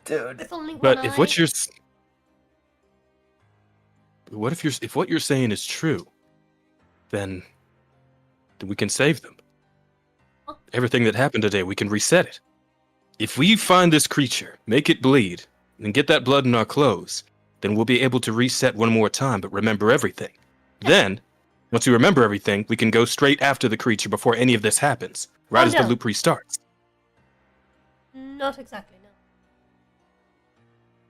Dude. With only one but eye. if what you're if what you're saying is true, then we can save them. everything that happened today, we can reset it. If we find this creature, make it bleed, and get that blood in our clothes, then we'll be able to reset one more time, but remember everything. Then, once we remember everything, we can go straight after the creature before any of this happens, right as the loop restarts. Not exactly, no.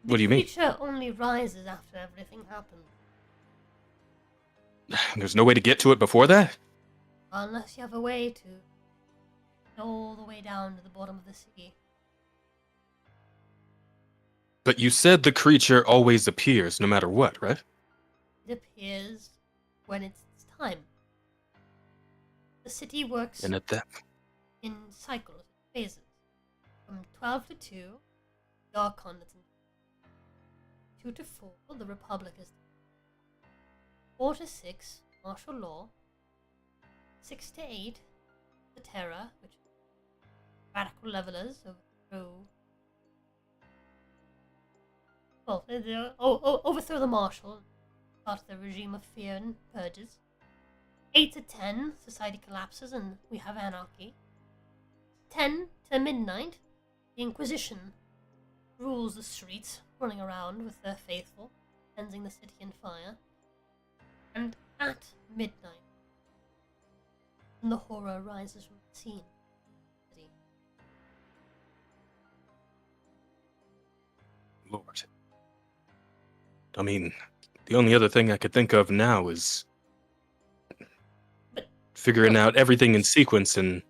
What do you mean? The creature only rises after everything happens. There's no way to get to it before that? Unless you have a way to go all the way down to the bottom of the sea. But you said the creature always appears, no matter what, right? It appears when it's time. The city works And at that... in cycles, phases. From 12 to 2, the Archon is in 2 to 4, the Republic is 4 to 6, martial law. 6 to 8, the Terror, which is radical levelers overthrow. Well, they overthrow the marshal, start the regime of fear and purges. 8 to 10, society collapses and we have anarchy. 10 to midnight, the Inquisition rules the streets, running around with their faithful, cleansing the city in fire. And at midnight, when the horror rises from the scene. Lord. I mean, the only other thing I could think of now is figuring out everything in sequence and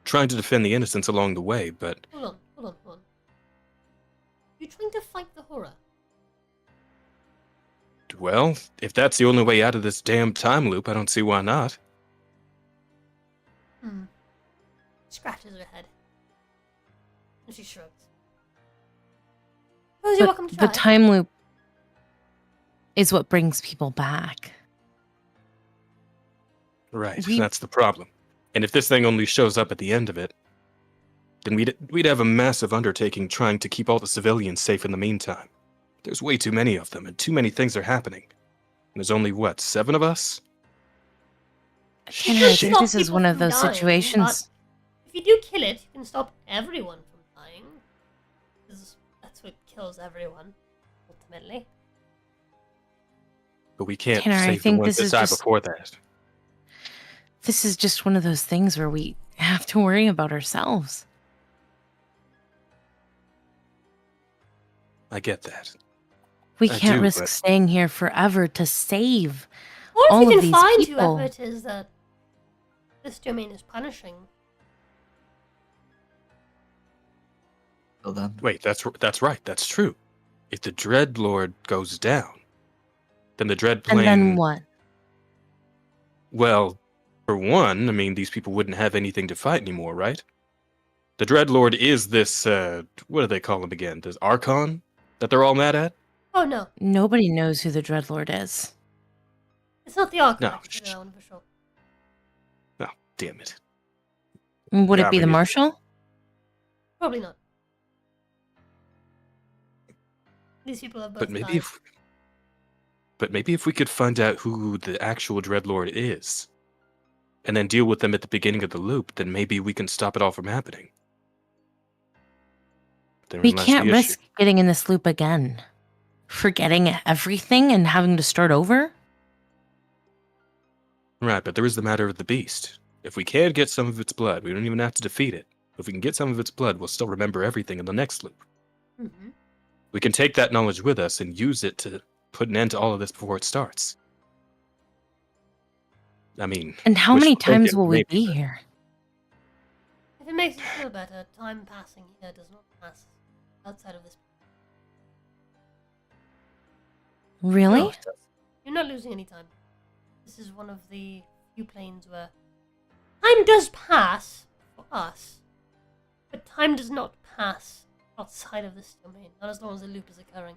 trying to defend the innocents along the way, but... Hold on. You're trying to fight the horror? Well, if that's the only way out of this damn time loop, I don't see why not. Scratches her head. And she shrugs. Suppose you're welcome to try. The time loop is what brings people back. Right, that's the problem. And if this thing only shows up at the end of it, then we'd have a massive undertaking trying to keep all the civilians safe in the meantime. There's way too many of them, and too many things are happening. And there's only, 7 of us? And I think this is one of those situations. If you do kill it, you can stop everyone from dying. Because that's what kills everyone, ultimately. But we can't Tanner, save the ones that die before that. This is just one of those things where we have to worry about ourselves. I get that. We can't risk staying here forever to save Or all if you of can these find people. whoever it is that this domain is punishing. Well then. Wait, that's right. That's true. If the Dreadlord goes down, then the Dreadplane... And then what? Well, for one, I mean, these people wouldn't have anything to fight anymore, right? The Dreadlord is this, what do they call him again? This Archon that they're all mad at? Oh, no. Nobody knows who the Dreadlord is. It's not the Archon. No. I can figure that one for sure. Oh, damn it. Would Yeah, it be we the need- Marshal? Probably not. These people have both But maybe died. if we could find out who the actual Dreadlord is, and then deal with them at the beginning of the loop, then maybe we can stop it all from happening. Therein We lies can't the risk issue. getting in this loop again. Forgetting everything and having to start over? Right, but there is the matter of the beast. If we can get some of its blood, we don't even have to defeat it. If we can get some of its blood, we'll still remember everything in the next loop. Mm-hmm. We can take that knowledge with us and use it to put an end to all of this before it starts. I mean... And how many wishful times thinking, will we maybe, be here? If it makes you feel better, time passing here does not pass outside of this. Really? No, you're not losing any time. This is one of the few planes where time does pass for us, but time does not pass outside of this domain, not as long as the loop is occurring.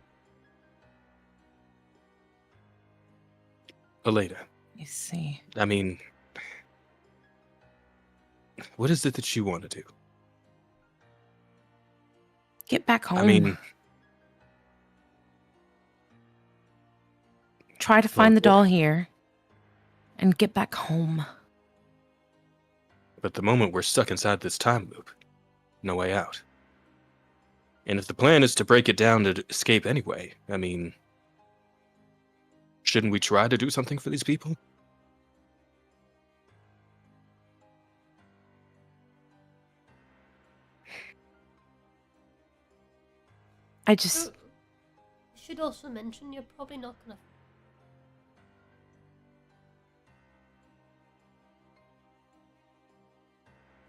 Aleda, I see. I mean... What is it that you want to do? Get back home. I mean... Try to find the doll here and get back home. But at the moment, we're stuck inside this time loop. No way out. And if the plan is to break it down to escape anyway, I mean, shouldn't we try to do something for these people? I just... I should also mention you're probably not gonna...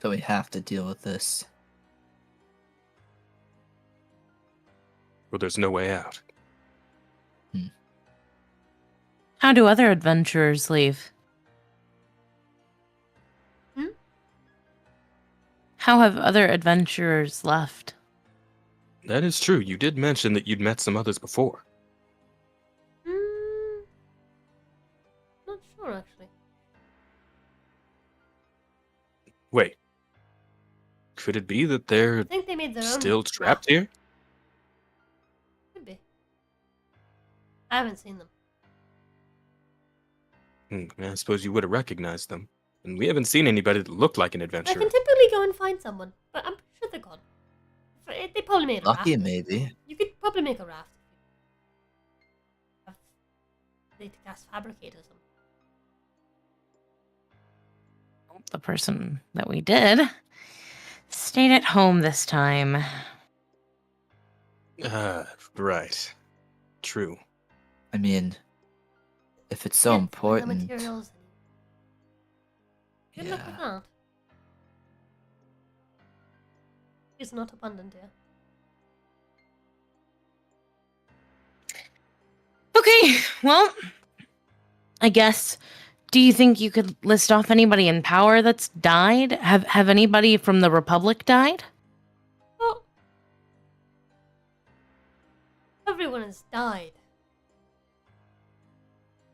So we have to deal with this. Well, there's no way out. How do other adventurers leave? How have other adventurers left? That is true. You did mention that you'd met some others before. Not sure, actually. Wait. Could it be that they're I think they made their own still trapped here? Could be. I haven't seen them. I suppose you would have recognized them. And we haven't seen anybody that looked like an I adventurer. can typically go and find someone, but I'm sure they're gone. They probably made a Lucky, raft. maybe. You could probably make a raft. They to cast fabricate or something. The person that we did stayed at home this time. Right. True. I mean, if it's so The important. materials. Good luck with that. It's not abundant here. Okay, well, I guess. Do you think you could list off anybody in power that's died? Have anybody from the Republic died? Well, everyone has died.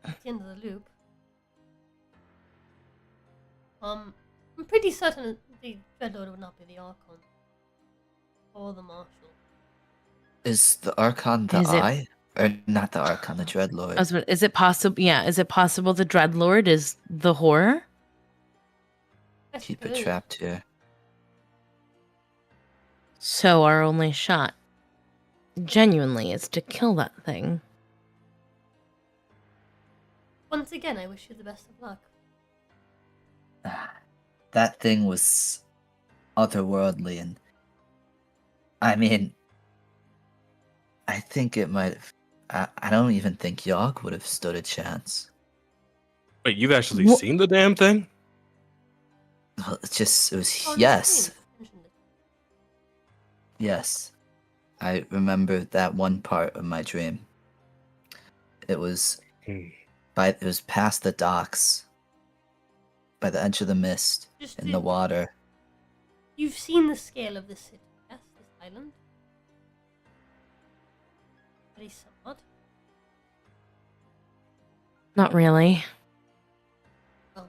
At the end of the loop. I'm pretty certain that the Dreadlord would not be the Archon. Or the Marshal. Is the Archon the Eye? Or not the Archon, the Dreadlord. Is it possible? Yeah, is it possible the Dreadlord is the horror? Keep it trapped here. So our only shot, genuinely, is to kill that thing. Once again, I wish you the best of luck. That thing was otherworldly, and I mean, I think it might have. I don't even think Yogg would have stood a chance. Wait, you've actually seen the damn thing? Well, it was, Oh, yes. Yes. I remember that one part of my dream. It was it was past the docks, by the edge of the mist, Just in the water. You've seen the scale of this city, yes? This island? At least somewhat. Not really. Oh.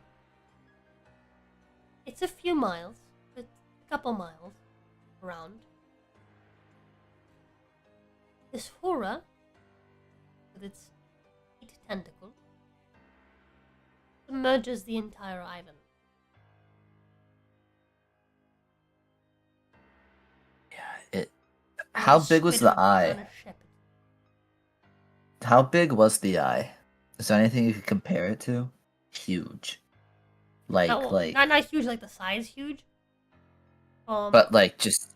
It's a few miles. It's a couple miles around. This horror, with its 8 tentacles, submerges the entire island. How big was the eye? On a ship. How big was the eye? Is there anything you could compare it to? Huge. Not huge, like the size huge. But like just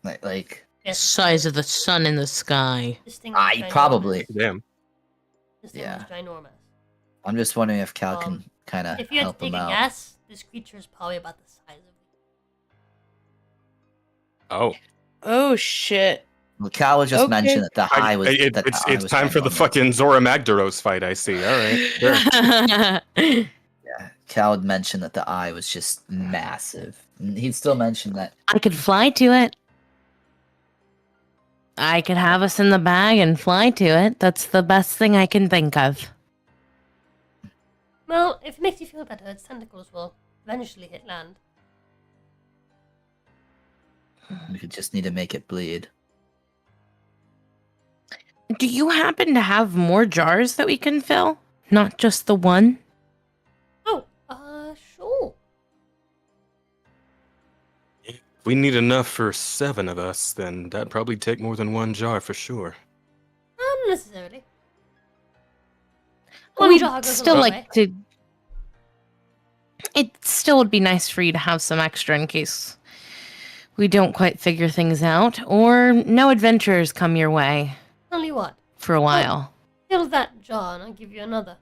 like Size of the sun in the sky. This thing was probably. Damn. This thing was ginormous. I'm just wondering if Cal can kind of If you had to help take him a out. guess, this creature is probably about the size of. Oh. Oh shit. Well, Cal was just Okay. mentioned that the eye was. that the eye It's was time for the ginormous. fucking Zora Magdaros fight, I see. Alright. Sure. Yeah, Cal had mentioned that the eye was just massive. And he'd still mention that. I could fly to it. I could have us in the bag and fly to it. That's the best thing I can think of. Well, if it makes you feel better, its tentacles will eventually hit land. We could just need to make it bleed. Do you happen to have more jars that we can fill? Not just the one? Oh, we need enough for 7 of us, then that'd probably take more than 1 jar for sure. Not necessarily. One We'd jar goes a still long like way. to. It still would be nice for you to have some extra in case we don't quite figure things out, or no adventures come your way Tell you what. for a while. Fill that jar and I'll give you another.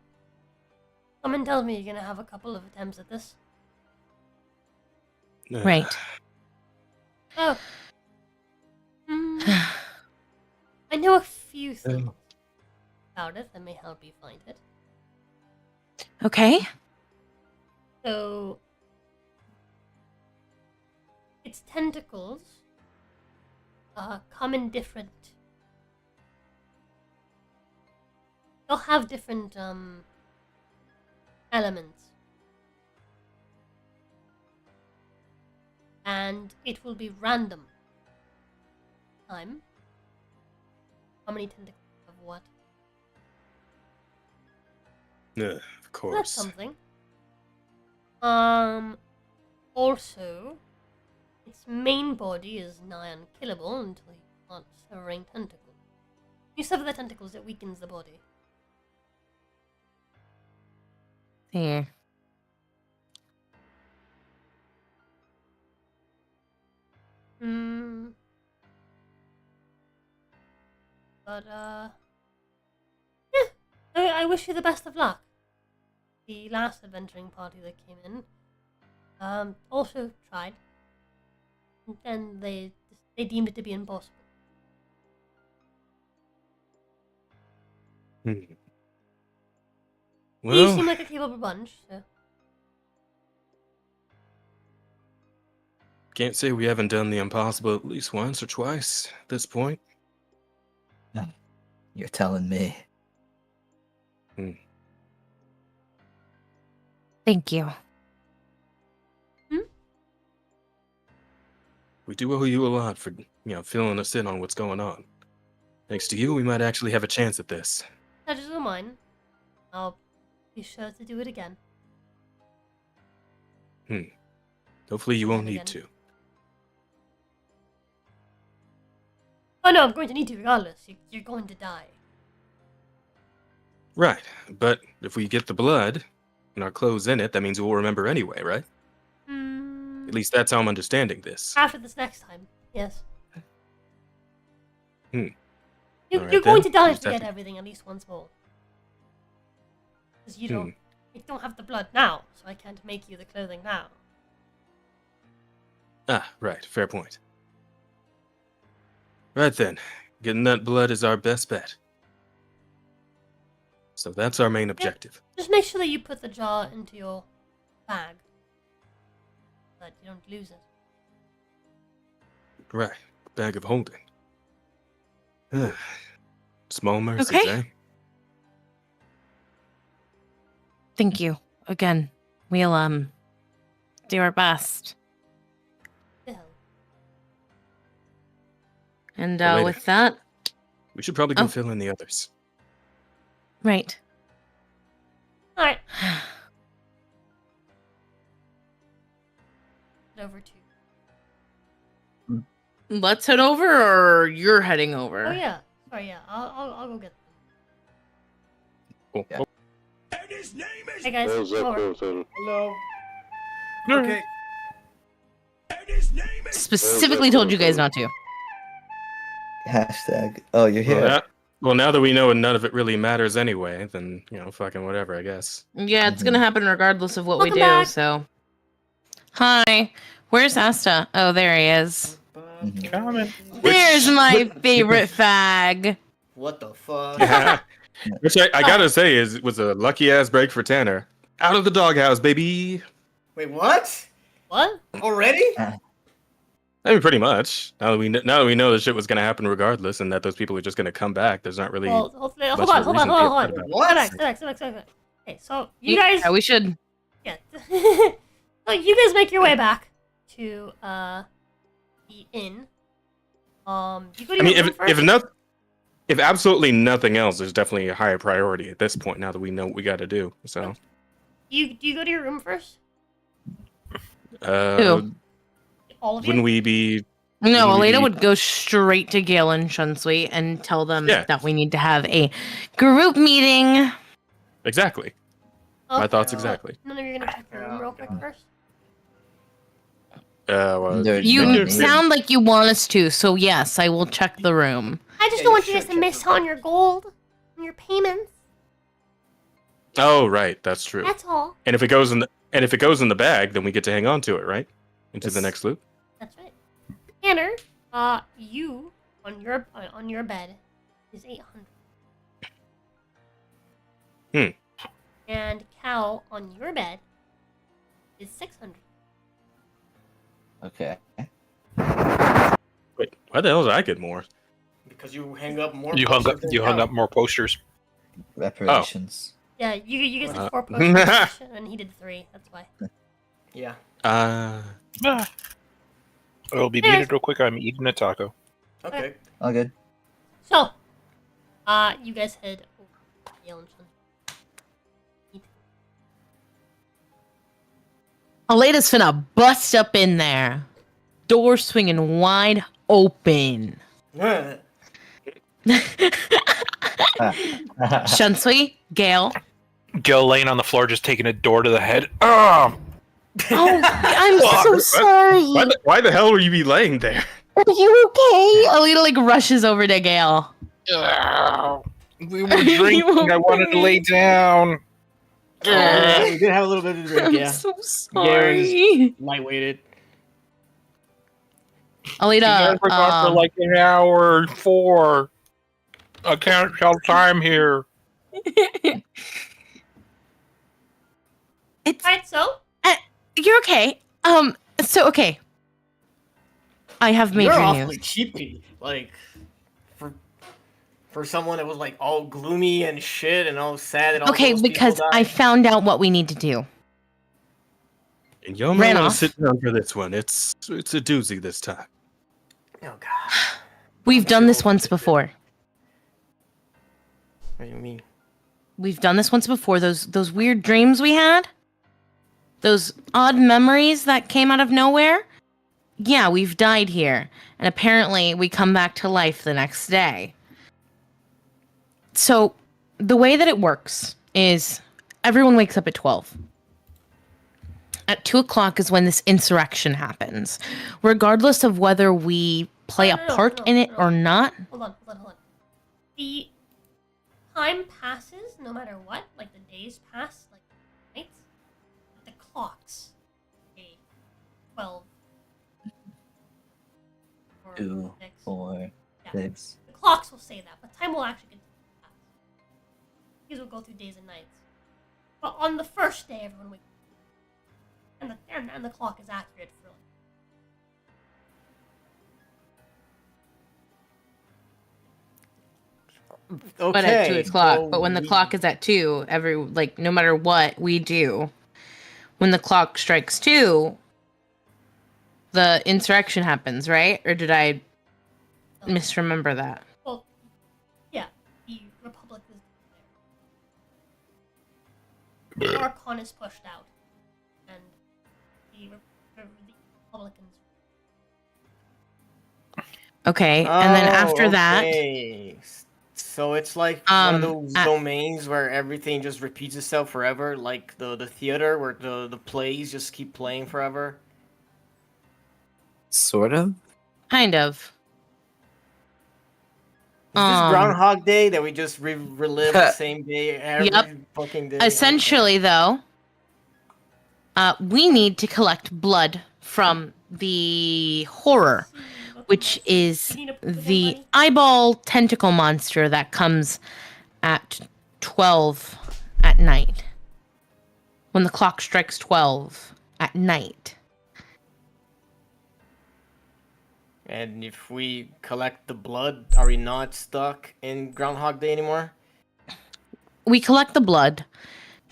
Someone tells me you're gonna have a couple of attempts at this. Right. Oh. I know a few things about it that may help you find it. Okay. So, its tentacles come in different. They'll have different elements, and it will be random. Time. How many tentacles of what? Of That's course. something. Also, its main body is nigh unkillable until you can't severing tentacles. You sever the tentacles, it weakens the body. Here. But, yeah. I wish you the best of luck. The last adventuring party that came in, also tried. And then they deemed it to be impossible. You Well, seem like a capable bunch, so. can't say we haven't done the impossible at least once or twice at this point. You're telling me. Thank you. We do owe you a lot for, filling us in on what's going on. Thanks to you, we might actually have a chance at this. Pleasure's all mine. I'll be sure to do it again. Hopefully you won't need Again. to. Oh no, I'm going to need to regardless. You're going to die. Right, but if we get the blood and our clothes in it, that means we'll remember anyway, right? At least that's how I'm understanding this. After this next time, yes. Alright You're going to then. die We'll and just have forget to- everything at least once more. Because you don't have the blood now, so I can't make you the clothing now. Ah, right, fair point. Right then, getting that blood is our best bet. So that's our main objective. Just make sure that you put the jar into your bag. So that you don't lose it. Right, bag of holding. Small mercies, Okay. eh? Thank you. Again, we'll do our best. Yeah. And Well, later. with that, We should probably go Oh. fill in the others. right. Alright. Over to. Let's head over, or you're heading over? Oh yeah. Sorry, yeah. I'll go get them. Cool. Yeah. Oh, And his name is Hey guys, come over. Hello. Okay. and his name is Specifically told you guys not to. Hashtag. Oh, you're here. well, now that we know none of it really matters anyway, then, fucking whatever, I guess. Yeah, it's gonna happen regardless of what we Welcome do, back. so. Hi. Where's Asta? Oh, there he is. Coming. There's my favorite fag. What the fuck? Which I gotta say was a lucky ass break for Tanner. Out of the doghouse, baby. Wait, what? What? Already? I mean, pretty much. Now that we know this shit was gonna happen regardless, and that those people are just gonna come back, there's not really. Well, hold much on, of a hold on, reason to hold feel on, bad hold on. about it. What? Relax. Okay, so you guys. Yeah, we should. Yeah. So you guys make your way back to the inn. You go to I mean, your room first? if absolutely nothing else, there's definitely a higher priority at this point. Now that we know what we got to do, so. Do you go to your room first? Who? All of you? Wouldn't we be? No, wouldn't we Aleda be- would go straight to Gale and Shunsui and tell them Yeah. that we need to have a group meeting. Exactly. Oh, My thoughts exactly. No, you're gonna check the room real quick first. Well, You sound like you want us to, so yes, I will check the room. I just don't want you guys to miss on your gold, on your payments. Oh, right, that's true. That's all. And if it goes in the bag, then we get to hang on to it, right? Into the next loop. That's right. Tanner, you on your bed is 800. And Cal on your bed is 600. Okay. Wait, why the hell did I get more? Because you hang up more. You hung up more posters. Reparations. Yeah, you guys did 4 posters, and he did 3. That's why. Yeah. It'll be muted real quick. I'm eating a taco. Okay. All good. So, you guys head over to Gale and Shunsui. Aleda's finna bust up in there. Door swinging wide open. Shunsui, Gale. Gil laying on the floor, just taking a door to the head. Oh, I'm so sorry. Why the hell were you be laying there? Are you okay? Aleda like rushes over to Gale. We were drinking. I wanted to lay down. We did have a little bit of drink, yeah. I'm so Gary's sorry. lightweighted. Aleda, for like an hour and 4. I can't tell time here. Right, so? You're okay. So okay. I have major You're news. awfully cheapy. Like, for someone that was like all gloomy and shit and all sad and all Okay, those because people I died. found out what we need to do. And y'all might want Ranoff. to sit down for this one. It's a doozy this time. Oh god. We've done this once before. What do you mean? We've done this once before. Those weird dreams we had? Those odd memories that came out of nowhere? Yeah, we've died here. And apparently we come back to life the next day. So, the way that it works is everyone wakes up at 12. At 2 o'clock is when this insurrection happens. Regardless of whether we play a part in it or not. Hold on. The time passes no matter what. Like, the days pass, like, nights. The clocks say 12. 2, 4, 6. The clocks will say that, but time will actually continue to pass. These will go through days and nights. But on the first day, everyone wakes up. And the clock is accurate for Okay. But at 2 o'clock. so But when the clock is at 2, no matter what we do, when the clock strikes 2, the insurrection happens, right? Or did I misremember that? Well, yeah, the Republic is there. The Archon is pushed out, and the Republicans. Okay, and then after that, okay. So it's like one of those domains where everything just repeats itself forever, like the theater where the plays just keep playing forever. Sort of. kind of. Is this Groundhog Day that we just relive the same day every fucking day? Essentially, though, we need to collect blood from the horror, which is the eyeball tentacle monster that comes at 12 at night. When the clock strikes 12 at night. And if we collect the blood, are we not stuck in Groundhog Day anymore? We collect the blood.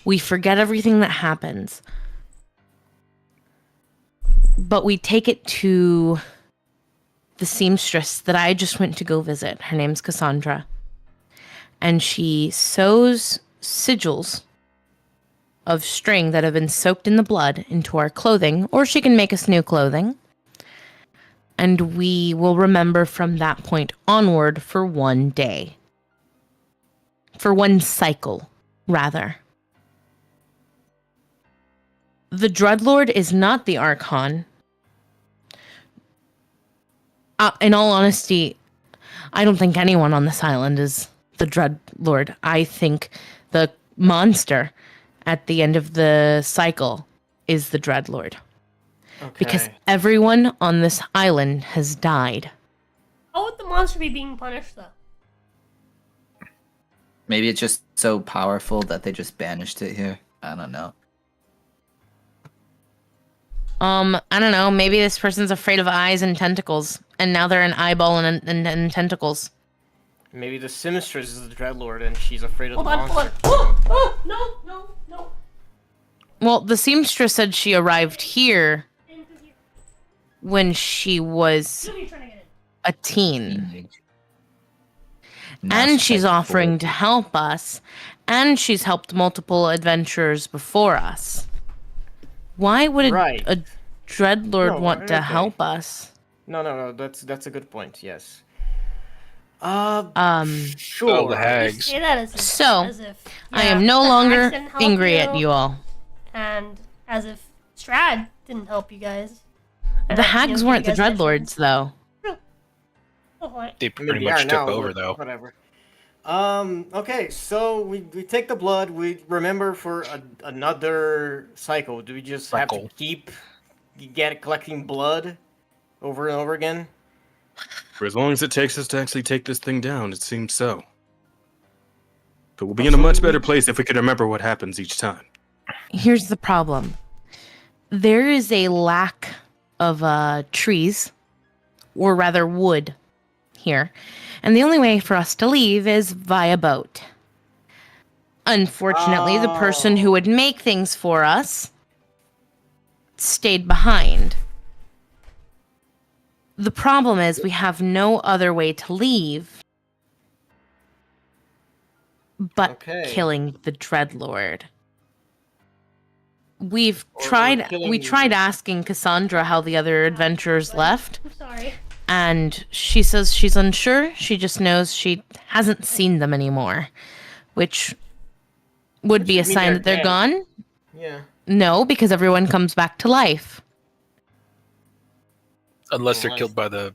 We forget everything that happens. But we take it to the seamstress that I just went to go visit. Her name's Cassandra. And she sews sigils of string that have been soaked in the blood into our clothing, or she can make us new clothing. and we will remember from that point onward for 1 day. For 1 cycle, rather. The Dreadlord is not the Archon. In all honesty, I don't think anyone on this island is the Dreadlord. I think the monster at the end of the cycle is the Dreadlord. Okay. Because everyone on this island has died. How would the monster be being punished, though? Maybe it's just so powerful that they just banished it here. I don't know. I don't know. Maybe this person's afraid of eyes and tentacles, and now they're an eyeball and tentacles. Maybe the seamstress is the Dreadlord and she's afraid of Hold the on, monster. hold on. No. Well, the seamstress said she arrived here when she was a teen. And she's offering to help us, and she's helped multiple adventurers before us. Why would a Dreadlord want to help us? No. That's a good point. Yes. Oh, Sure. the hags. Say that as if, So, as if, I yeah, am no the longer hags didn't help angry at you all. And as if Strad didn't help you guys. The hags weren't the you guys Dreadlords, though. They pretty Maybe much are took now, over, but though. Whatever. Okay, so we take the blood. We remember for another cycle. Do we just have to keep collecting blood over and over again? For as long as it takes us to actually take this thing down, it seems so. But we'll be in a much better place if we can remember what happens each time. Here's the problem. There is a lack of trees, or rather wood, here. And the only way for us to leave is via boat. Unfortunately, the person who would make things for us stayed behind. The problem is we have no other way to leave but killing the Dreadlord. We tried asking Cassandra how the other adventurers left. I'm sorry. And she says she's unsure. She just knows she hasn't seen them anymore, which would be a sign that they're gone. Yeah. No, because everyone comes back to life. Unless they're killed by the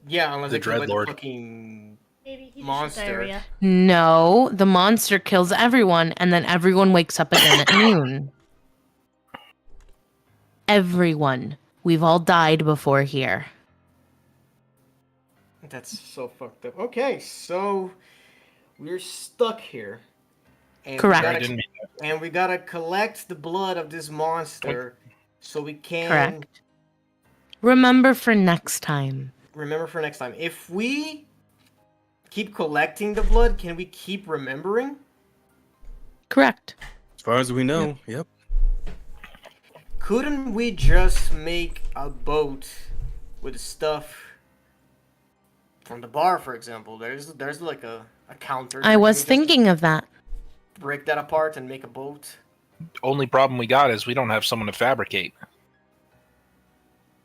unless the they're killed by the Dreadlord. fucking Maybe he monster. No, the monster kills everyone, and then everyone wakes up again at noon. Everyone. We've all died before here. That's so fucked up. Okay, so we're stuck here. And Correct. We gotta collect the blood of this monster so we can Correct. Remember for next time. remember for next time. If we keep collecting the blood, can we keep remembering? Correct. As far as we know, yep. Couldn't we just make a boat with the stuff from the bar, for example? There's like a counter. I was thinking of that. Break that apart and make a boat. Only problem we got is we don't have someone to fabricate.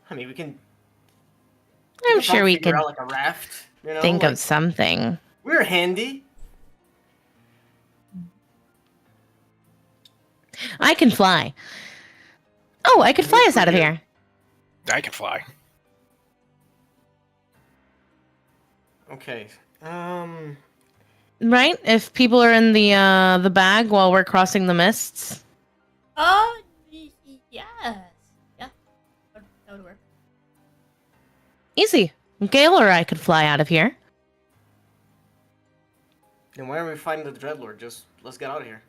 I mean, we can. I'm sure we figure could out like a raft. You know, think like, of something. We're handy. I can fly. Oh, I could fly us out of here. I can fly. Okay. Right? If people are in the bag while we're crossing the mists. Yes. Yeah. That would work. Easy. Gale or I could fly out of here. Then why are we fighting the Dreadlord? Just let's get out of here.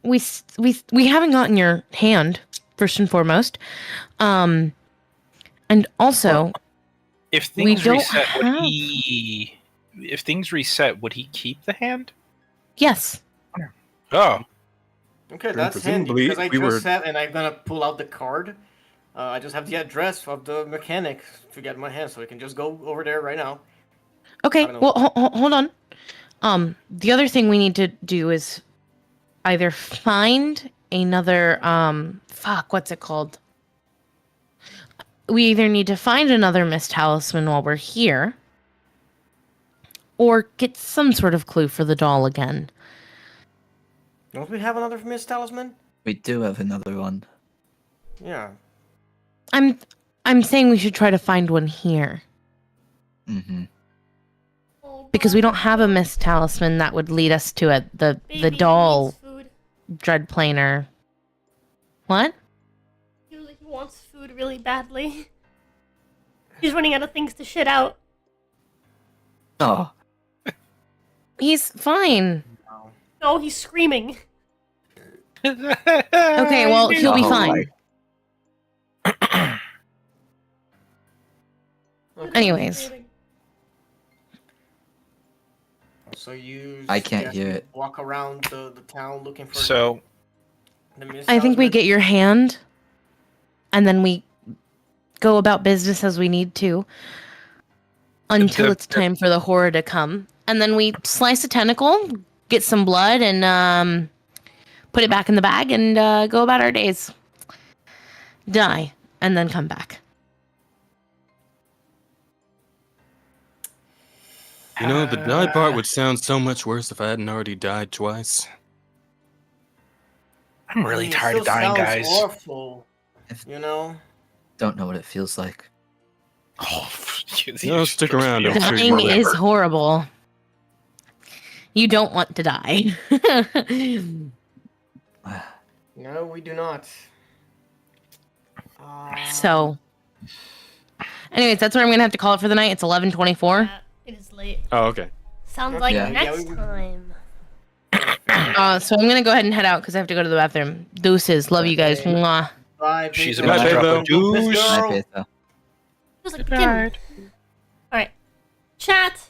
We haven't gotten your hand, first and foremost. And also, If we things don't reset, have... if things reset, would he keep the hand? Yes. Oh. Okay, that's handy because I just have, and I'm gonna pull out the card. I just have the address of the mechanic to get my hand, so I can just go over there right now. Okay, well, hold on. The other thing we need to do is either find another, what's it called? we either need to find another mist talisman while we're here, or get some sort of clue for the doll again. Don't we have another Mist Talisman? We do have another one. Yeah. I'm saying we should try to find one here. Mm-hmm. Because we don't have a mist talisman that would lead us to the Baby doll needs food. Dreadplaner. What? He wants food really badly. He's running out of things to shit out. Oh. He's fine. No, he's screaming. Okay, well, he'll be fine. Anyways. So you I can't suggest hear we it. walk around the town looking for So the Mist I think we Talisman? get your hand, and then we go about business as we need to until it's time for the horror to come. And then we slice a tentacle, get some blood, and put it back in the bag and go about our days. Die, and then come back. You know, the die part would sound so much worse if I hadn't already died twice. I'm really It tired of still dying, sounds guys. Awful, you know. Don't know what it feels like. Oh, No, stick around. I'm sure you Dying is remember. horrible. You don't want to die. No, we do not. So, anyways, that's where I'm gonna have to call it for the night. It's 11:24. It is late. Oh, okay. Sounds like Yeah. next time. So I'm gonna go ahead and head out because I have to go to the bathroom. Deuces, love you guys. Mwah. Bye, She's Pedro. about to drop a Pedro. deuce. Hi, Girl. Peso. Feels like begin. Alright. Chat.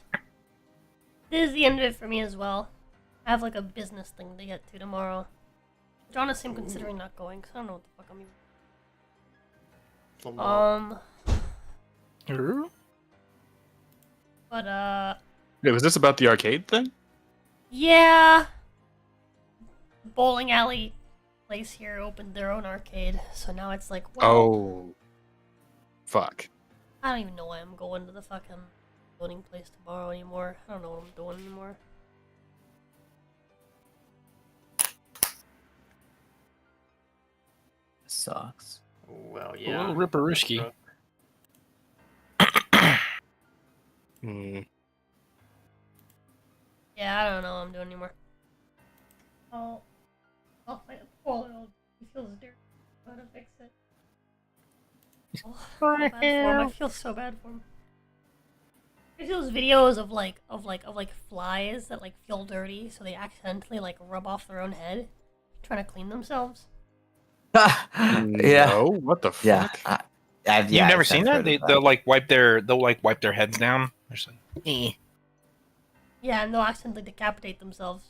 This is the end of it for me as well. I have like a business thing to get to tomorrow. Which honestly I'm considering not going because I don't know what the fuck I'm even. But Wait, was this about the arcade thing? yeah. Bowling alley place here opened their own arcade, so now it's like, well, Oh. Fuck. I don't even know why I'm going to the fucking voting place tomorrow anymore. I don't know what I'm doing anymore. Sucks. Well, A yeah. little ripperisky. Yeah, I don't know what I'm doing anymore. I'll find a poor little. He feels dirty. How to fix it? Oh, I feel bad for him. I feel so bad for him. I see those videos of flies that like feel dirty, so they accidentally like rub off their own head, trying to clean themselves. Yeah. No, what the fuck? Yeah. You've never seen that? They'll like wipe their heads down. They're just like, eh. Yeah, and they'll accidentally decapitate themselves,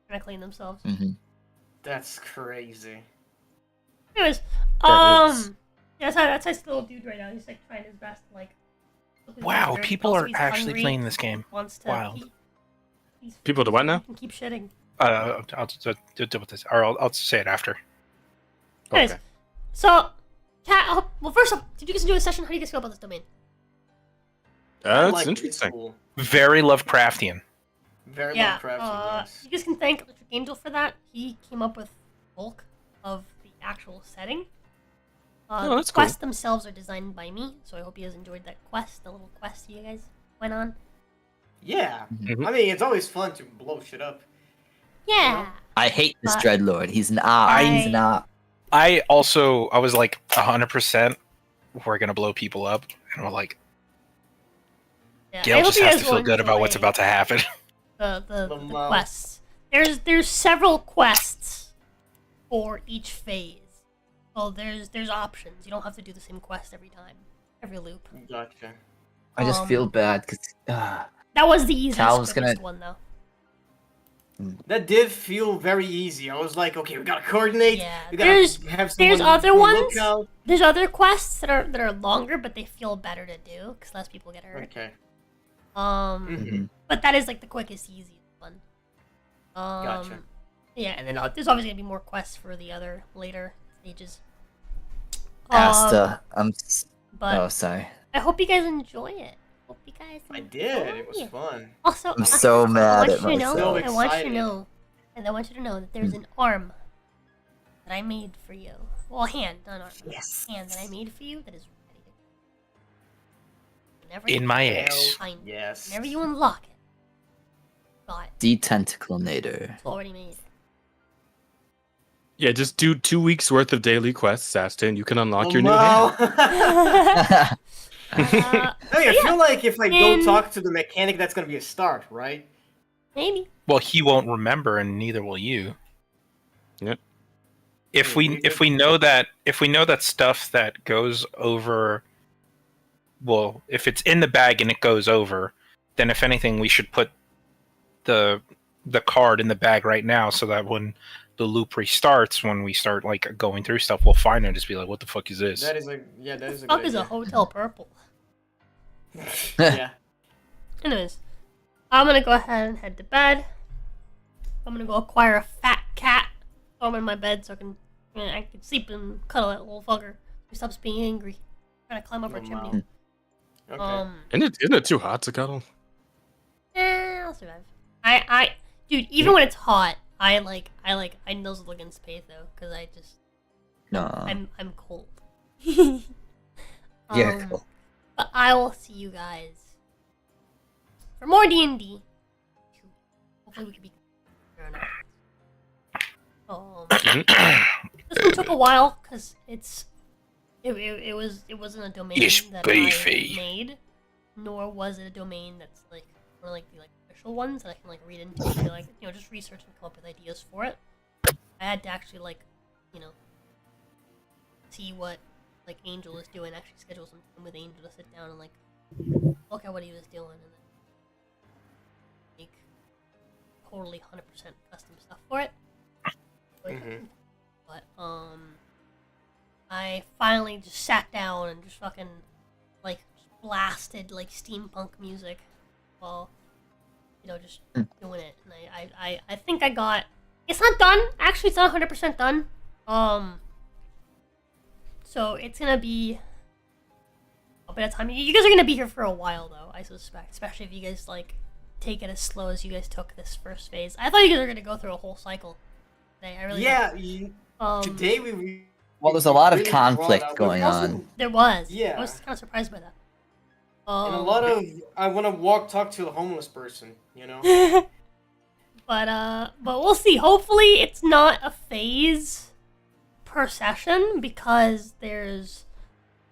trying to clean themselves. Mm-hmm. That's crazy. Anyways, That is. yeah, that's how this little dude right now. He's like trying his best to like. look his Wow, best dirty, people also are he's actually hungry, playing this game. Wants to Wild. he's People do what now? can keep shitting. I'll deal with this, or I'll say it after. Anyways, Okay. so, cat. Well, first off, did you guys do a session? How do you guys feel about this domain? I That's like it. It's interesting. cool. Very Lovecraftian. Very Yeah, Lovecraftian, yes. you guys can thank Electric Angel for that. He came up with the bulk of the actual setting. Oh, that's the cool. quests themselves are designed by me, so I hope you guys enjoyed that quest, the little quest you guys went on. Yeah. Mhm. I mean, it's always fun to blow shit up. Yeah. I hate this But- Dreadlord. He's an op. He's an op. I was like 100% we're gonna blow people up, and we're like, Yeah, I Gail hope just you has guys to feel will good about what's enjoy about to happen. the quests. There's several quests for each phase. So there's options. You don't have to do the same quest every time, every loop. Gotcha. I just feel bad because That was the easiest Cal was gonna- one though. That did feel very easy. I was like, okay, we gotta coordinate. Yeah, We gotta have there's someone other who ones. look out. There's other quests that are longer, but they feel better to do because less people get hurt. Okay. Mhm. But that is like the quickest, easiest one. Gotcha. Yeah, and then there's obviously gonna be more quests for the other later stages. Asta, But Oh, sorry. I hope you guys enjoy it. Hope you guys. I did. It was enjoy it. fun. Also, I'm so mad I at want you to know. myself. I want you to Excited. know, and I want you to know that there's an arm that I made for you. Well, a hand, not an arm. Yes. Hand that I made for you that is ready to go. Whenever In you my ass. find it, Yes. whenever you unlock it, got it. Detentaclenator. It's already made. Yeah, just do 2 weeks worth of daily quests, Aston. You can unlock Oh, your new no. hand. Hey, I feel like if I go in- talk to the mechanic, that's gonna be a start, right? Maybe. Well, he won't remember, and neither will you. Yep. If we know that stuff that goes over, well, if it's in the bag and it goes over, then if anything, we should put the card in the bag right now, so that when the loop restarts, when we start like going through stuff, we'll find it and just be like, "What the fuck is this?" That is a yeah. That is a Fuck good is a idea. hotel purple. Yeah. Anyways, I'm gonna go ahead and head to bed. I'm gonna go acquire a fat cat. Throw him in my bed so I can sleep and cuddle that little fucker. He stops being angry. Trying to climb up our chimney. Okay. Isn't it too hot to cuddle? I'll survive. Dude, even when it's hot, I nuzzle against Paith though, cause I just No. I'm cold. Yeah, cool. But I will see you guys for more D&D. Hopefully we can be fair enough. This one took a while because it wasn't a domain It's that beefy. I made, nor was it a domain that's like one of the official ones that I can like read into and be like, just research and come up with ideas for it. I had to actually see what Angel is doing, actually schedule some time with Angel to sit down and look at what he was doing and then make totally 100% custom stuff for it. But I finally just sat down and just fucking blasted steampunk music while just doing it, and I think I got, it's not done, actually it's not 100% done, so it's gonna be a bit of time. You guys are gonna be here for a while though, I suspect, especially if you guys take it as slow as you guys took this first phase. I thought you guys were gonna go through a whole cycle today. I really did. Today we Well, there's a lot of really conflict brought out- going also- on. There was. Yeah. I was kind of surprised by that. And a lot of I want to talk to a homeless person, you know. But we'll see. Hopefully, it's not a phase per session because there's,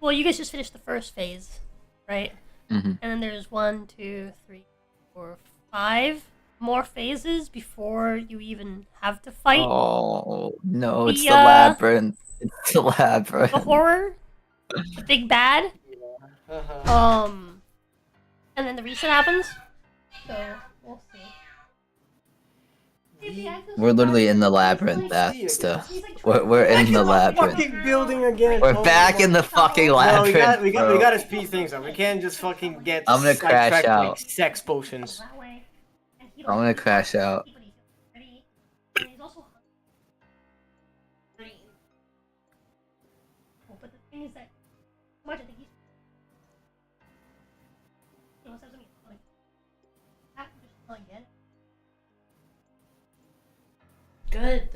well, you guys just finished the first phase, right? Mm-hmm. And then there's 1, 2, 3, 4, 5 more phases before you even have to fight. Oh no, it's the The, labyrinth. It's the labyrinth. The horror, the big bad. And then the reset happens. So we'll see. We're literally in the labyrinth, Asta. We're in the labyrinth. Fucking building again. We're Oh back my- in the fucking No, labyrinth. we bro. gotta speed things up. We can't just fucking get. I'm gonna crash sidetracked out. Like sex potions. I'm gonna crash out. But the thing is that much I think he's again. Good.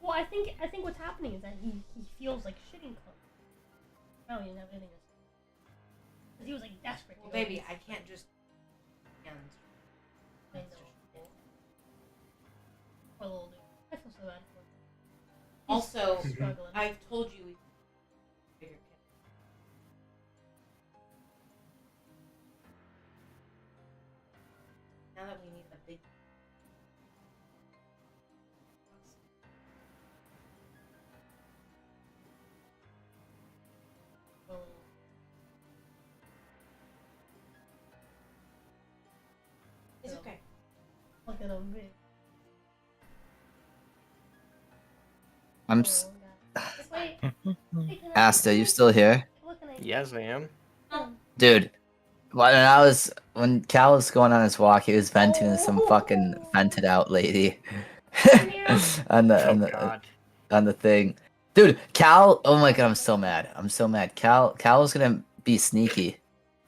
Well, I think what's happening is that he feels like shitting clothes. No, he didn't have anything to say. 'Cause he was desperate. Well, baby, I can't just. Poor little dude. I feel so bad for him. Also, He's struggling. I've told you. Bigger kid. Now that we need a big. It's okay. Look at him, big. I'm. Asta, you still here? Yes, I am. Dude, when Cal was going on his walk, he was venting to some fucking vented out lady on the thing. Dude, Cal. Oh my god, I'm so mad. I'm so mad. Cal was gonna be sneaky,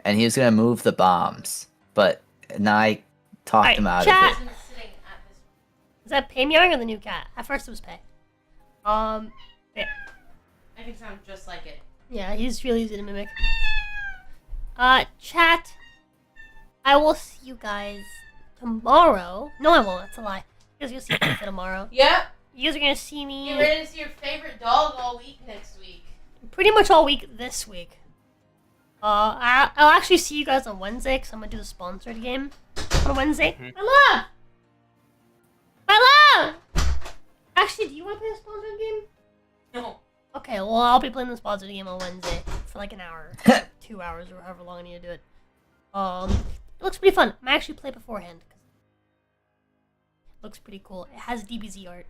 and he was gonna move the bombs, but I talked him out chat. of it. Is that Pay Meowing or the new cat? At first it was Pay. Yeah. I can sound just like it. Yeah, he's really easy to mimic. Chat. I will see you guys tomorrow. No, I won't. That's a lie. You guys are gonna see me tomorrow. Yep. You guys are gonna see me. Get ready to see your favorite dog all week next week. Pretty much all week this week. I'll actually see you guys on Wednesday because I'm gonna do the sponsored game on Wednesday. My love! Actually, do you want to play a sponsored game? No. Okay, well, I'll be playing the sponsored game on Wednesday for like an hour, 2 hours, or however long I need to do it. It looks pretty fun. I'm actually play beforehand. It looks pretty cool. It has DBZ art.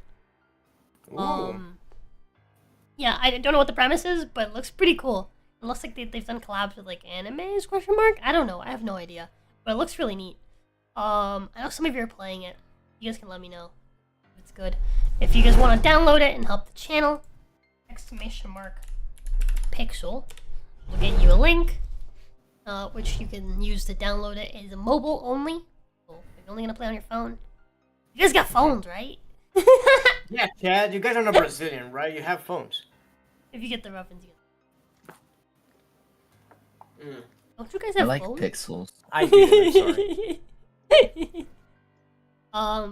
Yeah, I don't know what the premise is, but it looks pretty cool. It looks like they've done collabs with like animes, question mark? I don't know. I have no idea. But it looks really neat. I know some of you are playing it. You guys can let me know if it's good. If you guys want to download it and help the channel, !pixel. We'll get you a link, which you can use to download it. It is mobile only. So if you're only going to play on your phone. You guys got phones, right? Yeah, Chad, you guys are not Brazilian, right? You have phones. If you get the reference, you get Don't you guys have I like phones? pixels. I do, I'm sorry.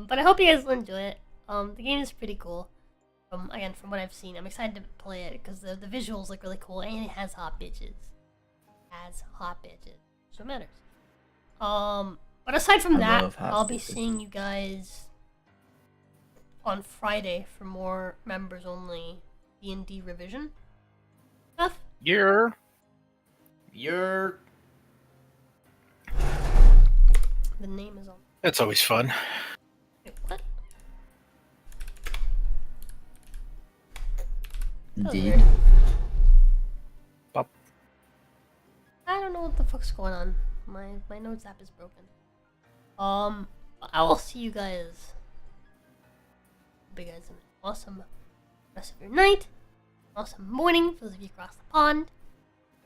But I hope you guys will enjoy it. The game is pretty cool. Again, from what I've seen, I'm excited to play it because the visuals look really cool and it has hot bitches. So it matters. But aside from that, I'll be seeing you guys on Friday for more members only D&D revision stuff. You're The name is on. That's always fun. Wait, what? Indeed. Pop. I don't know what the fuck's going on. My notes app is broken. I will see you guys. Hope you guys have an awesome rest of your night, awesome morning for those of you across the pond,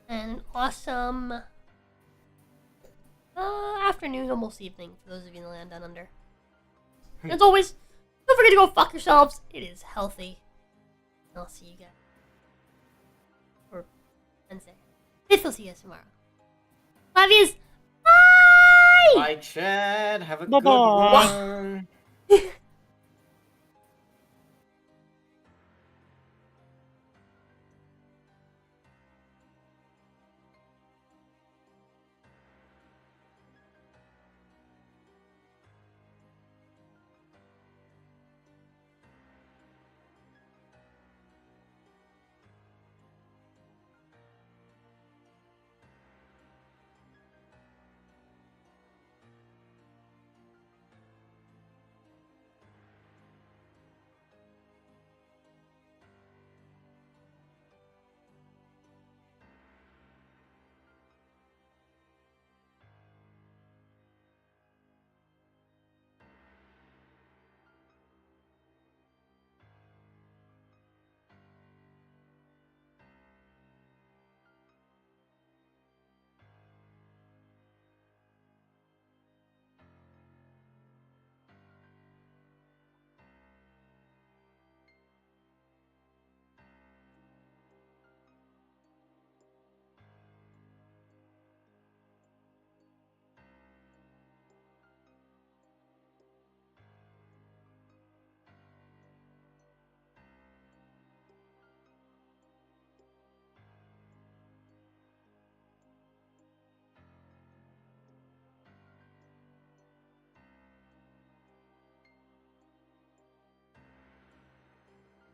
and an awesome afternoon, almost evening for those of you in the land down under. As always, don't forget to go fuck yourselves. It is healthy. And I'll see you guys. Or Wednesday. I'll see you guys tomorrow. Love yous. Bye! Bye, Chad. Have a Bye-bye. good one.